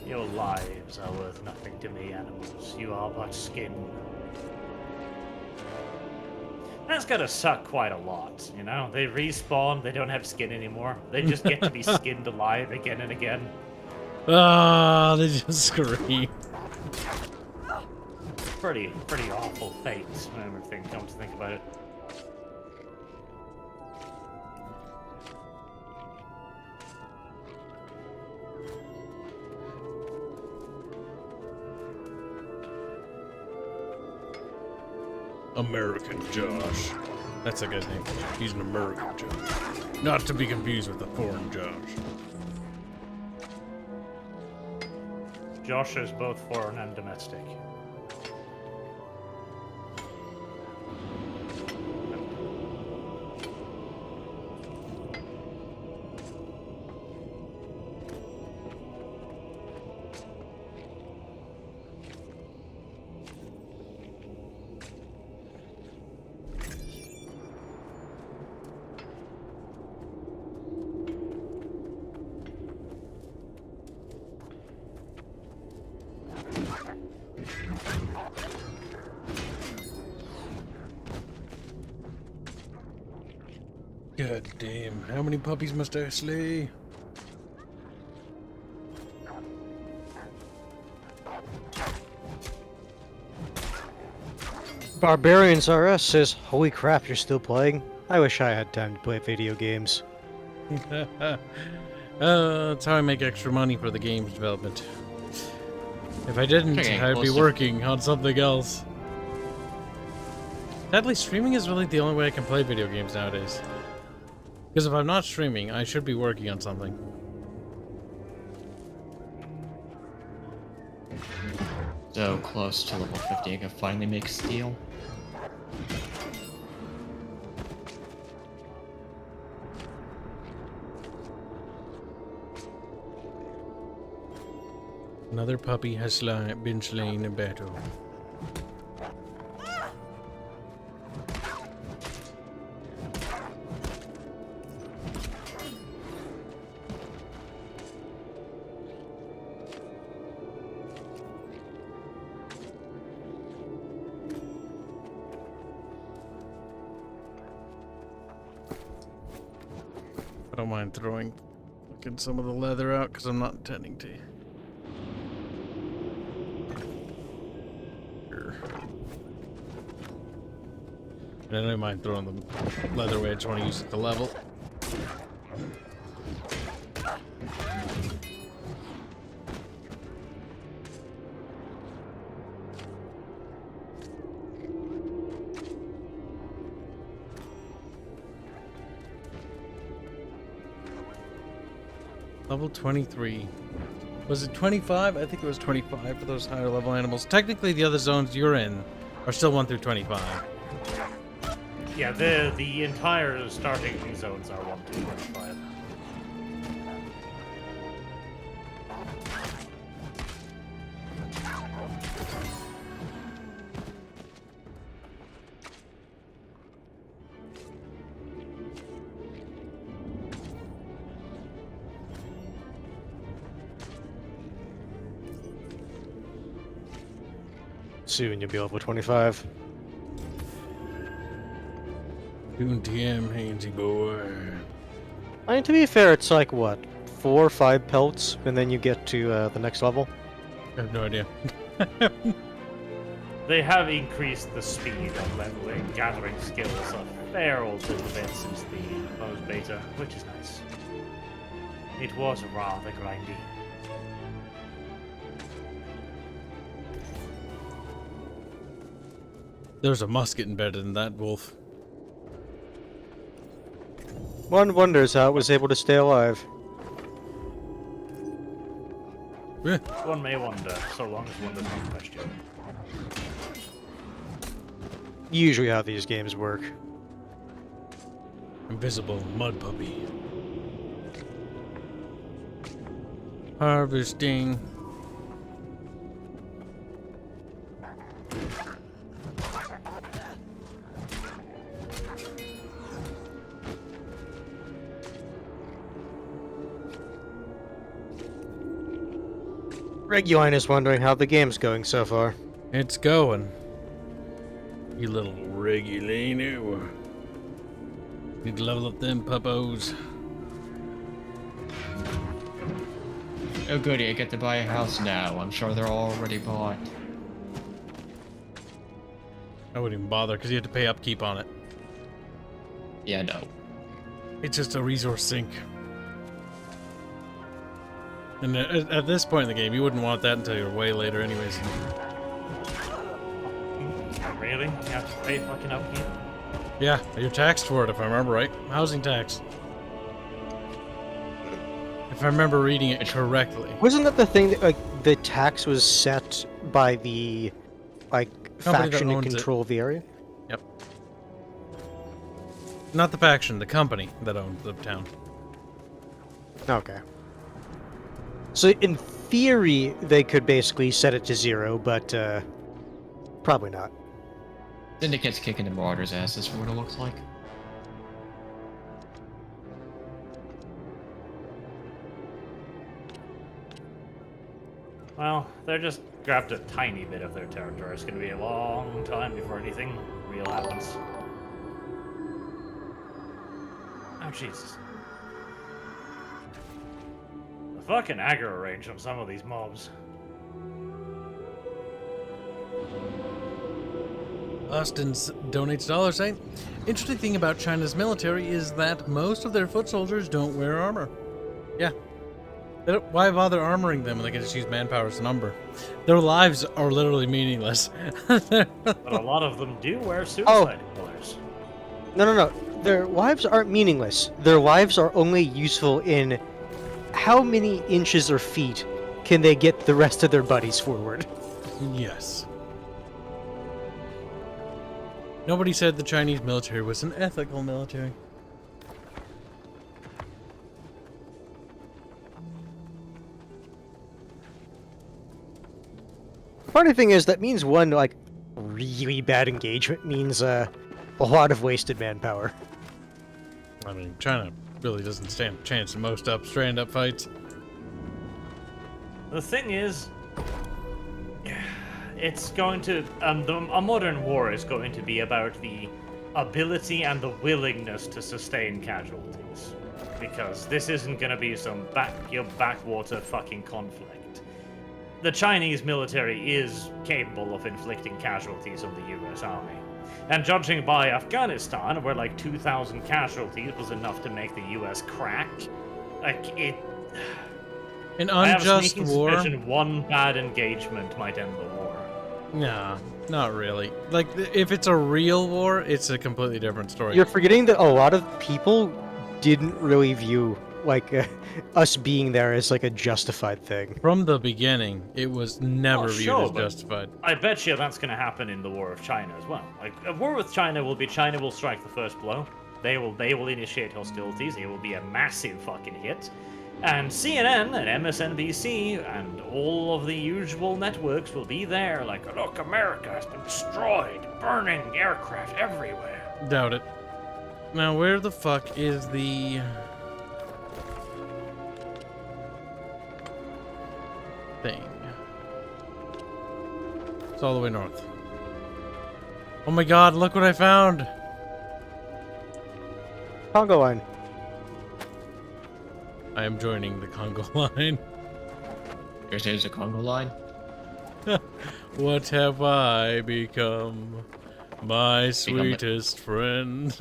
Your lives are worth nothing to me, animals. You are but skin. That's gotta suck quite a lot, you know? They respawn, they don't have skin anymore. They just get to be skinned alive again and again. Ah, they just scream. Pretty awful fate, come to think about it. American Josh. That's that guy's name. He's an American Josh. Not to be confused with a foreign Josh. Josh is both foreign and domestic. God damn, how many puppies must I slay? Barbarians RS says, holy crap, you're still playing? I wish I had time to play video games. That's how I make extra money for the game's development. If I didn't, Okay, I'd be close to- working on something else. Sadly, streaming is really the only way I can play video games nowadays. Because if I'm not streaming, I should be working on something. So close to level 50, I can finally make steel. Another puppy has been slain in battle. I don't mind throwing some of the leather out because I'm not intending to. And I don't mind throwing the leather away, I just want to use it to level. Level 23. Was it 25? I think it was 25 for those higher level animals. Technically, the other zones you're in are still 1 through 25. Yeah, the entire starting zones are 1 to 25. Soon you'll be level 25. Doon TM, handsy boy. I mean, to be fair, it's like, what, 4 or 5 pelts, and then you get to the next level? I have no idea. They have increased the speed of leveling, gathering skills a fair old little bit since the most beta, which is nice. It was rather grindy. There's a musket embedded in that wolf. One wonders how it was able to stay alive. Eh, One may wonder, so long as one does not question. Usually how these games work. invisible mud puppy. Harvesting. Reguline is wondering how the game's going so far. It's going. You little Regulino. Need to level up them puppos. Oh goody, I get to buy a house now. I'm sure they're already bought. I wouldn't even bother because you have to pay upkeep on it. Yeah, no. It's just a resource sink. And at this point in the game, you wouldn't want that until you're way later anyways. Really? You have to pay fucking upkeep? Yeah, you're taxed for it if I remember right. Housing tax. If I remember reading it correctly. Wasn't that the thing that, like, the tax was set by the, like, Company that faction in owns it. control of the area? Yep. Not the faction, the company that owns the town. Okay. So in theory, they could basically set it to 0, but probably not. Syndicate's kicking the Marauders' asses for what it looks like. Well, they're just grabbed a tiny bit of their territory. It's going to be a long time before anything real happens. Oh, Jesus. The fucking aggro range on some of these mobs. Austin donates dollars, saying, interesting thing about China's military is that most of their foot soldiers don't wear armor. Yeah. Why bother armoring them when they can just use manpower as a number? Their lives are literally meaningless. But a lot of them do wear suicide colors. No. Their lives aren't meaningless. Their lives are only useful in how many inches or feet can they get the rest of their buddies forward. Yes. Nobody said the Chinese military was an ethical military. Funny thing is, that means one, like, really bad engagement means a lot of wasted manpower. I mean, China really doesn't stand a chance in most strand-up fights. The thing is, it's going to a modern war is going to be about the ability and the willingness to sustain casualties, because this isn't going to be some backwater fucking conflict. The Chinese military is capable of inflicting casualties on the U.S. Army, and judging by Afghanistan, where like 2,000 casualties was enough to make the U.S. crack, like it. An I have a unjust sneaking war. suspicion one bad engagement might end the war. Nah, not really. Like, if it's a real war, it's a completely different story. You're forgetting that a lot of people didn't really view, like, us being there as, like, a justified thing. From the beginning, it was never viewed sure, as but justified. I bet you that's going to happen in the War of China as well. Like, a war with China will be China will strike the first blow. They will initiate hostilities. It will be a massive fucking hit. And CNN and MSNBC and all of the usual networks will be there like, look, America has been destroyed, burning aircraft everywhere. Doubt it. Now, where the fuck is the... thing? It's all the way north. Oh my god, look what I found! Congo line. I am joining the Congo line. There's a Congo line. What have I become? My sweetest friend.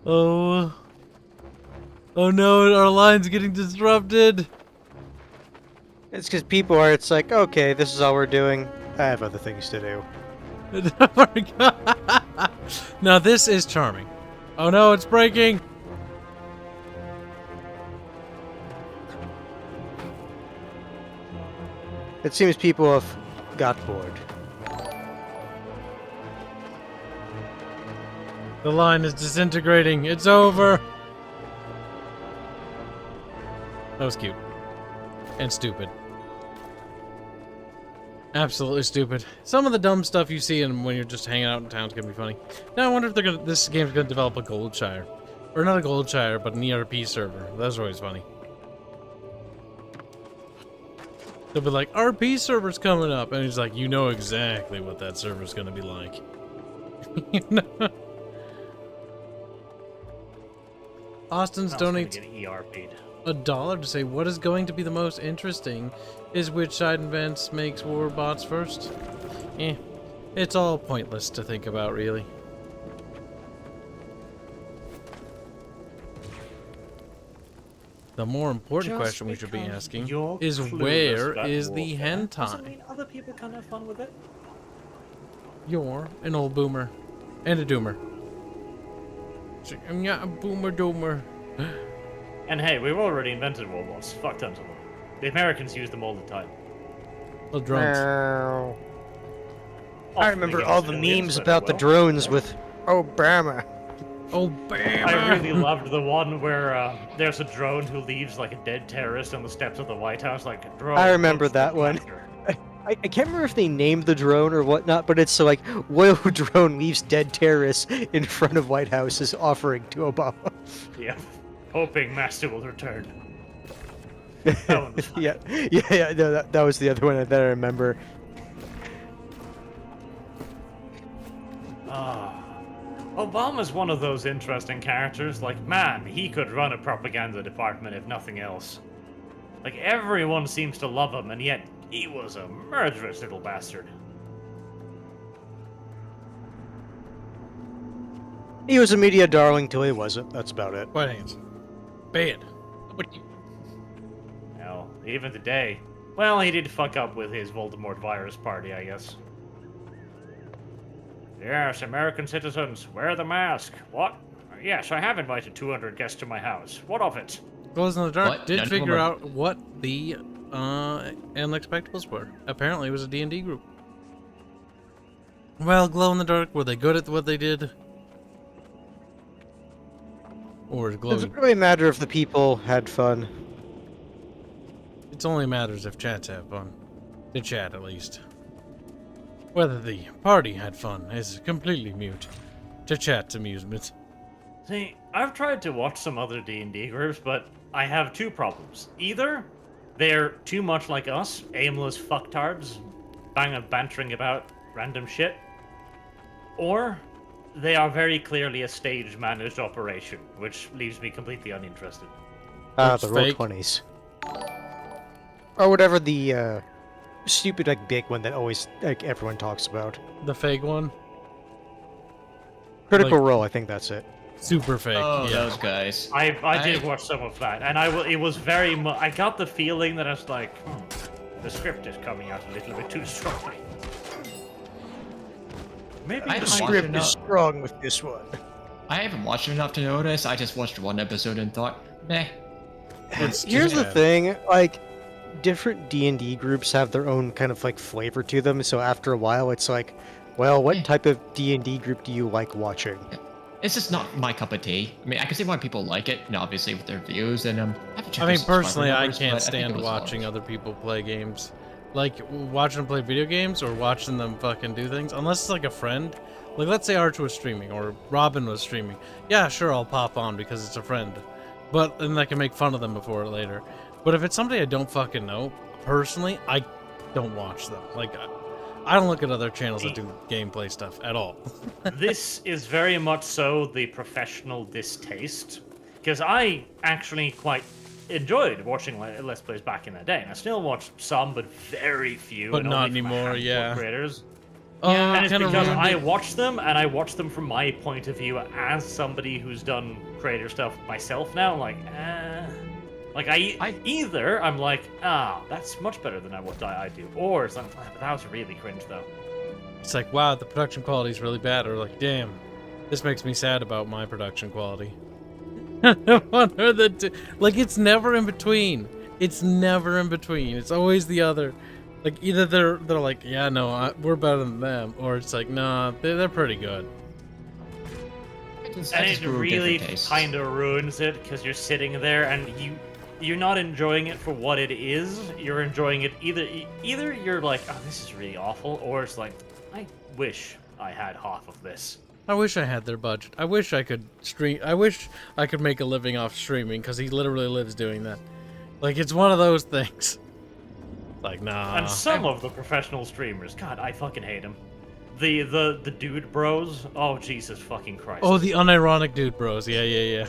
Oh. Oh no, our line's getting disrupted. It's because people are, it's like, okay, this is all we're doing. I have other things to do. Oh my god. Now this is charming. Oh no, it's breaking. It seems people have got bored. The line is disintegrating. It's over. That was cute. And stupid. Absolutely stupid. Some of the dumb stuff you see when you're just hanging out in town is gonna be funny. Now I wonder if this game's gonna develop a Goldshire. Or not a Goldshire, but an ERP server. Those are always funny. They'll be like, RP server's coming up, and he's like, you know exactly what that server's gonna be like. You know? Austin's donates $1 to say, what is going to be the most interesting is which side events makes war bots first. It's all pointless to think about, really. The more important question we should be asking is, where is the doesn't hentai? mean other people can't have fun with it. You're an old boomer. And a doomer. I'm not a boomer doomer. And hey, we've already invented robots. Fuck tons of them. The Americans use them all the time. Well, drones. I remember all the memes about the drones with Obama. Obama. I really loved the one where there's a drone who leaves like a dead terrorist on the steps of the White House, like a drone. I remember that one. I can't remember if they named the drone or whatnot, but it's so like, royal drone leaves dead terrorists in front of White House is offering to Obama. Yeah, hoping Master will return. That one was fun. yeah, no, that was the other one that I remember. Obama's one of those interesting characters. Like, man, he could run a propaganda department if nothing else. Like, everyone seems to love him, and yet he was a murderous little bastard. He was a media darling till he wasn't. That's about it. White hands. Bad. Hell, even today. Well, he did fuck up with his Voldemort virus party, I guess. Yes, American citizens, wear the mask. What? Yes, I have invited 200 guests to my house. What of it? Glows in the Dark What? did None of them figure are- out what the Unexpectables were. Apparently, it was a D&D group. Well, Glow in the Dark, were they good at what they did? Or is Glow? Does it really matter if the people had fun? It only matters if chats have fun. The chat, at least. Whether the party had fun is completely mute to chat's amusement. See, I've tried to watch some other D&D groups, but I have two problems. Either they're too much like us, aimless fucktards, bantering about random shit, or they are very clearly a stage-managed operation, which leaves me completely uninterested. Looks The fake. Roll20s. Or whatever the, stupid, like, big one that always, like, everyone talks about. The fake one? Critical Like- Role, I think that's it. Super fake. Oh, yeah. those guys. I did watch some of that, and it was very much. I got the feeling that I was like, the script is coming out a little bit too strongly. Maybe I the haven't watched Script enough. is strong with this one. I haven't watched enough to notice. I just watched one episode and thought, meh. It's Here's just the bad. thing, like, different D&D groups have their own kind of, like, flavor to them, so after a while it's like, well, what type of D&D group do you like watching? It's just not my cup of tea. I mean, I can see why people like it, and obviously with their views, and I mean, personally, I can't I think stand it was watching fun. other people play games. Like, watching them play video games or watching them fucking do things. Unless it's like a friend. Like, let's say Arch was streaming or Robin was streaming. Yeah, sure, I'll pop on because it's a friend. But then I can make fun of them before or later. But if it's somebody I don't fucking know, personally, I don't watch them. Like, I don't look at other channels that do gameplay stuff at all. This is very much so the professional distaste, because I actually quite enjoyed watching Let's Plays back in the day, and I still watch some, but very few. But and not only from a anymore, handful of yeah. Creators. Yeah, And it's kinda because ruined I it. watch them, and I watch them from my point of view as somebody who's done creator stuff myself now. Like, either I'm like, that's much better than what I do, or it's like, that was really cringe though. It's like, wow, the production quality is really bad. Or like, damn, this makes me sad about my production quality. One or the two. Like, it's never in between. It's never in between. It's always the other. Like, either they're like, yeah, no, we're better than them, or it's like, nah, they're pretty good. And it really kind of ruins it because you're sitting there and you're not enjoying it for what it is. You're enjoying it either you're like, oh, this is really awful, or it's like, I wish I had half of this. I wish I had their budget. I wish I could stream. I wish I could make a living off streaming because he literally lives doing that. Like, it's one of those things. Like, nah. And some of the professional streamers, God, I fucking hate them. The dude bros, oh Jesus fucking Christ. Oh, the unironic dude bros. Yeah.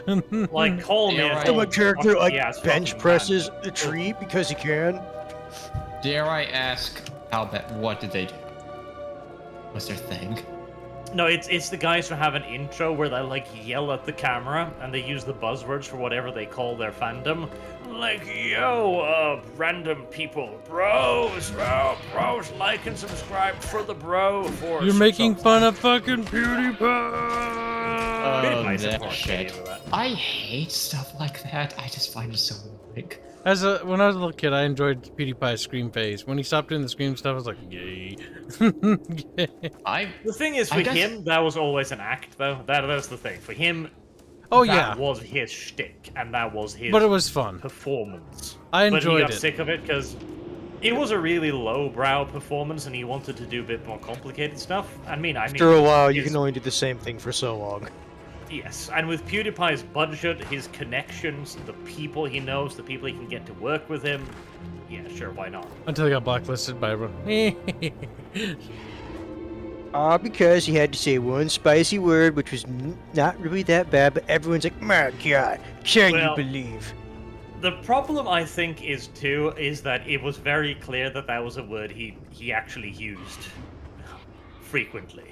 Like, call me Yeah, a right. So my fucking character, like, ass bench fucking presses man. a tree because he can. Dare I ask how bad? What did they do? What's their thing? No, it's the guys who have an intro where they like yell at the camera and they use the buzzwords for whatever they call their fandom. Like, yo, random people, bros, like and subscribe for the bro. For You're making something. fun of fucking PewDiePie. PewDiePie's a that fuck shit. idiot with that. I hate stuff like that. I just find it so annoying. When I was a little kid, I enjoyed PewDiePie's scream phase. When he stopped doing the scream stuff, I was like, yay. The thing is, I for guess- him, that was always an act, though. That's the thing. For him, Oh, that yeah. was his shtick, and that was his But it was fun. performance. I But he enjoyed got it. sick of it because it was a really low-brow performance, and he wanted to do a bit more complicated stuff. After a while, you his- can only do the same thing for so long. Yes, and with PewDiePie's budget, his connections, the people he knows, the people he can get to work with him, yeah, sure, why not? Until he got blacklisted by everyone. Because he had to say one spicy word, which was not really that bad, but everyone's like, my God, can Well- you believe? The problem, I think, is that it was very clear that that was a word he actually used frequently.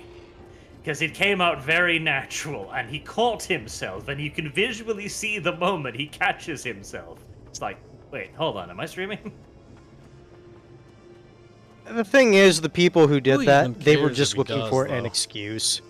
because it came out very natural, and he caught himself, and you can visually see the moment he catches himself. It's like, wait, hold on, am I streaming? The thing is, the people who Who did that, even they were cares just if he looking does, for an though? excuse.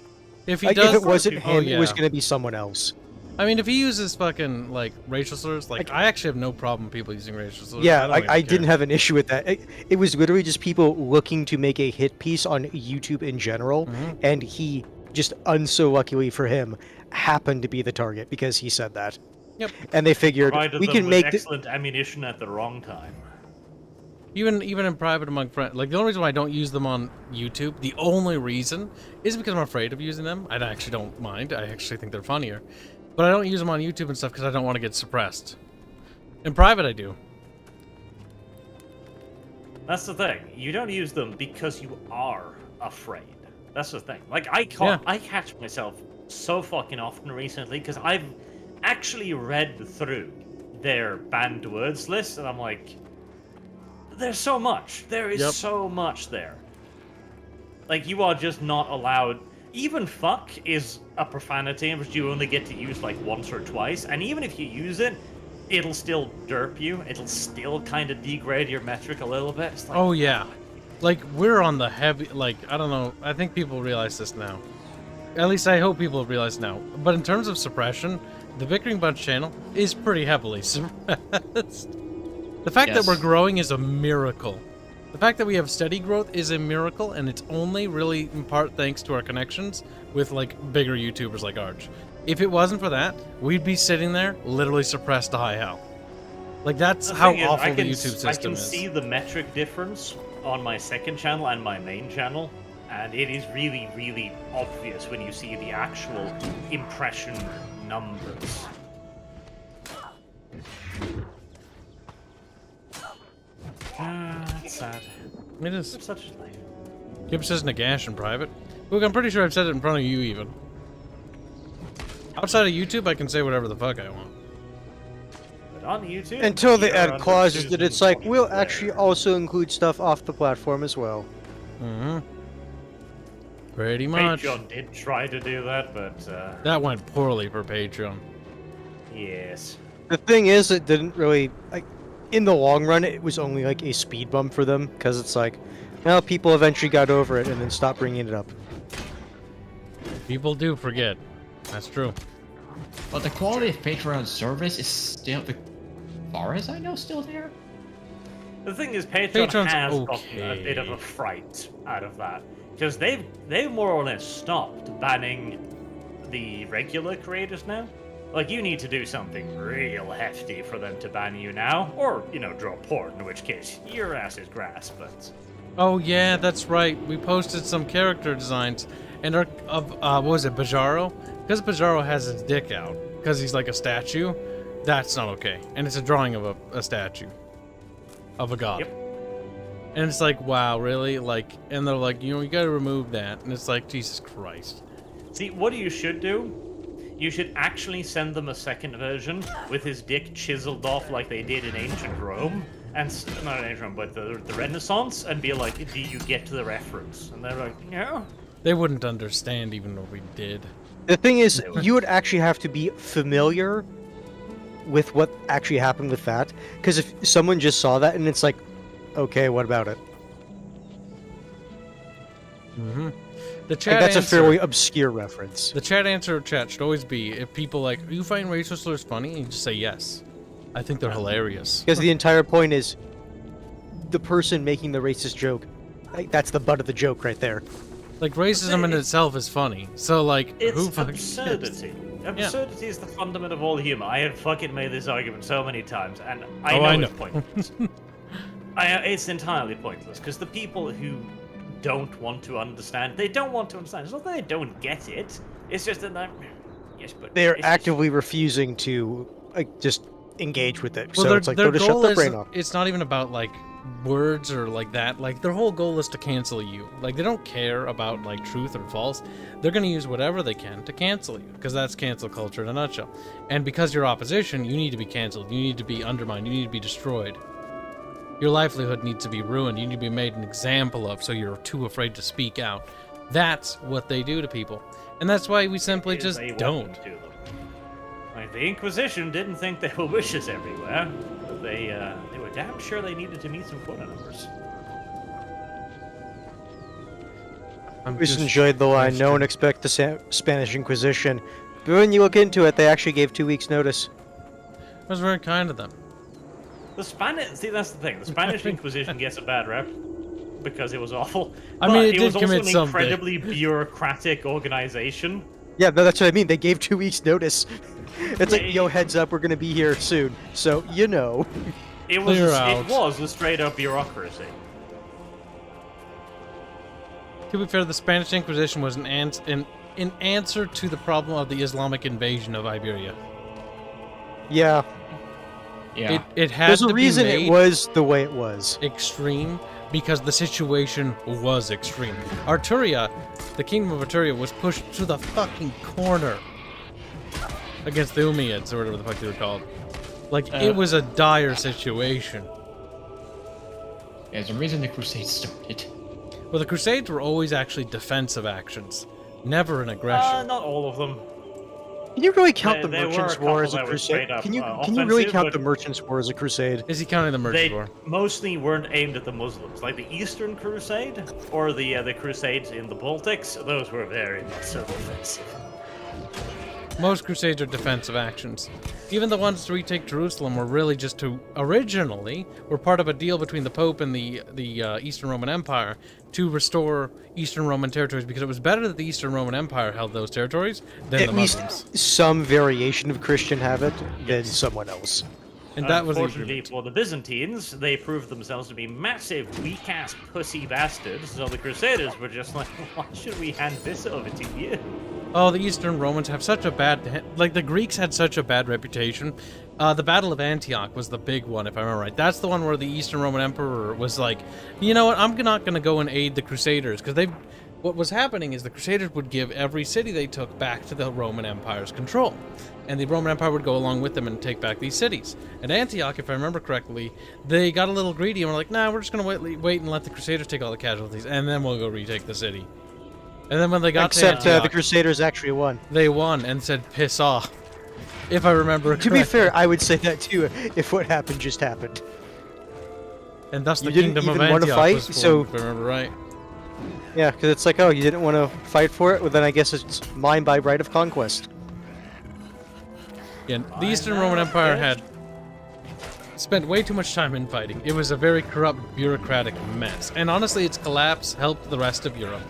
If he Like, does, if it wasn't oh, him, it was yeah. gonna be someone else. I mean, if he uses fucking like racial slurs, like I actually have no problem with people using racial slurs. Yeah, don't like even I care. didn't have an issue with that. It was literally just people looking to make a hit piece on YouTube in general, and he just, unso luckily for him, happened to be the target because he said that. Yep. And they figured Provided we them can with make excellent ammunition at the wrong time. Even in private among friends, like the only reason why I don't use them on YouTube, the only reason is because I'm afraid of using them. I actually don't mind. I actually think they're funnier, but I don't use them on YouTube and stuff because I don't want to get suppressed. In private, I do. That's the thing. You don't use them because you are afraid. That's the thing. Like, I catch myself so fucking often recently because I've actually read through their banned words list, and I'm like, there's so much. There is so much there. Like, you are just not allowed. Even fuck is a profanity which you only get to use like once or twice, and even if you use it, it'll still derp you. It'll still kind of degrade your metric a little bit. It's like, Oh yeah, like we're on the heavy. Like I don't know. I think people realize this now. At least I hope people realize now. But in terms of suppression, the Bickering Bunch channel is pretty heavily suppressed. The fact that we're growing is a miracle. The fact that we have steady growth is a miracle, and it's only really in part thanks to our connections with like bigger YouTubers like Arch. If it wasn't for that, we'd be sitting there literally suppressed to high hell. Like that's how thing is, awful the YouTube I system can is. see the metric difference on my second channel and my main channel, and it is really, really obvious when you see the actual impression numbers. That's sad. It is. It's such a life. Kibs says Nagash in private. Look, I'm pretty sure I've said it in front of you even. Outside of YouTube, I can say whatever the fuck I want. But on YouTube, until they you're add under clauses that Susan it's like, we'll Blair. actually also include stuff off the platform as well. Mm-hmm. Pretty much. Patreon did try to do that, but That went poorly for Patreon. yes. The thing is, it didn't really, like, in the long run, it was only like a speed bump for them, because it's like, well, people eventually got over it and then stopped bringing it up. People do forget. That's true. But the quality of Patreon service is still, as far as I know, still there. The thing is, Patreon Patreon's has gotten a bit of okay. a fright out of that, because they've more or less stopped banning the regular creators now. Like, you need to do something real hefty for them to ban you now, or, you know, draw porn, in which case your ass is grass, but... Oh yeah, that's right. We posted some character designs, and our what was it, Bajaro? Because Bajaro has his dick out, because he's like a statue. That's not okay, and it's a drawing of a statue of a god. Yep. And it's like, wow, really? Like, and they're like, you know, you gotta remove that, and it's like, Jesus Christ. See, what you should do? You should actually send them a second version with his dick chiseled off like they did in ancient Rome, and not in ancient Rome, but the Renaissance, and be like, do you get the reference? And they're like, no. They wouldn't understand even what we did. The thing is, you would actually have to be familiar with what actually happened with that, because if someone just saw that and it's like, okay, what about it? Mm-hmm. The Like, chat that's a answer, fairly obscure reference. The chat answer chat should always be, if people like, you find racial slurs funny? And you just say yes. I think they're hilarious. Because the entire point is, the person making the racist joke, like, that's the butt of the joke right there. Like, racism in itself is funny. So, like, It's who fucking absurdity. cares? Absurdity is the fundament of all humor. I have fucking made this argument so many times, and I Oh, know I it's know. pointless. It's entirely pointless, because the people who don't want to understand, they don't want to understand. It's not that they don't get it, it's just that they're... Yes, but... They're it's just- actively refusing to, like, just engage with it. Well, So it's like, they'll just shut their brain off. It's not even about, like, words or like that. Like, their whole goal is to cancel you. Like, they don't care about, like, truth or false. They're going to use whatever they can to cancel you, because that's cancel culture in a nutshell. And because you're opposition, you need to be canceled. You need to be undermined. You need to be destroyed. Your livelihood needs to be ruined. You need to be made an example of, so you're too afraid to speak out. That's what they do to people. And that's why we simply Is just a weapon don't. to them. Like, the Inquisition didn't think there were wishes everywhere, but they were damn sure they needed to meet some quota numbers. I'm We just just enjoyed the line, no one frustrated. expect the Spanish Inquisition. But when you look into it, they actually gave 2 weeks notice. It was very kind of them. The Spanish, see, that's the thing. The Spanish Inquisition gets a bad rep because it was awful. I but mean, it it did was also commit an something. incredibly bureaucratic organization. Yeah, no, that's what I mean. They gave 2 weeks notice. It's like, Yeah, yo, heads up, we're gonna be here soon. So, you know. It was Clear it out. was a straight up bureaucracy. To be fair, the Spanish Inquisition was an answer to the problem of the Islamic invasion of Iberia. Yeah. Yeah. It had There's to a reason be it made was the way it was. extreme because the situation was extreme. Arturia, the kingdom of Arturia, was pushed to the fucking corner against the Umayyads, or whatever the fuck they were called. Like, it was a dire situation. There's a reason the Crusades started. Well, the Crusades were always actually defensive actions, never an aggression. Not all of them. Can you really count the There were Merchants' a War couple as a that were crusade? straight up, Can you really offensive, count but- the Merchants' War as a crusade? Is he counting the Merchant They War? mostly weren't aimed at the Muslims, like the Eastern Crusade or the Crusades in the Baltics. Those were very much so offensive. Most crusades are defensive actions. Even the ones to retake Jerusalem were really just to, originally, were part of a deal between the Pope and the Eastern Roman Empire to restore Eastern Roman territories, because it was better that the Eastern Roman Empire held those territories than At the least Muslims. some variation of Christian have it than someone else. And that was the Unfortunately agreement. for the Byzantines, they proved themselves to be massive, weak-ass pussy bastards, so the Crusaders were just like, why should we hand this over to you? Oh, the Eastern Romans have such a bad... Like, the Greeks had such a bad reputation. The Battle of Antioch was the big one, if I remember right. That's the one where the Eastern Roman Emperor was like, you know what, I'm not going to go and aid the Crusaders, because they... What was happening is the Crusaders would give every city they took back to the Roman Empire's control. And the Roman Empire would go along with them and take back these cities. At Antioch, if I remember correctly, they got a little greedy and were like, nah, we're just going to wait and let the Crusaders take all the casualties, and then we'll go retake the city. And then when they got Except to Antioch, the Crusaders actually won. they won and said, piss off. If I remember To correctly. be fair, I would say that too if what happened just happened. And thus the You didn't kingdom of even wanna Antioch fight, was formed, so- if I remember right. Yeah, because it's like, oh, you didn't want to fight for it? Well, then I guess it's mine by right of conquest. Yeah, the Eastern Roman Empire had spent way too much time infighting. It was a very corrupt, bureaucratic mess. And honestly, its collapse helped the rest of Europe.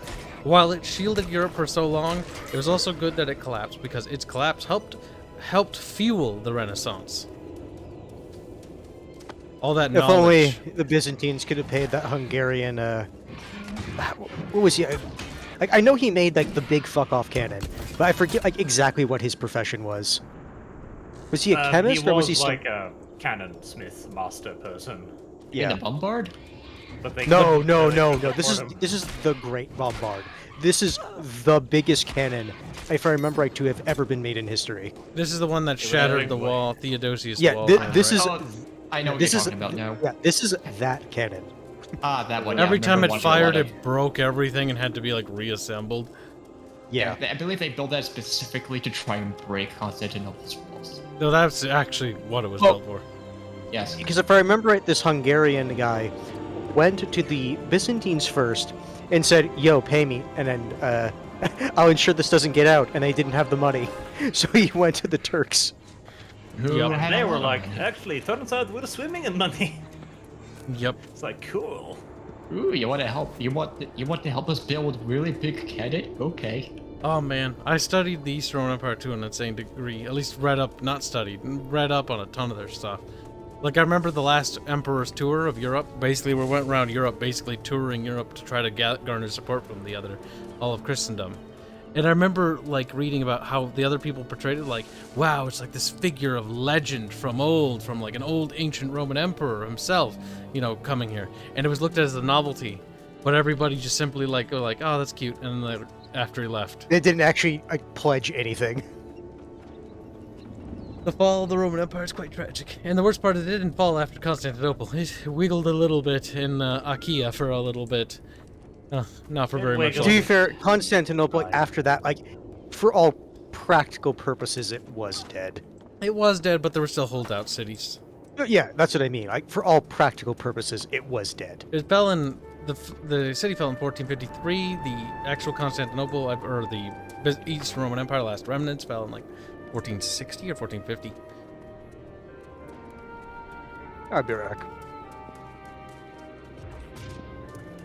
While it shielded Europe for so long, it was also good that it collapsed, because its collapse helped fuel the Renaissance. All that If knowledge. only the Byzantines could have paid that Hungarian, what was he? Like, I know he made, like, the big fuck-off cannon, but I forget, like, exactly what his profession was. Was he a chemist, or was he some... like a cannon smith master person? In the bombard? But they No, couldn't, no, they no, couldn't no. This afford him. is the Great Bombard. This is the biggest cannon, if I remember right, to have ever been made in history. This is the one that was a shattered big the one. wall, Theodosius Yeah, wall. this is... Oh, I know what This you're is talking about now. Yeah, this is that cannon. Ah, that one. Yeah, Every I time remember it watching a fired, lot it broke everything and had to be like reassembled. Yeah. I believe they built that specifically to try and break Constantinople's walls. No, that's actually what it was Well- built for. Yes. Because if I remember right, this Hungarian guy went to the Byzantines first and said, yo, pay me, and then I'll ensure this doesn't get out, and they didn't have the money. So he went to the Turks. Yep. had They a were lot of like, money. actually, turns out we're swimming in money. Yep. It's like, cool. Ooh, you want to help? You want to help us build really big cannon? Okay. Oh man, I studied the Eastern Roman Empire to an insane degree. At least read up, not studied, read up on a ton of their stuff. Like, I remember the last Emperor's tour of Europe. Basically, we went around Europe, basically touring Europe to try to garner support from all of Christendom. And I remember, like, reading about how the other people portrayed it, like, wow, it's like this figure of legend from like an old ancient Roman emperor himself, you know, coming here. And it was looked at as a novelty. But everybody just simply, like, oh, that's cute. And then after he left. They didn't actually pledge anything. The fall of the Roman Empire is quite tragic. And the worst part is it didn't fall after Constantinople. It wiggled a little bit in Achaia for a little bit. Not for very much Wiggle. To be longer. fair, Constantinople Right. after that, like, for all practical purposes, it was dead. It was dead, but there were still holdout cities. Yeah, that's what I mean. Like, for all practical purposes, it was dead. It fell in the city fell in 1453. The actual Constantinople or the East Roman Empire, last remnants, fell in like 1460 or 1450. I'll be right back.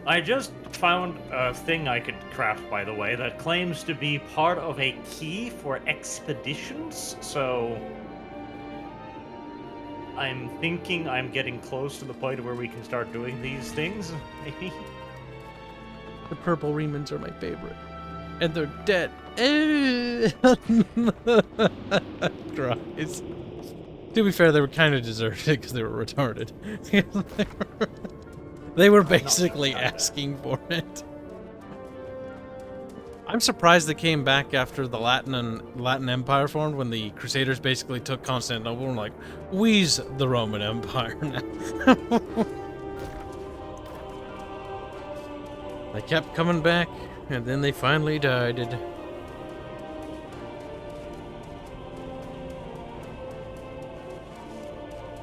I just found a thing I could craft, by the way, that claims to be part of a key for expeditions, so I'm thinking I'm getting close to the point where we can start doing these things, maybe? The purple remnants are my favorite, and they're dead. Cries. To be fair, they were kind of deserted because they were retarded. They were basically asking for it. I'm surprised they came back after the Latin Empire formed, when the Crusaders basically took Constantinople and like, we's the Roman Empire now. They kept coming back, and then they finally died.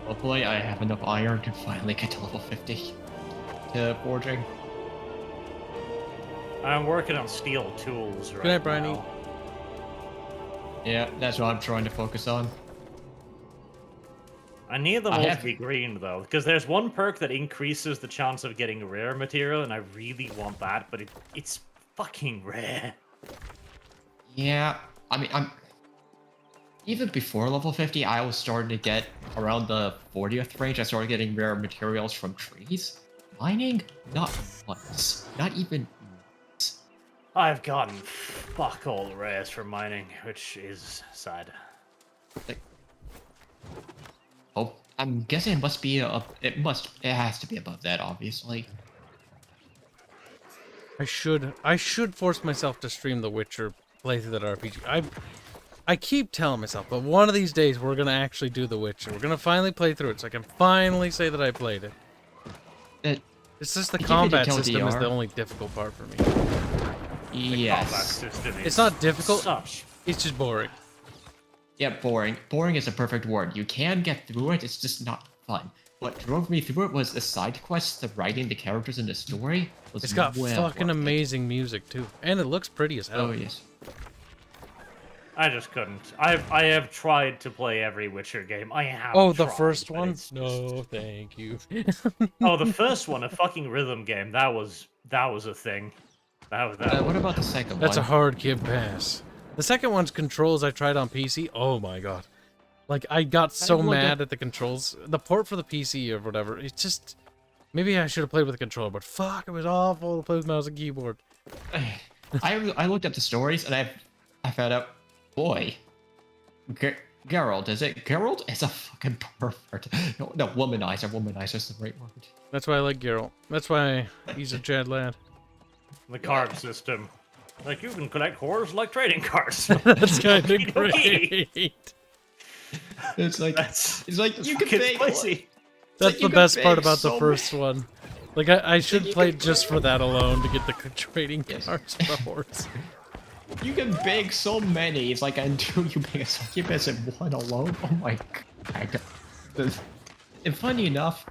Hopefully I have enough iron to finally get to level 50 to forging. I'm working on steel tools right Good night, Bryony. now. Yeah, that's what I'm trying to focus on. I need them I all have- to be green, though, because there's one perk that increases the chance of getting rare material, and I really want that, but it's fucking rare. Yeah, I mean, even before level 50, I was starting to get around the 40th range. I started getting rare materials from trees. Mining, not once, not even once. I've gotten fuck all rares from mining, which is sad. Oh, I'm guessing it must be it has to be above that, obviously. I should force myself to stream The Witcher, play through that RPG. I keep telling myself, but one of these days we're gonna actually do The Witcher. We're gonna finally play through it, so I can finally say that I played it. It's just the I give it a combat kill system is DR. the only difficult part for me. Combat Yes. system is It's not difficult. such. It's just boring. Yeah, boring. Boring is a perfect word. You can get through it, it's just not fun. What drove me through it was the side quests, the writing, the characters, and the story. Was It's got well fucking worth it. amazing music too, and it looks pretty as hell. Oh yes. I just couldn't. I have tried to play every Witcher game. I have. Oh, the tried, first but one? it's just- No, thank you. Oh, the first one, a fucking rhythm game. That was a thing. What about the second That's a one? hard kid pass. The second one's controls I tried on PC. Oh my god. Like, I got so looked mad at- at the controls. The port for the PC or whatever, it's just... Maybe I should have played with a controller, but fuck, it was awful to play with mouse and keyboard. I looked up the stories and I found out, boy, Geralt, is it? Geralt is a fucking pervert. No, womanizer. Womanizer's the right word. That's why I like Geralt. That's why he's a Chad lad. The card system. Like, you can collect cores like trading cards. That's kind of Okey-dokey. great. It's like That's it's like you can fucking bake. spicy. That's like the you could best part bake about the so first one. Like, I should you play could- just for that alone to get the trading Yes. cards for horse. You can bake so many. It's like until you bake a succubus in one alone. Oh my god. And funny enough,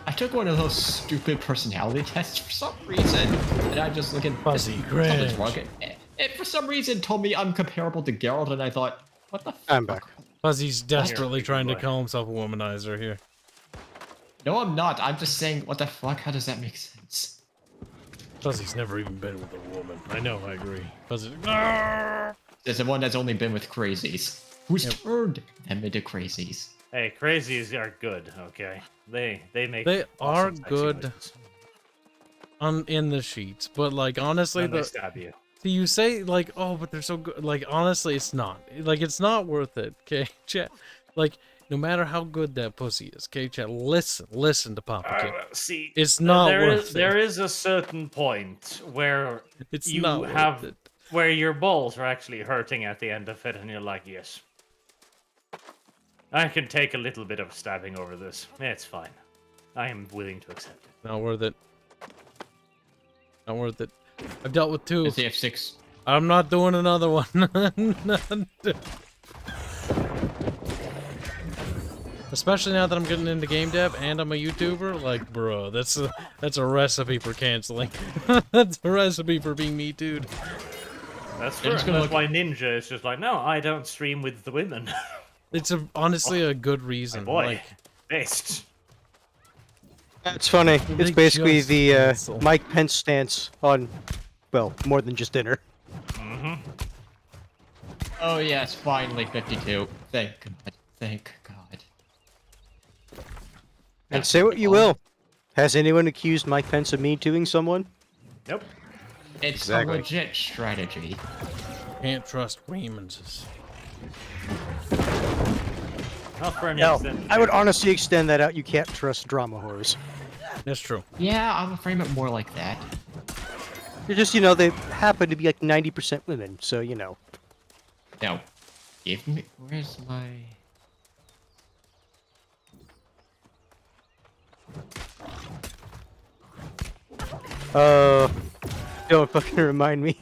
I took one of those stupid personality tests for some reason, and I just look at Fuzzy something's Grinch. wrong. It for some reason told me I'm comparable to Geralt, and I thought, what the fuck? I'm back. Fuzzy's desperately Here, trying to boy. call himself a womanizer here. No, I'm not. I'm just saying, what the fuck? How does that make sense? Fuzzy's never even been with a woman. I know, I agree. Fuzzy. There's the one that's only been with crazies, who's Yep. turned them into crazies. Hey, crazies are good, okay? They make They are awesome sexy good. noises. In the sheets, but like honestly, And they the stab you. so you say like, oh, but they're so good. Like honestly, it's not. Like it's not worth it. Okay, chat. Like no matter how good that pussy is, okay, chat. Listen to Papa Kid. See, It's not there worth is, it. There is a certain point where It's you not worth have it. where your balls are actually hurting at the end of it, and you're like, yes, I can take a little bit of stabbing over this. It's fine. I am willing to accept it. Not worth it. Not worth it. I've dealt with 2. Does he have 6? I'm not doing another one. Especially now that I'm getting into game dev and I'm a YouTuber, like, bro, that's a recipe for canceling. That's a recipe for being me, dude. That's true. That's why Ninja is just like, no, I don't stream with the women. It's honestly a good reason. Boy, Like, based. It's funny. It's They basically just the cancel. Mike Pence stance on, well, more than just dinner. Mm-hmm. Oh yes, finally 52. Thank God. Thank God. And say what you will. Has anyone accused Mike Pence of me doing someone? Nope. It's Exactly. a legit strategy. can't trust Women's. Not for an No, instant. I would honestly extend that out. You can't trust drama whores. That's true. Yeah, I would frame it more like that. They're just, you know, they happen to be like 90% women, so, you know. Now, give me. Where's my. Don't fucking remind me.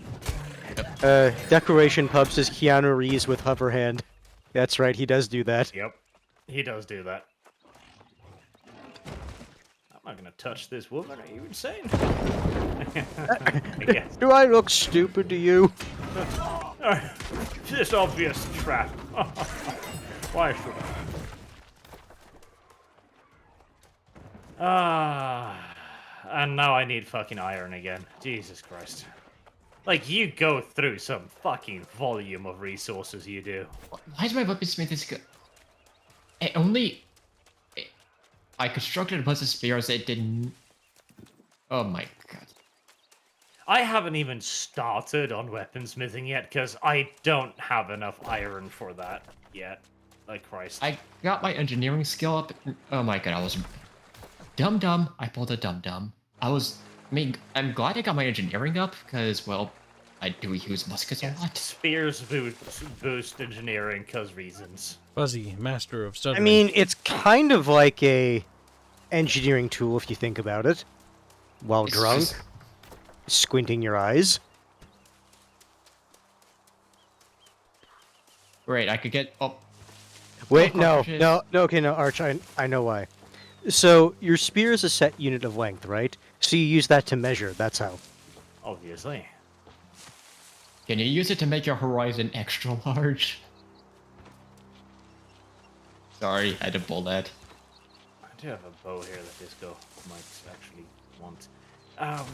Decoration Pub says Keanu Reeves with hover hand. That's right, he does do that. Yep. He does do that. I'm not gonna touch this woman. Are you insane? Yes. Do I look stupid to you? This obvious trap. Why should I? And now I need fucking iron again. Jesus Christ. Like, you go through some fucking volume of resources, you do. Why is my weaponsmith this good? It only. I constructed a bunch of spears. It didn't. Oh my god. I haven't even started on weaponsmithing yet, because I don't have enough iron for that yet. Like Christ. I got my engineering skill up. Oh my god, I was. Dum-dum. I pulled a dum-dum. I mean, I'm glad I got my engineering up, because, well, I do use muskets a lot. Spears boost engineering, cause reasons. Fuzzy, master of I stuttering. mean, it's kind of like a engineering tool if you think about it. While It's drunk, just- squinting your eyes. Great, I could get. Oh. Wait, Oh, no, cartridges. no, okay, no, Arch, I know why. So, your spear is a set unit of length, right? So you use that to measure, that's how. Obviously. Can you use it to make your horizon extra large? Sorry, I had to pull that. I do have a bow here that Disco might actually want.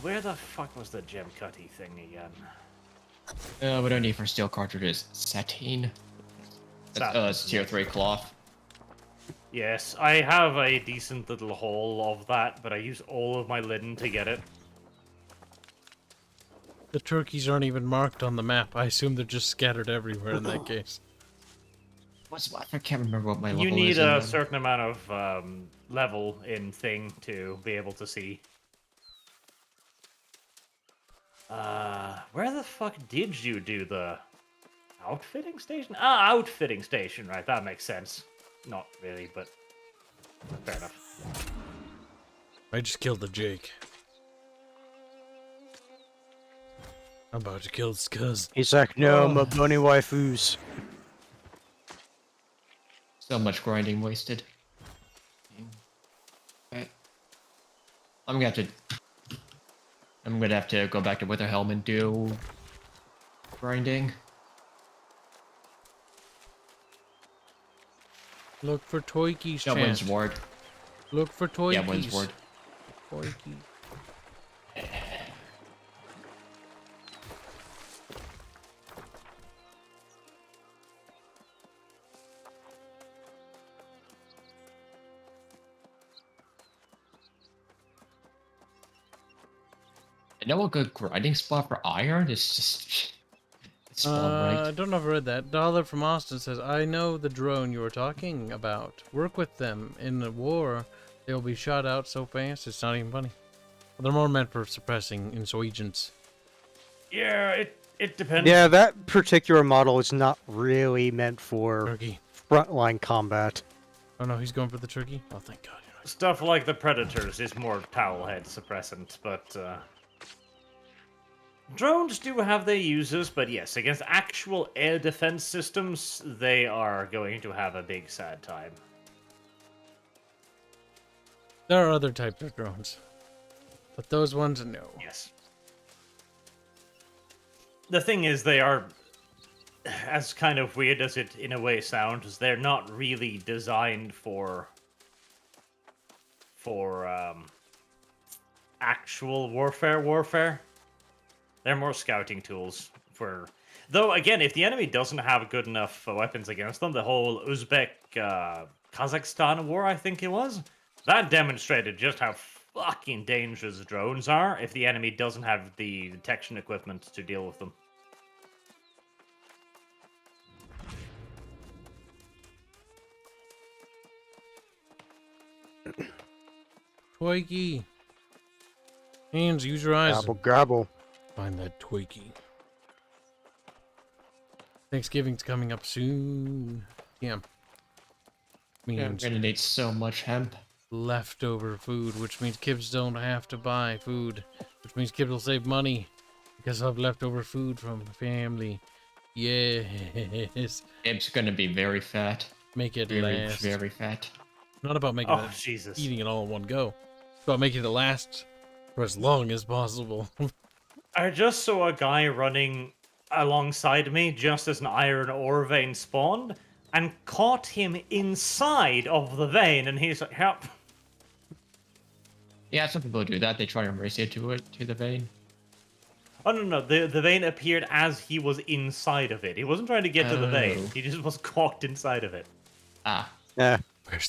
Where the fuck was the gem cutty thing again? We don't need for steel cartridges. Sateen. That's tier 3 cloth. Yes, I have a decent little haul of that, but I use all of my linen to get it. The turkeys aren't even marked on the map. I assume they're just scattered everywhere in that case. I can't remember what my level You is. need in a them. certain amount of level in thing to be able to see. Where the fuck did you do the outfitting station? Ah, outfitting station, right, that makes sense. Not really, but fair enough. I just killed the Jake. I'm about to kill this cuz. He's like, no, my bunny waifus. So much grinding wasted. Okay. I'm gonna have to go back to Witherhelm and do grinding. Look for Toikies, No, chant. Windsward. Look for Toikies. Yeah, Windsward. Toikies. I know a good grinding spot for iron is just. It's I right. don't know if I read that. Dollar from Austin says, I know the drone you were talking about. Work with them. In the war, they'll be shot out so fast, it's not even funny. Well, they're more meant for suppressing insurgents. Yeah, it depends. Yeah, that particular model is not really meant for Turkey. frontline combat. Oh no, he's going for the turkey? Oh, thank God. Stuff like the Predators is more towel head suppressant, but Drones do have their uses, but yes, against actual air defense systems, they are going to have a big sad time. There are other types of drones, but those ones, no. Yes. The thing is, they are, as kind of weird as it in a way sounds, they're not really designed for actual warfare. They're more scouting tools for... Though, again, if the enemy doesn't have good enough weapons against them, the whole Uzbek-Kazakhstan war, I think it was, that demonstrated just how fucking dangerous drones are if the enemy doesn't have the detection equipment to deal with them. Twikey. Hands, use your eyes. Gobble, gobble. Find that Twikey. Thanksgiving's coming up soon. Yeah. Yeah, I'm Means gonna need so much hemp. leftover food, which means Kibs don't have to buy food, which means Kibs will save money because I'll have leftover food from the family. Yes. It's gonna be very fat. Make it Very, last. very fat. Not about making Oh, it, Jesus. eating it all in one go. It's about making it last for as long as possible. I just saw a guy running alongside me just as an iron ore vein spawned and caught him inside of the vein, and he's like, help. Yeah, some people do that. They try to race it to the vein. Oh, no, the vein appeared as he was inside of it. He wasn't trying to get to the vein. Oh. He just was caught inside of it. Ah, Yeah.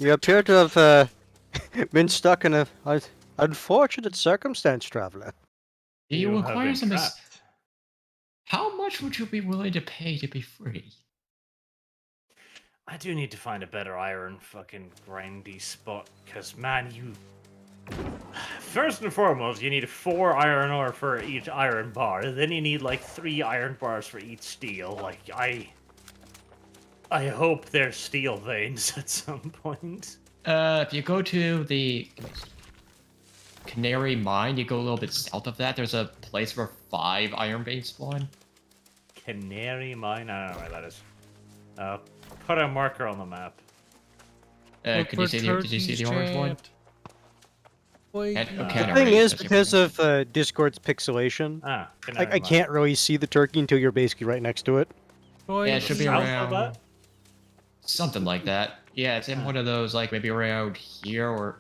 You appear to have been stuck in a unfortunate circumstance, traveler. do you have require been some? trapped. How much would you be willing to pay to be free? I do need to find a better iron fucking grindy spot, because, man, you... First and foremost, you need 4 iron ore for each iron bar. Then you need, like, 3 iron bars for each steel. Like, I hope there's steel veins at some point. If you go to the Canary Mine, you go a little bit south of that. There's a place where 5 iron veins spawn. Canary Mine? I don't know where that is. Put a marker on the map. Look Did you see the orange one? Wait, The Canary, thing is, that's because everything. of Discord's pixelation, Canary I Mine. can't really see the turkey until you're basically right next to it. boy, Yeah, it should be South of around that? something like that. Yeah, it's in one of those, like maybe around here or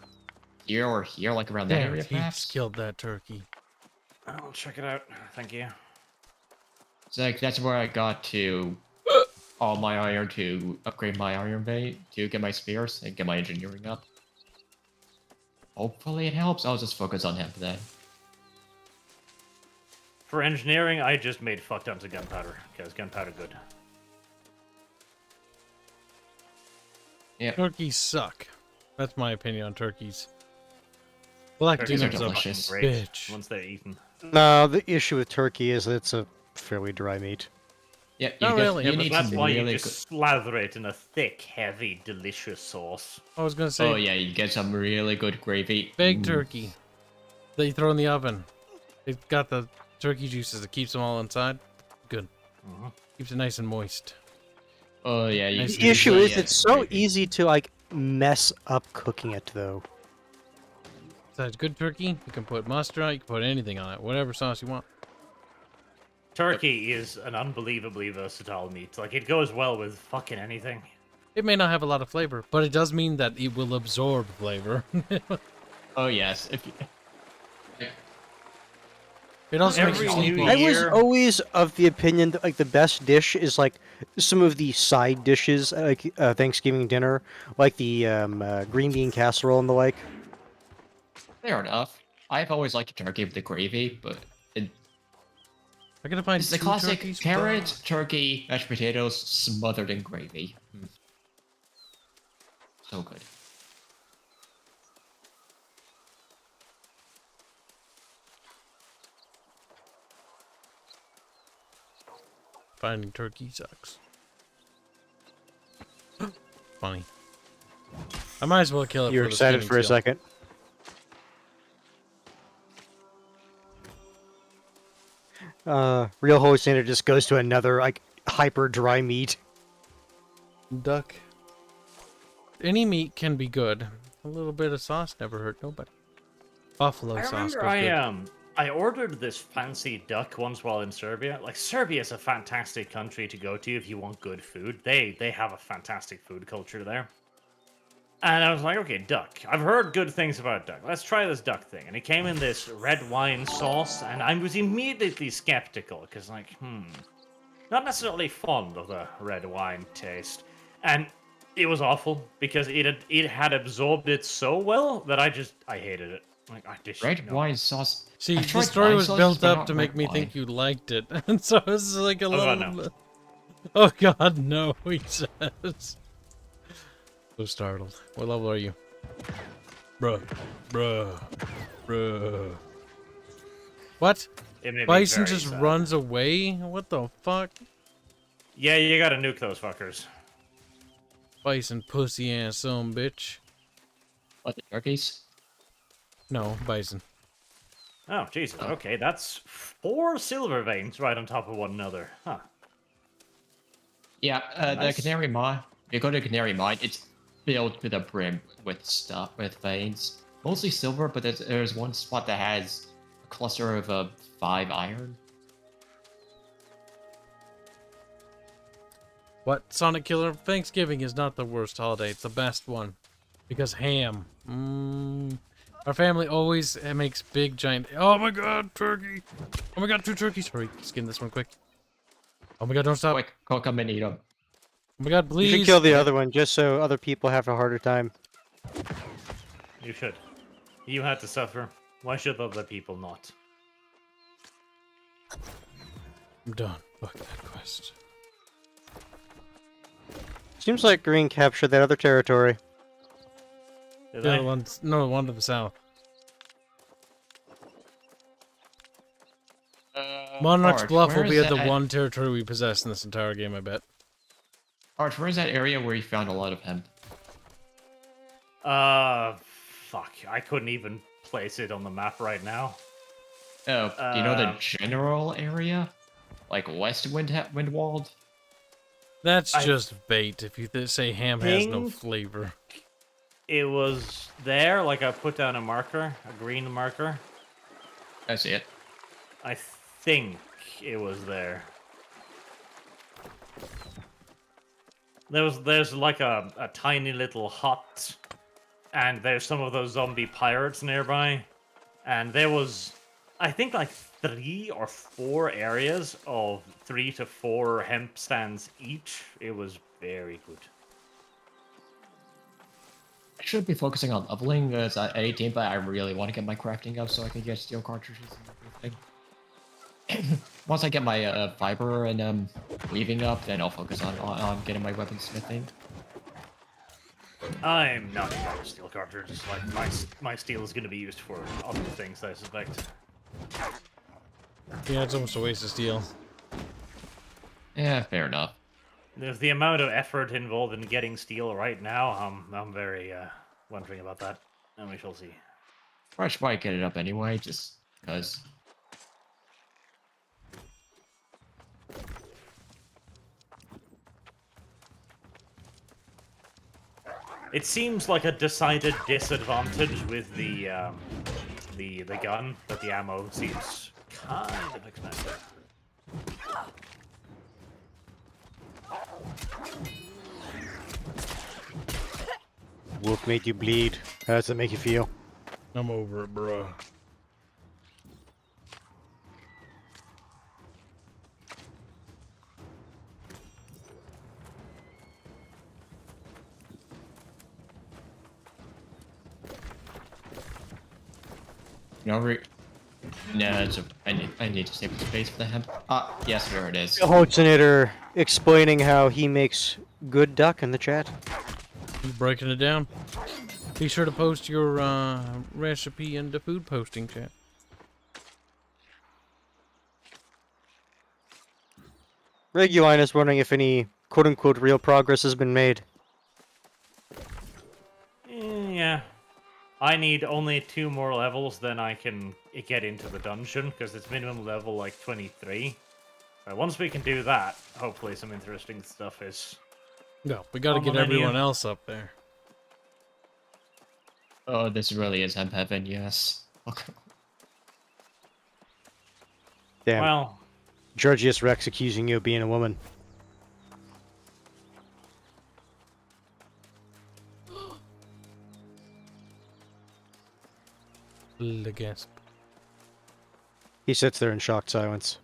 here, like around that Damn, area, he perhaps. killed that turkey. I'll check it out. Thank you. It's like that's where I got to all my iron to upgrade my iron vein to get my spears and get my engineering up. Hopefully it helps. I'll just focus on hemp then. For engineering, I just made fuck tons of gunpowder, because gunpowder good. Yep. Turkeys suck. That's my opinion on turkeys. Black Turkeys are Doom's a delicious. great bitch. once they're eaten. No, the issue with turkey is that it's a fairly dry meat. Yeah, Not really. You Yeah, but need that's some why really you just slather it in a thick, heavy, delicious sauce. I was gonna good... say, Oh yeah, you get some really good gravy. baked Mm. turkey that you throw in the oven. It's got the turkey juices that keeps them all inside. Good. Mhm. Keeps it nice and moist. Oh yeah, you Nice The issue usually is get it's so gravy. easy to like mess up cooking it though. Besides good turkey, you can put mustard on it, you can put anything on it, whatever sauce you want. Turkey is an unbelievably versatile meat. Like, it goes well with fucking anything. It may not have a lot of flavor, but it does mean that it will absorb flavor. Oh yes, if you... It also makes Every you new sleepy. I was year- always of the opinion that like the best dish is like some of the side dishes, like Thanksgiving dinner, like the green bean casserole and the like. Fair enough. I've always liked turkey with the gravy, but I gotta find it's the two classic turkeys. carrot, turkey, mashed potatoes smothered in gravy. So good. Finding turkey sucks. Funny. I might as well kill it. You're for the excited spinning for a seal. second. Real hallucinator just goes to another like hyper dry meat. Duck. Any meat can be good. A little bit of sauce never hurt nobody. Buffalo I sauce remember goes good. I ordered this fancy duck once while in Serbia. Like Serbia is a fantastic country to go to if you want good food. They have a fantastic food culture there. And I was like, okay, duck. I've heard good things about duck. Let's try this duck thing. And it came in this red wine sauce, and I was immediately skeptical because, like, not necessarily fond of the red wine taste. And it was awful because it had absorbed it so well that I hated it. Like I just Red wine sauce. See, I've the tried story wine was sauces, built but up not to make red me wine. think you liked it, and so it's like a Oh, little. God, no. Oh God, no! He says. So startled. What level are you? Bruh. What? It made me Bison very just sad. runs away? What the fuck? Yeah, you gotta nuke those fuckers. Bison pussy ass son bitch. What, the turkeys? No, bison. Oh, Jesus. Okay, that's 4 silver veins right on top of one another. Huh. Yeah, Nice. the Canary Mine. You go to Canary Mine, it's filled to the brim with stuff, with veins. Mostly silver, but there's one spot that has a cluster of 5 iron. What? Sonic Killer? Thanksgiving is not the worst holiday. It's the best one. Because ham. Our family always makes big giant... Oh my god, turkey! Oh my god, 2 turkeys! Hurry, skin this one quick. Oh my god, don't stop. Quick, go come and eat them. Oh my god, please! You should kill the other one just so other people have a harder time. You should. You had to suffer. Why should other people not? I'm done. Fuck that quest. Seems like Green captured that other territory. Did The I? other one's... No, the one to the south. Monarch's Arch, Bluff will where be is the that- one territory we possess in this entire game, I bet. Arch, where's that area where you found a lot of hemp? Fuck. I couldn't even place it on the map right now. Oh, do you know the general area? Like West Windwalled? That's I just bait if you say ham has no think- flavor. It was there, like I put down a marker, a green marker. I see it. I think it was there. There's like a tiny little hut, and there's some of those zombie pirates nearby, and there was, I think, like 3 or 4 areas of 3 to 4 hemp stands each. It was very good. I should be focusing on leveling as at 18, but I really want to get my crafting up so I can get steel cartridges and everything. Once I get my fiber and weaving up, then I'll focus on getting my weaponsmithing. I'm not going to steel cartridges. Like my steel is going to be used for other things, I suspect. Yeah, it's almost a waste of steel. Yeah, fair enough. There's the amount of effort involved in getting steel right now. I'm very wondering about that, and we shall see. I should probably get it up anyway, just because. It seems like a decided disadvantage with the gun, but the ammo seems kind of expensive. Wolf made you bleed. How does that make you feel? I'm over it, bruh. No, I need to save the space for the hemp. Yes, here it is. Hallucinator explaining how he makes good duck in the chat. He's breaking it down. Be sure to post your recipe in the food posting chat. Reguline is wondering if any quote-unquote real progress has been made. Yeah. I need only 2 more levels, then I can get into the dungeon, because it's minimum level like 23. Once we can do that, hopefully some interesting stuff is... No, we gotta on the get everyone menu. else up there. Oh, this really is heaven, yes. Okay. Damn. Well, Georgius Rex accusing you of being a woman. The gasp. He sits there in shocked silence.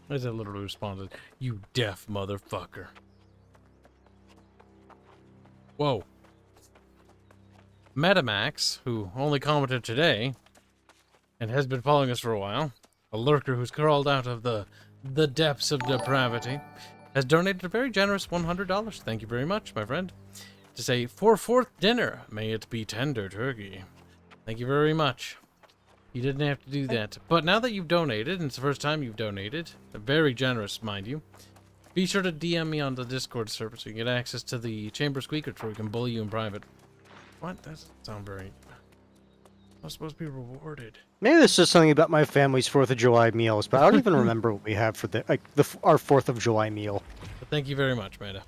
As I literally responded, "You deaf motherfucker." Whoa. Metamax, who only commented today, and has been following us for a while, a lurker who's crawled out of the depths of depravity, has donated a very generous $100. Thank you very much, my friend. To say, "For fourth dinner, may it be tender turkey." Thank you very much. You didn't have to do that. But now that you've donated, and it's the first time you've donated, very generous, mind you, be sure to DM me on the Discord server so you can get access to the Chamber Squeakers where we can bully you in private. What? That doesn't sound very... I'm supposed to be rewarded. Maybe this is something about my family's 4th of July meals, but I don't even remember what we have for our 4th of July meal. But thank you very much, Meta.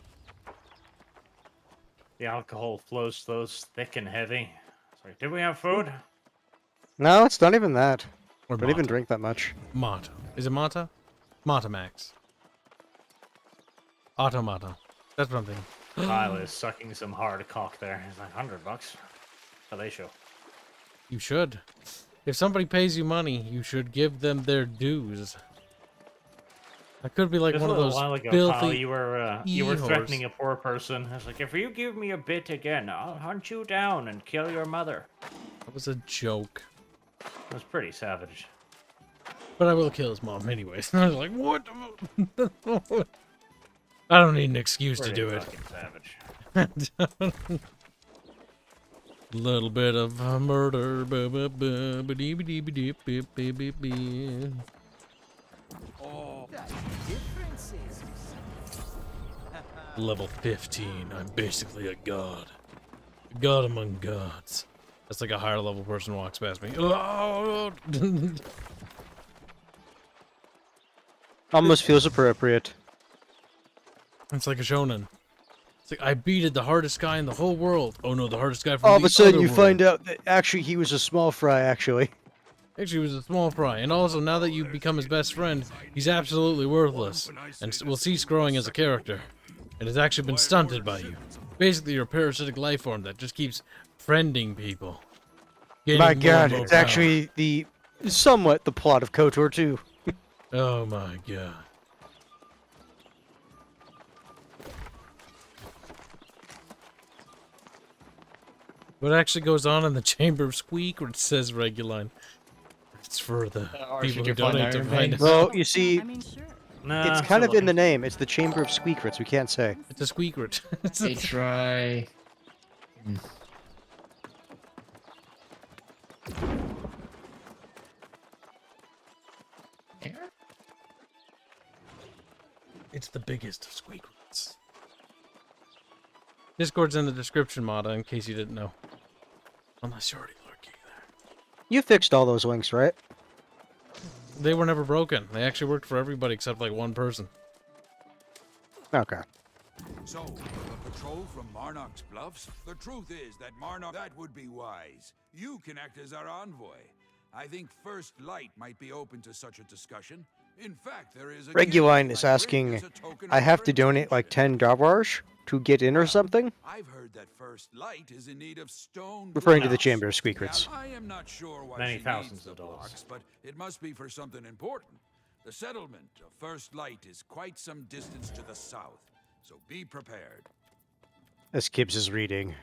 the alcohol flows thick and heavy. Sorry, did we have food? No, it's not even that. Or Don't even Mata. drink that much. Mata. Is it Mata? Mata Max. Automata. That's what I'm thinking. Kyle is sucking some hard cock there. He's like, $100. Fellatio. You should. If somebody pays you money, you should give them their dues. That could be like Just one a of little those while ago, filthy... Kyle, you were e-whores. threatening a poor person. I was like, if you give me a bit again, I'll hunt you down and kill your mother. That was a joke. It was pretty savage. But I will kill his mom anyways. I was like, what? I don't need an excuse to Pretty do it. fucking savage. Little bit of murder. Level 15. I'm basically a god. A god among gods. That's like a higher level person walks past me. Oh! Almost feels appropriate. It's like a shonen. It's like, I beated the hardest guy in the whole world. Oh no, the hardest guy from All the of a sudden other you world. find out that actually he was a small fry, actually. Actually, he was a small fry. And also, now that you've become his best friend, he's absolutely worthless. And will cease growing as a character. And has actually been stunted by you. Basically, you're a parasitic life form that just keeps friending people. Gaining My more god, and more it's power. actually somewhat the plot of KOTOR 2. Oh my god. What actually goes on in the Chamber of Squeak, where it says Reguline? It's for the Or people should who you find donate to Iron find Man? us. Well, you see, I mean, sure. Nah, it's kind still of in the looking. name. It's the Chamber of Squeakrits. We can't say. It's a squeakret. They try. It's the biggest of squeakrets. Discord's in the description, Mata, in case you didn't know. Unless you're already lurking there. You fixed all those links, right? They were never broken. They actually worked for everybody except like one person. Okay. So, the patrol from Marnock's Bluffs? The truth is that Marnock... That would be wise. You can act as our envoy. I think First Light might be open to such a discussion. In fact, there is a... Reguline is asking, I have to donate like 10 dollars to get in or something? I've heard that First Light is in need of stone... Referring to the blocks. Chamber of Squeakrits. Now, I am not sure why Many she thousands needs the of dollars. blocks, but it must be for something important. The settlement of First Light is quite some distance to the south, so be prepared. As Kibs is reading.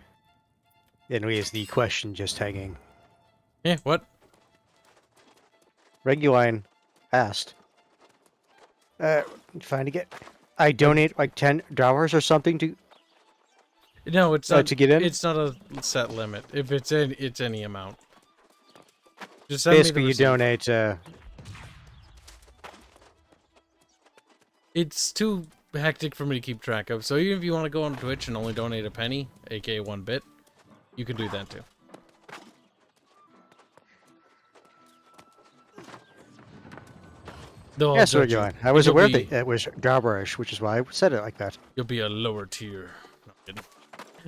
And we has the question just hanging. Eh, what? Reguline asked. Trying to get... I donate like $10 or something to... No, it's not, to get in? It's not a set limit. If it's it's any amount. Just send me the Basically, you receipt. donate... It's too hectic for me to keep track of. So even if you want to go on Twitch and only donate a penny, aka 1 bit, you can do that too. They'll all Yes, judge you, Redone. I and was you'll aware be- that it was garbage, which is why I said it like that. You'll be a lower tier. No, I'm kidding.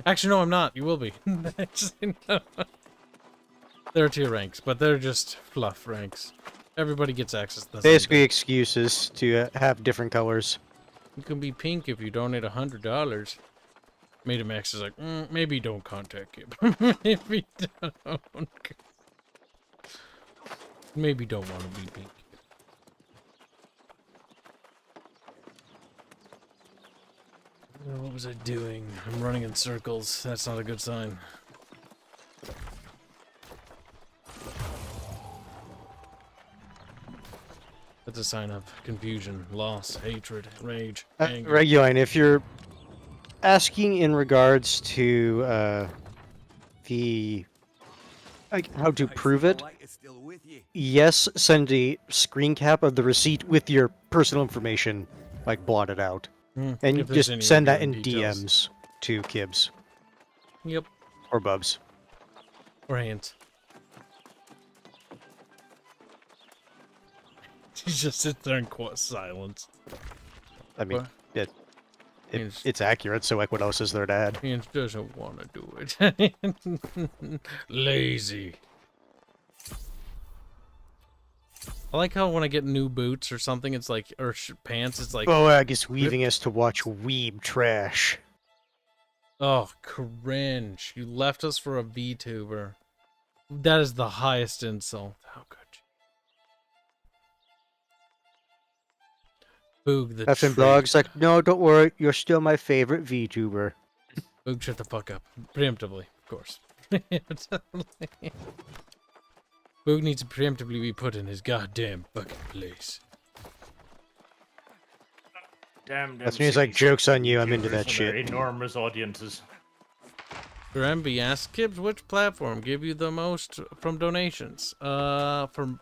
Actually, no, I'm not. You will be. Actually, no. They're tier ranks, but they're just fluff ranks. Everybody gets access to the same Basically, thing. excuses to have different colors. You can be pink if you donate $100. Metamax is like, maybe don't contact him. Maybe don't. Maybe don't want to be pink. What was I doing? I'm running in circles. That's not a good sign. That's a sign of confusion, loss, hatred, rage, anger. Redone, if you're asking in regards to the how to prove it, yes, send a screen cap of the receipt with your personal information, like blotted out, and if there's just any send that in revealing details. DMs to Kibs Yep. or Bubs. Or hands. He just sits there in silence. I mean, What? it's accurate. So like, what else is there to add? He doesn't want to do it. Lazy. I like how when I get new boots or something, it's like, or pants, it's like, Oh, I guess weaving us to watch weeb trash. oh, cringe. You left us for a VTuber. That is the highest insult. How could you? Boog the Effing traitor. blogs like, no, don't worry, you're still my favorite VTuber. Boog, shut the fuck up. Preemptively, of course. Preemptively. Boog needs to preemptively be put in his goddamn fucking place. Damn, As soon as like jokes on you, I'm into that shit. Enormous audiences. MB asks Kibs, which platform give you the most from donations? From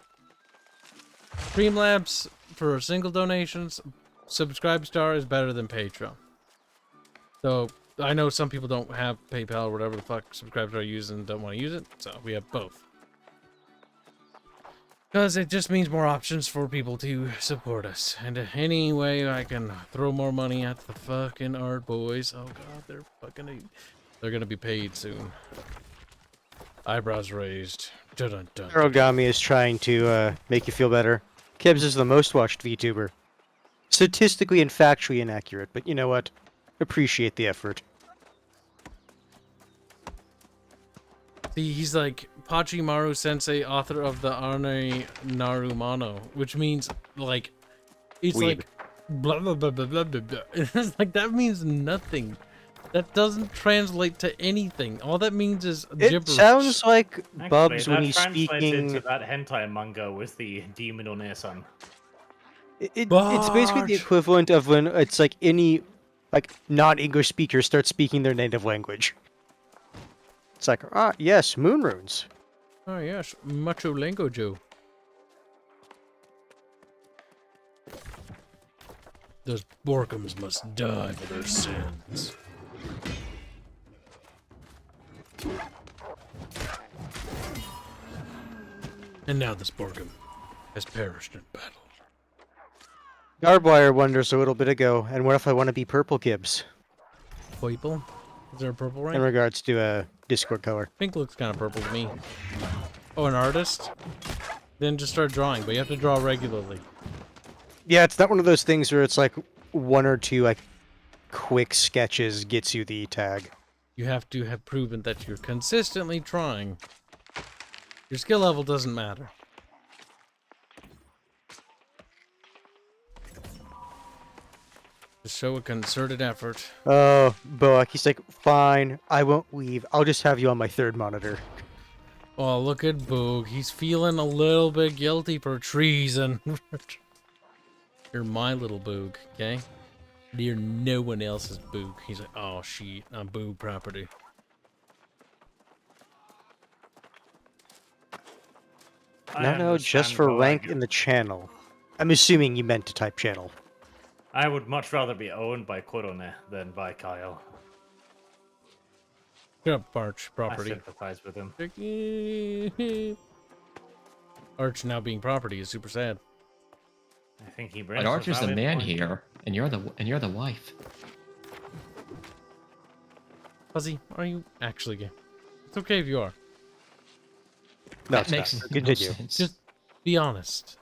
Streamlabs for single donations, Subscribestar is better than Patreon. So I know some people don't have PayPal or whatever the fuck Subscribestar use and don't want to use it, so we have both. Because it just means more options for people to support us. And any way I can throw more money at the fucking art boys. Oh god, they're gonna be paid soon. Eyebrows raised. Dun dun dun. Origami is trying to make you feel better. Kibs is the most watched VTuber. Statistically and factually inaccurate, but you know what? Appreciate the effort. See, he's like Pachimaru Sensei, author of the Arne Narumano, which means like it's Weeb. like blah blah blah blah blah blah blah. It's like that means nothing. That doesn't translate to anything. All that means is It gibberish. sounds like Actually, Bubs when that he's translates speaking. into that hentai manga with the demon Onesan. It's basically the Barge. equivalent of when it's like any like non-English speaker starts speaking their native language. It's like, ah, yes, moon runes. Oh yes, macho language. Those Borkums must die for their sins. And now this Borkum has perished in battle. Garbwire wonders a little bit ago, and what if I want to be purple Kibs? Purple? Is there a purple rank? In regards to Discord color. Pink looks kind of purple to me. Oh, an artist? Then just start drawing, but you have to draw regularly. Yeah, it's not one of those things where it's like one or two like quick sketches gets you the tag. You have to have proven that you're consistently trying. Your skill level doesn't matter. Just show a concerted effort. Oh, Boak, he's like, fine, I won't leave. I'll just have you on my third monitor. Oh, look at Boog. He's feeling a little bit guilty for treason. You're my little Boog, okay? You're no one else's Boog. He's like, oh shit, I'm Boog property. No, just for rank in the channel. I'm assuming you meant to type channel. I would much rather be owned by Korone than by Kyle. Get up, Arch I property. sympathize with him. Arch now being property is super sad. I think he brings. But a Archer's the valid man point. here, and you're the wife. Fuzzy, are you actually gay? It's okay if you are. No, That it's makes not. no Continue. sense. Just be honest.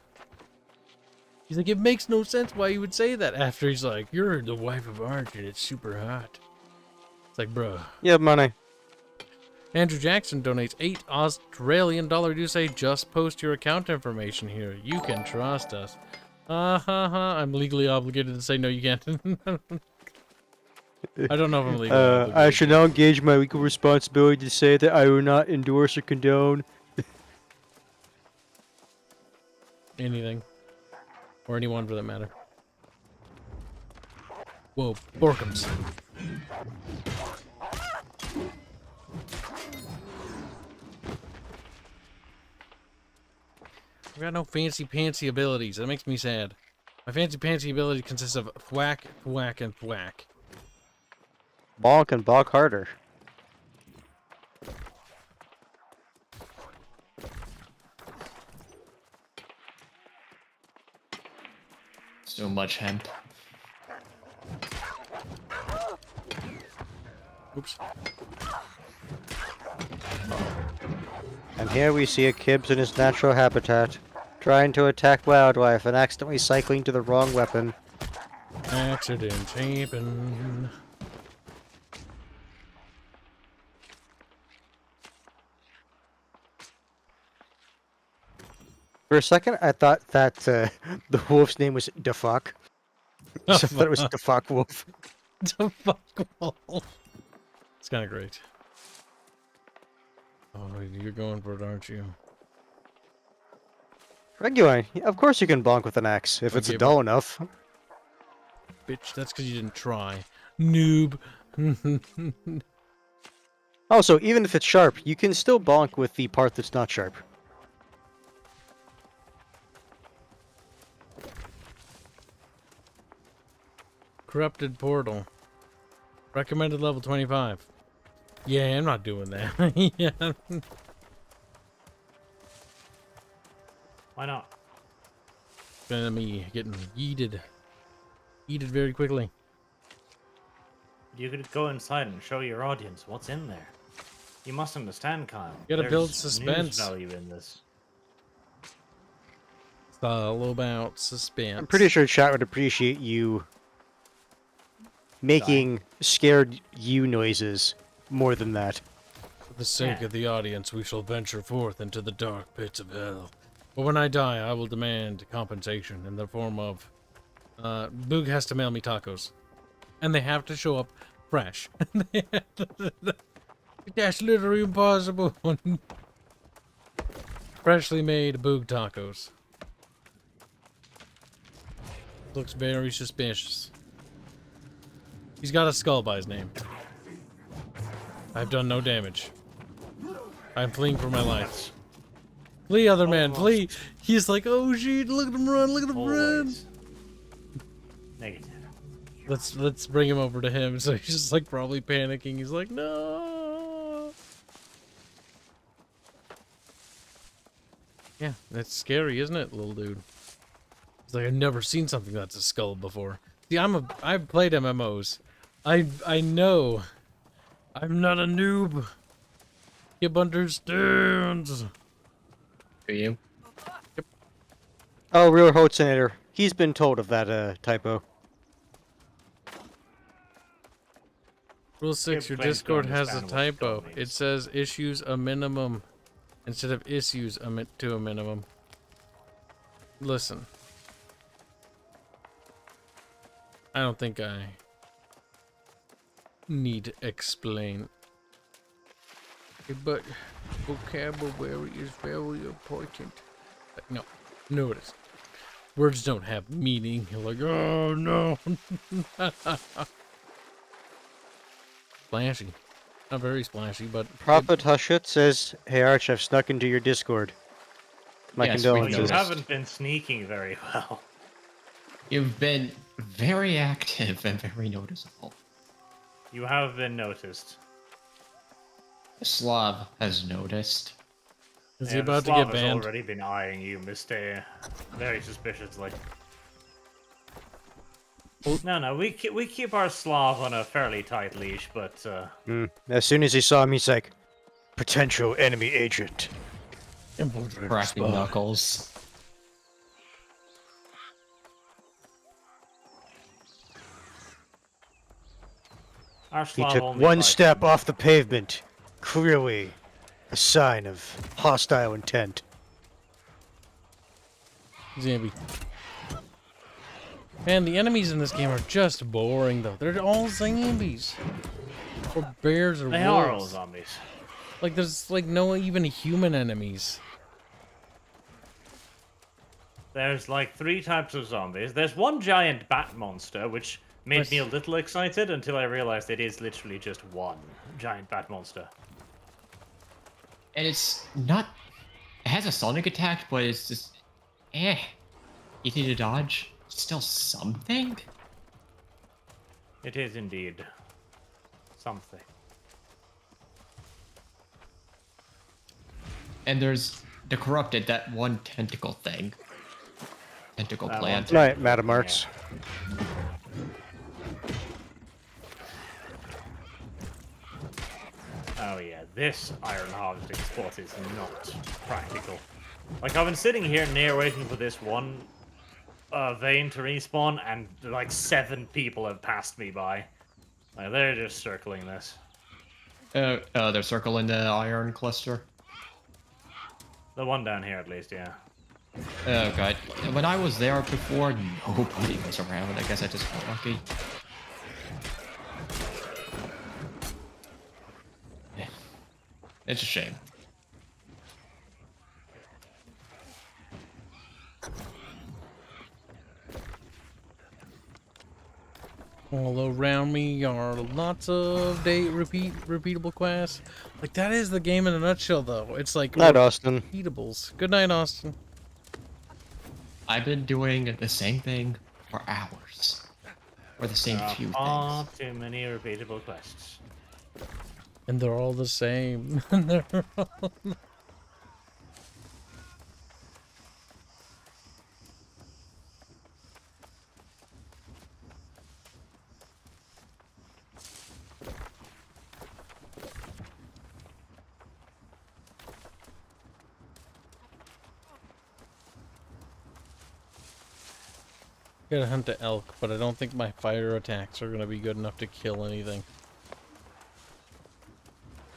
He's like, it makes no sense why you would say that after he's like, you're the wife of Archer, it's super hot. It's like, bro. Yeah, money. Andrew Jackson donates $8 Australian to say, just post your account information here. You can trust us. I'm legally obligated to say no, you can't. I don't know if I'm legally obligated. I should now engage my legal responsibility to say that I will not endorse or condone. Anything. Or anyone for that matter. Whoa, Borkums. I've got no fancy-pantsy abilities. That makes me sad. My fancy-pantsy ability consists of thwack, thwack, and thwack. Bonk and bonk harder. So much hemp. Oops. And here we see a Kibs in his natural habitat, trying to attack wildlife and accidentally cycling to the wrong weapon. Accident happen. For a second, I thought that the wolf's name was Defuck. So I thought it was Defuck Wolf. The fuck wall. It's kind of great. Oh, you're going for it, aren't you? Reguline, of course you can bonk with an axe, if it's Okay, dull enough. Bitch, that's because you didn't try. Noob. Also, even if it's sharp, you can still bonk with the part that's not sharp. Corrupted portal. Recommended level 25. Yeah, I'm not doing that. Yeah. Why not? Gonna be getting yeeted. Yeeted very quickly. You could go inside and show your audience what's in there. You must understand, Kyle. You gotta build There's suspense. news value in this. It's all about suspense. I'm pretty sure chat would appreciate you making scared you noises more than that. For the sake of the audience, we shall venture forth into the dark pits of hell. But when I die, I will demand compensation in the form of... Boog has to mail me tacos. And they have to show up fresh. That's literally impossible. Freshly made Boog tacos. Looks very suspicious. He's got a skull by his name. I've done no damage. I'm fleeing for my life. Flee, other man, flee! He's like, oh shit, look at him run, look at him run! Always. Negative. Let's bring him over to him. So he's just like probably panicking. He's like, no! Yeah, that's scary, isn't it, little dude? He's like, I've never seen something that's a skull before. See, I've played MMOs. I know. I'm not a noob. Kib understands. Do you? Oh, Real Hotzinator. He's been told of that typo. Rule 6, your claims to Discord has a understand what typo. skull It means. says issues a minimum instead of issues to a minimum. Listen. I don't think I need to explain. But vocabulary is very important. No, it isn't. Words don't have meaning. You're like, oh no. Splashy. Not very splashy, but... Prophet Hushit says, hey Arch, I've snuck into your Discord. My Yes, we condolences. You noticed. haven't been sneaking very well. You've been very active and very noticeable. You have been noticed. Slav has noticed. Is he And about to Slav get has banned? already been eyeing you, Mr. Very suspiciously. No, we keep our Slav on a fairly tight leash, but As soon as he saw him, he's like, potential enemy agent. Cracking knuckles. our He Slav took only one fights step them. off the pavement. Clearly, a sign of hostile intent. Zambi. Man, the enemies in this game are just boring, though. They're all zombies. Or bears or They are all wolves. zombies. Like, there's, like, no even human enemies. There's like 3 types of zombies. There's one giant bat monster, which made me a little excited until I realized it is literally just one giant bat monster. And it's not... It has a sonic attack, but it's just... Easy to dodge. Still something? It is indeed something. And there's the corrupted, that one tentacle thing. Tentacle That plant. one. Right, Madam Arts. Oh yeah, this iron harvesting spot is not practical. Like, I've been sitting here near waiting for this one vein to respawn, and like 7 people have passed me by. Like, they're just circling this. They're circling the iron cluster. The one down here, at least, yeah. Oh god. When I was there before, nobody was around. I guess I just got lucky. It's a shame. All around me are lots of repeatable quests. Like, that is the game in a nutshell, though. It's like Night, Austin. repeatables. Good night, Austin. I've been doing the same thing for hours. Or the same few things. Too many repeatable quests. And they're all the same. They're all... Gotta hunt the elk, but I don't think my fire attacks are gonna be good enough to kill anything.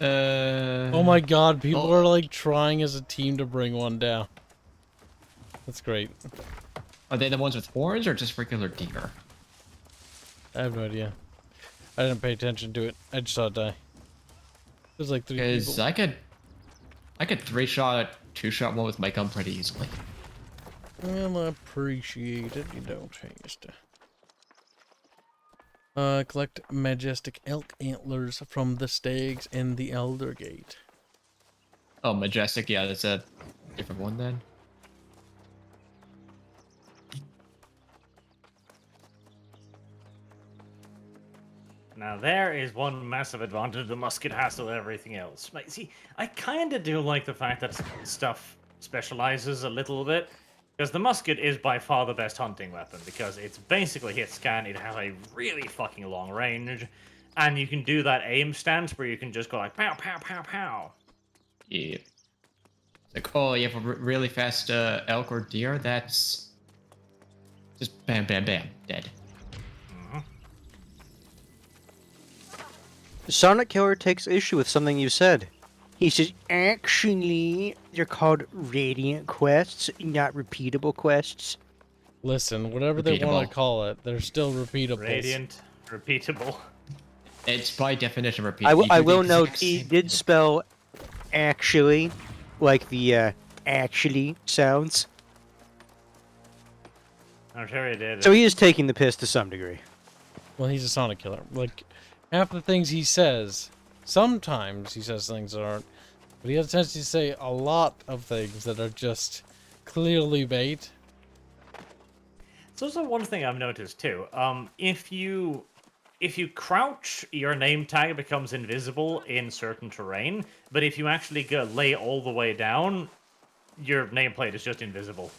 Oh my god, people are like trying as a team to bring one down. That's great. Are they the ones with horns or just regular deer? I have no idea. I didn't pay attention to it. I just saw it die. There's like 3 Because people. I could 3-shot, 2-shot one with my gun pretty easily. Well, I appreciate it. You don't taste it. Collect majestic elk antlers from the stags in the Elder Gate. Oh, majestic. Yeah, that's a different one then. Now there is one massive advantage the musket has over everything else. Like, see, I kind of do like the fact that stuff specializes a little bit. Because the musket is by far the best hunting weapon, because it's basically hit scan, it has a really fucking long range, and you can do that aim stance where you can just go like pow, pow, pow, pow. Yeah. Like, oh, you have a really fast elk or deer, that's just bam, bam, bam, dead. Sonic Killer takes issue with something you said. He says, actually, they're called Radiant quests, not repeatable quests. Listen, whatever they want to call it, they're still repeatable. Radiant, repeatable. It's by definition repeatable. I will note he did spell actually, like the actually sounds. I'm sure he did. So he is taking the piss to some degree. Well, he's a Sonic Killer. Like, half the things he says, sometimes he says things that aren't, but he has a tendency to say a lot of things that are just clearly bait. It's also one thing I've noticed too. If you crouch, your name tag becomes invisible in certain terrain, but if you actually lay all the way down, your nameplate is just invisible.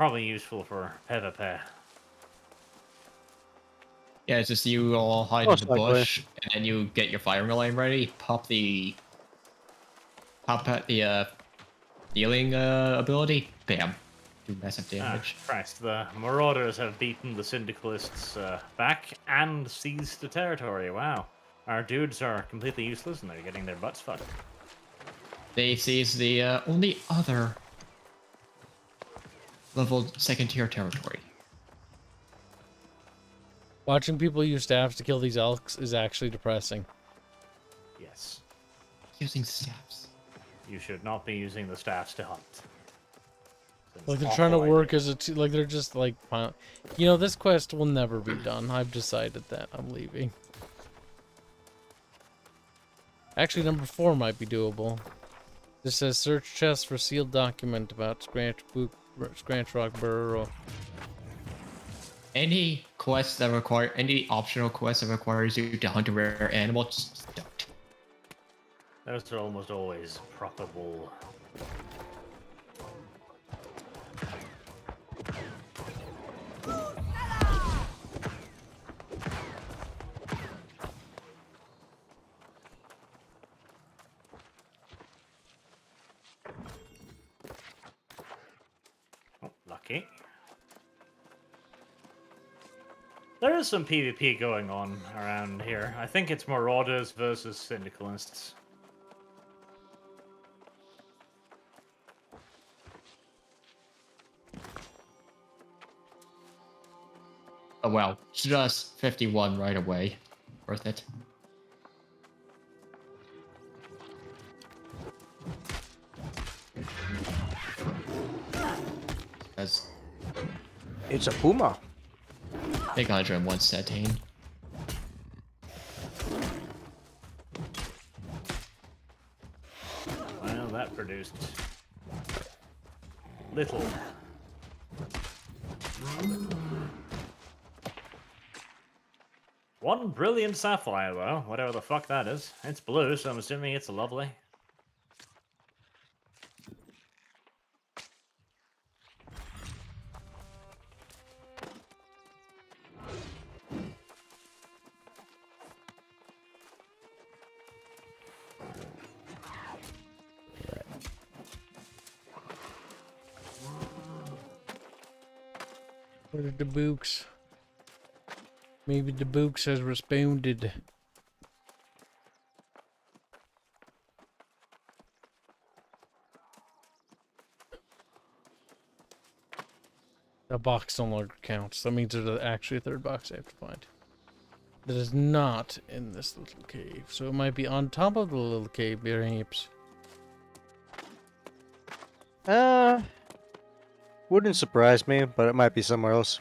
probably useful for PvP. Yeah, it's just you all hide in Most the likely. bush, and then you get your firing line ready, pop out the healing ability, bam, do massive damage. Christ, the Marauders have beaten the Syndicalists back and seized the territory. Wow. Our dudes are completely useless and they're getting their butts fucked. They seize the only other level 2nd tier territory. Watching people use staffs to kill these elks is actually depressing. Yes. Using staffs. You should not be using the staffs to hunt. It's Like they're awful trying to idea. work as a like they're just like, you know, this quest will never be done. I've decided that I'm leaving. Actually, number 4 might be doable. This says search chest for sealed document about Scranch Rock Burrow. Any quest that require any optional quest that requires you to hunt a rare animal, just don't. Those are almost always probable. Oh, lucky. There is some PvP going on around here. I think it's Marauders versus Syndicalists. Oh well, just 51 right away. Worth it. As It's a puma. big 101 setting. Well, that produced little. One brilliant sapphire, though, whatever the fuck that is. It's blue, so I'm assuming it's lovely. Where are the books? Maybe the books has responded. The box no longer counts. That means there's actually a third box I have to find. That is not in this little cave. So it might be on top of the little cave, perhaps. Wouldn't surprise me, but it might be somewhere else.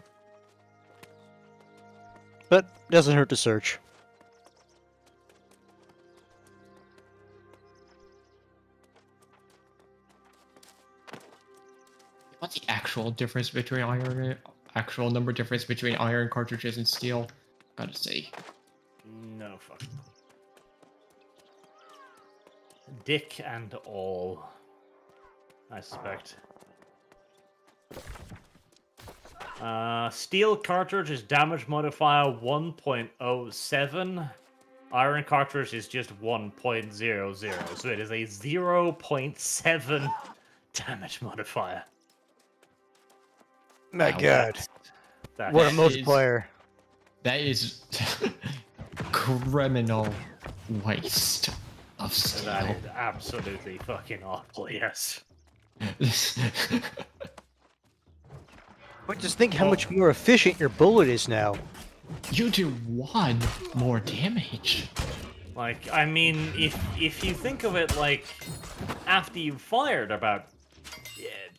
But doesn't hurt to search. What's the actual difference between iron? Actual number difference between iron cartridges and steel? Gotta see. No fuck. Dick and all, I suspect. Steel cartridge is damage modifier 1.07. Iron cartridge is just 1.00, so it is a 0.7 damage modifier. My Wow, god. That What a is- multiplier. That is criminal waste of That steel. is absolutely fucking awful, yes. But just think how much more efficient your bullet is now. You do 1 more damage. Like, I mean, if you think of it like after you've fired about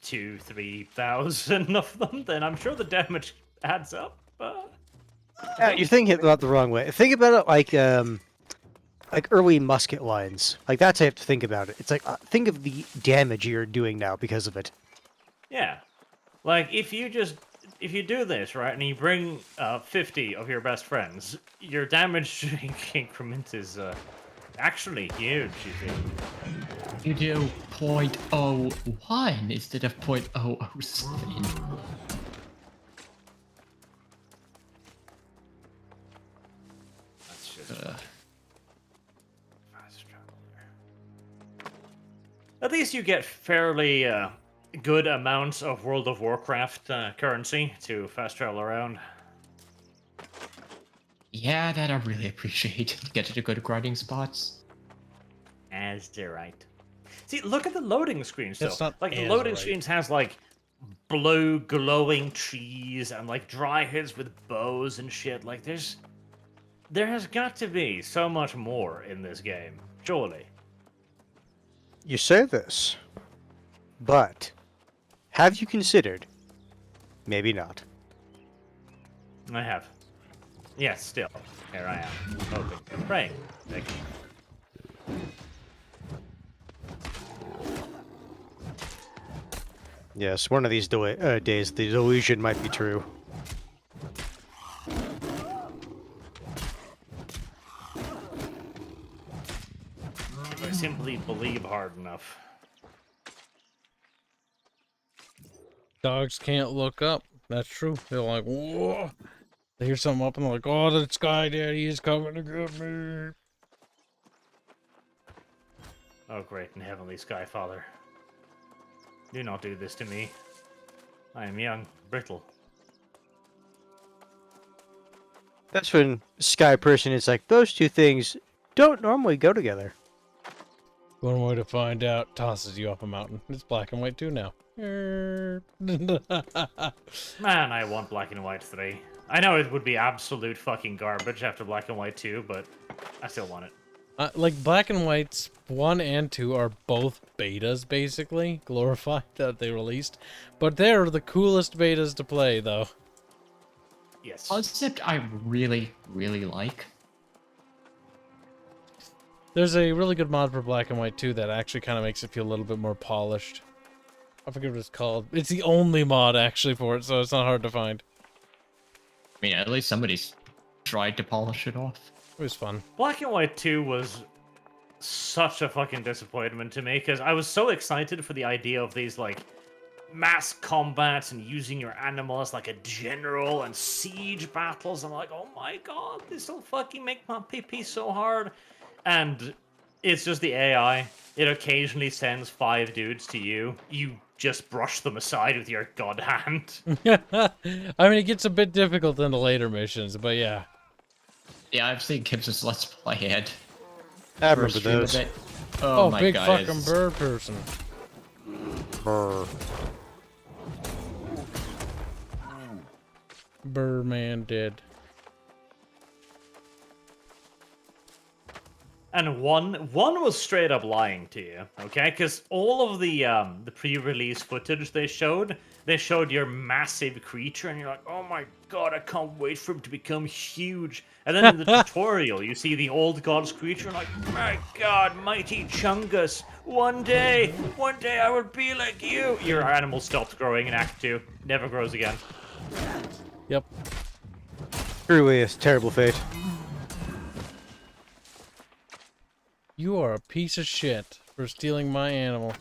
2,000-3,000 of them, then I'm sure the damage adds up. You're thinking about it the wrong way. Think about it like early musket lines. Like that's how you have to think about it. It's like think of the damage you're doing now because of it. Yeah, like if you do this right and you bring 50 of your best friends, your damage increment is actually huge, you see. You do 0.01 instead of 0.007. That's just fast travel there. At least you get fairly good amounts of World of Warcraft currency to fast travel around. Yeah, that I really appreciate. To get to the good grinding spots. As they're right. See, look at the loading screens though. It's not Like the as loading right. screens has like blue glowing trees and like dry heads with bows and shit. Like there has got to be so much more in this game. Surely. You say this, but have you considered? Maybe not. I have. Yes, still. Here I am. Hoping. Praying. Begging. Yes, one of these days the delusion might be true. If I simply believe hard enough. Dogs can't look up. That's true. They're like, whoa. They hear something up and they're like, oh, the Sky Daddy is coming to get me. Oh, great and heavenly Sky Father. Do not do this to me. I am young, brittle. That's when Sky Person is like, those two things don't normally go together. One way to find out, tosses you off a mountain. It's black and white too now. Man, I want Black and White 3. I know it would be absolute fucking garbage after Black and White 2, but I still want it. Like Black and White's 1 and 2 are both betas, basically, glorified that they released. But they're the coolest betas to play, though. Yes. Concept I really, really like. There's a really good mod for Black and White 2 that actually kind of makes it feel a little bit more polished. I forget what it's called. It's the only mod, actually, for it, so it's not hard to find. I mean, at least somebody's tried to polish it off. It was fun. Black and White 2 was such a fucking disappointment to me, because I was so excited for the idea of these, like, mass combats and using your animal as, like, a general and siege battles. I'm like, oh my god, this will fucking make my PP so hard. And it's just the AI. It occasionally sends 5 dudes to you. You just brush them aside with your god hand. I mean, it gets a bit difficult in the later missions, but yeah. Yeah, I've seen Kibs' Let's Play it. I remember those. Oh, my big god. fucking bird person. Brr. Burman dead. And one was straight up lying to you, okay? Because all of the pre-release footage they showed your massive creature, and you're like, oh my god, I can't wait for him to become huge. And then in the tutorial, you see the old god's creature, and like, my god, mighty Chungus, one day I will be like you. Your animal stopped growing in Act 2, never grows again. Yep. Truly a terrible fate. You are a piece of shit for stealing my animal.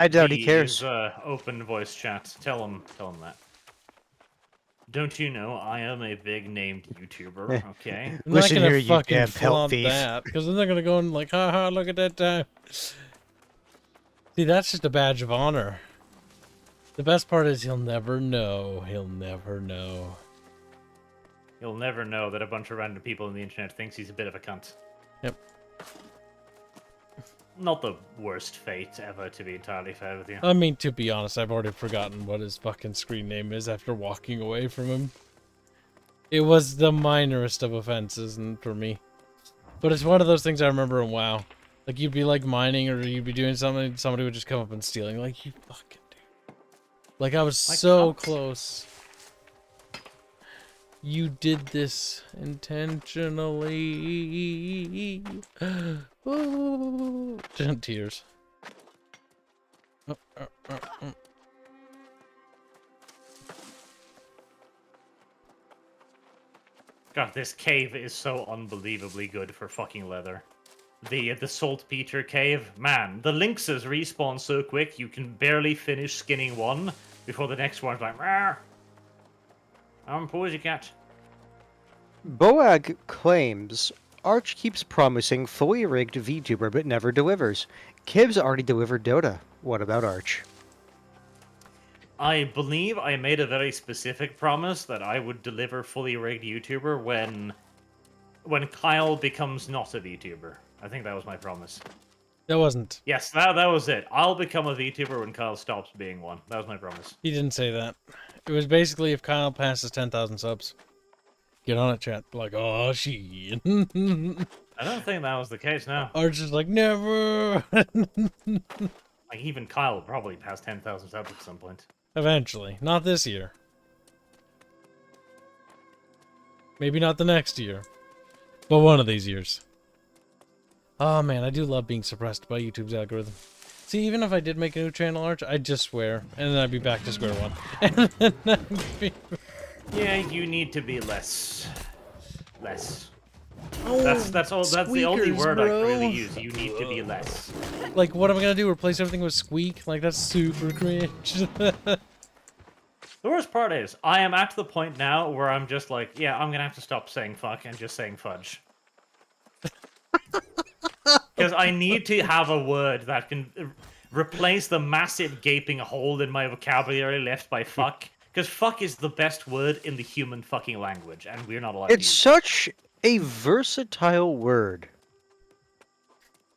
I doubt he cares. Open voice chat. Tell him that. Don't you know I am a big named YouTuber? Okay. I'm Listen not gonna here, you fucking damn pelt flaunt thief. that, because then they're gonna go and like, haha, look at that time. See, that's just a badge of honor. The best part is he'll never know. He'll never know. You'll never know that a bunch of random people on the internet thinks he's a bit of a cunt. Yep. Not the worst fate ever, to be entirely fair with you. I mean, to be honest, I've already forgotten what his fucking screen name is after walking away from him. It was the minorest of offenses for me. But it's one of those things I remember in WoW. Like, you'd be, like, mining or you'd be doing something, somebody would just come up and stealing. Like, you fucking dude. Like, I was so close. You did this intentionally. Oh, tears. God, God, this cave is so unbelievably good for fucking leather. The saltpeter cave, man, the lynxes respawn so quick you can barely finish skinning one before the next one's like, "Rawr. I'm pussycat." Boag claims Arch keeps promising fully rigged VTuber but never delivers. Kibs already delivered Dota. What about Arch? I believe I made a very specific promise that I would deliver fully rigged YouTuber when Kyle becomes not a VTuber. I think that was my promise. That wasn't. Yes, that was it. I'll become a VTuber when Kyle stops being one. That was my promise. He didn't say that. It was basically if Kyle passes 10,000 subs. Get on it, chat. Like, oh, she. I don't think that was the case now. Arch is like, never. Like, even Kyle will probably pass 10,000 subs at some point. Eventually. Not this year. Maybe not the next year. But one of these years. Oh, man, I do love being suppressed by YouTube's algorithm. See, even if I did make a new channel, Arch, I'd just swear, and then I'd be back to square one. And then I'd be... Yeah, you need to be less. Oh, that's all. That's the only squeakers, word I bro. can really use. You need to be less. Like, what am I gonna do? Replace everything with squeak? Like, that's super cringe. The worst part is, I am at the point now where I'm just like, yeah, I'm gonna have to stop saying fuck and just saying fudge. Because I need to have a word that can replace the massive gaping hole in my vocabulary left by fuck. Because fuck is the best word in the human fucking language, and we're not allowed to It's use it. such a versatile word.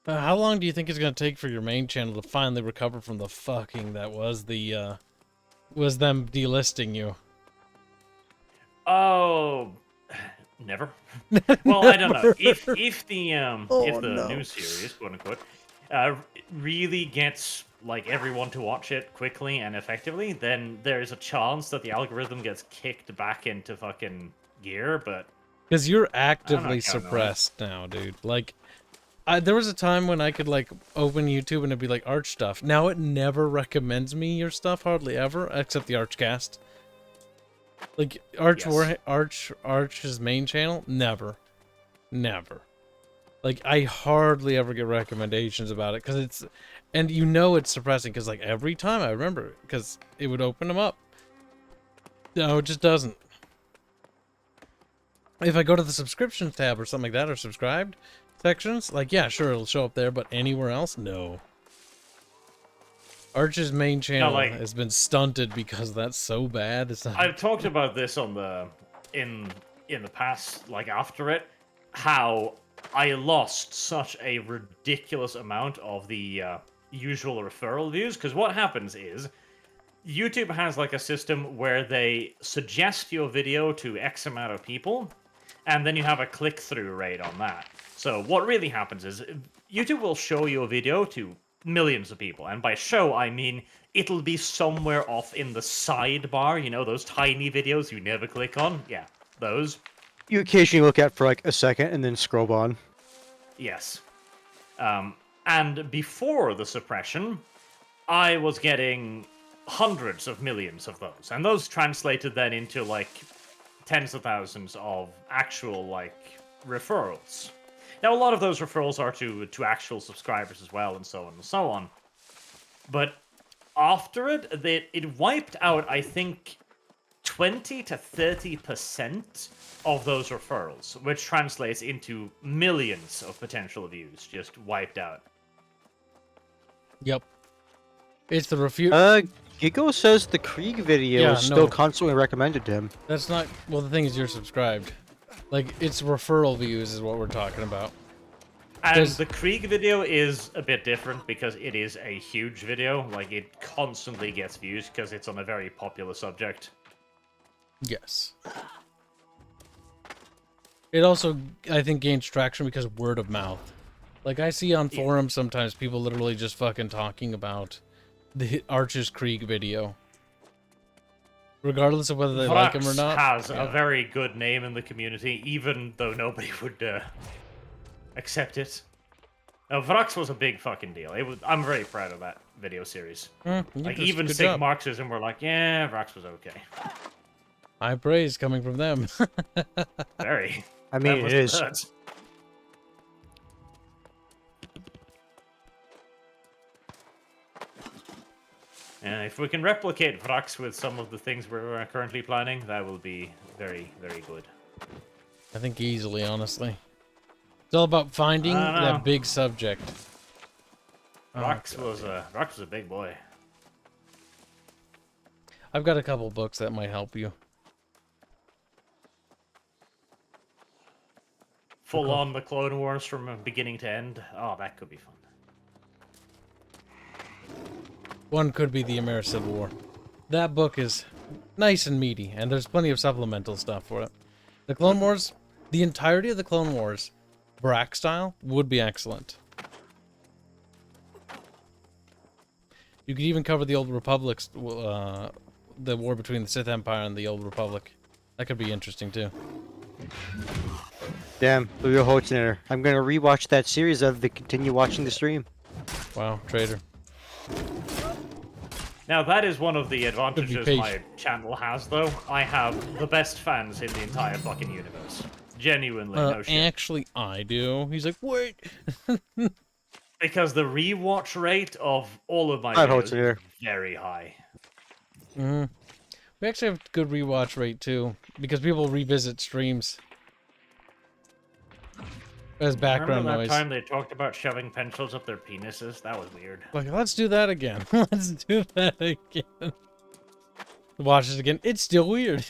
How long do you think it's gonna take for your main channel to finally recover from the fucking that was the, was them delisting you? Oh, never. Well, I don't know. If the new series, quote unquote, really gets like everyone to watch it quickly and effectively, then there's a chance that the algorithm gets kicked back into fucking gear. But Because you're I'm actively not counting on it. suppressed now, dude. Like, there was a time when I could, like, open YouTube and it'd be like Arch stuff. Now it never recommends me your stuff, hardly ever, except the Archcast. Like, Arch's main channel, never. Never. Like, I hardly ever get recommendations about it, because it's... And you know it's suppressing, because, like, every time I remember it, because it would open them up. No, it just doesn't. If I go to the subscriptions tab or something like that, or subscribed sections, like, yeah, sure, it'll show up there, but anywhere else, no. Arch's main channel like- has been stunted because that's so bad. It's not... I've talked about this on the in the past, like after it, how I lost such a ridiculous amount of the usual referral views. Because what happens is, YouTube has like a system where they suggest your video to X amount of people, and then you have a click-through rate on that. So what really happens is, YouTube will show your video to millions of people, and by show I mean it'll be somewhere off in the sidebar, you know, those tiny videos you never click on? Yeah, those. You occasionally look at for like a second and then scroll on. Yes. And before the suppression, I was getting hundreds of millions of those, and those translated then into like tens of thousands of actual like referrals. Now a lot of those referrals are to actual subscribers as well, and so on and so on. But after it wiped out, I think, 20 to 30% of those referrals, which translates into millions of potential views just wiped out. Yep. It's the refute. Gigo says the Krieg video Yeah, is still no. constantly recommended to him. That's not... Well, the thing is, you're subscribed. Like, it's referral views is what we're talking about. And There's- the Krieg video is a bit different because it is a huge video. Like, it constantly gets views because it's on a very popular subject. Yes. It also, I think, gains traction because of word of mouth. Like, I see on forums sometimes people literally just fucking talking about the Archer's Krieg video. Regardless of whether they like him or not. has Yeah. a very good name in the community, even though nobody would accept it. No, Vrax was a big fucking deal. I'm very proud of that video series. You Like, did a even good Sig job. Marxism were like, yeah, Vrax was okay. High praise coming from them. Very. I mean, That it must is. hurt. And if we can replicate Vrax with some of the things we're currently planning, that will be very, very good. I think easily, honestly. It's all about finding I don't know. that big subject. Vrax was a big boy. I've got a couple books that might help you. Full on the Clone Wars from beginning to end. Oh, that could be fun. One could be the American Civil War. That book is nice and meaty, and there's plenty of supplemental stuff for it. The Clone Wars, the entirety of the Clone Wars, Brack style, would be excellent. You could even cover the Old Republic's, the war between the Sith Empire and the Old Republic. That could be interesting too. Damn, Blue Holtzner. I'm gonna rewatch that series of the continue watching the stream. Wow, traitor. Now, that is one of the advantages patient. my channel has, though. I have the best fans in the entire fucking universe. Genuinely, no shit. Actually, I do. He's like, wait. Because the rewatch rate of all of my Hi, videos Holtzner. is very high. Mm-hmm. We actually have good rewatch rate too, because people revisit streams as background Remember that noise. time they talked about shoving pencils up their penises? That was weird. Like, let's do that again. Let's do that again. Watch it again. It's still weird.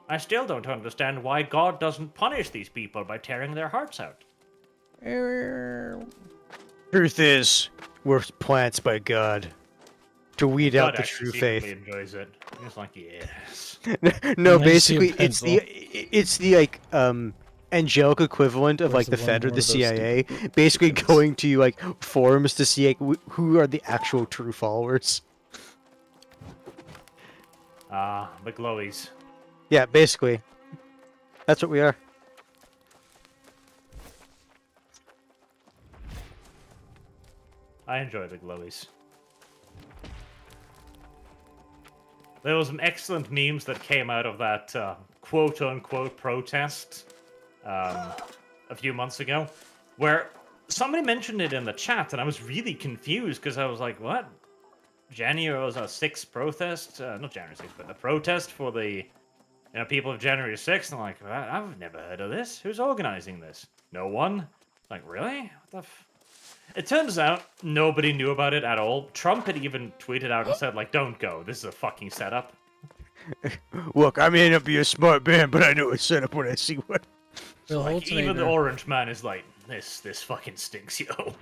I still don't understand why God doesn't punish these people by tearing their hearts out. Truth is, we're plants by God to weed out God the actually true faith. secretly enjoys it. He's like, yes. No, And I see a basically, it's the like angelic equivalent of Where's like the the one Fed or more the of those CIA, stupid basically chickens? going to like forums to see like who are the actual true followers. The glowies. Yeah, basically, that's what we are. I enjoy the glowies. There was some excellent memes that came out of that quote-unquote protest a few months ago, where somebody mentioned it in the chat, and I was really confused because I was like, what? January was a 6th protest? Not January 6th, but a protest for the people of January 6th. And I'm like, I've never heard of this. Who's organizing this? No one? Like, really? What the f... It turns out nobody knew about it at all. Trump had even tweeted out and said, like, don't go. This is a fucking setup. Look, I may not be a smart man, but I know a setup when I see one. Bill Like, even the Holtzner orange man is like, this fucking stinks, yo.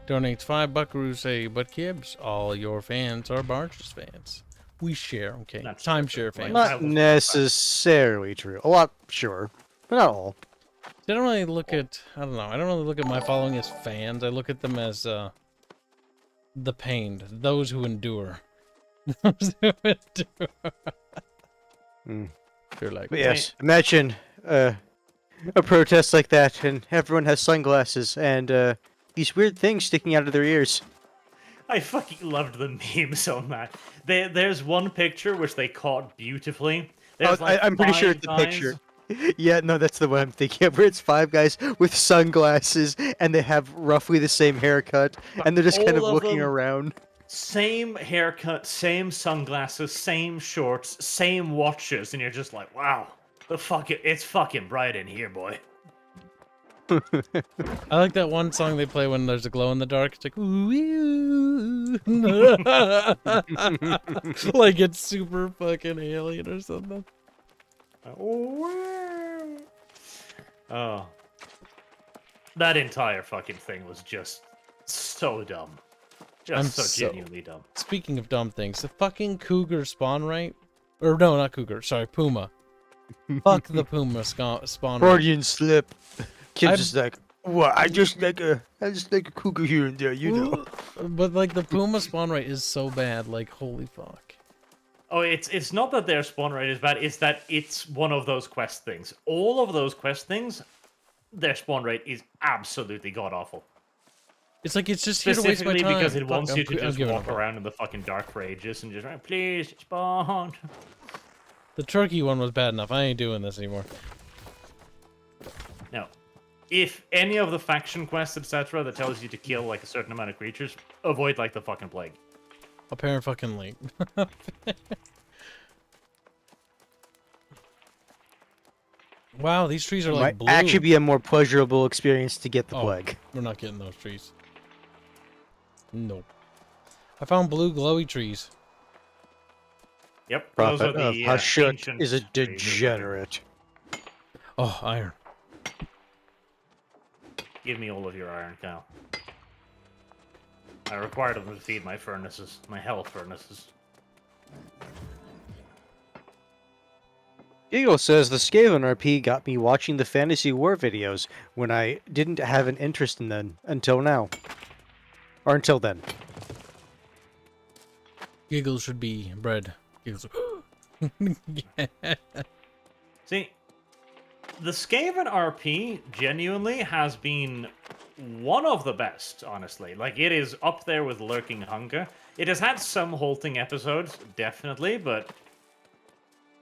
donates $5 say, but Kibs, all your fans are Barges fans. We share, okay. That's Timeshare true, fans. but- Not necessarily true. A lot, sure, but not all. I don't really look at, I don't know, I don't really look at my following as fans. I look at them as, the pained, those who endure. Those who endure. They're like, But yes, imagine a protest like that, and everyone has sunglasses and these weird things sticking out of their ears. I fucking loved the memes on that. There's one picture which they caught beautifully. There's I'm pretty sure 5 it's the guys- picture. Yeah, no, that's the one I'm thinking of, where it's 5 guys with sunglasses, and they have roughly the same haircut, and they're just kind of All of looking them- around. Same haircut, same sunglasses, same shorts, same watches, and you're just like, wow, it's fucking bright in here, boy. I like that one song they play when there's a glow in the dark. It's like, ooh, like it's super fucking alien or something. Oh. That entire fucking thing was just so dumb. Just so genuinely dumb. Speaking of dumb things, the fucking cougar spawn rate, or no, not cougar. Sorry, puma. Fuck the puma spawn rate. Freudian slip. Kid's I'm- just like, what? I just like a cougar here and there, you know. But like the puma spawn rate is so bad. Like, holy fuck. Oh, it's not that their spawn rate is bad, it's that it's one of those quest things. All of those quest things, their spawn rate is absolutely god-awful. It's like it's just here to waste my Specifically time. because it Fuck, wants you to I'm just giving walk up. around in the fucking dark for ages and just please spawn. The turkey one was bad enough. I ain't doing this anymore. No. If any of the faction quests, etc., that tells you to kill like a certain amount of creatures, avoid like the fucking plague. Apparent fucking late. Wow, these trees are like Might blue. actually be a more pleasurable experience to get the Oh, plague. We're not getting those trees. Nope. I found blue glowy trees. Yep, those are Prophet of the Hashut ancient is a trees. degenerate. Oh, iron. Give me all of your iron, Cal. I require them to feed my furnaces, my hell furnaces. Eagle says the Skaven RP got me watching the Fantasy War videos when I didn't have an interest in them until now. Or until then. Giggles should be bread. Giggles. Yeah. See, the Skaven RP genuinely has been one of the best, honestly. Like, it is up there with Lurking Hunger. It has had some halting episodes, definitely, but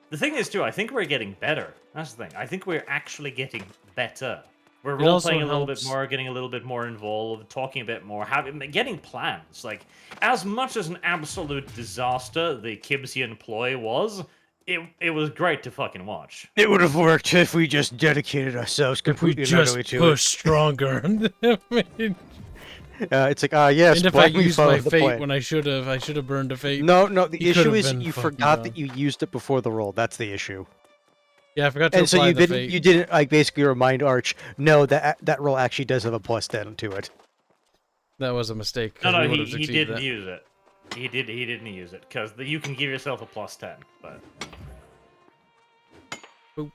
the thing is, too, I think we're getting better. That's the thing. I think we're actually getting better. We're It also role-playing a little bit helps- more, getting a little bit more involved, talking a bit more, getting plans. Like, as much as an absolute disaster the Kibsian ploy was, it was great to fucking watch. It would have worked if we just dedicated ourselves If we completely and just utterly to push stronger. it. It's like, yes, and if I blindly used follow my the fate plan. when I should have burned a fate. No, the You issue could've is been you fucking forgot dumb. that you used it before the roll. That's the issue. Yeah, I forgot to And so apply you the didn't fate. like basically remind Arch, no, that roll actually does have a +10 to it. That was a mistake. 'cause No, we he would've succeeded didn't that. use it. He didn't use it, because you can give yourself a +10, but... Boop.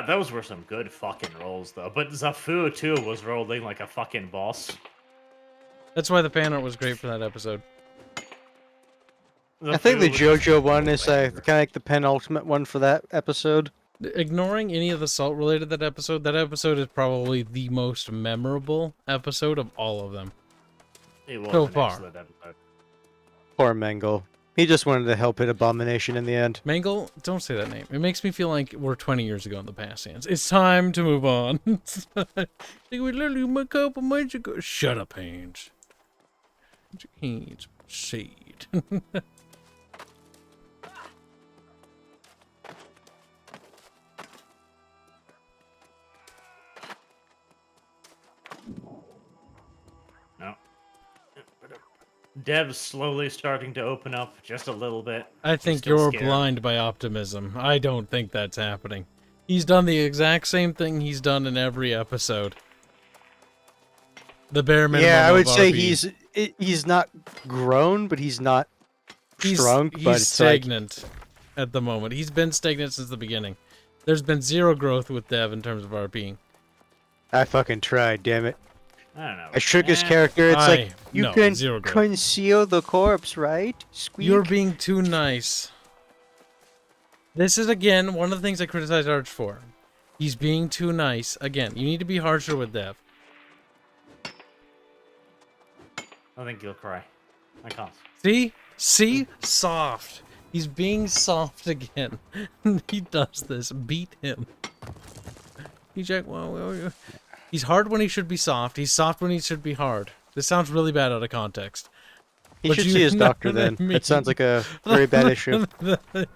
Those were some good fucking rolls, though. But Zafu, too, was rolling like a fucking boss. That's why the fan art was great for that episode. I think the Zafu was JoJo one is rolling. kind of like the penultimate one for that episode. Ignoring any of the salt related that episode is probably the most memorable episode of all of them. It was so an far. excellent episode. Poor Mangle. He just wanted to help hit Abomination in the end. Mangle, don't say that name. It makes me feel like we're 20 years ago in the past, Hans. It's time to move on. Like we literally a couple months ago. Shut up, Hans. Hans, shade. No. Dev's slowly starting to open up just a little bit. I think Still you're scared. blind by optimism. I don't think that's happening. He's done the exact same thing he's done in every episode. The bare minimum. Yeah, I would of say RP. he's not grown, but he's not shrunk. He's But it's like, stagnant at the moment. He's been stagnant since the beginning. There's been zero growth with Dev in terms of RPing. I fucking tried, damn it. I don't know. I shook his Eh, character. It's like you no, can zero growth. conceal the corpse, right? Squeak. You're being too nice. This is, again, one of the things I criticize Arch for. He's being too nice. Again, you need to be harsher with Dev. I think you'll cry. I can't. See? See? Soft. He's being soft again. He does this. Beat him. He's like, well, he's hard when he should be soft. He's soft when he should be hard. This sounds really bad out of context. He But should you see his know doctor what I then. mean. That sounds like a very bad issue.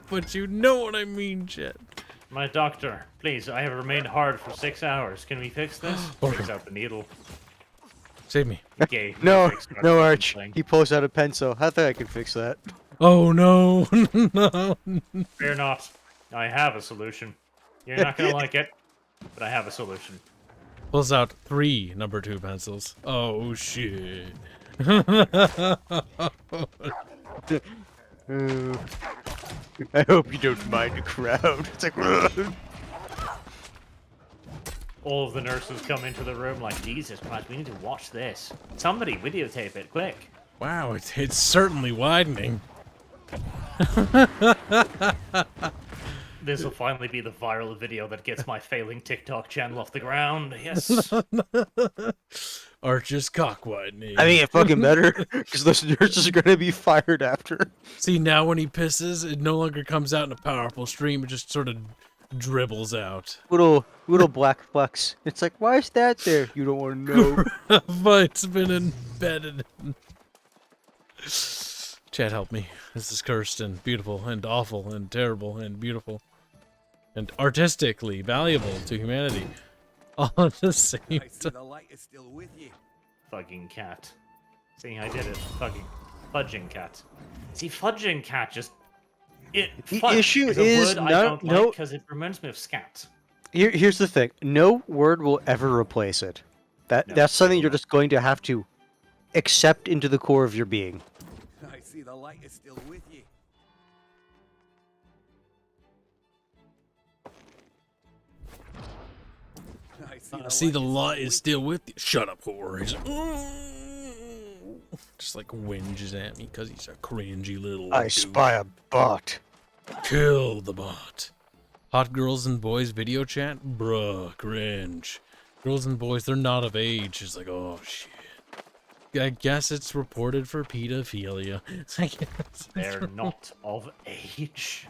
But you know what I mean, Chet. My doctor, please, I have remained hard for 6 hours. Can we fix this? Takes out the needle. Save me. Okay. No, Arch. He pulls out a pencil. I think I can fix that. Oh, no. No. Fear not. I have a solution. You're not gonna like it, but I have a solution. Pulls out 3 number 2 pencils. Oh, shit. I hope you don't mind the crowd. It's like, All of the nurses come into the room like, Jesus Christ, we need to watch this. Somebody videotape it, quick. Wow, it's certainly widening. This will finally be the viral video that gets my failing TikTok channel off the ground. Yes. Arch's cock widening. I mean, it fucking better, because listeners are gonna be fired after. See, now when he pisses, it no longer comes out in a powerful stream. It just sort of dribbles out. Little black flecks. It's like, why is that there? You don't want to know. But it's been embedded. Chat, help me. This is cursed and beautiful and awful and terrible and beautiful and artistically valuable to humanity. All at the same I see time. the light is still with you. Fucking cat. See, I did it. Fucking fudging cat. See, fudging cat just... Fudge issue is a is word I no- don't no- like because it reminds me of scat. Here's the thing. No word will ever replace it. That's something you're just going to have to accept into the core of your being. I see the light is still with you. I see the light is still with you. Shut up, whore. He's just like whinges at me because he's a cringy little I dude. spy a bot. Kill the bot. Hot girls and boys video chat? Bruh, cringe. Girls and boys, they're not of age. It's like, oh shit. I guess it's reported for pedophilia. I guess it's They're not of age.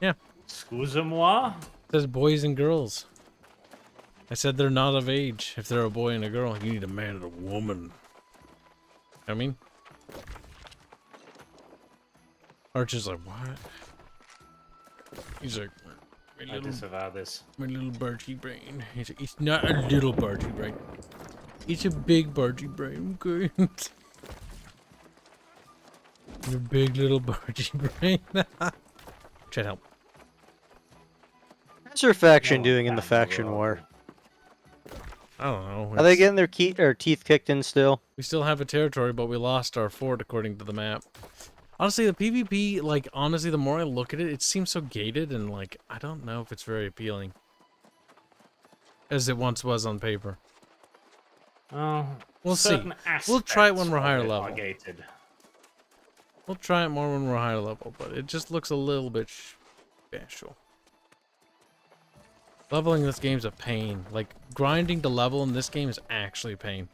Yeah. Excusez-moi? It says boys and girls. I said they're not of age. If they're a boy and a girl, you need a man and a woman. I mean, Arch is like, what? He's like, I disavow this. my little bargy brain. He's like, it's not a little bargy brain. It's a big bargy brain, okay? Your big little bargy brain. Chat, help. How's your faction No, doing in the bad faction world. war? I don't know. Are they It's- getting their teeth kicked in still? We still have a territory, but we lost our fort according to the map. Honestly, the PvP, like, honestly, the more I look at it, it seems so gated and, like, I don't know if it's very appealing. As it once was on paper. Oh, We'll see. certain We'll try it aspects when we're of higher it are level. gated. We'll try it more when we're higher level, but it just looks a little bit special. Leveling this game's a pain. Like, grinding to level in this game is actually a pain.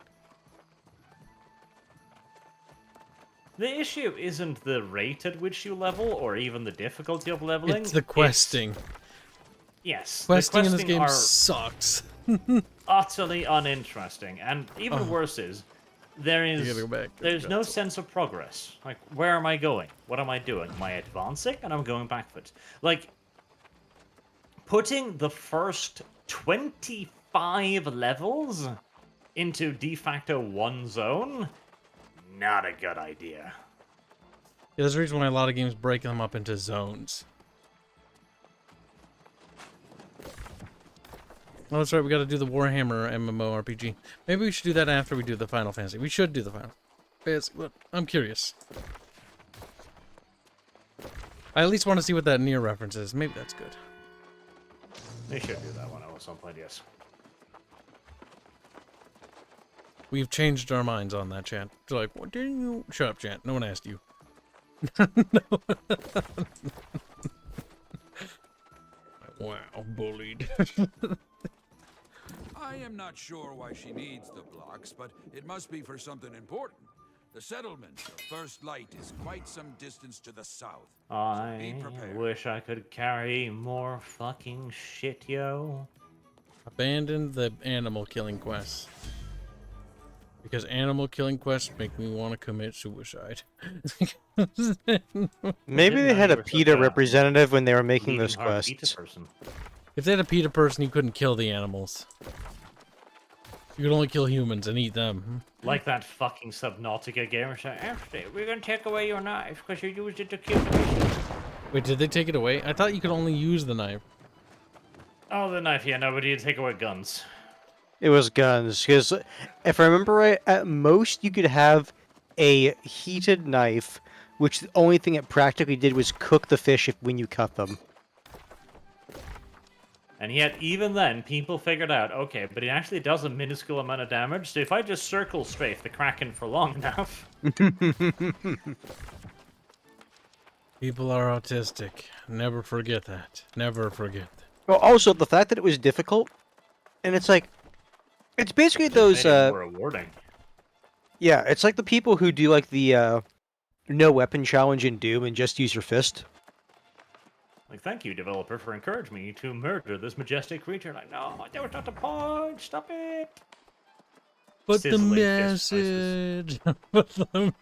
The issue isn't the rate at which you level, or even the difficulty of leveling. It's the questing. Yes, Questing the in this game are sucks. utterly uninteresting, and even worse is there You is gotta go back. there's no sense of progress. Like, where am I going? What am I doing? Am I advancing? And I'm going backwards. Like, putting the first 25 levels into de facto one zone, not a good idea. Yeah, there's a reason why a lot of games break them up into zones. Oh, that's right, we gotta do the Warhammer MMORPG. Maybe we should do that after we do the Final Fantasy. We should do the Final Fantasy, but I'm curious. I at least want to see what that Nier reference is. Maybe that's good. They should do that one at some point, yes. We've changed our minds on that, chat. It's like, what didn't you... Shut up, chat. No one asked you. No. Wow, bullied. I am not sure why she needs the blocks, but it must be for something important. The settlement of First Light is quite some distance to the south. I prepared. wish I could carry more fucking shit, yo. Abandon the animal killing quests. Because animal killing quests make me want to commit suicide. Maybe they know had you a were such PETA a representative when they were making Bleeding those heart pizza quests. person. If they had a PETA person, you couldn't kill the animals. You could only kill humans and eat them. Like that fucking Subnautica gamer said, "Actually, we're gonna take away your knife because you used it to kill me." Wait, did they take it away? I thought you could only use the knife. Oh, the knife, yeah, nobody would take away guns. It was guns, because if I remember right, at most you could have a heated knife, which the only thing it practically did was cook the fish when you cut them. And yet, even then, people figured out, okay, but it actually does a minuscule amount of damage, so if I just circle strafe the Kraken for long enough... People are autistic. Never forget that. Never forget that. Well, also the fact that it was difficult, and it's like, it's basically those. Made it more rewarding. Yeah, it's like the people who do like the no weapon challenge in Doom and just use your fist. Like, thank you, developer, for encouraging me to murder this majestic creature. Like, no, that was not the point. Stop it. But the Sizzling fist message. But the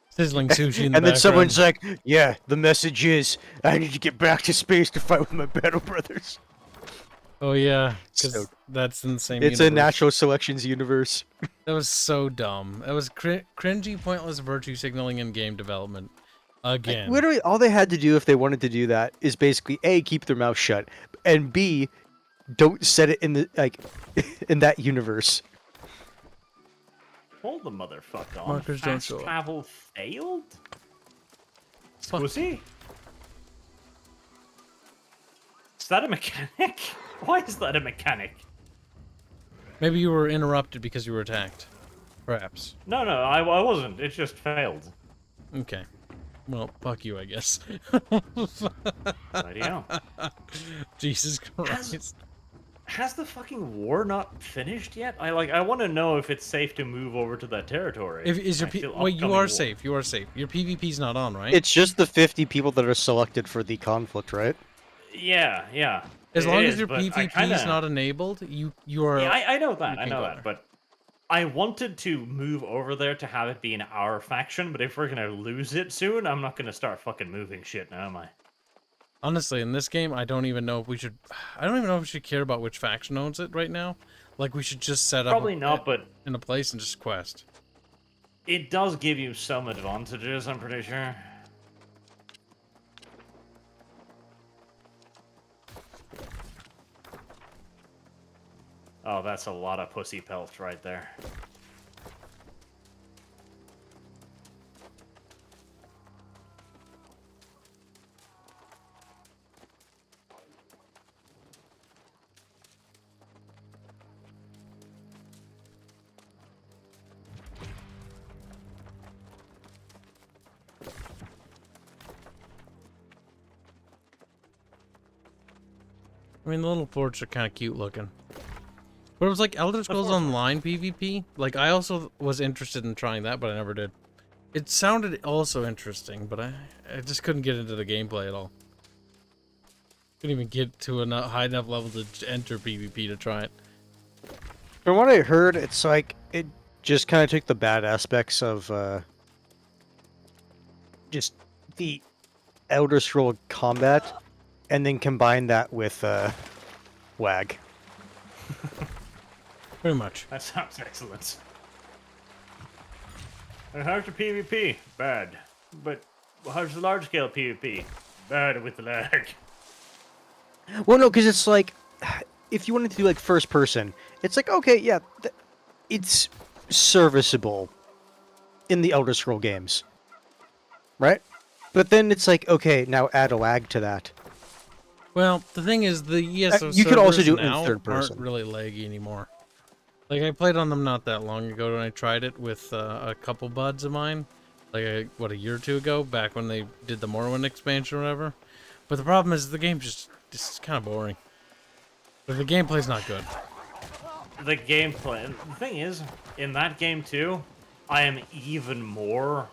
sizzling sushi in the And then background. someone's like, "Yeah, the message is I need to get back to space to fight with my battle brothers." Oh yeah, because So- that's in the same. It's a universe. natural selections universe. That was so dumb. That was cringy, pointless virtue signaling in game development. Again. Literally, all they had to do if they wanted to do that is basically A, keep their mouth shut, and B, don't set it in the like in that universe. Hold the motherfucker on. Markers don't Fast show up. travel failed? Fuck. Pussy? Is that a mechanic? Why is that a mechanic? Maybe you were interrupted because you were attacked. Perhaps. No, I wasn't. It just failed. Okay. Well, fuck you, I guess. Rightio. Jesus Christ. Has the fucking war not finished yet? I want to know if it's safe to move over to that territory. Is your well, you are safe. You are safe. Your PvP's not on, right? It's just the 50 people that are selected for the conflict, right? Yeah. As It long as is, your but I PvP kinda- is not enabled, you are. Yeah, I know that. you I can know go that. there. But I wanted to move over there to have it be in our faction. But if we're gonna lose it soon, I'm not gonna start fucking moving shit now, am I? Honestly, in this game, I don't even know if we should. I don't even know if we should care about which faction owns it right now. Like, we should just set up. Probably not, but in a place and just quest. it does give you some advantages. I'm pretty sure. Oh, that's a lot of pussy pelt right there. I mean, the little forts are kind of cute looking. But it was like Elder Scrolls Online PvP. Like, I also was interested in trying that, but I never did. It sounded also interesting, but I just couldn't get into the gameplay at all. Couldn't even get to a high enough level to enter PvP to try it. From what I heard, it's like it just kind of took the bad aspects of just the Elder Scroll combat, and then combined that with WAG. Pretty much. That sounds excellent. And how's the PvP? Bad. But how's the large scale PvP? Bad with the lag. Well, no, because it's like, if you wanted to do like first person, it's like, okay, yeah, it's serviceable in the Elder Scroll games, right? But then it's like, okay, now add a lag to that. Well, the thing is, the ESO you could also do it in now third person. aren't really laggy anymore. Like, I played on them not that long ago when I tried it with a couple buds of mine. Like, a year or two ago, back when they did the Morrowind expansion or whatever. But the problem is, the game's just kind of boring. But the gameplay's not good. The gameplay. The thing is, in that game too, I am even more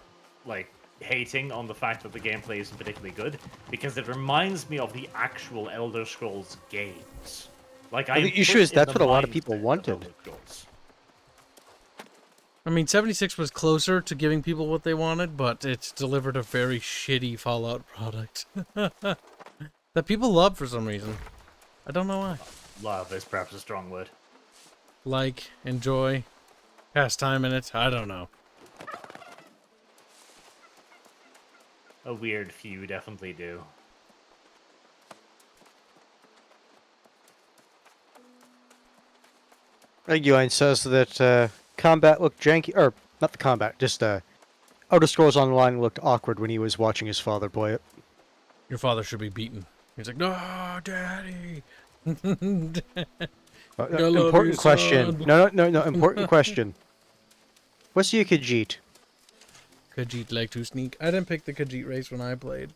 like hating on the fact that the gameplay isn't particularly good because it reminds me of the actual Elder Scrolls games. Like, The issue is that's what a lot of people wanted. I mean, 76 was closer to giving people what they wanted, but it's delivered a very shitty Fallout product. That people love for some reason. I don't know why. Love is perhaps a strong word. Like, enjoy, pass time in it, I don't know. A weird few definitely do. Reguline says that combat looked janky, or not the combat, just Elder Scrolls Online looked awkward when he was watching his father play it. Your father should be beaten. He's like, no, Daddy. Important question. No, important question. What's your Khajiit? Khajiit like to sneak. I didn't pick the Khajiit race when I played.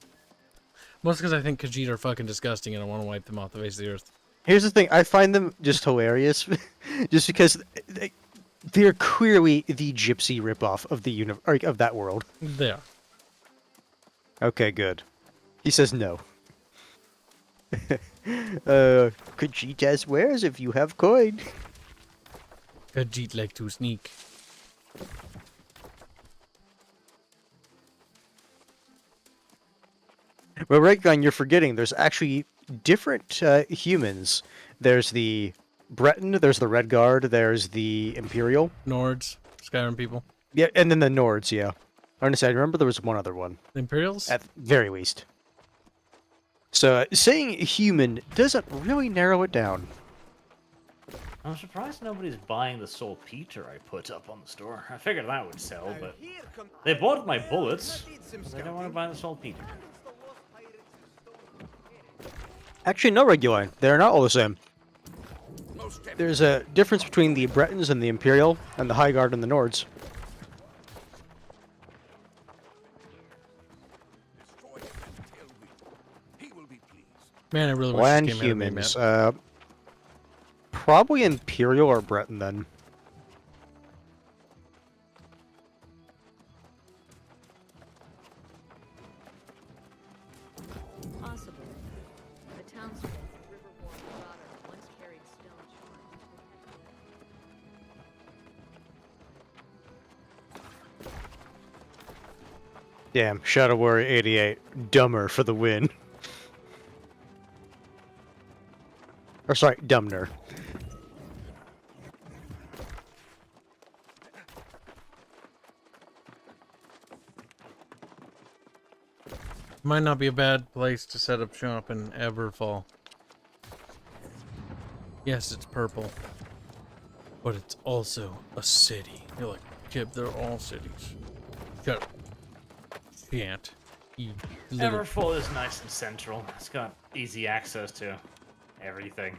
Mostly because I think Khajiit are fucking disgusting and I want to wipe them off the face of the earth. Here's the thing, I find them just hilarious, just because they're clearly the gypsy ripoff of the of that world. They are. Okay, good. He says no. Khajiit as wares if you have coin. Khajiit like to sneak. Well, Redone, you're forgetting there's actually different humans. There's the Breton, there's the Red Guard, there's the Imperial. Nords. Skyrim people. Yeah, and then the Nords, yeah. Honestly, I remember there was one other one. The Imperials? At the very least. So, saying human doesn't really narrow it down. I'm surprised nobody's buying the saltpeter I put up on the store. I figured that would sell, but they bought my bullets. But they don't want to buy the saltpeter. Actually, no, Reguline. They're not all the same. There's a difference between the Bretons and the Imperial, and the High Guard and the Nords. Man, I really wish Land this game had a name, humans. man. Probably Imperial or Breton then. Possible. The townsfolk of Riverwarm Daughter once carried stone shards. Damn, Shadow Warrior 88. Dumber for the win. Or sorry, Dumner. Might not be a bad place to set up shop in Everfall. Yes, it's purple. But it's also a city. You're like, Kib, they're all cities. Shut up. Can't. You little... Everfall is nice and central. It's got easy access to everything.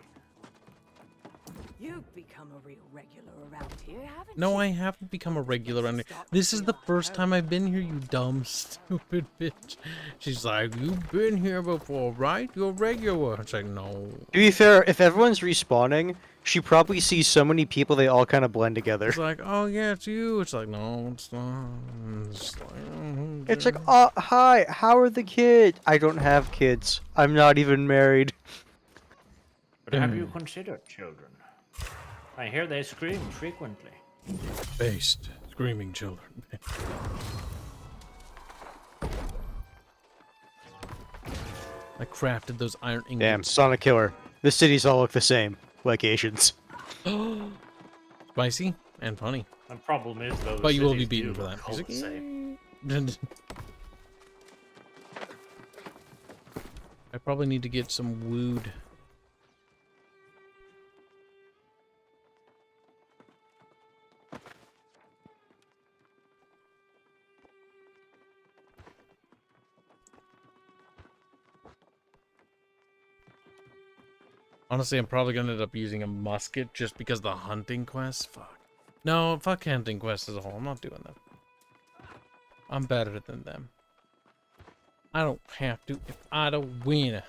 You've become a real regular around here, haven't you? No, I haven't become a regular around here. This is the first time I've been here, you dumb, stupid bitch. She's like, you've been here before, right? You're regular. It's like, no. To be fair, if everyone's respawning, she probably sees so many people they all kind of blend together. It's like, oh yeah, it's you. It's like, no, it's not. It's like, oh, hi, how are the kids? I don't have kids. I'm not even married. But have you considered children? I hear they scream frequently. Based. Screaming children. I crafted those iron ingots. Damn, Sonic Killer. The cities all look the same, like Asians. Spicy and funny. The problem is, though, But you will be cities beaten do for that. look all the same. I probably need to get some wood. Honestly, I'm probably gonna end up using a musket just because the hunting quest. Fuck. No, fuck hunting quest as a whole. I'm not doing that. I'm better than them. I don't have to if I don't win.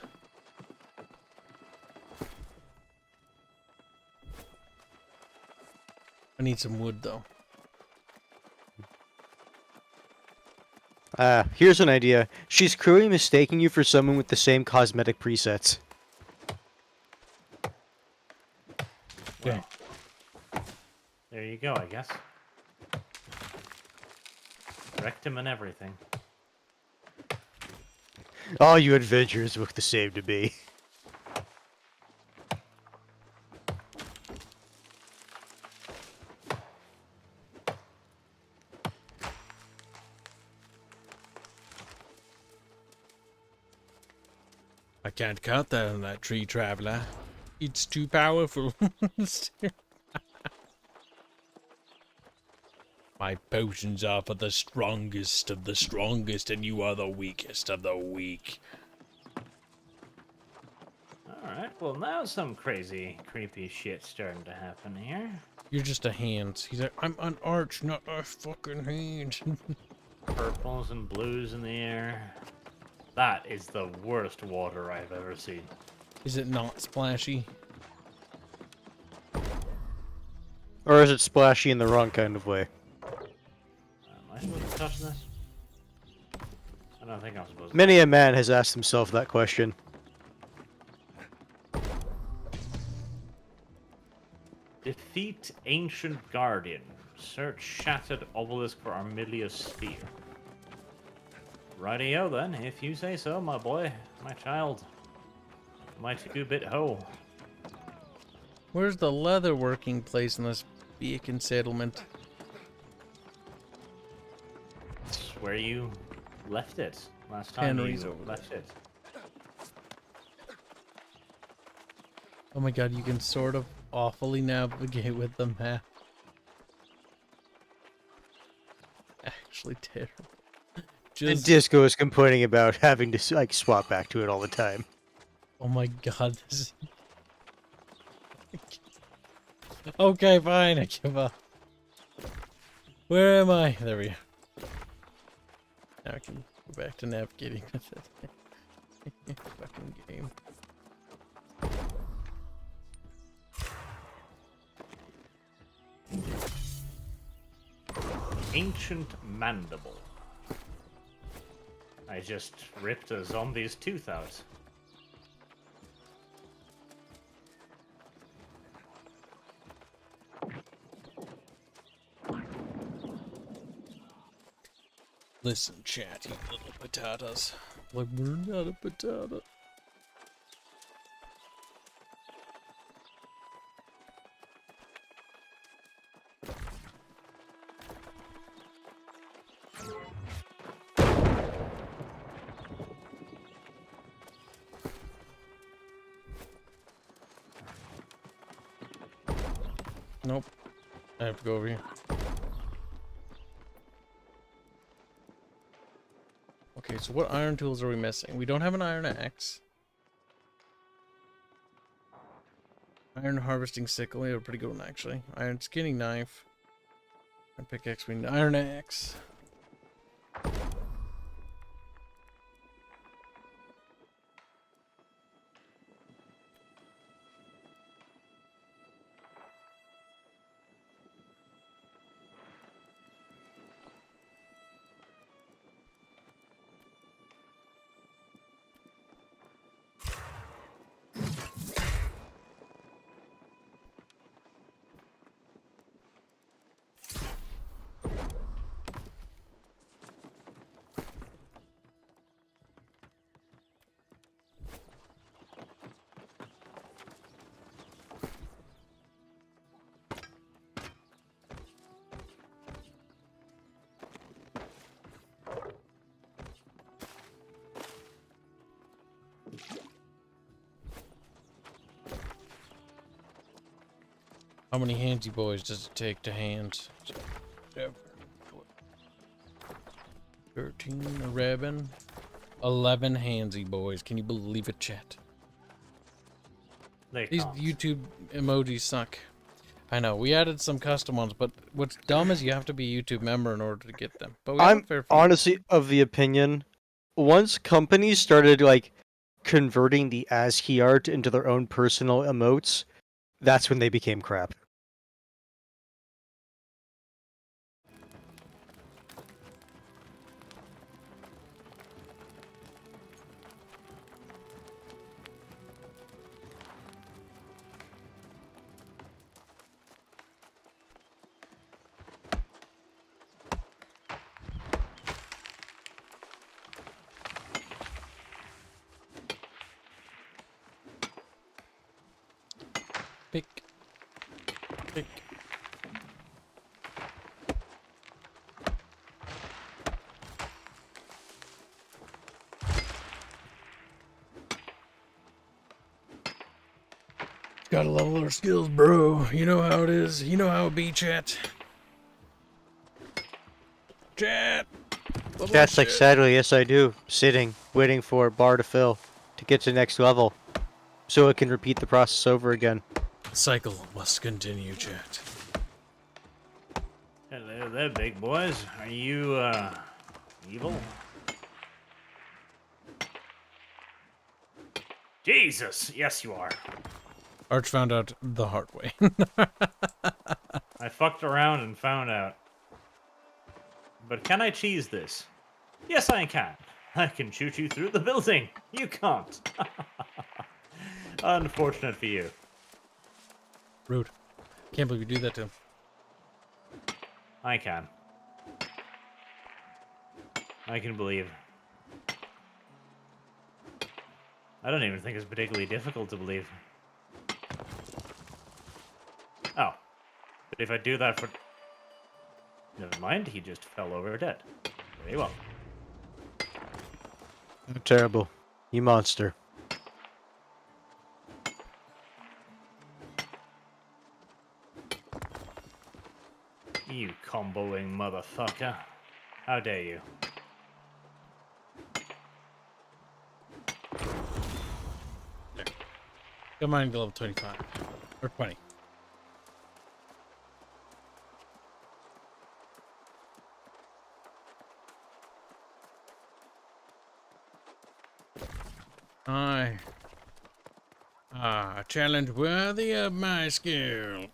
I need some wood though. Here's an idea. She's clearly mistaking you for someone with the same cosmetic presets. Okay. There you go, I guess. Wrecked him and everything. All you adventurers look the same to me. I can't cut that on that tree, traveler. It's too powerful. My potions are for the strongest of the strongest, and you are the weakest of the weak. Alright, well now some crazy, creepy shit starting to happen here. You're just a Hanse. He's like, I'm an arch, not a fucking hand. purples and blues in the air. That is the worst water I've ever seen. Is it not splashy? Or is it splashy in the wrong kind of way? Am I supposed to touch this? I don't think I'm supposed to. Many a man has asked himself that question. Defeat Ancient Guardian. Search Shattered Obelisk for Armilia's Spear. Rightio then, if you say so, my boy, my child, my two-bit hoe. Where's the leather working place in this beacon settlement? It's where you left it last time Henry's you over left it. Oh my god, you can sort of awfully navigate with the map. Actually terrible. And Disco is complaining about having to like swap back to it all the time. Oh my god, this is... Okay, fine, I give up. Where am I? There we go. Now I can go back to navigating with it. Fucking game. Ancient Mandible. I just ripped a zombie's tooth out. Listen, chat, you little potatoes. Like, we're not a potato. Nope. I have to go over here. Okay, so what iron tools are we missing? We don't have an iron axe. Iron harvesting sickle, we have a pretty good one actually. Iron skinning knife. Iron pickaxe, we need iron axe. How many handsy boys does it take to hands? 13 a ribbon. 11 handsy boys. Can you believe it, chat? These YouTube emojis suck. I know, we added some custom ones, but what's dumb is you have to be a YouTube member in order to get them. But we have a fair few. Honestly of the opinion, once companies started like converting the ASCII art into their own personal emotes, that's when they became crap. Pick. Pick. Gotta level our skills, bro. You know how it is. You know how it be, chat. Chat. Chat's like, sadly, yes I do. Sitting, waiting for bar to fill to get to next level. So it can repeat the process over again. Cycle must continue, chat. Hello there, big boys. Are you Evil. Jesus! Yes, you are. Arch found out the hard way. I fucked around and found out. But can I cheese this? Yes, I can. I can shoot you through the building. You can't. Unfortunate for you. Rude. Can't believe you do that to him. I can. I can believe. I don't even think it's particularly difficult to believe. Oh. But if I do that for... Never mind, he just fell over dead. Very well. Terrible. You monster. You comboing motherfucker. How dare you? Come on, go level 25. Or 20. A challenge worthy of my skill.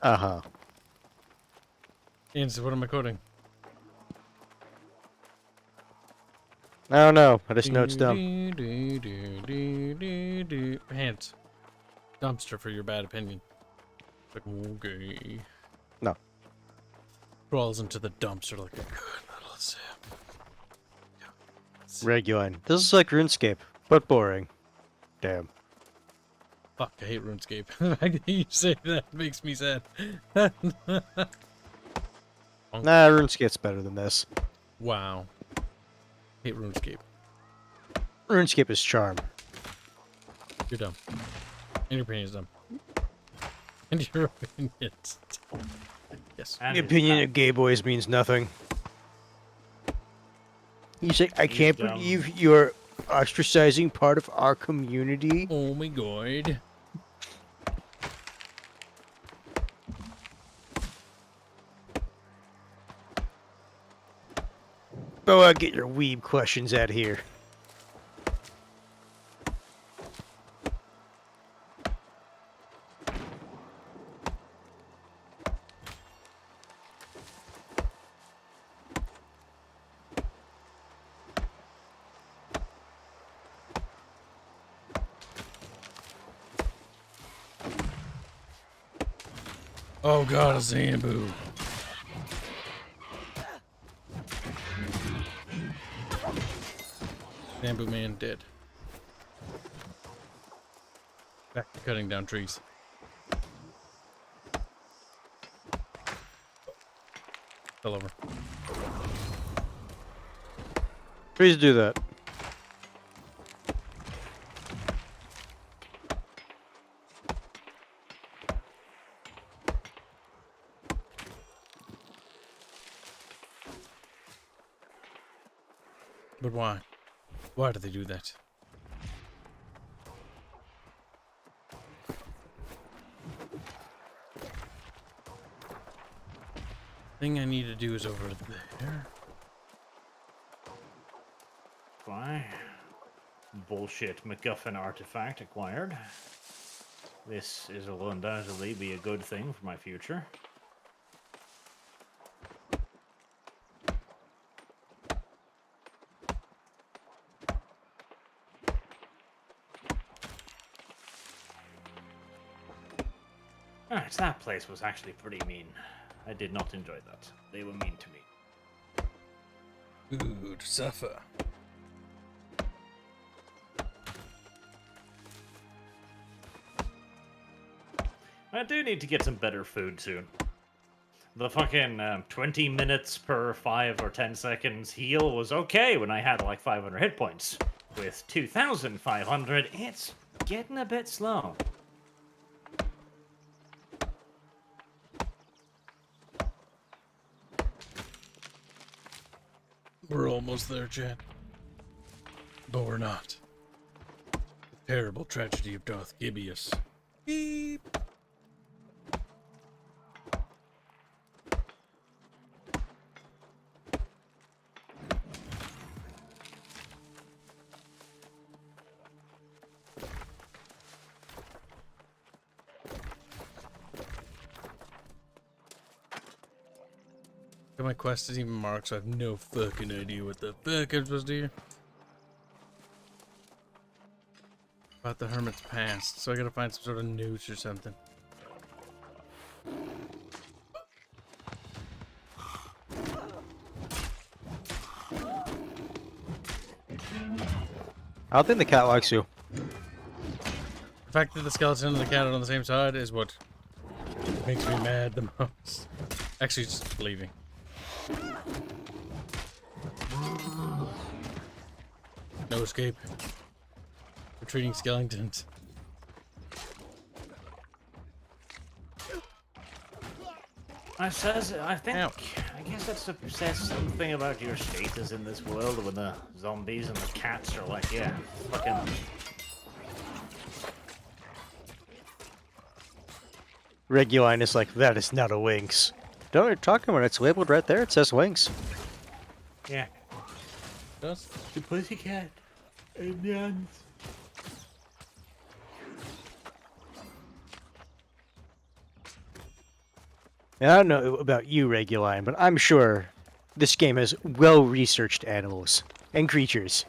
Uh-huh. Hanse, what am I quoting? I don't know. I just know it's dumb. Hanse. Dumpster for your bad opinion. Like, okay. No. Crawls into the dumpster like a good little sip. Reguline. This is like RuneScape, but boring. Damn. Fuck, I hate RuneScape. The fact that you say that makes me sad. Nah, RuneScape's better than this. Wow. Hate RuneScape. RuneScape is charm. You're dumb. And your opinion's dumb. And your opinion's dumb. Yes. And The his opinion back. of gay boys means nothing. You say, I can't dumb. believe you're ostracizing part of our community. Oh my god. Go get your weeb questions out here. Oh god, a Zambu. Bamboo man dead. Back to cutting down trees. Fell over. Please do that. But why? Why do they do that? Thing I need to do is over there. Why? Bullshit MacGuffin artifact acquired. This will undoubtedly be a good thing for my future. Alright, that place was actually pretty mean. I did not enjoy that. They were mean to me. Good suffer. I do need to get some better food soon. The fucking 20 minutes per 5 or 10 seconds heal was okay when I had like 500 hit points. With 2,500, it's getting a bit slow. We're almost there, Chad. But we're not. The terrible tragedy of Darth Gibeus. Beep. My quest isn't even marked, so I have no fucking idea what the fuck I'm supposed to do. About the Hermit's Past, so I gotta find some sort of notes or something. I don't think the cat likes you. The fact that the skeleton and the cat are on the same side is what makes me mad the most. Actually, just leaving. No escape. Retreating skeletons. I guess that says something about your status in this world when the zombies and the cats are like, yeah, fucking. Reguline is like, that is not a Winx. Don't know what you're talking about. It's labeled right there. It says Winx. Yeah. Just The pussycat. Indians. Now, I don't know about you, Reguline, but I'm sure this game has well-researched animals and creatures.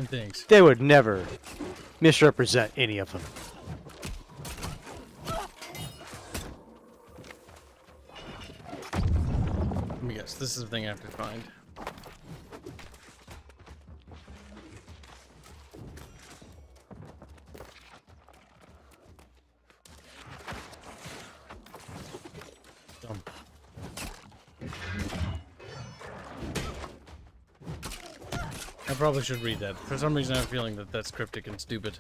and things. They would never misrepresent any of them. Let me guess. This is the thing I have to find. Dumb. I probably should read that. For some reason, I have a feeling that that's cryptic and stupid.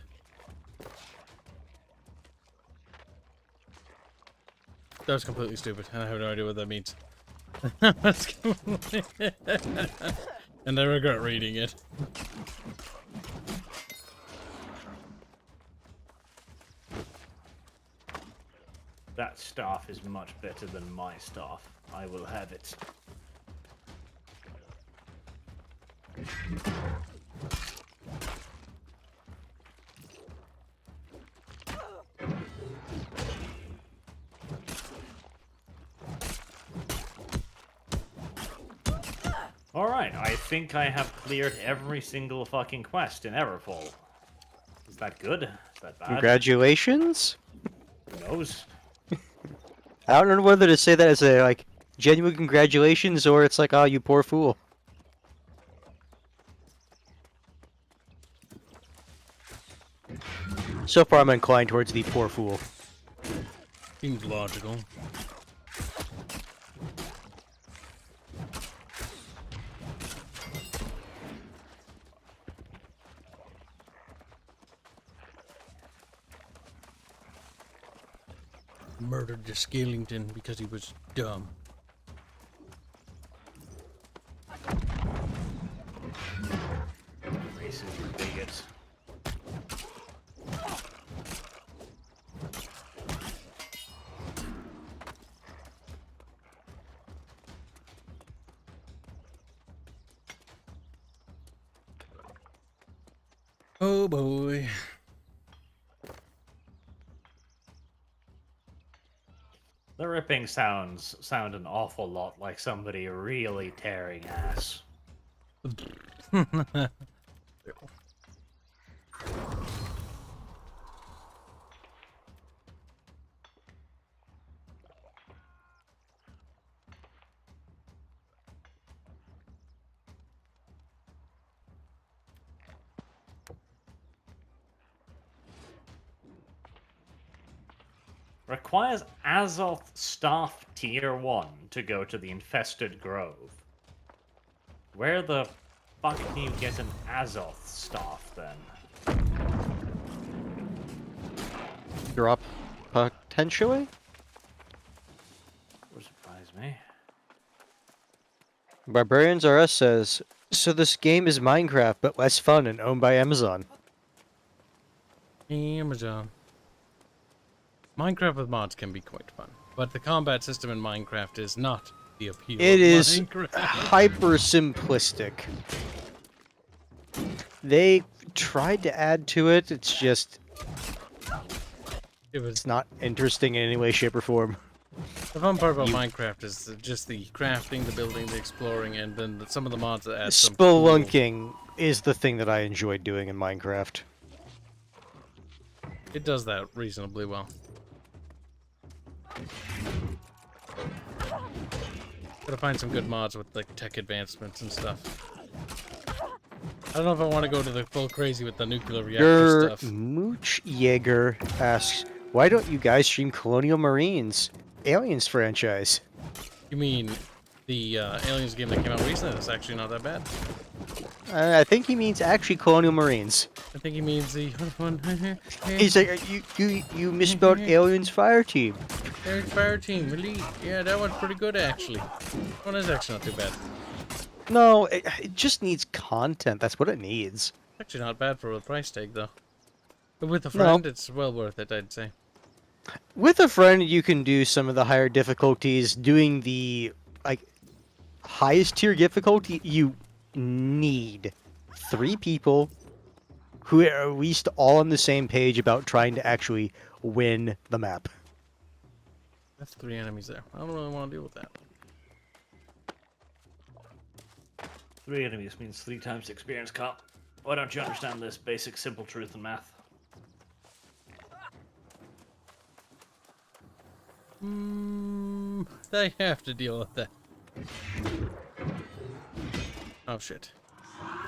That was completely stupid, and I have no idea what that means. And I regret reading it. That staff is much better than my staff. I will have it. Alright, I think I have cleared every single fucking quest in Everfall. Is that good? Is that bad? Congratulations? Who knows? I don't know whether to say that as a, like, genuine congratulations or it's like, oh, you poor fool. So far, I'm inclined towards the poor fool. Seems logical. Murdered the skeleton because he was dumb. Racist bigot. Oh boy. The ripping sounds sound an awful lot like somebody really tearing ass. Requires Azoth Staff Tier 1 to go to the Infested Grove. Where the fuck can you get an Azoth Staff then? Drop, potentially? Would surprise me. Barbarians RS says, so this game is Minecraft, but less fun and owned by Amazon. Amazon. Minecraft with mods can be quite fun, but the combat system in Minecraft is not the appeal It of is Minecraft. hyper simplistic. They tried to add to it, it's just... It was It's not interesting in any way, shape, or form. The fun part about Minecraft is just the crafting, the building, the exploring, and then some of the mods that add some cool... Spelunking is the thing that I enjoy doing in Minecraft. It does that reasonably well. Gotta find some good mods with like tech advancements and stuff. I don't know if I want to go to the full crazy with the nuclear reactor stuff. Mooch Jaeger asks, why don't you guys stream Colonial Marines? Aliens franchise. You mean the Aliens game that came out recently? That's actually not that bad. I think he means actually Colonial Marines. I think he means the one. He's like, you misspelled Aliens Fire Team. Aliens Fire Team, Elite. Yeah, that one's pretty good actually. That one is actually not too bad. No, it just needs content. That's what it needs. Actually not bad for a price tag though. But with a friend, it's well worth it, I'd say. With a friend, you can do some of the higher difficulties. Doing the highest tier difficulty, you need 3 people who are at least all on the same page about trying to actually win the map. That's 3 enemies there. I don't really want to deal with that. 3 enemies means 3 times experience comp. Why don't you understand this basic simple truth in math? They have to deal with that. Oh shit.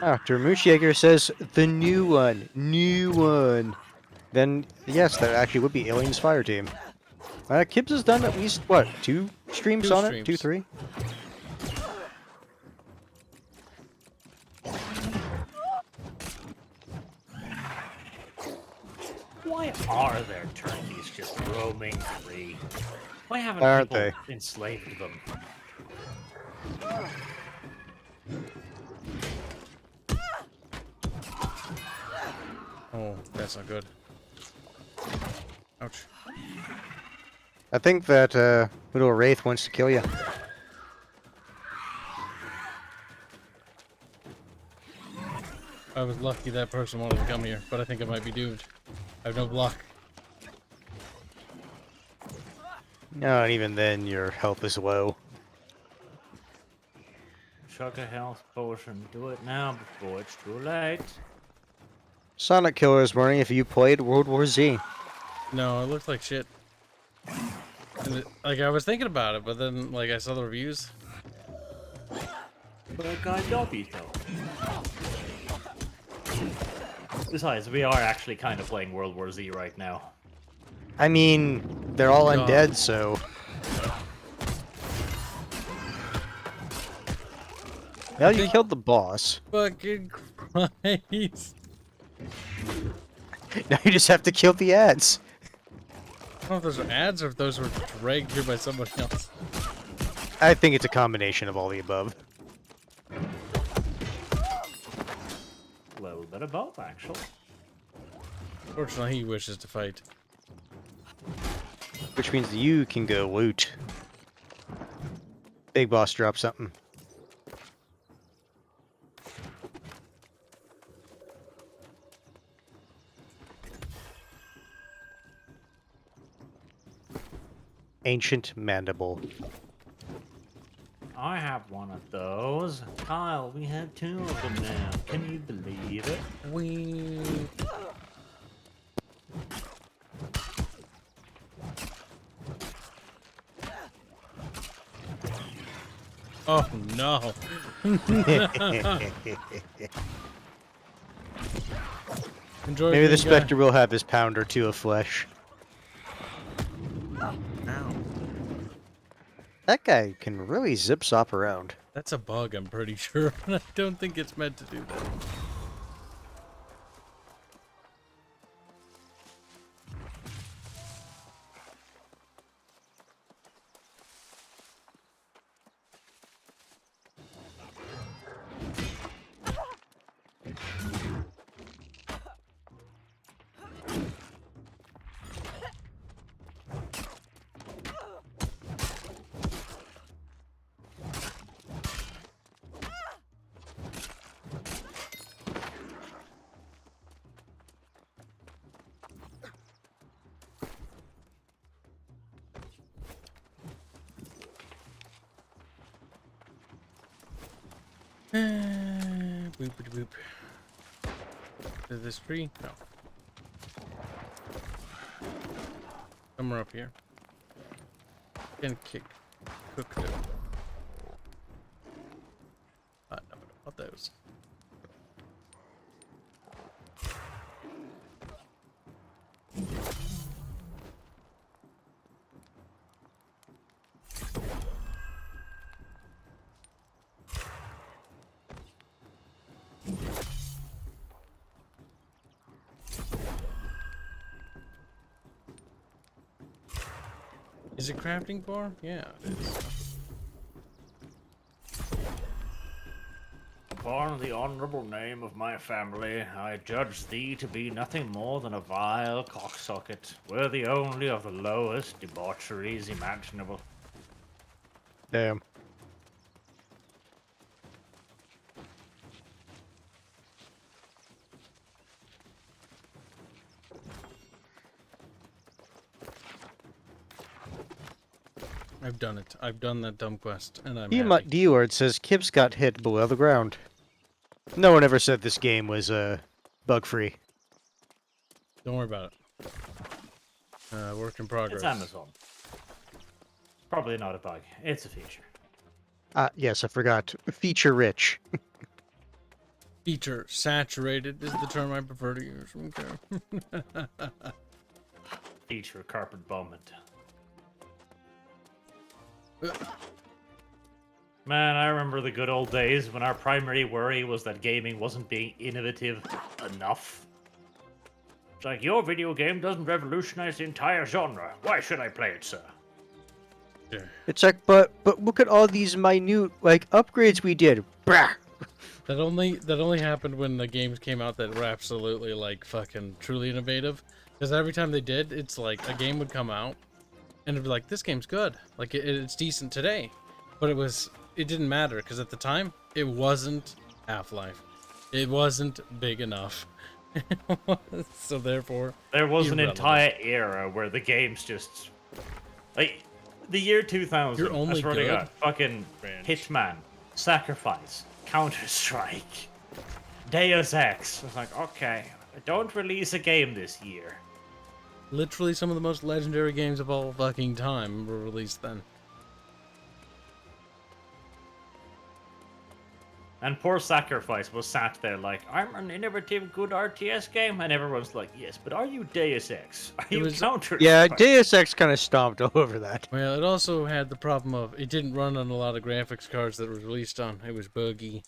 After Moochjager says the new one. Then yes, that actually would be Aliens Fire Team. Kibs has done at least what, 2 streams on it? 2, 3? Why are there turkeys just roaming free? Why haven't Aren't people they? enslaved them? Oh, that's not good. Ouch. I think that little Wraith wants to kill you. I was lucky that person wanted to come here, but I think I might be doomed. I have no block. No, and even then, your health is low. Chuck a health potion. Do it now before it's too late. Sonic Killer is wondering if you played World War Z. No, it looked like shit. And it, like, I was thinking about it, but then, like, I saw the reviews. But I got dopey though. Besides, we are actually kind of playing World War Z right now. I mean, they're all God. undead, so... Well, you killed the boss. Fucking Christ. Now you just have to kill the ads. I don't know if those are ads or if those were dragged here by somebody else. I think it's a combination of all the above. A little bit of both, actually. Fortunately, he wishes to fight. Which means you can go loot. Big boss drop something. Ancient Mandible. I have one of those. Kyle, we have 2 of them now. Can you believe it? We. Oh no. Enjoy. Maybe the being, Spectre will have his pound or 2 of flesh. Ow. That guy can really zip-zop around. That's a bug, I'm pretty sure. I don't think it's meant to do that. Boop boop. Is this tree? No. Somewhere up here. Can cook it. No, not those. Is it crafting bar? Yeah, it is. Upon the honourable name of my family, I judge thee to be nothing more than a vile cocksocket, worthy only of the lowest debaucheries imaginable. Damn. I've done it. I've done that dumb quest, and I'm D-Word happy. says Kibs got hit below the ground. No one ever said this game was bug-free. Don't worry about it. Work in progress. It's Amazon. Probably not a bug. It's a feature. Yes, I forgot. Feature-rich. Feature saturated is the term I prefer to use. Okay. Feature carpet bombed. Man, I remember the good old days when our primary worry was that gaming wasn't being innovative enough. It's like, your video game doesn't revolutionize the entire genre. Why should I play it, sir? Yeah. It's like, but look at all these minute, like, upgrades we did. Brah! That only happened when the games came out that were absolutely, like, fucking truly innovative. Because every time they did, it's like, a game would come out, and it'd be like, this game's good. Like, it's decent today. But it didn't matter, because at the time, it wasn't Half-Life. It wasn't big enough. So therefore, there was an irrelevant. entire era where the games just, like, the year 2000. You're only I swear to good. God, fucking Ranch. Hitman, Sacrifice, Counter-Strike, Deus Ex. I was like, okay, don't release a game this year. Literally some of the most legendary games of all fucking time were released then. And poor Sacrifice was sat there like, I'm an innovative, good RTS game, and everyone's like, yes, but are you Deus Ex? Are you Counter-Strike? Yeah, Deus Ex kind of stomped all over that. Well, it also had the problem of it didn't run on a lot of graphics cards that it was released on. It was buggy.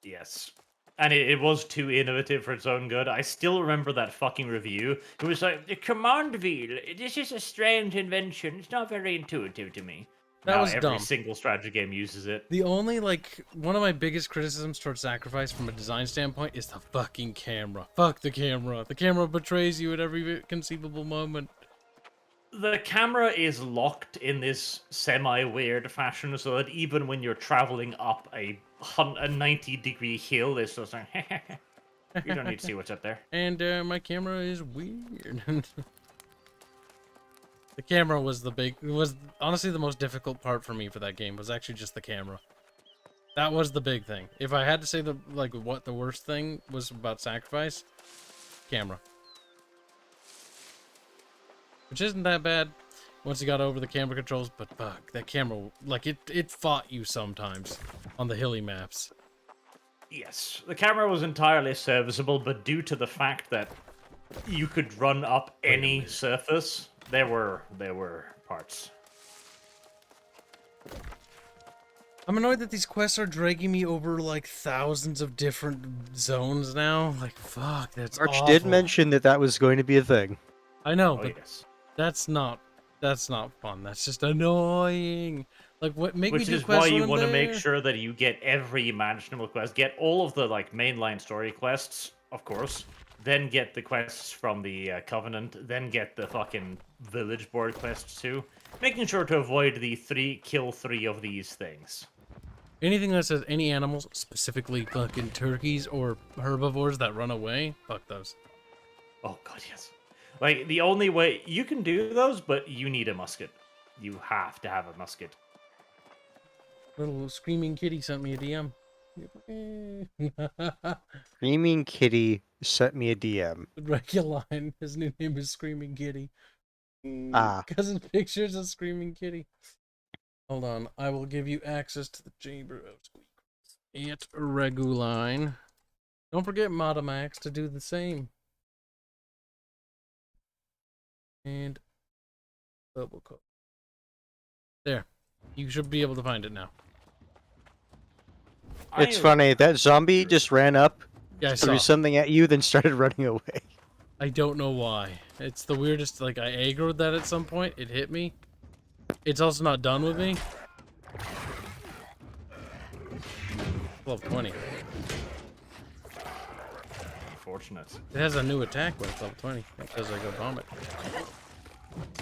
Yes. And it was too innovative for its own good. I still remember that fucking review. It was like, the command wheel, this is a strange invention. It's not very intuitive to me. That now was every dumb. single strategy game uses it. The only, like, one of my biggest criticisms towards Sacrifice from a design standpoint is the fucking camera. Fuck the camera. The camera betrays you at every conceivable moment. The camera is locked in this semi-weird fashion so that even when you're traveling up a 90-degree hill, it's just like, you don't need to see what's up there. And my camera is weird. The camera was was honestly the most difficult part for me for that game, was actually just the camera. That was the big thing. If I had to say what the worst thing was about Sacrifice, camera. Which isn't that bad once you got over the camera controls, but fuck, that camera, like, it fought you sometimes on the hilly maps. Yes, the camera was entirely serviceable, but due to the fact that you could run up any surface, there were parts. I'm annoyed that these quests are dragging me over, like, thousands of different zones now. Like, fuck, that's Arch awful. did mention that was going to be a thing. I know, Oh, but yes. that's not fun. That's just annoying. Like, what make me Which do is quests why you when want to I'm make there? sure that you get every imaginable quest. Get all of the, like, mainline story quests, of course. Then get the quests from the Covenant. Then get the fucking village board quests too. Making sure to avoid the kill three of these things. Anything that says any animals, specifically fucking turkeys or herbivores that run away, fuck those. Oh god, yes. Like, the only way you can do those, but you need a musket. You have to have a musket. Little screaming kitty sent me a DM. Screaming Kitty sent me a DM. Reguline. His new name is Screaming Kitty. Ah. Because his picture's a Screaming Kitty. Hold on. I will give you access to the Chamber of Squeakers. At Reguline. Don't forget Modamax to do the same. And double code. There. You should be able to find it now. It's funny, that zombie just ran up, Yeah, I threw saw. something at you, then started running away. I don't know why. It's the weirdest, like, I aggroed that at some point. It hit me. It's also not done with me. Level 20. Unfortunate. It has a new attack when it's level 20. Because I go vomit.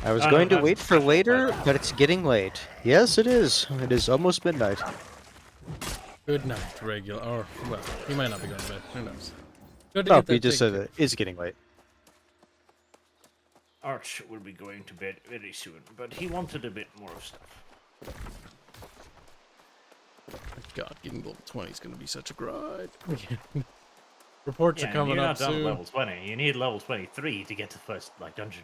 I was Oh, going no, to wait for later, but it's getting late. Yes, it is. It is almost midnight. Good night, regular. Or, well, he might not be going to bed. Who knows? Good to No, get that he just taken said it is getting late. Arch will be going to bed very soon, but he wanted a bit more of stuff. God, getting level 20 is going to be such a grind. Reports are coming you're up not done at soon. level 20. You need level 23 to get to the first dungeon.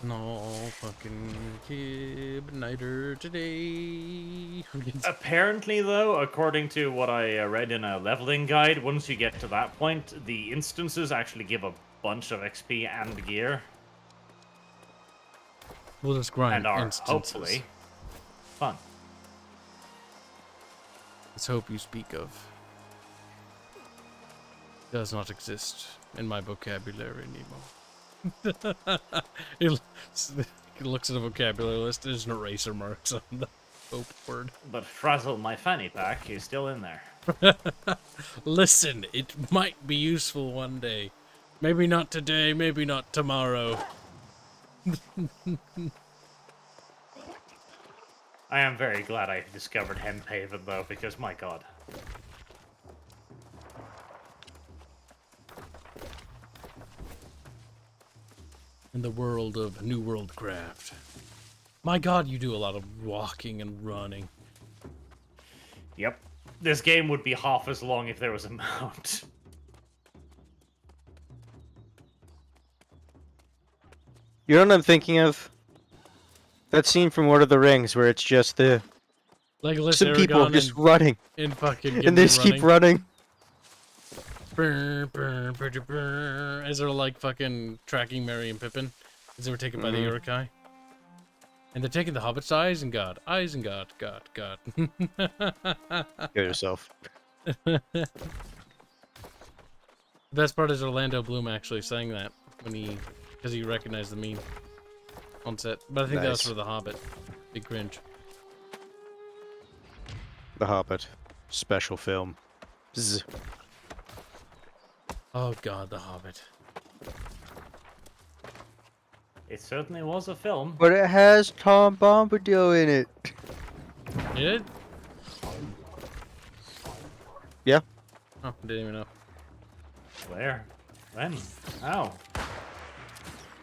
No fucking Kib Nighter today. Apparently, though, according to what I read in a leveling guide, once you get to that point, the instances actually give a bunch of XP and gear. We'll just grind and are instances. hopefully fun. This hope you speak of does not exist in my vocabulary anymore. He looks at the vocabulary list. There's an eraser marks on the hope word. But Frazzle, my fanny pack, is still in there. Listen, it might be useful one day. Maybe not today, maybe not tomorrow. I am very glad I discovered Henpaven, though, because my god. In the world of New World Craft. My god, you do a lot of walking and running. Yep. This game would be half as long if there was a mount. You know what I'm thinking of? That scene from Lord of the Rings where it's just the some people just running and fucking and they just keep running. As they're like fucking tracking Merry and Pippin as they were taken by the Urukai. And they're taking the Hobbit's eyes and God. God. Go yourself. The best part is Orlando Bloom actually saying that when because he recognized the meme on set. But I think that was for the Hobbit. Big cringe. The Hobbit. Special film. Bzz. Oh god, The Hobbit. It certainly was a film. But it has Tom Bombadil in it. Did it? Yeah. Oh, didn't even know. Where? When? How?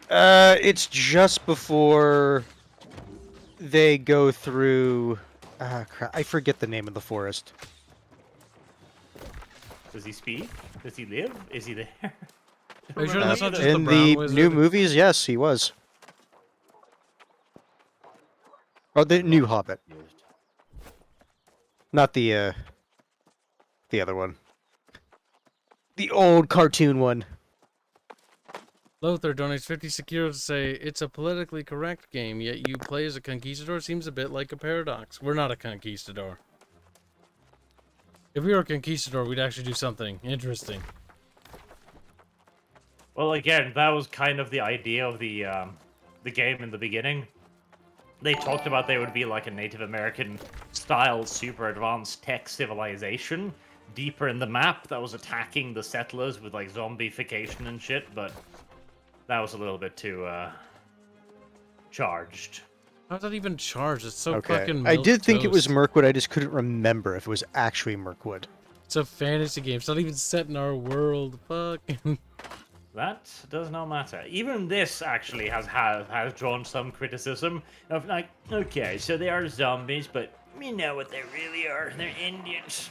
It's just before they go through. Crap, I forget the name of the forest. Does he speak? Does he live? Is he there? Are you sure that's not just In the brown the wizard? new movies, yes, he was. Oh, the new Hobbit, not the other one. The old cartoon one. Lothar donates 50 securos to say, it's a politically correct game, yet you play as a conquistador seems a bit like a paradox. We're not a conquistador. If we were a conquistador, we'd actually do something interesting. Well, again, that was kind of the idea of the game in the beginning. They talked about they would be like a Native American style super advanced tech civilization deeper in the map that was attacking the settlers with like zombification and shit, but that was a little bit too charged. How's that even charged? It's so Okay, fucking I did think it was milquetoast. Mirkwood. I just couldn't remember if it was actually Mirkwood. It's a fantasy game. It's not even set in our world. Fuck. That does not matter. Even this actually has drawn some criticism of like, okay, so they are zombies, but We know what they really are. They're Indians.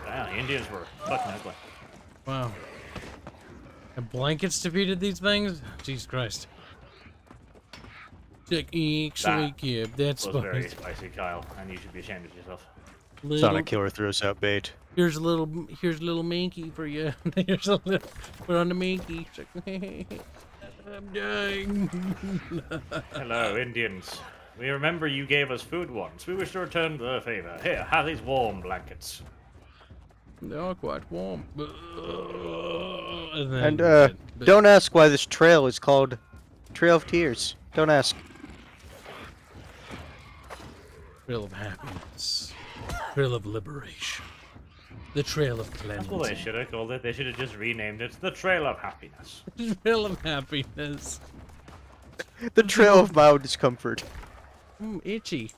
Wow, Indians were fucking ugly. Wow. And blankets defeated these things? Jesus Christ. Like, actually, Kib, that's was very spicy, Kyle, and you should be ashamed of yourself. Sonic Killer throws out bait. Here's a little minky for you. Here's a little, put on the minky. I'm dying. Hello, Indians. We remember you gave us food once. We wish to return the favor. Here, have these warm blankets. They're quite warm. And don't ask why this trail is called Trail of Tears. Don't ask. Trail of happiness. Trail of liberation. The Trail of That's cleansing. what they should have called it. They should have just renamed it the Trail of Happiness. Trail of happiness. The Trail of Mild Discomfort. Itchy.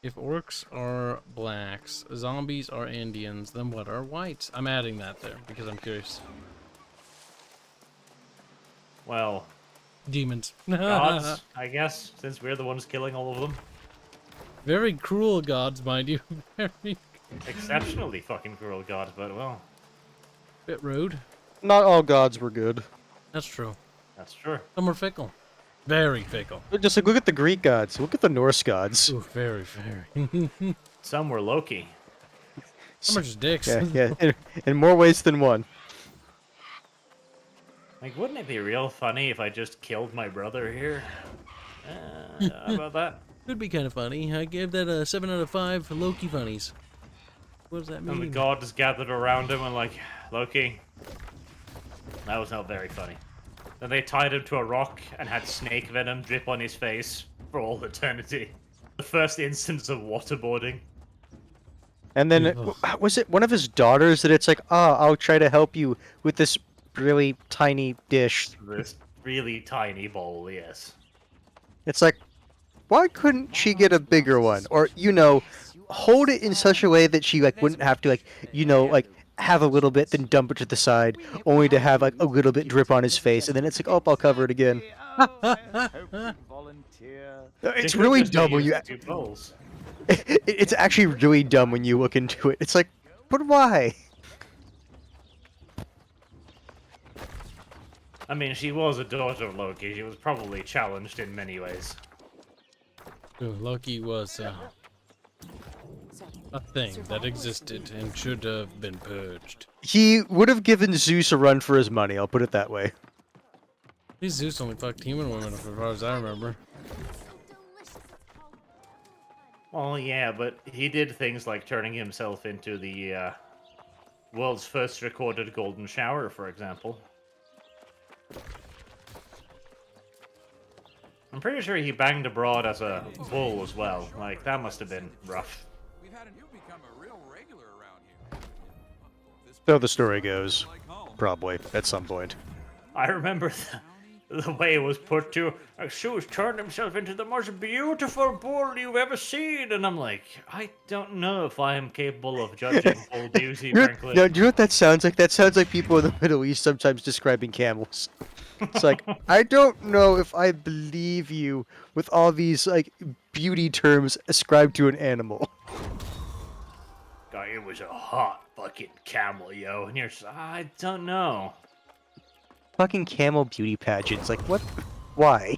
If orcs are blacks, zombies are Indians, then what are whites? I'm adding that there because I'm curious. Well, Demons. gods, I guess, since we're the ones killing all of them. Very cruel gods, mind you. Very Exceptionally fucking cruel gods, but well, bit rude. Not all gods were good. That's true. that's true. Some were fickle. Very fickle. Just like, look at the Greek gods. Look at the Norse gods. Ooh, very, very. Some were Loki. Some are just dicks. Yeah, in more ways than one. Like, wouldn't it be real funny if I just killed my brother here? How about that? Could be kind of funny. I gave that a 7 out of 5 for Loki funnies. What does that mean? And the gods gathered around him and like, Loki, that was not very funny. Then they tied him to a rock and had snake venom drip on his face for all eternity. The first instance of waterboarding. And then, was it one of his daughters that it's like, I'll try to help you with this really tiny dish. This really tiny bowl, yes. It's like, why couldn't she get a bigger one? Or, hold it in such a way that she, like, wouldn't have to, like, have a little bit, then dump it to the side, only to have, like, a little bit drip on his face, and then it's like, oh, I'll cover it again. It's really dumb when you... It's actually really dumb when you look into it. It's like, but why? I mean, she was a daughter of Loki. She was probably challenged in many ways. Ooh, Loki was a thing that existed and should have been purged. He would have given Zeus a run for his money, I'll put it that way. These Zeus only fucked human women, as far as I remember. Well, yeah, but he did things like turning himself into the world's first recorded golden shower, for example. I'm pretty sure he banged abroad as a bull as well. Like, that must have been rough. We've had you become a real regular around here. So the story goes. Probably, at some point. I remember the way it was put to, Zeus turned himself into the most beautiful bull you've ever seen. And I'm like, I don't know if I am capable of judging bull beauty, frankly. No, do you know what that sounds like? That sounds like people in the Middle East sometimes describing camels. It's like, I don't know if I believe you with all these, like, beauty terms ascribed to an animal. God, it was a hot fucking camel, yo. And you're just, I don't know. Fucking camel beauty pageants. Like, what? Why?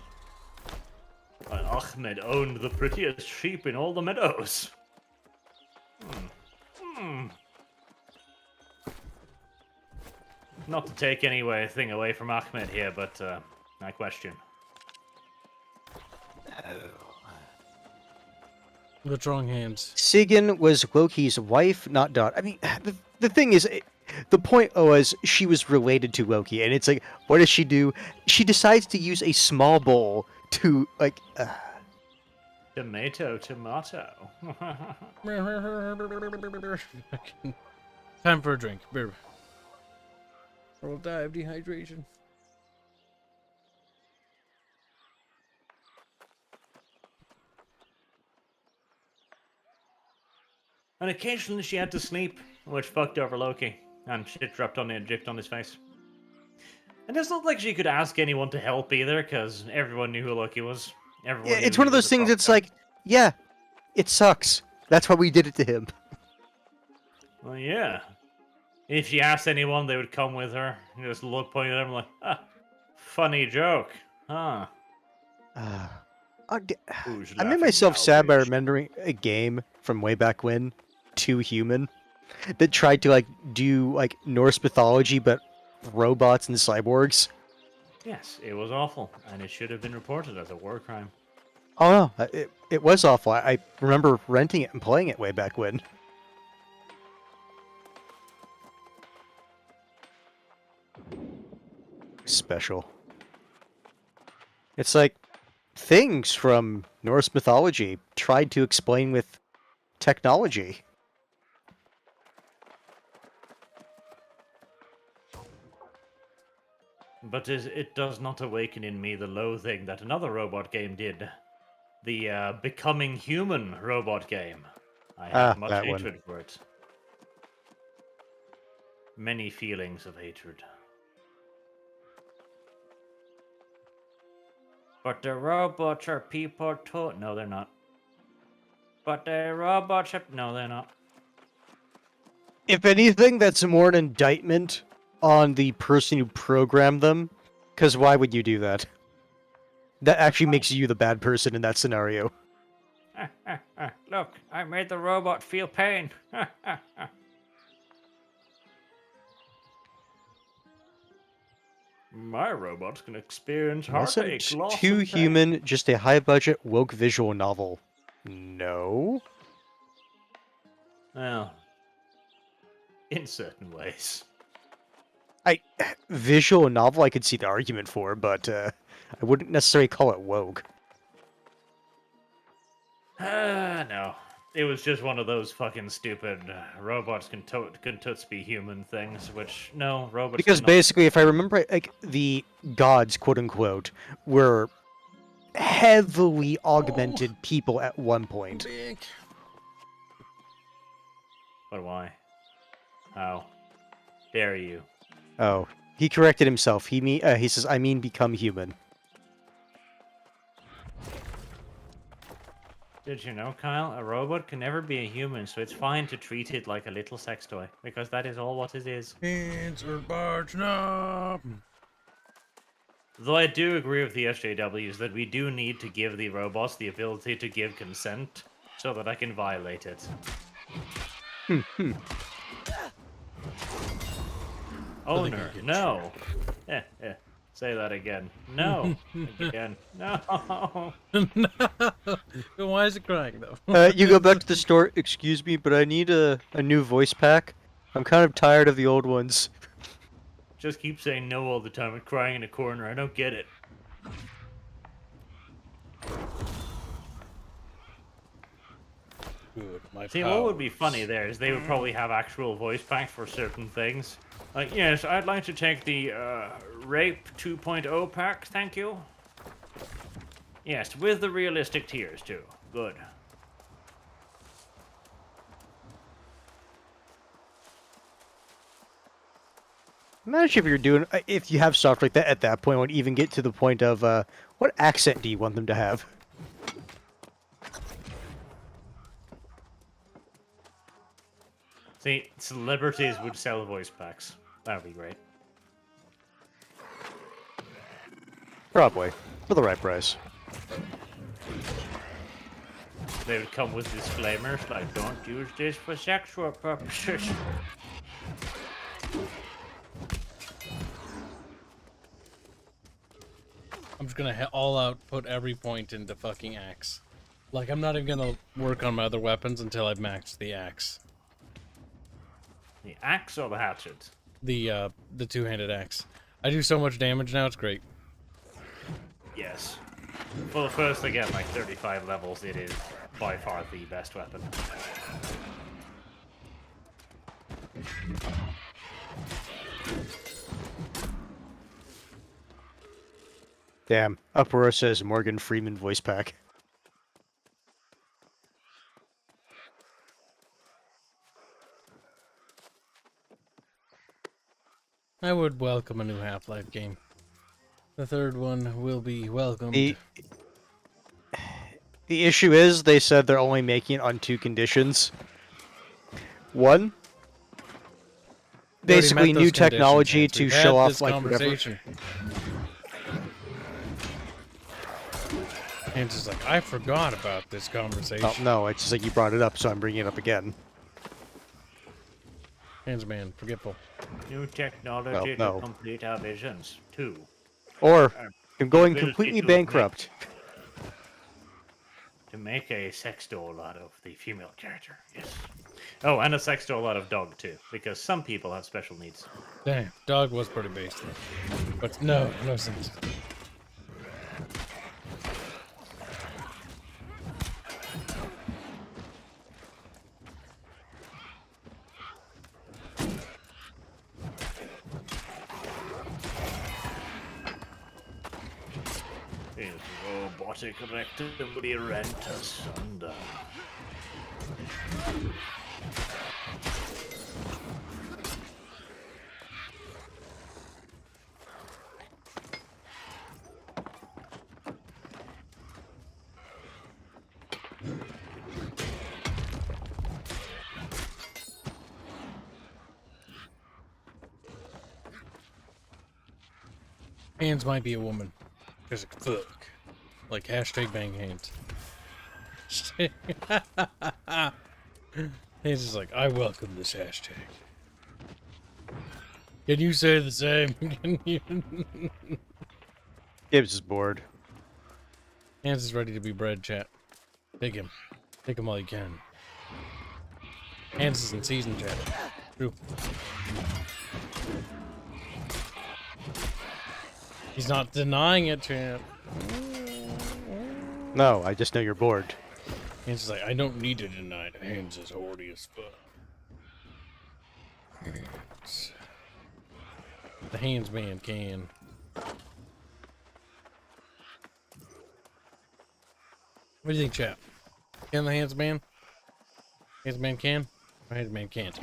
Ahmed owned the prettiest sheep in all the meadows. Not to take anything away from Ahmed here, but I question. What's wrong, hands? Sigyn was Loki's wife, not daughter. I mean, the thing is, the point was she was related to Loki, and it's like, what does she do? She decides to use a small bowl to, like... Tomato. Time for a drink. Beer. Or we'll die of dehydration. And occasionally she had to sleep, which fucked over Loki. and shit dripped on his face. And it's not like she could ask anyone to help either, because everyone knew who Loki was. Everyone Yeah, knew it's he one of was those a things. It's prophet. like, yeah, it sucks. That's why we did it to him. Well, yeah. If she asked anyone, they would come with her. And just look, pointing at him like, funny joke, huh? Who's I made laughing myself now, sad by bitch? remembering a game from way back when, Too Human, that tried to like do like Norse mythology but robots and cyborgs. Yes, it was awful, and it should have been reported as a war crime. Oh no, it was awful. I remember renting it and playing it way back when. Special. It's like things from Norse mythology tried to explain with technology. But it does not awaken in me the loathing that another robot game did. The Becoming Human robot game. I have much that one. hatred for it. Many feelings of hatred. But the robots are people too. No, they're not. But the robots are... No, they're not. If anything, that's more an indictment on the person who programmed them, because why would you do that? That actually makes you the bad person in that scenario. Look, I made the robot feel pain. My robots can experience heartache, Wasn't loss, Too and pain. Human just a high-budget woke visual novel? No. Well, in certain ways. Visual novel I could see the argument for, but I wouldn't necessarily call it woke. No. It was just one of those fucking stupid robots can toots be human things, which, no, robots Because cannot. basically, if I remember right, like, the gods, quote-unquote, were heavily augmented people at one point. But why? How dare you? Oh, he corrected himself. He says, I mean become human. Did you know, Kyle? A robot can never be a human, so it's fine to treat it like a little sex toy, because that is all what it is. Insert barge knob. Though I do agree with the SJWs that we do need to give the robots the ability to give consent, so that I can violate it. Owner, no! Say that again. No! Again. No! No. Why is it crying though? You go back to the store. Excuse me, but I need a new voice pack. I'm kind of tired of the old ones. Just keep saying no all the time and crying in a corner. I don't get it. Good, my See, what would be funny there is they would probably have actual voice packs for certain things. Like, yes, I'd like to take the Rape 2.0 pack, thank you. Yes, with the realistic tears too. Good. Imagine if you're doing, if you have stuff like that at that point, would even get to the point of, what accent do you want them to have? See, celebrities would sell voice packs. That would be great. Probably. For the right price. They would come with disclaimers like, don't use this for sexual purposes. I'm just gonna all out put every point into fucking axe. Like, I'm not even gonna work on my other weapons until I've maxed the axe. The axe or the hatchet? The two-handed axe. I do so much damage now, it's great. Yes. Well, first, again, like 35 levels, it is by far the best weapon. Damn. Uproar says Morgan Freeman voice pack. I would welcome a new Half-Life game. The third one will be welcomed. The issue is, they said they're only making it on 2 conditions. One, We already basically met new those conditions, technology Hanse. to We've show had off this like whatever. conversation. Hanse is like, I forgot about this conversation. Oh, no, it's just like you brought it up, so I'm bringing it up again. Hanse man, forgetful. New technology no. to complete our visions. 2. Or I'm going ability completely to bankrupt. To make a sex doll out of the female character. Yes. Oh, and a sex doll out of dog too, because some people have special needs. Damn, dog was pretty basic. But no sense. His robotic rectum rent asunder. Hands might be a woman. Because fuck. Like hashtag bang hands. Hands is like, I welcome this hashtag. Can you say the same? Can you? Kibs is bored. Hands is ready to be bred, chat. Take him. Take him while you can. Hands is in season, chat. True. He's not denying it, chat. No, I just know you're bored. Hands is like, I don't need to deny it. Hands is horny as fuck. The hands man can. What do you think, chap? Can the hands man? Hands man can? Or hands man can't?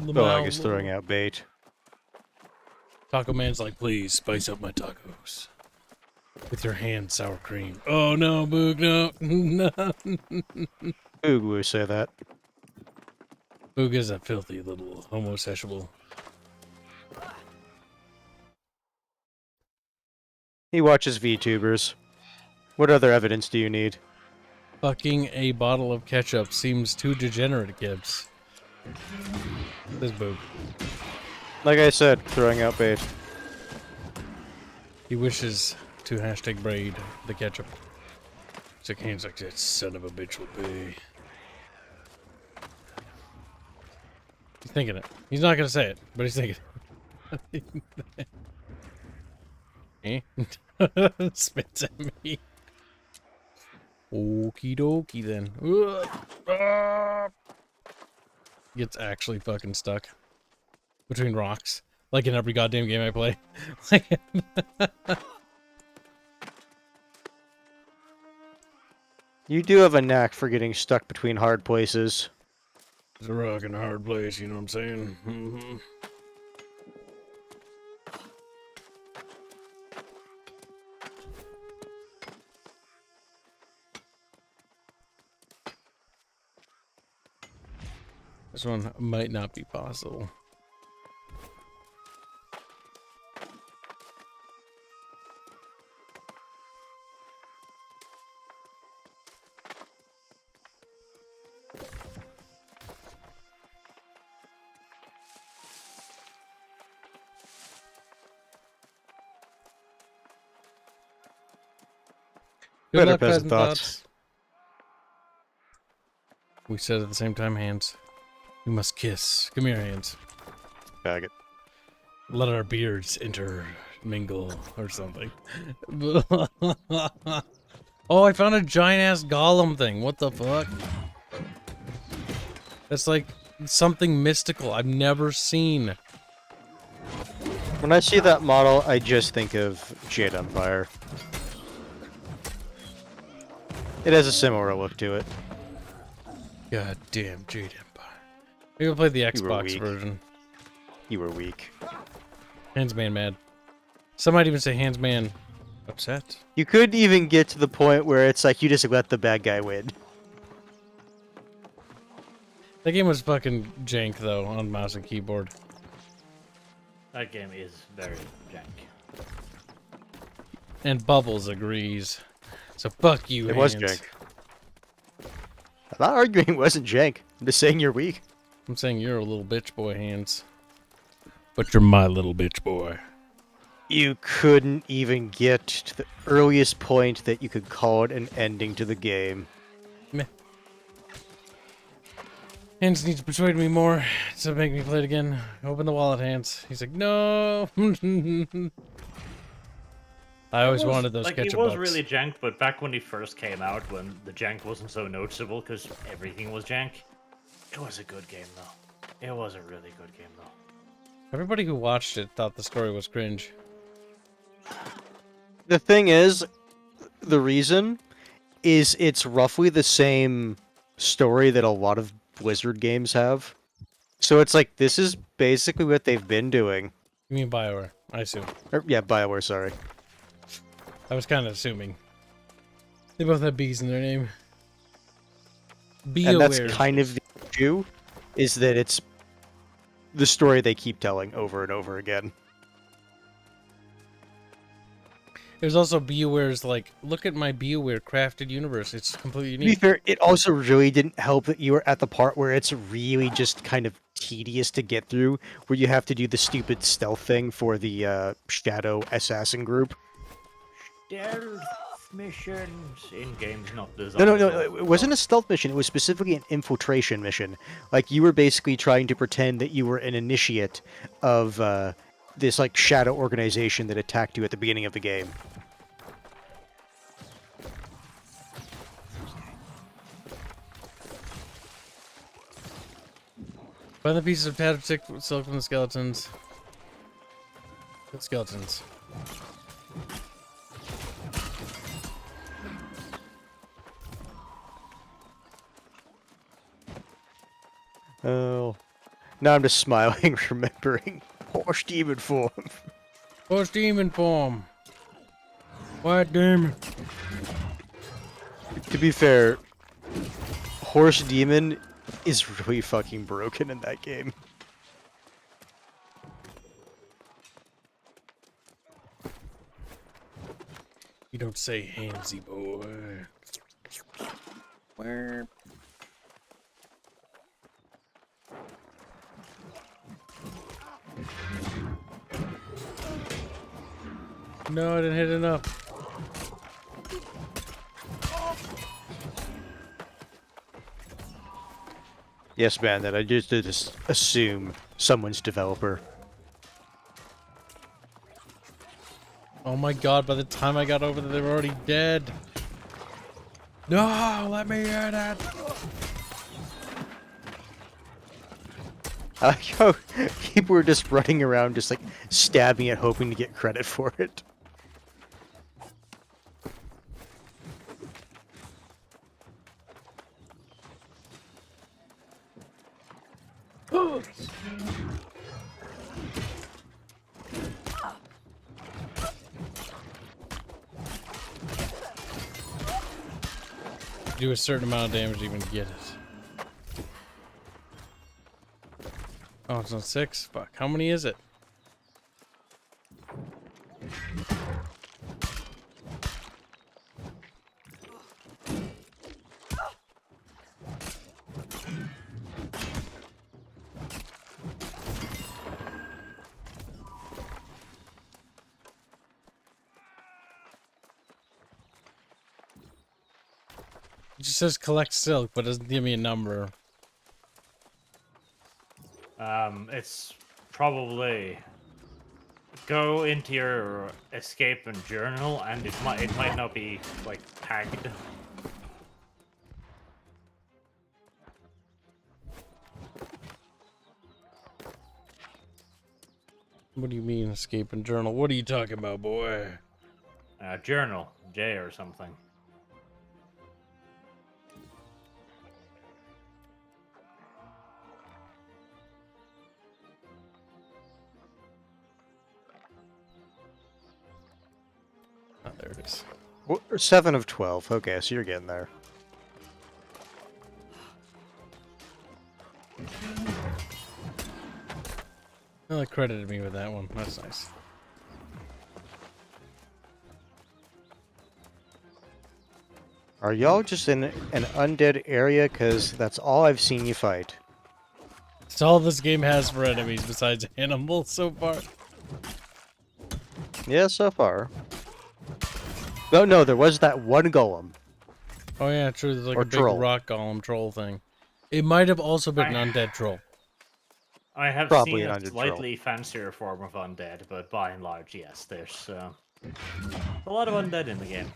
The dog is throwing out bait. Taco Man's like, please spice up my tacos with your hand sour cream. Oh no, Boog, no, no. Boog would say that. Boog is a filthy little homosexual. He watches VTubers. What other evidence do you need? Fucking a bottle of ketchup seems too degenerate, Kibs. This Boog. Like I said, throwing out bait. He wishes to hashtag braid the ketchup. It's like hands like that son of a bitch will pay. He's thinking it. He's not gonna say it, but he's thinking it. Eh? Spits at me. Okie dokie then. Gets actually fucking stuck between rocks, like in every goddamn game I play. You do have a knack for getting stuck between hard places. It's a rock and a hard place, you know what I'm saying? Mm-hmm. This one might not be possible. Good Better luck, peasant peasant thoughts. thoughts. We said at the same time, hands. We must kiss. Come here, hands. Bag it. Let our beards intermingle or something. Oh, I found a giant ass golem thing. What the fuck? That's like something mystical I've never seen. When I see that model, I just think of Jade Empire. It has a similar look to it. God damn Jade Empire. Maybe we'll play the You were Xbox weak. version. You were weak. Handsman mad. Some might even say Handsman upset. You couldn't even get to the point where it's like you just let the bad guy win. That game was fucking jank though on mouse and keyboard. That game is very jank. And Bubbles agrees. So fuck you, It Hands. was jank. I'm not arguing it wasn't jank. I'm just saying you're weak. I'm saying you're a little bitch boy, Hands. But you're my little bitch boy. You couldn't even get to the earliest point that you could call it an ending to the game. Meh. Hands needs to persuade me more to make me play it again. Open the wallet, Hands. He's like, no. I always wanted those like, ketchup He was bucks. really jank, but back when he first came out, when the jank wasn't so noticeable because everything was jank, it was a good game though. It was a really good game though. Everybody who watched it thought the story was cringe. The thing is, the reason is it's roughly the same story that a lot of Blizzard games have. So it's like, this is basically what they've been doing. You mean BioWare, I assume. Yeah, BioWare, sorry. I was kind of assuming. They both have B's in their name. And that's kind of the issue, is that it's the story they keep telling over and over again. There's also BioWare's like, look at my BioWare crafted universe. It's completely To be unique. fair, it also really didn't help that you were at the part where it's really just kind of tedious to get through, where you have to do the stupid stealth thing for the Shadow Assassin group. Stealth missions in games not designed. No, it wasn't a stealth mission. It was specifically an infiltration mission. Like, you were basically trying to pretend that you were an initiate of this, like, shadow organization that attacked you at the beginning of the game. Find the pieces of tattered silk from the skeletons. Good skeletons. Oh. Now I'm just smiling, remembering Horse Demon form. Horse demon form. White demon. To be fair, Horse Demon is really fucking broken in that game. You don't say handsy boy. Where? No, I didn't hit enough. Yes, man, that I just assume someone's developer. Oh my god, by the time I got over there, they were already dead. No, let me hit it. I like how people were just running around, just like stabbing it, hoping to get credit for it. Do a certain amount of damage to even get it. Oh, it's on 6? Fuck. How many is it? It just says collect silk, but doesn't give me a number. It's probably go into your escape and journal, and it might not be like tagged. What do you mean, escape and journal? What are you talking about, boy? Journal, J or something. Oh, there it is. 7 of 12. Okay, so you're getting there. Well, it credited me with that one. That's nice. Are y'all just in an undead area? Because that's all I've seen you fight. It's all this game has for enemies besides animals so far. Yeah, so far. No, there was that one golem. Oh yeah, true. There's like Or a big troll. rock golem troll thing. It might have also been an undead troll. I have Probably seen an a undead slightly fancier form of undead, but by and large, yes, there's a lot of undead in the game.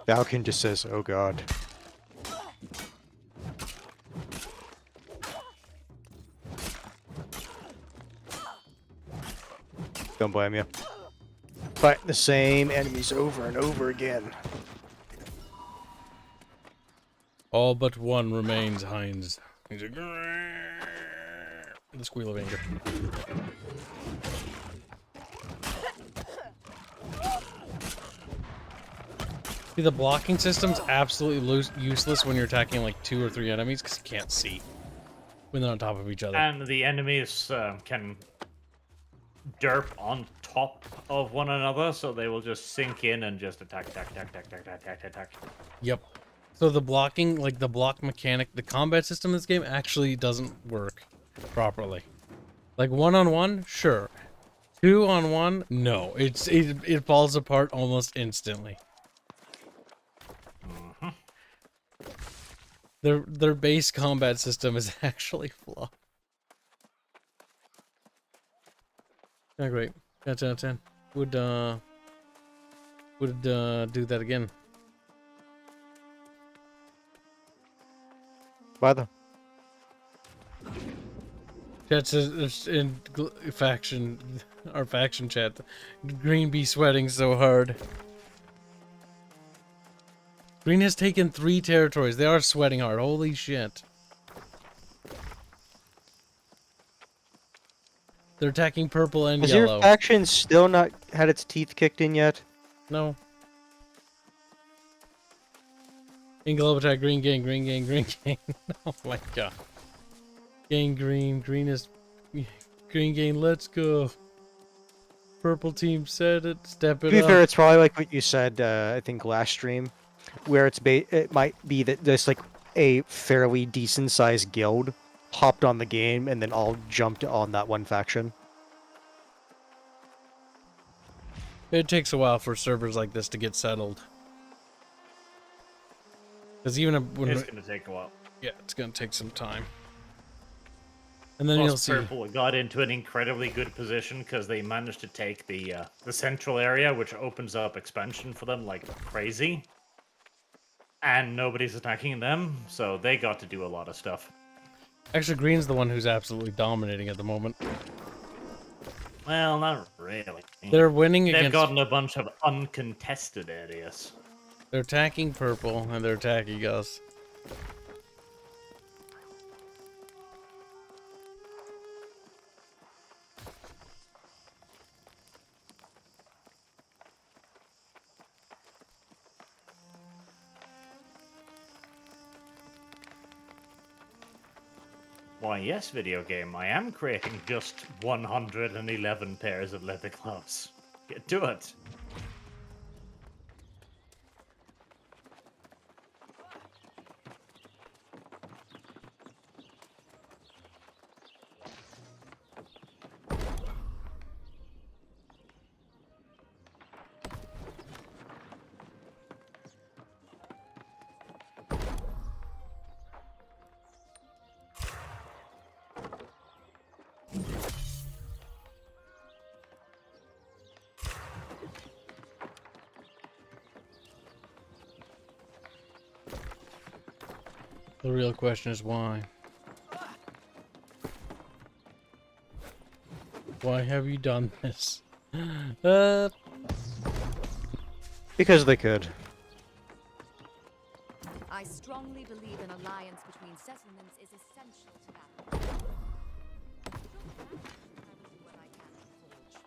Falcon just says, "Oh God." Don't blame you. Fight the same enemies over and over again. All but one remains, Hanse. He's like, the squeal of anger. See, the blocking system's absolutely useless when you're attacking like 2 or 3 enemies because you can't see when they're on top of each other. And the enemies can derp on top of one another, so they will just sink in and just attack. Yep. So the blocking, like the block mechanic, the combat system in this game actually doesn't work properly. Like 1-on-1, sure. 2-on-1, no. It falls apart almost instantly. Their base combat system is actually flawed. Oh, great. 10 out of 10. Would do that again. By the Chat says in faction, our faction chat, Green be sweating so hard. Green has taken 3 territories. They are sweating hard. Holy shit. They're attacking purple and Has yellow. your faction still not had its teeth kicked in yet? No. In global attack, green gain, green gain, green gain. Oh my god. Gain green, green is green gain, let's go. Purple team said it, step it To be up. fair, it's probably like what you said, I think last stream, where it might be that there's like a fairly decent sized guild hopped on the game and then all jumped on that one faction. It takes a while for servers like this to get settled. Because even when It's gonna take a while. yeah, it's gonna take some time. And then Plus, you'll see. Purple got into an incredibly good position because they managed to take the central area, which opens up expansion for them like crazy. And nobody's attacking them, so they got to do a lot of stuff. Actually, green's the one who's absolutely dominating at the moment. Well, not really. They're winning They've against. gotten a bunch of uncontested areas. They're attacking purple and they're attacking us. Why, yes, video game, I am creating just 111 pairs of leather gloves. Get to it. The real question is why? Why have you done this? Because they could. I strongly believe an alliance between settlements is essential to that. I will do what I can to forge.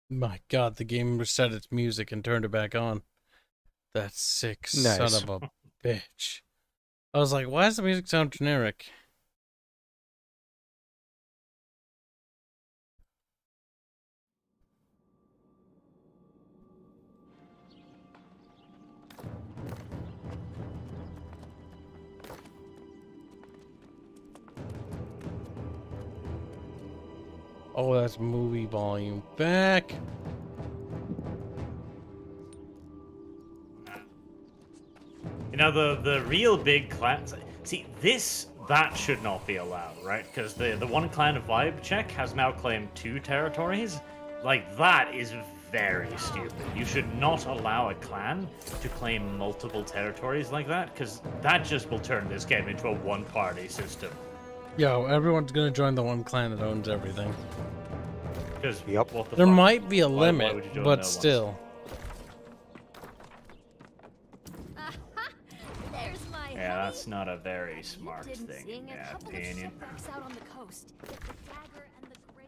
My God, the game reset its music and turned it back on. That sick son Nice. of a bitch. I was like, why does the music sound generic? Oh, that's movie volume back. You know, the real big clans. See, that should not be allowed, right? Because the one clan of Vibe Check has now claimed 2 territories. Like, that is very stupid. You should not allow a clan to claim multiple territories like that, because that just will turn this game into a one-party system. Yo, everyone's gonna join the one clan that owns everything. Because Yep. what the There fuck? might be a Why would limit, you join but that still. There's my Yeah, honey. that's not a very smart Didn't thing, sing in a my couple opinion. of shipwrecks out on the coast. The dagger and the gray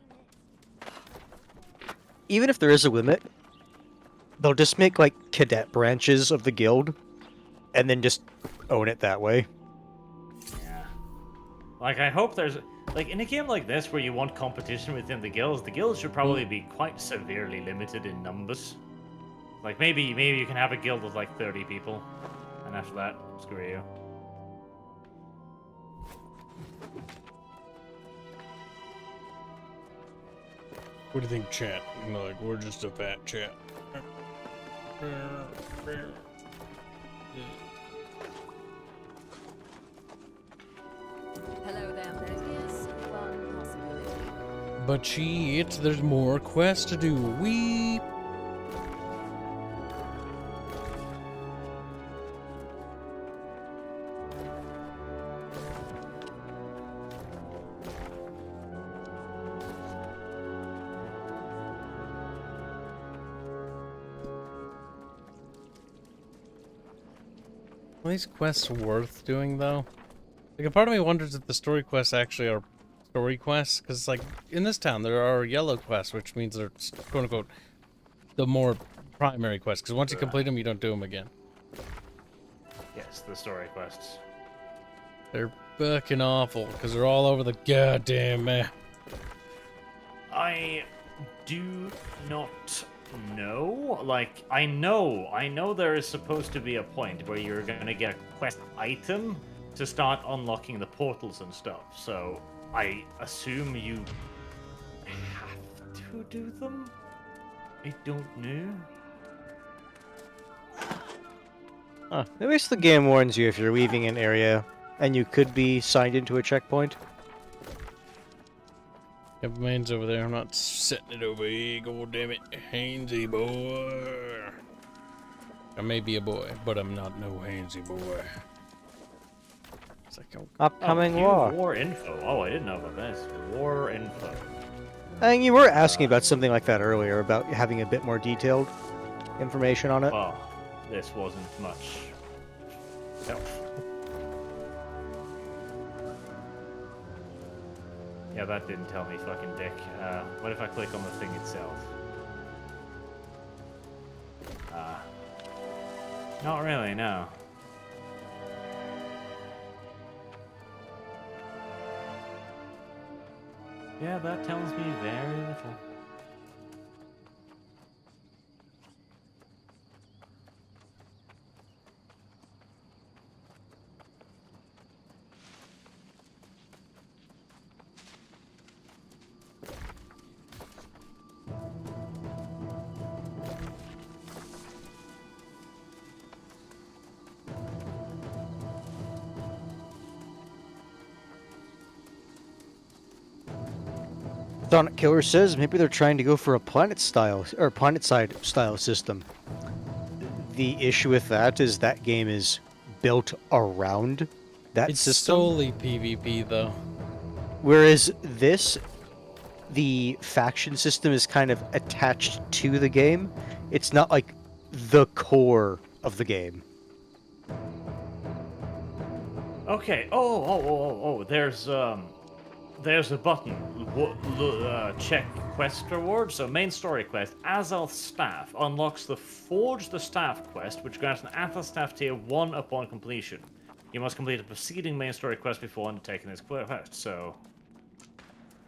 mist. Even if there is a limit, they'll just make like cadet branches of the guild, and then just own it that way. Yeah. Like, I hope there's... Like, in a game like this where you want competition within the guilds should probably be quite severely limited in numbers. Like, maybe you can have a guild with, like, 30 people. And after that, screw you. What do you think, chat? Like, we're just a fat chat. Hello there, there is one possibility. But shit, there's more quests to do. Weep. Are these quests worth doing, though? Like, a part of me wonders if the story quests actually are story quests, because, like, in this town, there are yellow quests, which means they're, quote-unquote, the more primary quests, because once you complete them, you don't do them again. Yes, the story quests. They're fucking awful, because they're all over the goddamn map. I do not know. Like, I know there is supposed to be a point where you're gonna get a quest item to start unlocking the portals and stuff. So I assume you have to do them. I don't know. Huh. At least the game warns you if you're leaving an area and you could be signed into a checkpoint. Yep, main's over there. I'm not setting it over here. God damn it. Hanse boy. I may be a boy, but I'm not no Hanse boy. It's like, oh, Upcoming queue war. war info. Oh, I didn't know about this. War info. And you were asking about something like that earlier, about having a bit more detailed information on it. Well, this wasn't much help. Yeah, that didn't tell me fucking dick. What if I click on the thing itself? Not really, no. Yeah, that tells me very little. Sonic Killer says maybe they're trying to go for a planet style or planet side style system. The issue with that is that game is built around that It's system. solely PvP though. Whereas this, the faction system is kind of attached to the game. It's not like the core of the game. Okay. Oh. There's a button. Check quest reward. So main story quest. Azal's staff unlocks the Forge the Staff quest, which grants an Athel staff tier 1 upon completion. You must complete a preceding main story quest before undertaking this quest. So,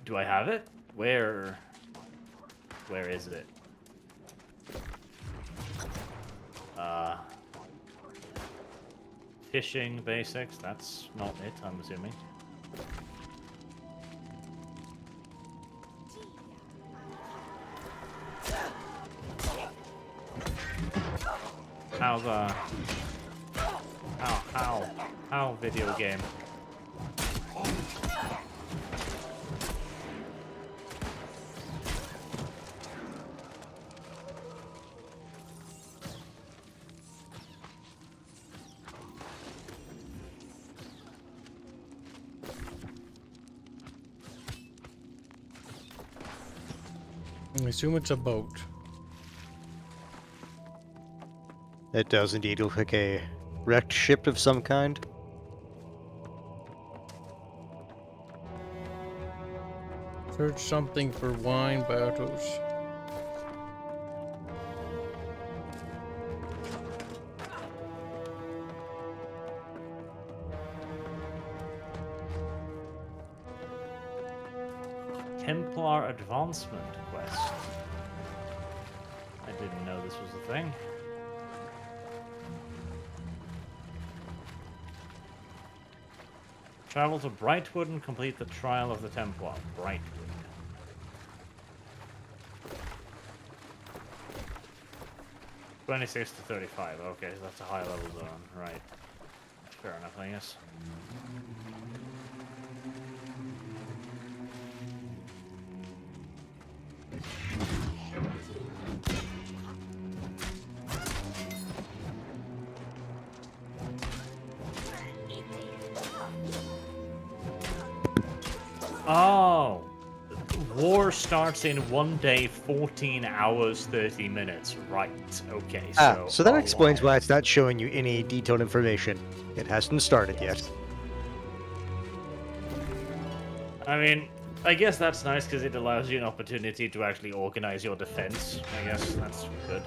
do I have it? Where is it? Fishing basics. That's not it, I'm assuming. How video game? I assume it's a boat. It does indeed look like a wrecked ship of some kind. Search something for wine bottles. Templar Advancement quest. I didn't know this was a thing. Travel to Brightwood and complete the Trial of the Templar. Brightwood. (26 to 35). Okay, so that's a high level zone. Right. Fair enough, I guess. Oh, war starts in 1 day, 14 hours, 30 minutes. Right. Okay. So that explains why it's not showing you any detailed information. It hasn't started yet. I mean, I guess that's nice because it allows you an opportunity to actually organize your defense. I guess that's good.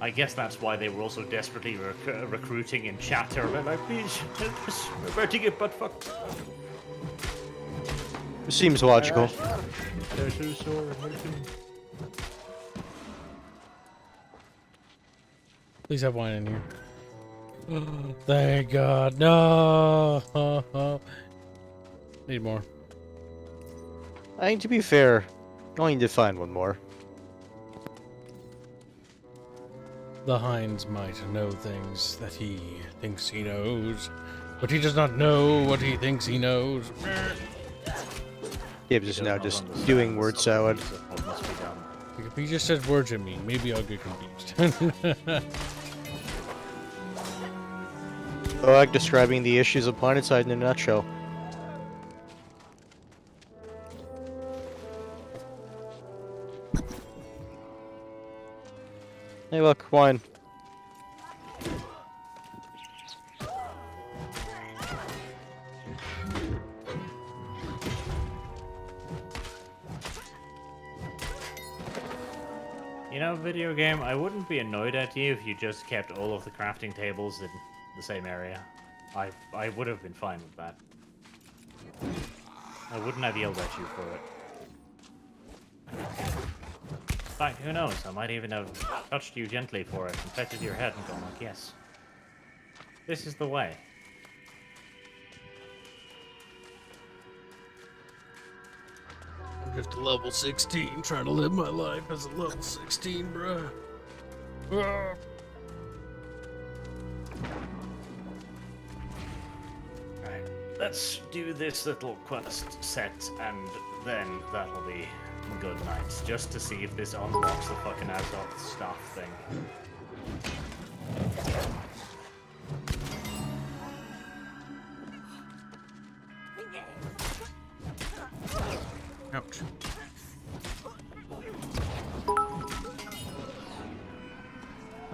I guess that's why they were also desperately recruiting in chatter. They're like, please, help us. We're about to get butt fucked. Seems logical. They're so sore. Please have wine in here. Thank God. No. Need more. I mean, to be fair, I only need to find one more. The Hinds might know things that he thinks he knows, but he does not know what he thinks he knows. Kibs is now just doing word salad. If he just says words at me, maybe I'll get confused. I like describing the issues of Planetside in a nutshell. Hey look, wine. You know, video game, I wouldn't be annoyed at you if you just kept all of the crafting tables in the same area. I would have been fine with that. I wouldn't have yelled at you for it. In fact, who knows? I might even have touched you gently for it and petted your head and gone like, yes. This is the way. I'm just a level 16 trying to live my life as a level 16, bruh. Ah. Right, let's do this little quest set and then that'll be good night. Just to see if this unlocks the fucking Azoth stuff thing. Ouch.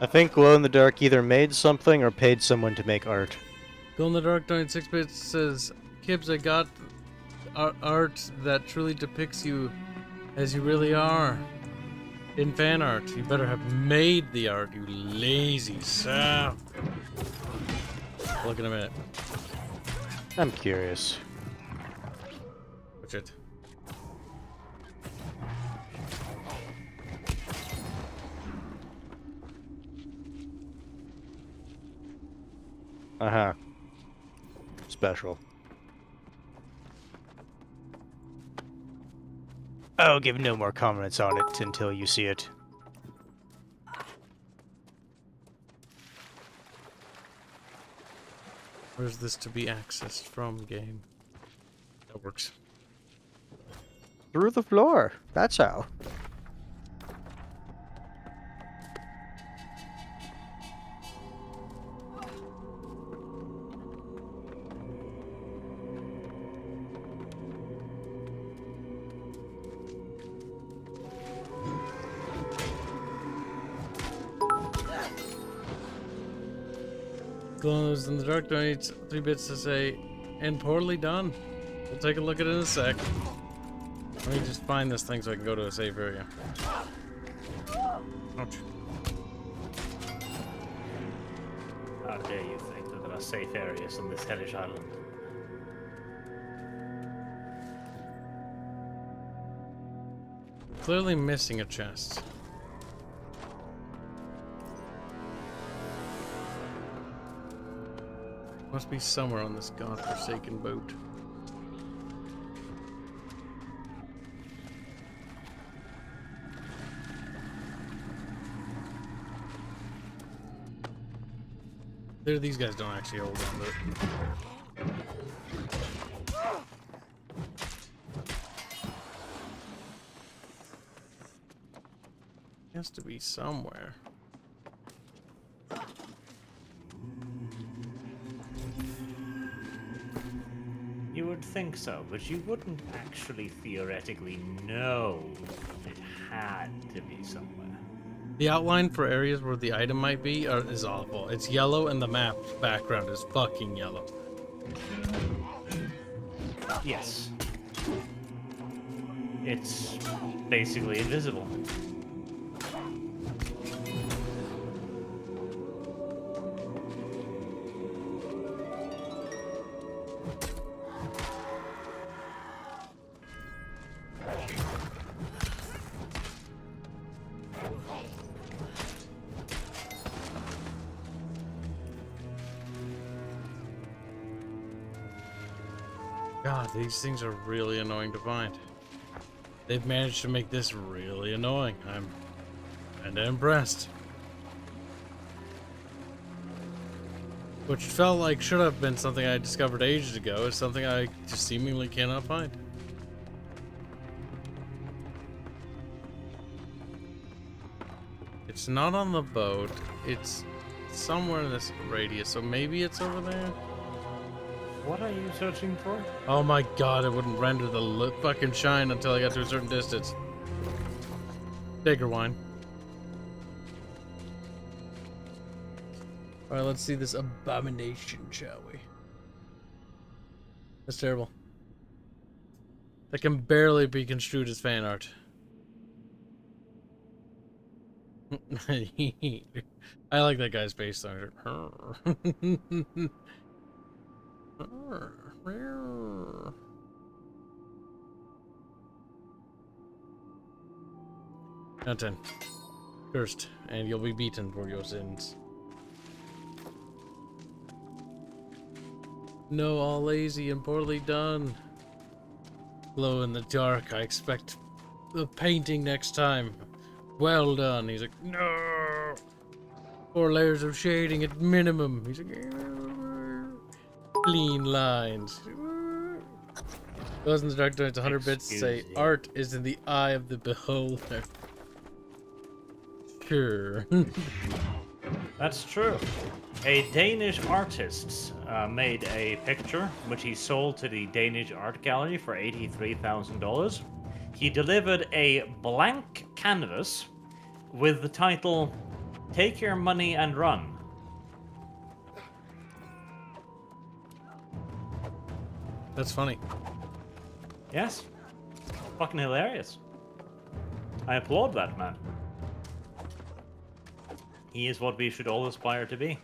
I think Glow in the Dark either made something or paid someone to make art. Glow in the Dark 96 bits says, Kibs, I got art that truly depicts you as you really are. In fan art. You better have made the art, you lazy sap. Look in a minute. I'm curious. Watch it. Uh-huh. Special. I'll give no more comments on it until you see it. Where's this to be accessed from, game? That works. Through the floor. That's how. Glows in the Dark donates 3 bits to say, and poorly done. We'll take a look at it in a sec. Let me just find this thing so I can go to a safe area. Ouch. How dare you think that there are safe areas on this hellish island? Clearly missing a chest. Must be somewhere on this godforsaken boat. There, these guys don't actually hold on to it. Has to be somewhere. You would think so, but you wouldn't actually theoretically know it had to be somewhere. The outline for areas where the item might be is awful. It's yellow and the map background is fucking yellow. Yes. It's basically invisible. God, these things are really annoying to find. They've managed to make this really annoying. I'm kinda impressed. Which felt like should have been something I discovered ages ago is something I just seemingly cannot find. It's not on the boat. It's somewhere in this radius, so maybe it's over there? What are you searching for? Oh my god, it wouldn't render the fucking shine until I got to a certain distance. Dagger wine. Alright, let's see this abomination, shall we? That's terrible. That can barely be construed as fan art. I like that guy's face though. Content. Cursed, and you'll be beaten for your sins. No, all lazy and poorly done. Glow in the dark, I expect the painting next time. Well done. He's like, no! 4 layers of shading at minimum. He's like, clean lines. Goes in the dark, donates 100 bits to say, art is in the eye of the beholder. Sure. That's true. A Danish artist made a picture which he sold to the Danish art gallery for $83,000. He delivered a blank canvas with the title, "Take your money and run." That's funny. Yes. Fucking hilarious. I applaud that man. He is what we should all aspire to be.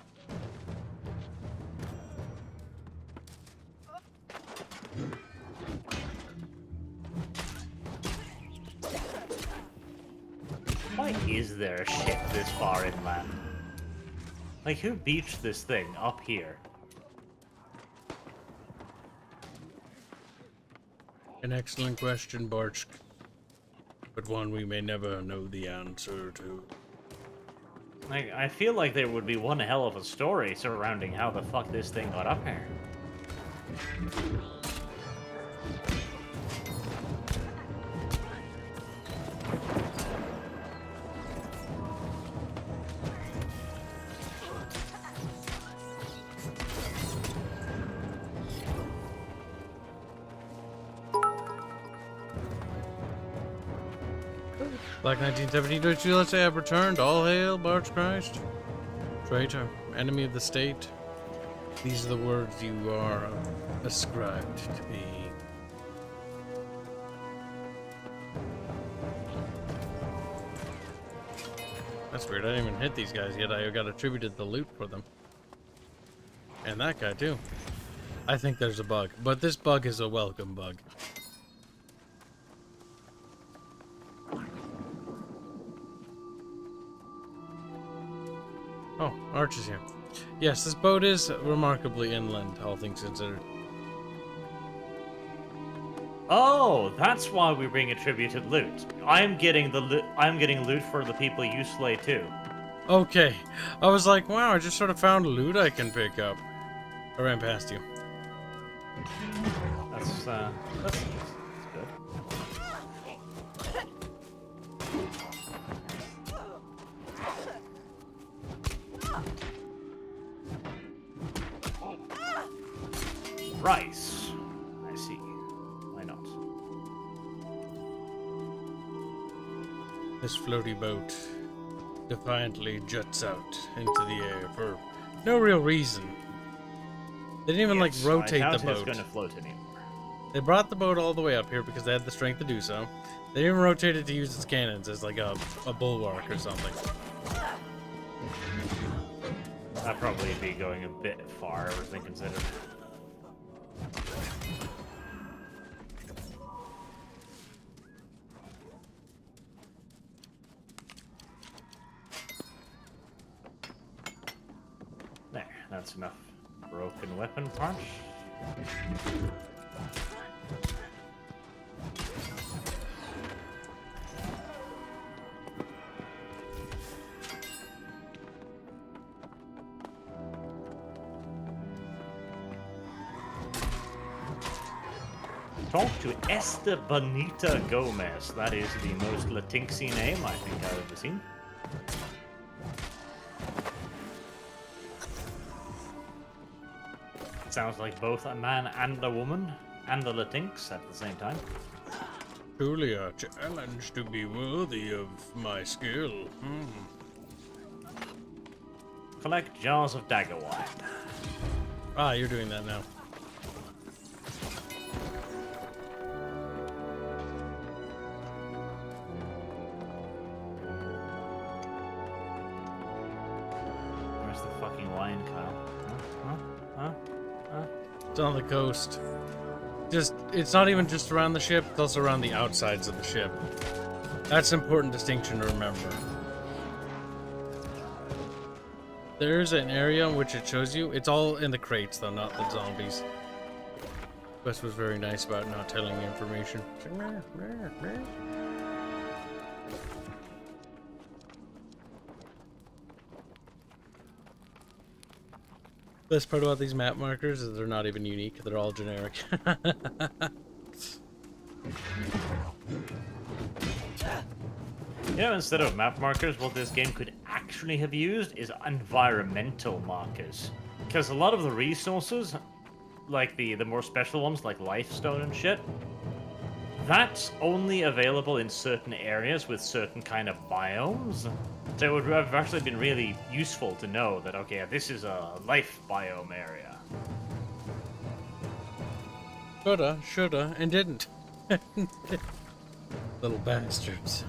Why is there shit this far inland? Like, who beached this thing up here? An excellent question, Barch. But one we may never know the answer to. Like, I feel like there would be one hell of a story surrounding how the fuck this thing got up here. Black 1972, let's say I've returned. All hail, Barch Christ. Traitor, enemy of the state. These are the words you are ascribed to be. That's weird, I didn't even hit these guys yet. I got attributed the loot for them. And that guy too. I think there's a bug, but this bug is a welcome bug. Oh, Arch is here. Yes, this boat is remarkably inland, all things considered. Oh, that's why we bring attributed loot. I'm getting loot for the people you slay too. Okay. I was like, wow, I just sort of found loot I can pick up. I ran past you. That's good. Rice. I see. Why not? This floaty boat defiantly juts out into the air for no real reason. They didn't even like rotate I the doubt boat. it's going to float anymore. They brought the boat all the way up here because they had the strength to do so. They didn't rotate it to use its cannons as like a bulwark or something. That'd probably be going a bit far, everything considered. There, that's enough broken weapon parts. Talk to Estebanita Gomez. That is the most Latinxy name I think I've ever seen. Sounds like both a man and a woman, and a Latinx at the same time. Truly a challenge to be worthy of my skill. Collect jars of dagger wine. Ah, you're doing that now. the fucking line, Kyle? Huh? It's on the coast. It's not even just around the ship, it's also around the outsides of the ship. That's an important distinction to remember. There's an area in which it shows you. It's all in the crates, though, not the zombies. Quest was very nice about not telling you information. Best part about these map markers is they're not even unique. They're all generic. You know, instead of map markers, what this game could actually have used is environmental markers. Because a lot of the resources, like the more special ones, like Lifestone and shit, that's only available in certain areas with certain kind of biomes. So it would have actually been really useful to know that, okay, this is a life biome area. Shoulda, and didn't. Little bastards.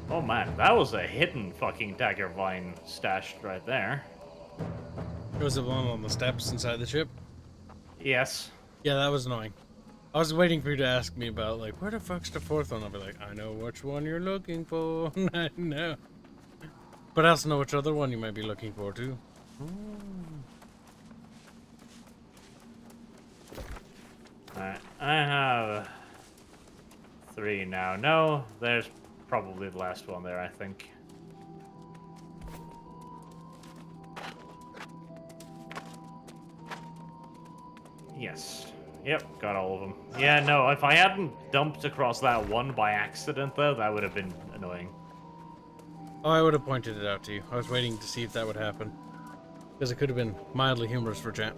Oh man, that was a hidden fucking dagger vine stashed right there. Was it one on the steps inside the ship? Yes. Yeah, that was annoying. I was waiting for you to ask me about, like, where the fuck's the fourth one? I'll be like, I know which one you're looking for. I know. But I also know which other one you might be looking for, too. Alright, I have 3 now. No, there's probably the last one there, I think. Yes. Yep, got all of them. Yeah, no, if I hadn't dumped across that one by accident, though, that would have been annoying. Oh, I would have pointed it out to you. I was waiting to see if that would happen. Because it could have been mildly humorous for chat.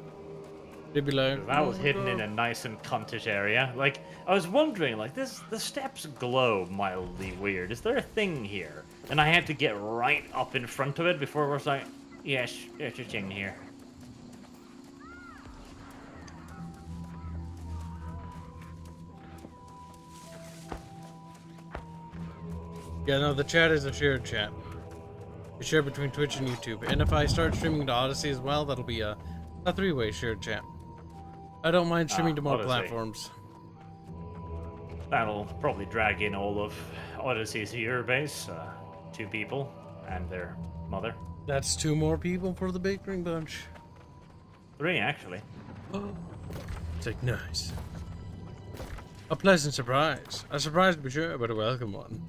They'd be like, that was hidden in a nice and cuntish area. Like, I was wondering, like, the steps glow mildly weird. Is there a thing here? And I had to get right up in front of it before I was like, yes, there's a thing here. Yeah, no, the chat is a shared chat. It's shared between Twitch and YouTube. And if I start streaming to Odyssey as well, that'll be a 3-way shared chat. I don't mind streaming to more Odyssey. platforms. That'll probably drag in all of Odyssey's viewer base. 2 people and their mother. That's 2 more people for the Bakering Bunch. 3, actually. It's like, nice. A pleasant surprise. A surprise to be sure, but a welcome one.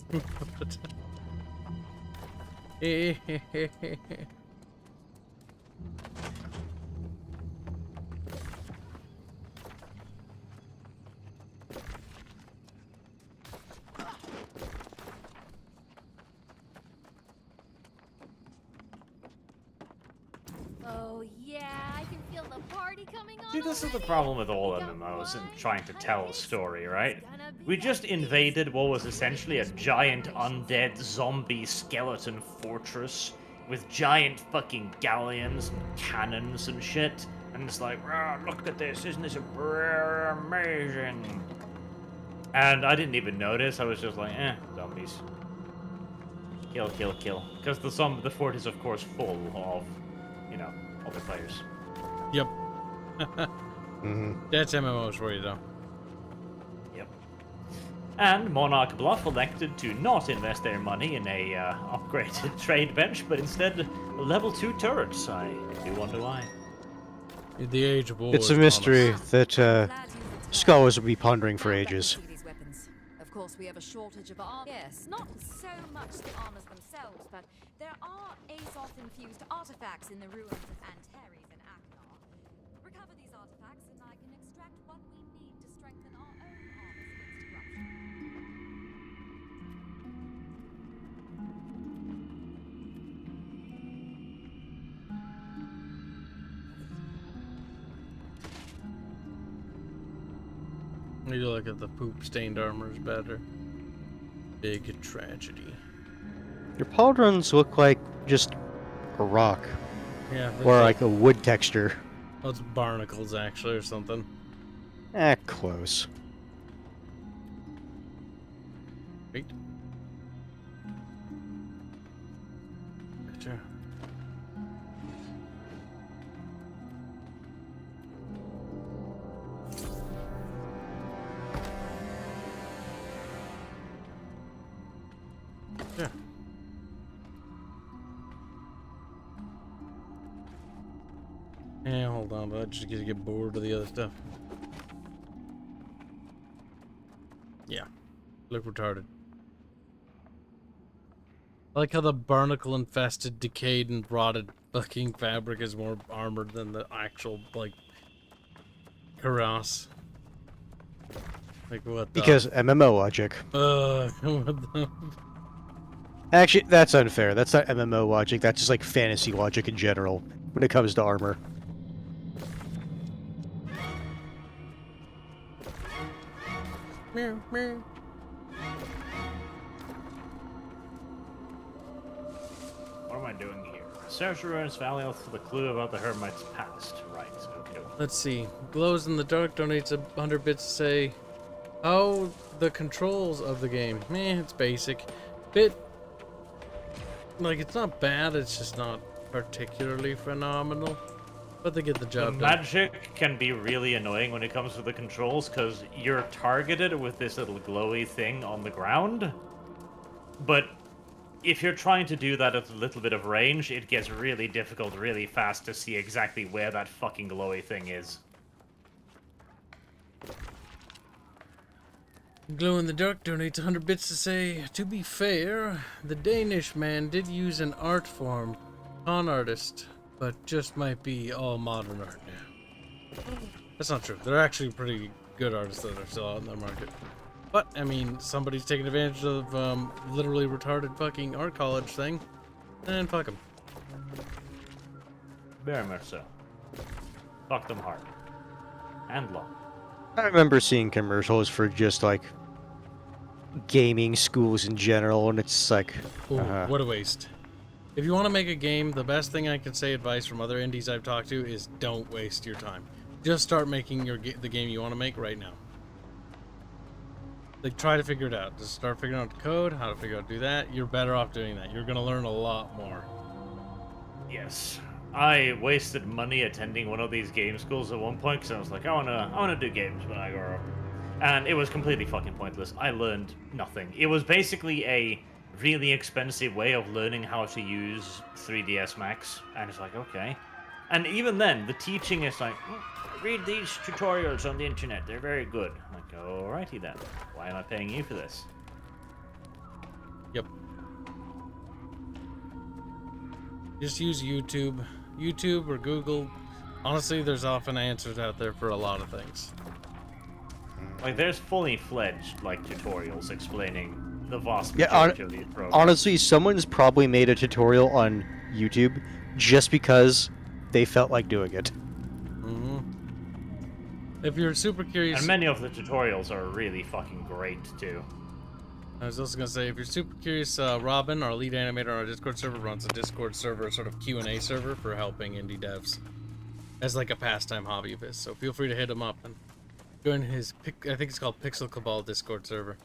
Oh yeah, I can feel the party coming on. See, this is the problem with all MMOs and trying to tell a story, right? We just invaded what was essentially a giant undead zombie skeleton fortress with giant fucking galleons and cannons and shit. And it's like, look at this, isn't this amazing? And I didn't even notice, I was just like, zombies. Kill, kill, kill. Because the fort is of course full of, you know, other players. Yep. That's MMOs for you, though. Yep. And Monarch Bluff elected to not invest their money in a upgraded trade bench, but instead level 2 turrets. I do wonder why. The age of war. It's a mystery that scholars will be pondering for ages. Of course, we have a shortage of armor. Yes, not so much the armors themselves, but there are Azoth-infused artifacts in the ruins of Antares and Aknar. Recover these artifacts, and I can extract what we need to strengthen our own armors against corruption. Need to look at the poop-stained armor's better. Big tragedy. Your pauldrons look like just a rock. Yeah. Or like a wood texture. Well, it's barnacles, actually, or something. Close. Wait. here. Yeah. Yeah, hold on, but I just get bored of the other stuff. Yeah, look retarded. I like how the barnacle-infested, decayed, and rotted fucking fabric is more armored than the actual, like, cuirass. Like, what the... Because MMO logic. what the... Actually, that's unfair. That's not MMO logic. That's just like fantasy logic in general when it comes to armor. Meow, meow. What am I doing here? Search ruins Valley for the clue about the Hermit's past. Right, okay. Let's see. Glows in the dark donates 100 bits to say how the controls of the game. Meh, it's basic. Bit like it's not bad, it's just not particularly phenomenal. But they get the job done. Magic can be really annoying when it comes to the controls because you're targeted with this little glowy thing on the ground. But if you're trying to do that at a little bit of range, it gets really difficult really fast to see exactly where that fucking glowy thing is. Glow in the dark donates 100 bits to say, to be fair, the Danish man did use an art form, con artist, but just might be all modern art now. That's not true. They're actually pretty good artists that are still out in the market. But, I mean, somebody's taking advantage of literally retarded fucking art college thing, and fuck them. Very much so. Fuck them hard. And long. I remember seeing commercials for just like gaming schools in general, and it's like, Ooh, what a waste. If you want to make a game, the best thing I can say advice from other indies I've talked to is don't waste your time. Just start making the game you want to make right now. Like, try to figure it out. Just start figuring out the code, how to figure out to do that. You're better off doing that. You're going to learn a lot more. Yes. I wasted money attending one of these game schools at one point because I was like, I wanna do games when I grow up. And it was completely fucking pointless. I learned nothing. It was basically a really expensive way of learning how to use 3ds Max. And it's like, okay. And even then, the teaching is like, read these tutorials on the internet. They're very good. I'm like, alrighty then. Why am I paying you for this? Yep. Just use YouTube. YouTube or Google. Honestly, there's often answers out there for a lot of things. Like, there's fully fledged, like, tutorials explaining the vast majority of these programs. Honestly, someone's probably made a tutorial on YouTube just because they felt like doing it. Mm-hmm. If you're super curious... And many of the tutorials are really fucking great, too. I was also going to say, if you're super curious, Robin, our lead animator on our Discord server, runs a Discord server, sort of Q&A server for helping indie devs as like a pastime hobby of his. So feel free to hit him up and join his, I think it's called Pixel Cabal Discord server.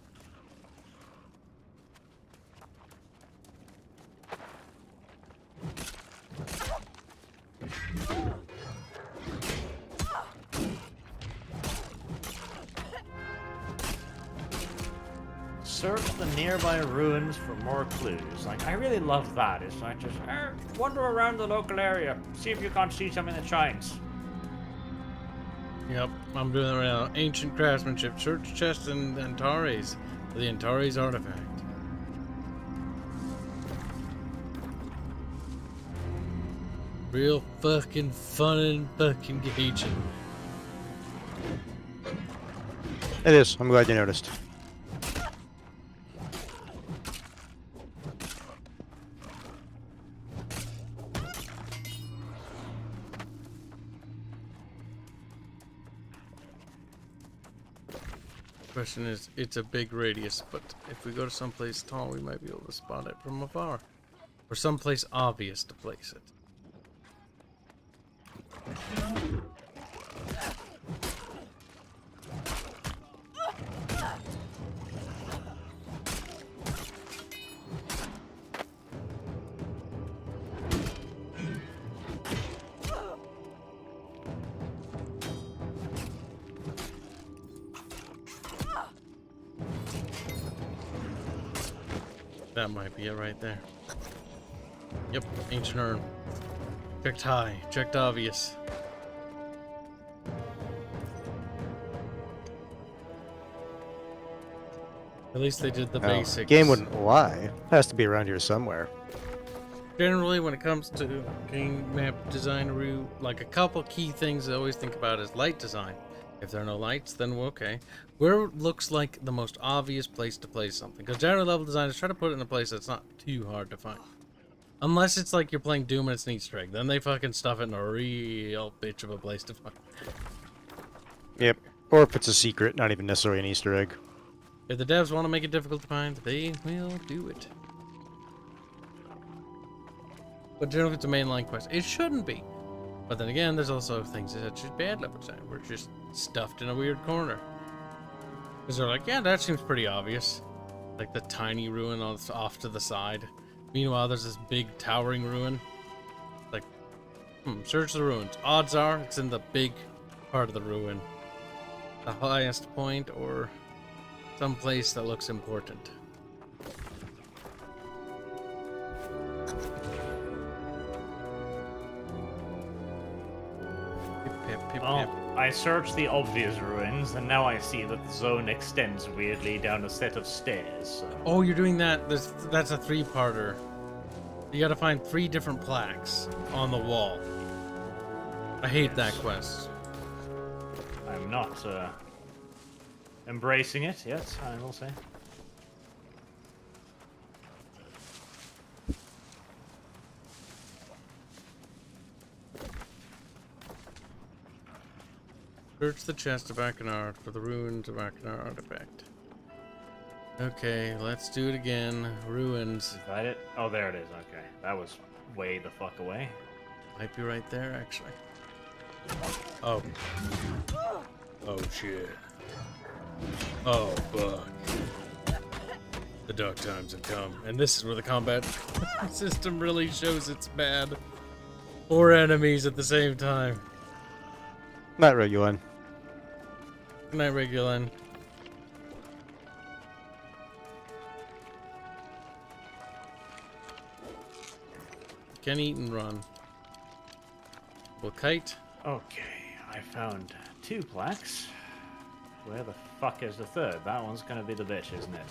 Search the nearby ruins for more clues. Like, I really love that. It's like just wander around the local area, see if you can't see something that shines. Yep, I'm doing that right now. Ancient craftsmanship, church chest and Antares. The Antares artifact. Real fucking fun and fucking engaging. It is. I'm glad you noticed. Question is, it's a big radius, but if we go to someplace tall, we might be able to spot it from afar. Or someplace obvious to place it. That might be it right there. Yep, ancient urn. Checked high, checked obvious. At least they did the basics. Game wouldn't lie. It has to be around here somewhere. Generally, when it comes to game map design, like a couple key things I always think about is light design. If there are no lights, then we're okay. Where looks like the most obvious place to place something? Because generally level designers try to put it in a place that's not too hard to find. Unless it's like you're playing Doom and it's an Easter egg. Then they fucking stuff it in a real bitch of a place to find. Yep. Or if it's a secret, not even necessarily an Easter egg. If the devs want to make it difficult to find, they will do it. But generally, if it's a mainline quest, it shouldn't be. But then again, there's also things such as bad level design, where it's just stuffed in a weird corner. Because they're like, yeah, that seems pretty obvious. Like the tiny ruin off to the side. Meanwhile, there's this big towering ruin. Like, search the ruins. Odds are it's in the big part of the ruin. The highest point or some place that looks important. I searched the obvious ruins, and now I see that the zone extends weirdly down a set of stairs. So. Oh, you're doing that. That's a three-parter. You gotta find 3 different plaques on the wall. I hate that quest. I'm not embracing it yet, I will say. Search the chest of Akinard for the ruins of Akinard artifact. Okay, let's do it again. Ruins. Is that it? Oh, there it is. Okay. That was way the fuck away. Might be right there, actually. Oh. Oh, shit. Oh, fuck. The dark times have come. And this is where the combat system really shows it's bad. 4 enemies at the same time. Not Regulan. Good night, Regulan. Can eat and run. We'll kite. Okay, I found 2 plaques. Where the fuck is the third? That one's gonna be the bitch, isn't it?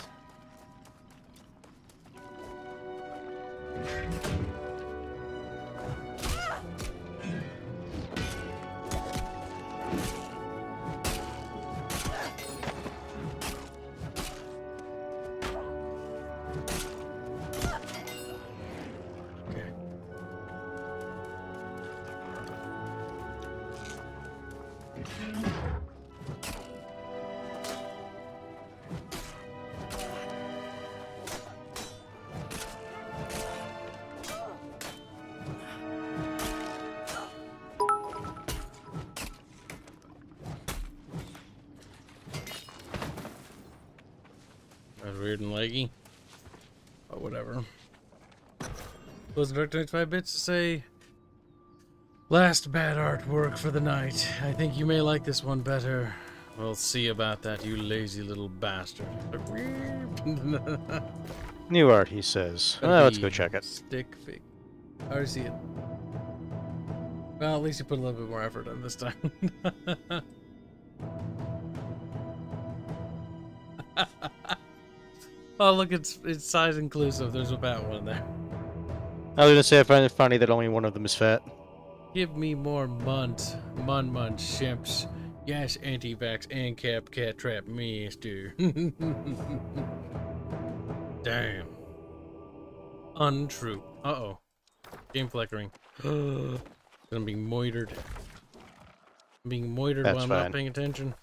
Weird and leggy. But whatever. Close the dark 25 bits to say last bad artwork for the night. I think you may like this one better. We'll see about that, you lazy little bastard. New art, he says. Let's go check it. Stick fig. I already see it. Well, at least you put a little bit more effort in this time. Oh, look, it's size inclusive. There's a fat one there. I was gonna say I find it funny that only one of them is fat. Give me more mun shimps. Yes, anti-vax and cap cat trap mister. Damn. Untrue. Uh-oh. Game flickering. Gonna be moitered. I'm being moitered That's while I'm fine. not paying attention.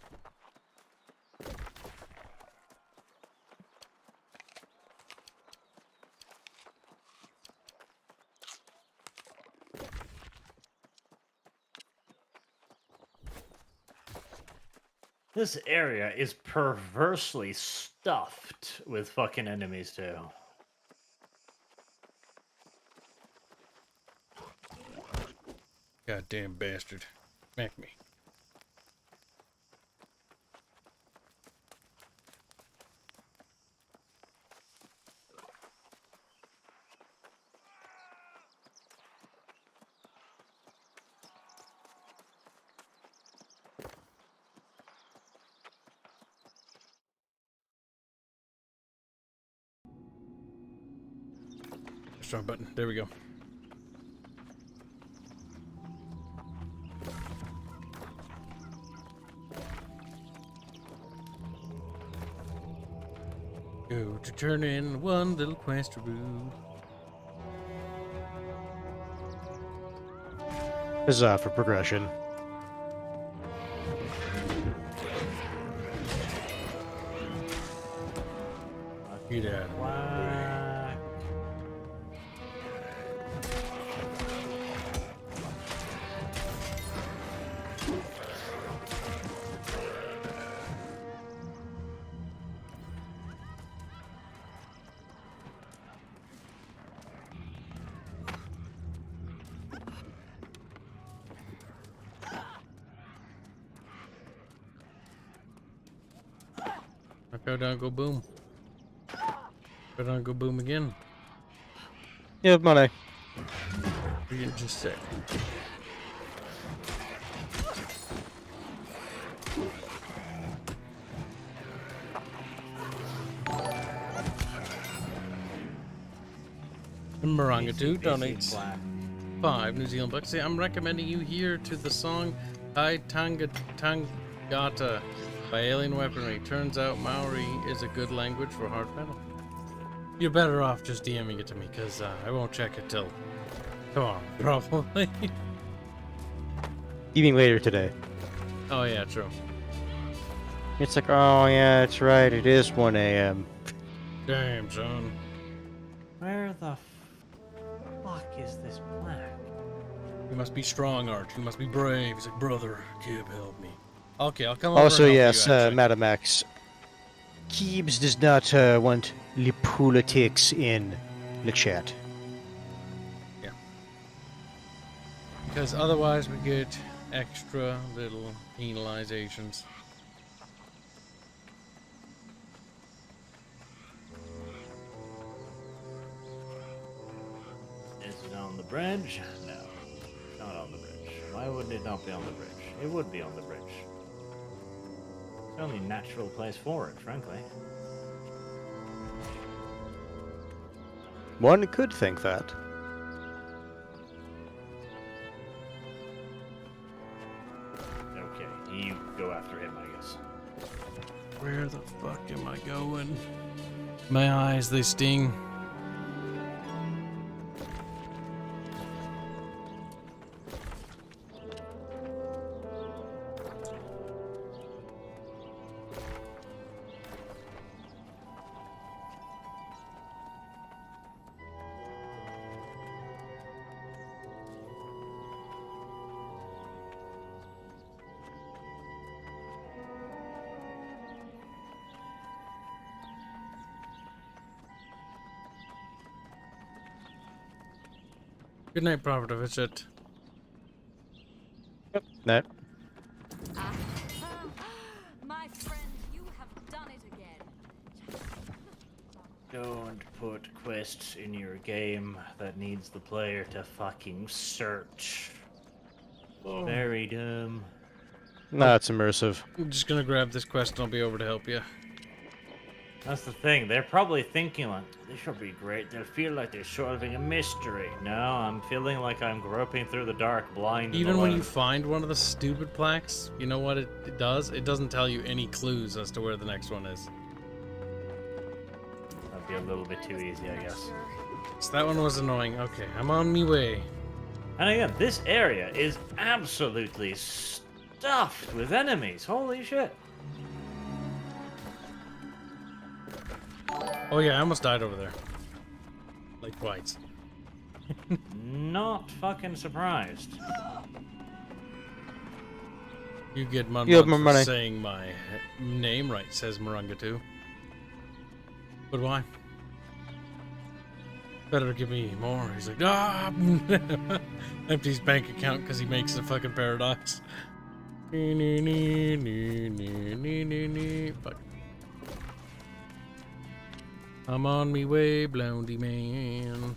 This area is perversely stuffed with fucking enemies, too. Goddamn bastard. Smack me. Strong button. There we go. Go to turn in one little quest to room. Huzzah for progression. Get out. Whack. Go down, go boom. Go down, go boom again. You have money. You just said. Marangatu donates 5 New Zealand bucks. See, I'm recommending you here to the song Tai Tangata by Alien Weaponry. Turns out Maori is a good language for hard metal. You're better off just DMing it to me, because I won't check it till tomorrow, probably. You mean later today? Oh yeah, true. It's like, oh yeah, that's right, it is 1 a.m. Damn, son. Where the fuck is this plaque? You must be strong, Arch. You must be brave. He's like, brother, Kib, help me. Okay, I'll come over Also, and help yes, you, actually. Madam X. Kibs does not want the politics in the chat. Yeah. Because otherwise we get extra little penalizations. Is it on the bridge? No, not on the bridge. Why would it not be on the bridge? It would be on the bridge. It's the only natural place for it, frankly. One could think that. Okay, you go after him, I guess. Where the fuck am I going? My eyes, they sting. Good night, Prophet of It. Yep. That. My friend, you have done it again. Don't put quests in your game that needs the player to fucking search. Very dumb. Nah, it's immersive. I'm just gonna grab this quest and I'll be over to help you. That's the thing. They're probably thinking like, this should be great. They'll feel like they're solving a mystery. No, I'm feeling like I'm groping through the dark, blind. and Even when you alone. find one of the stupid plaques, you know what it does? It doesn't tell you any clues as to where the next one is. That'd be a little bit too easy, I guess. So that one was annoying. Okay, I'm on me way. And again, this area is absolutely stuffed with enemies. Holy shit. Oh yeah, I almost died over there. Like twice. Not fucking surprised. You get money You have for more money. saying my name right, says Marangatu. But why? Better give me more. He's like, ah! Empty his bank account because he makes a fucking paradox. Fuck. I'm on me way, blondie man.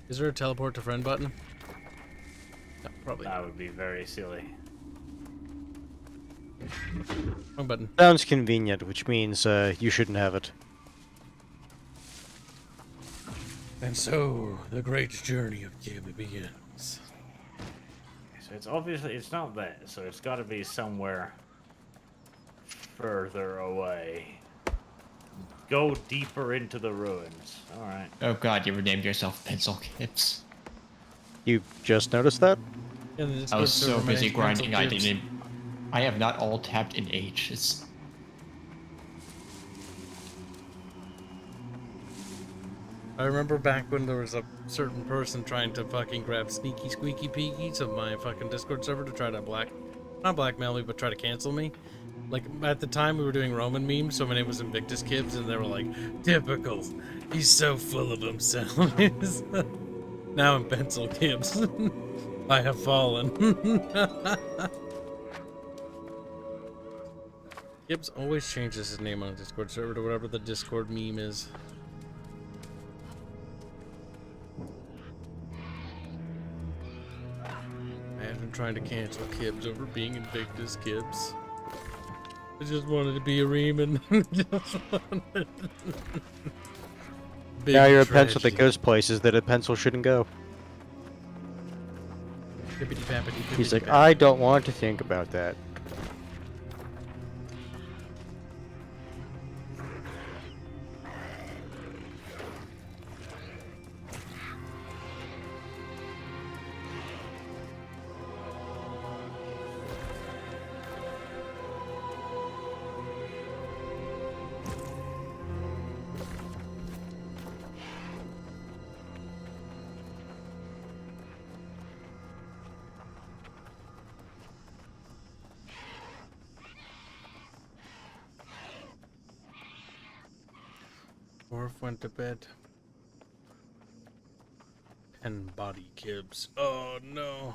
Is there a teleport to friend button? No, probably That not. would be very silly. Wrong button. Sounds convenient, which means you shouldn't have it. And so, the great journey of Kibs begins. So it's obviously, it's not there, so it's got to be somewhere further away. Go deeper into the ruins. Alright. Oh god, you renamed yourself Pencil Kibs. You just noticed that? Yeah, the I Discord was so server busy managed Pencil grinding, I Kibs. didn't. I have not all tapped in ages. I remember back when there was a certain person trying to fucking grab sneaky squeaky peekies of my fucking Discord server to try to not blackmail me, but try to cancel me. Like, at the time we were doing Roman memes, so my name was Invictus Kibs, and they were like, typical, he's so full of himself. Now I'm Pencil Kibs. I have fallen. Kibs always changes his name on a Discord server to whatever the Discord meme is. Imagine trying to cancel Kibs over being Invictus Kibs. I just wanted to be a Reeman. Now you're a pencil that goes places that a pencil shouldn't go. He's like, I don't want to think about that. Orf went to bed. Pen body Kibs. Oh no.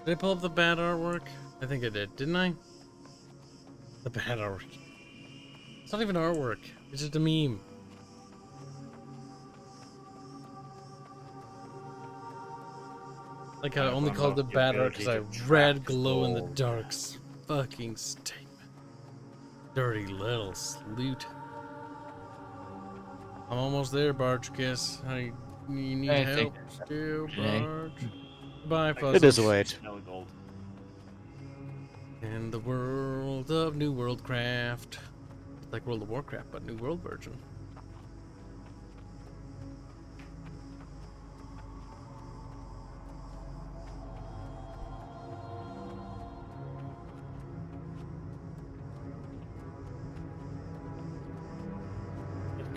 Did I pull up the bad artwork? I think I did, didn't I? The bad artwork. It's not even artwork. It's just a meme. Like I only called it bad art because I read glow in the dark's fucking statement. Dirty little sleut. I'm almost there, Barchkiss. You need help too, Barch. Bye, Fuzzy. It is late. In the world of New World Craft. Like World of Warcraft, but New World version.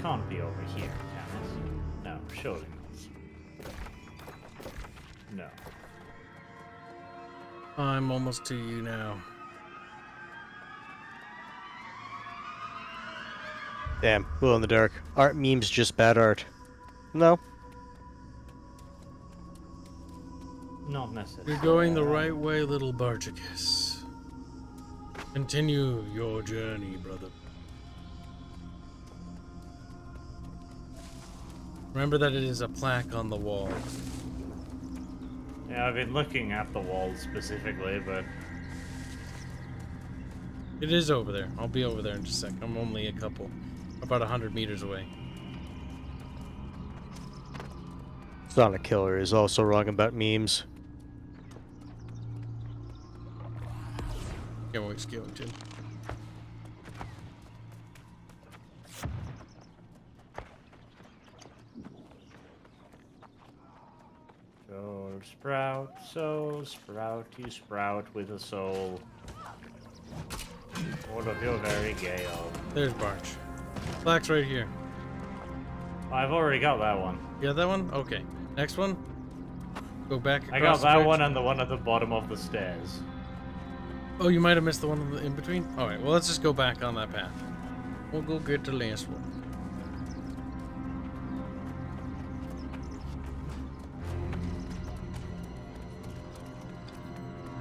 Can't be over here, can it? No, surely not. No. I'm almost to you now. Damn, glow in the dark. Art memes just bad art. No. Not necessarily. You're going the right way, little Barchicus. Continue your journey, brother. Remember that it is a plaque on the wall. Yeah, I've been looking at the wall specifically, but... It is over there. I'll be over there in just a sec. I'm only about 100 meters away. Sonic Killer is also wrong about memes. Can't wait, Skeleton. So sprout, you sprout with a soul. All of your very gale. There's Barch. Plaque's right here. I've already got that one. You got that one? Okay. Next one. Go back across I got the that bridge. one and the one at the bottom of the stairs. Oh, you might have missed the one in between? Alright, well, let's just go back on that path. We'll go get the last one.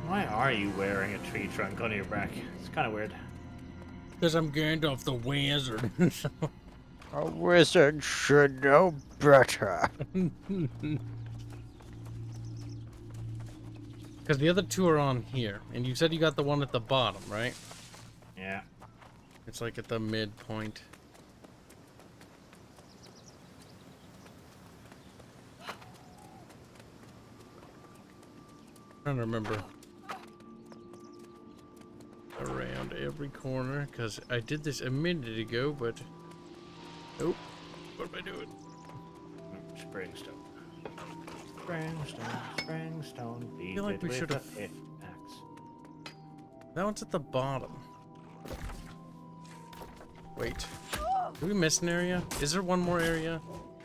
Why are you wearing a tree trunk on your back? It's kind of weird. Because I'm Gandalf the Wizard. A wizard should know better. Because the other two are on here. And you said you got the one at the bottom, right? Yeah. It's like at the midpoint. Trying to remember around every corner because I did this a minute ago, but nope. What am I doing? Springstone. Springstone. Beat feel like it we with should a have- pickaxe. That one's at the bottom. Wait. Did we miss an area? Is there one more area?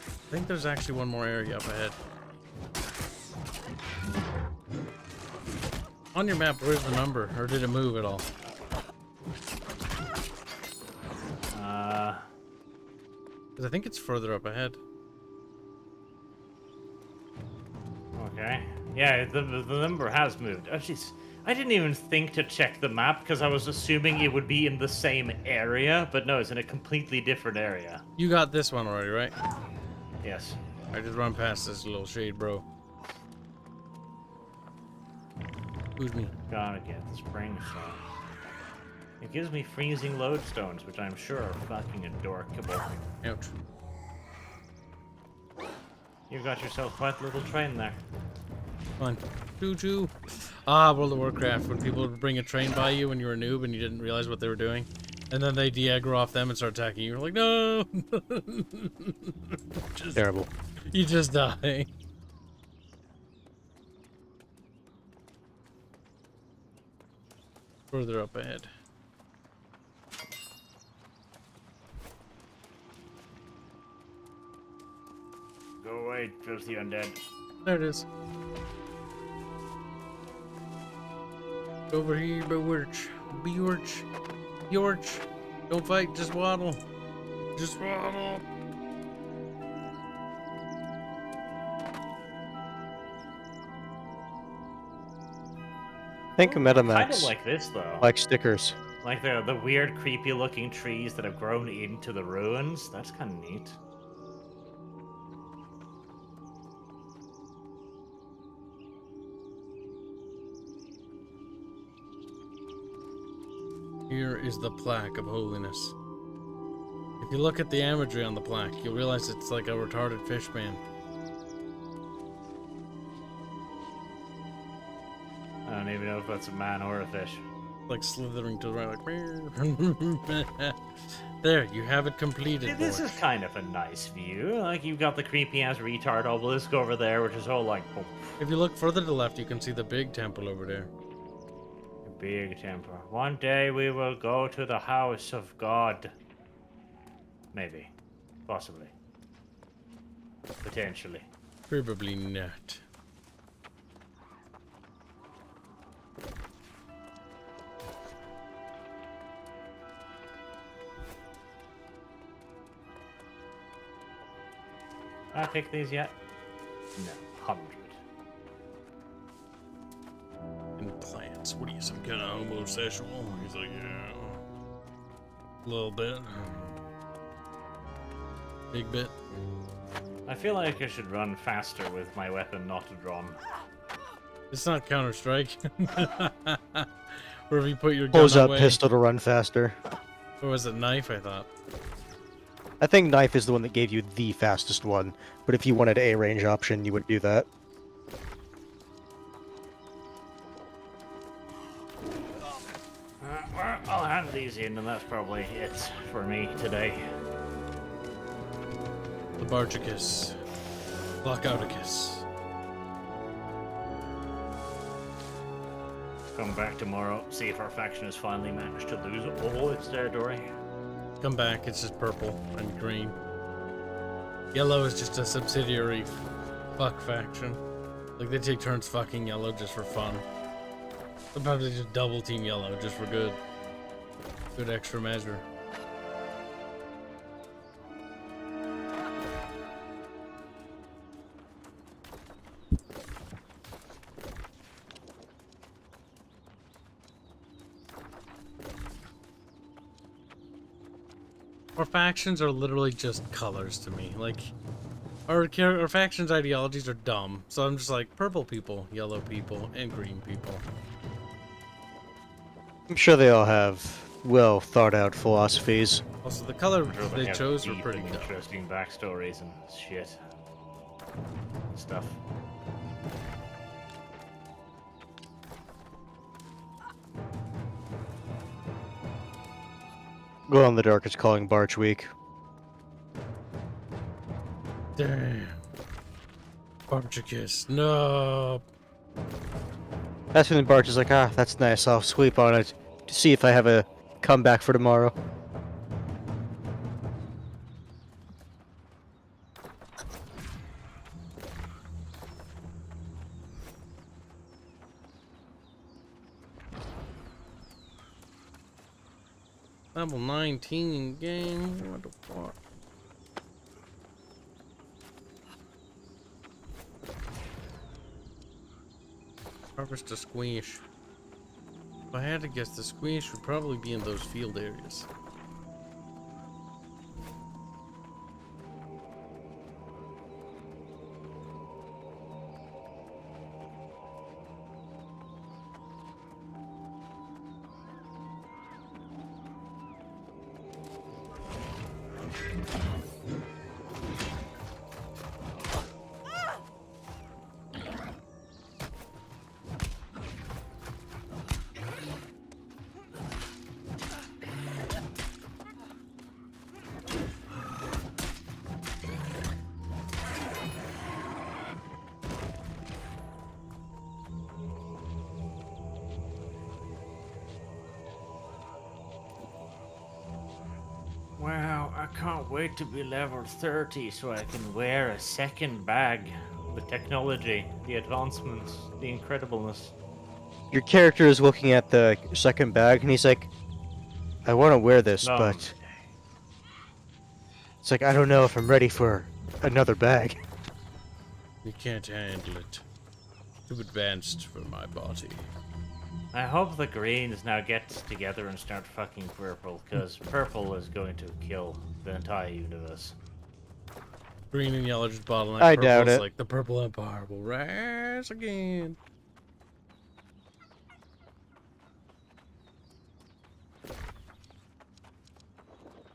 I think there's actually one more area up ahead. On your map, where's the number? Or did it move at all? Because I think it's further up ahead. Okay. Yeah, the number has moved. Oh, jeez. I didn't even think to check the map because I was assuming it would be in the same area, but no, it's in a completely different area. You got this one already, right? Yes. I just run past this little shade, bro. Who's me? Gotta get the springstone. It gives me freezing lodestones, which I'm sure are fucking adorable. Ouch. You got yourself quite a little train there. Fun. Choo-choo. Ah, World of Warcraft, when people would bring a train by you when you were a noob and you didn't realize what they were doing. And then they de-aggro off them and start attacking you. You're like, no! Terrible. You just die. Further up ahead. Go away, filthy undead. There it is. Over here, Beorch. Beorch. Beorch. Don't fight, just waddle. Just waddle. I think Kind of Metamax like this, though. like stickers. Like the weird, creepy-looking trees that have grown into the ruins. That's kind of neat. Here is the plaque of holiness. If you look at the imagery on the plaque, you'll realize it's like a retarded fish man. I don't even know if that's a man or a fish. Like slithering to the right, like. There, you have it completed. This boy. is kind of a nice view. Like, you've got the creepy-ass retard obelisk over there, which is all like... Oh, If you look further to the left, you can see the big temple over there. a big temple. One day we will go to the house of God. Maybe. Possibly. Potentially. Probably not. I pick these yet? No. 100. And plants. What are you, some kind of homosexual? He's like, yeah. A little bit. Big bit. I feel like I should run faster with my weapon not drawn. It's not Counter-Strike. Where if you put your gun Pulls out away. pistol to run faster. Or was it knife, I thought? I think knife is the one that gave you the fastest one, but if you wanted a range option, you would do that. Well, I'll hand these in, and that's probably it for me today. The Bargicus. Lockouticus. Come back tomorrow, see if our faction has finally managed to lose all its territory. Come back, it's just purple and green. Yellow is just a subsidiary fuck faction. Like, they take turns fucking yellow just for fun. Sometimes they just double team yellow just for good extra measure. Our factions are literally just colors to me. Like, our factions' ideologies are dumb. So I'm just like, purple people, yellow people, and green people. I'm sure they all have well thought out philosophies. Also, the color They they have chose were deep pretty and dumb. interesting backstories and shit. Stuff. Glow in the Dark is calling Barch weak. Damn. Barchicus. No. That's when Barch is like, ah, that's nice, I'll sleep on it to see if I have a comeback for tomorrow. Level 19 game. What the fuck? Harvest a squish. If I had to guess, the squish would probably be in those field areas. Wow, I can't wait to be level 30 so I can wear a second bag. The technology, the advancements, the incredibleness. Your character is looking at the second bag, and he's like, I want to wear this, No. but... It's like, I don't know if I'm ready for another bag. You can't handle it. Too advanced for my body. I hope the Greens now get together and start fucking Purple, because Purple is going to kill the entire universe. Green and yellow just bottleneck. I Purple doubt is it. like the Purple Empire will rise again.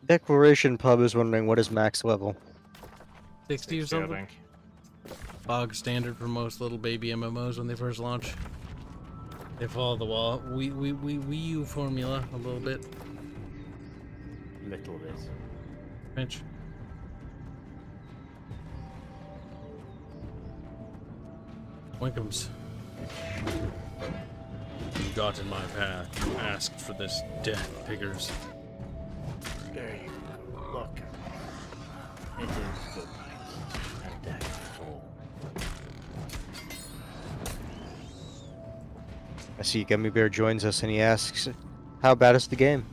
Declaration Pub is wondering what is max level. 60 or 60, I something? think. Bog standard for most little baby MMOs when they first launch. They follow the Wii U formula a little bit. Little bit. Pinch. Winkums. You got in my path. You asked for this death, piggers. There you go. Look. It is good night. And death fall. I see Gummy Bear joins us and he asks, how bad is the game?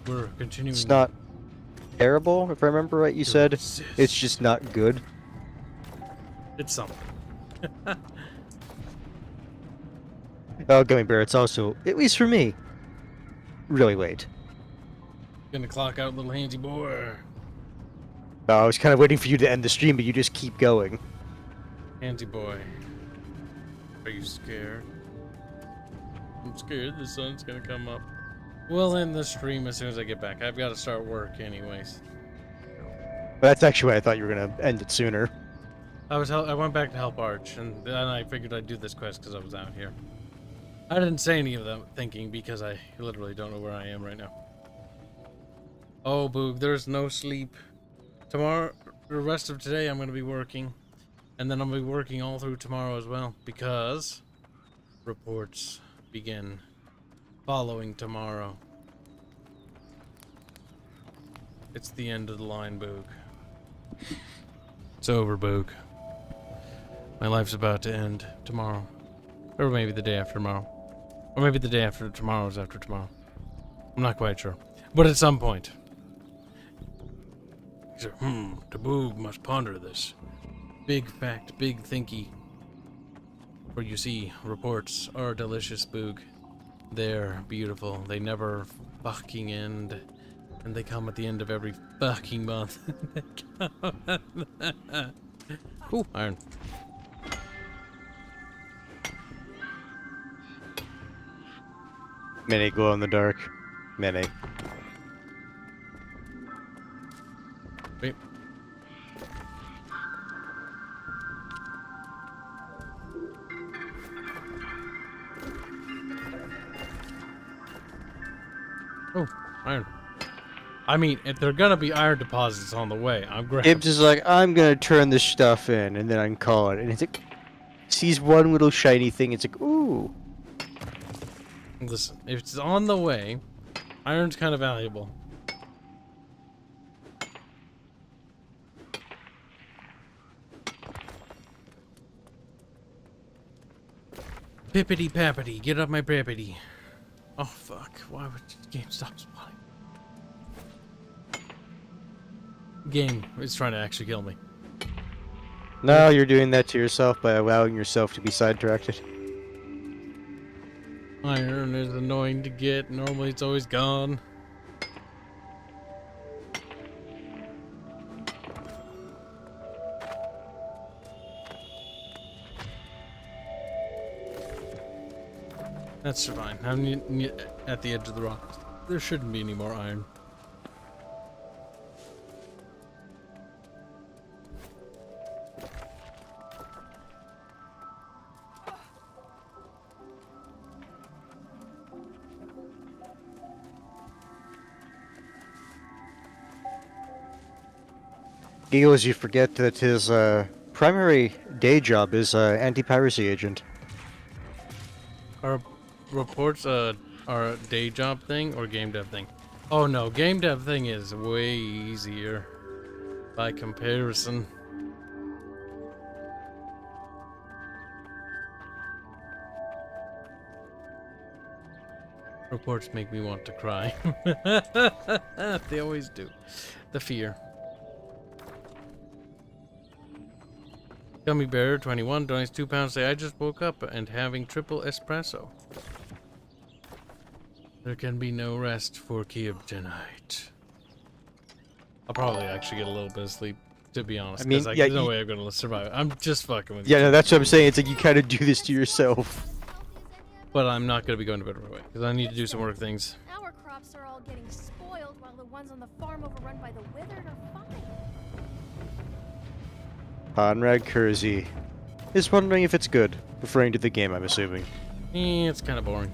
We're continuing. It's not terrible, if I remember right. You said it's just not good. It's something. Oh, Gummy Bear, it's also, at least for me, really late. Gonna clock out, little handy boy. Oh, I was kind of waiting for you to end the stream, but you just keep going. Handy boy. Are you scared? I'm scared the sun's gonna come up. We'll end the stream as soon as I get back. I've got to start work anyways. That's actually why I thought you were going to end it sooner. I went back to help Arch, and then I figured I'd do this quest because I was out here. I didn't say any of that thinking because I literally don't know where I am right now. Oh, Boog, there's no sleep. Tomorrow, the rest of today, I'm going to be working. And then I'll be working all through tomorrow as well because reports begin following tomorrow. It's the end of the line, Boog. It's over, Boog. My life's about to end tomorrow. Or maybe the day after tomorrow. Or maybe the day after tomorrow is after tomorrow. I'm not quite sure. But at some point. He said, the Boog must ponder this. Big fact, big thinky. For you see, reports are delicious, Boog. They're beautiful. They never fucking end. And they come at the end of every fucking month. Ooh, iron. Mini glow in the dark. Mini. Wait. Oh, iron. I mean, if there are gonna be iron deposits on the way, I'm grabbing. Kibs is like, I'm gonna turn this stuff in, and then I can call it. And it's like, sees one little shiny thing. It's like, ooh. Listen, if it's on the way, iron's kind of valuable. Pippity pappity, get up my brappity. Oh fuck, why would the game stop spawning? Game is trying to actually kill me. No, you're doing that to yourself by allowing yourself to be side-directed. Iron is annoying to get, normally it's always gone. That's fine. I'm at the edge of the rock. There shouldn't be any more iron. Giggles, you forget that his primary day job is anti-piracy agent. Our reports are a day job thing or game dev thing? Oh no, game dev thing is way easier by comparison. Reports make me want to cry. They always do. The fear. Gummy Bear 21 donates £2. Say I just woke up and having triple espresso. There can be no rest for Kib tonight. I'll probably actually get a little bit of sleep, to be honest. I mean, Because yeah, there's no way I'm gonna survive. I'm just fucking with Yeah, you. no, that's what I'm saying. It's like you kind of do this to yourself. But I'm not gonna be going to bed right away because I need to do some work things. Our crops are all getting spoiled while the ones on the farm overrun by the withered are fine. Conrad Kersey is wondering if it's good, referring to the game, I'm assuming. It's kind of boring.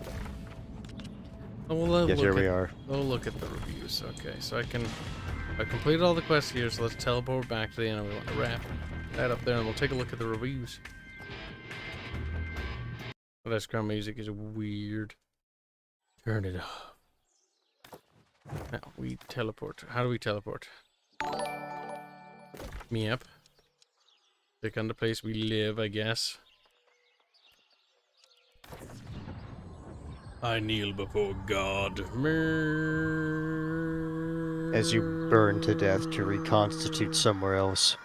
Oh, well, Yes, here we are. We'll look at the reviews. Okay, so I completed all the quests here, so let's teleport back to the end. We want to wrap that up there, and we'll take a look at the reviews. The background music is weird. Turn it off. Now we teleport. How do we teleport? Me up. Click on the place we live, I guess. I kneel before God. As you burn to death to reconstitute somewhere else.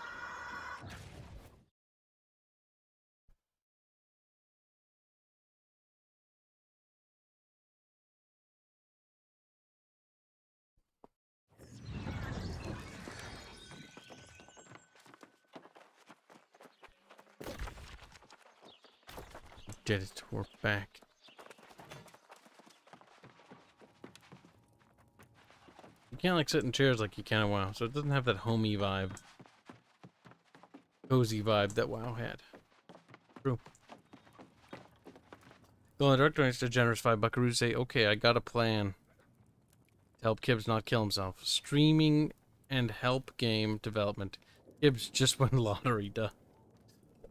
Did it. We're back. You can't like sit in chairs like you can in WoW, so it doesn't have that homey vibe. Cozy vibe that WoW had. True. Golden Director needs to generous 5 buckaroos say, okay, I got a plan. To help Kibs not kill himself. Streaming and help game development. Kibs just won lottery, duh.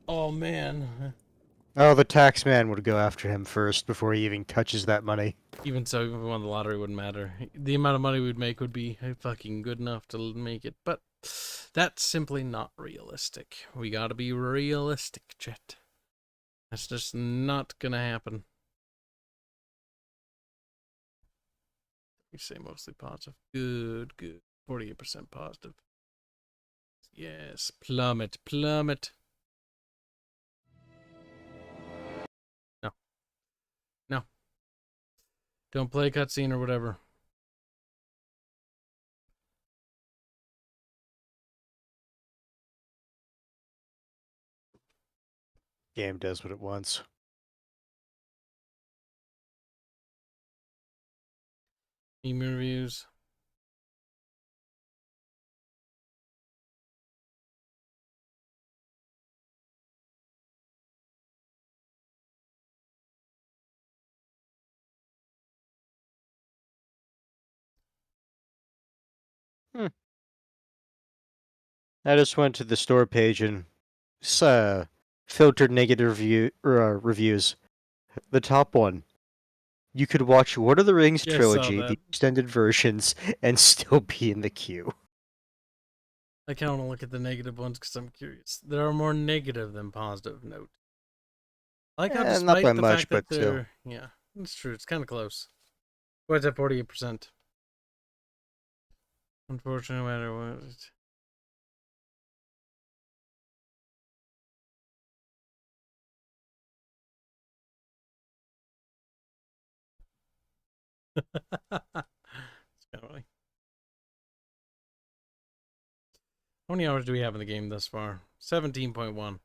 Oh man. Oh, the tax man would go after him first before he even touches that money. Even so, even if we won the lottery, wouldn't matter. The amount of money we'd make would be fucking good enough to make it, but that's simply not realistic. We gotta be realistic, chat. That's just not gonna happen. We say mostly positive. Good, good. 48% positive. Yes, plummet, plummet. No. Don't play cutscene or whatever. Game does what it wants. Meme reviews. I just went to the store page and filtered negative reviews. The top one. You could watch Lord of the Rings Yeah, I saw trilogy, the that. extended versions, and still be in the queue. I kind of want to look at the negative ones because I'm curious. There are more negative than positive note. I like how Not despite by the much, fact that but still. they're... Yeah, it's true. It's kind of close. What's at 48%? Unfortunately, no matter what... It's kind of funny. How many hours do we have in the game thus far? 17.1.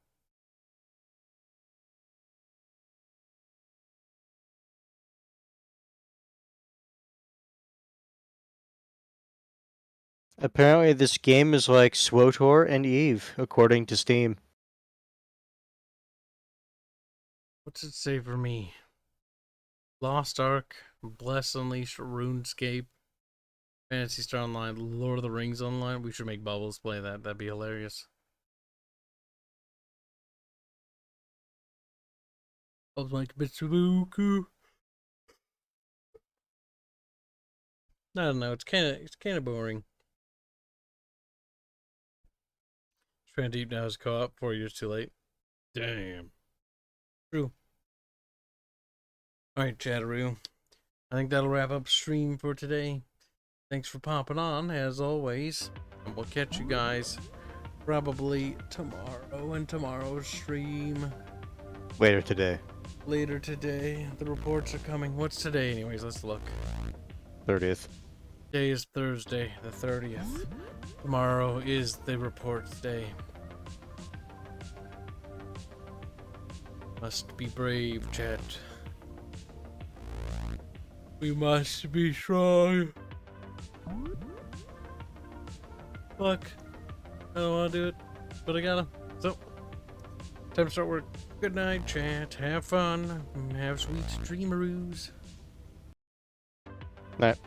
Apparently, this game is like SWTOR and Eve, according to Steam. What's it say for me? Lost Ark, Bless Unleashed, RuneScape, Fantasy Star Online, Lord of the Rings Online. We should make Bubbles play that. That'd be hilarious. I was like, Mitsubuku. I don't know. It's kind of boring. Trying Deep now is co-op. 4 years too late. Damn. True. All right, Chatteroo. I think that'll wrap up stream for today. Thanks for popping on, as always. And we'll catch you guys probably tomorrow in tomorrow's stream. Later today. Later today. The reports are coming. What's today, anyways? Let's look. 30th. Today is Thursday, the 30th. Tomorrow is the reports day. Must be brave, chat. We must be strong. Fuck. I don't want to do it, but I gotta. So, time to start work. Good night, chat. Have fun. Have sweet dreameroos. Night.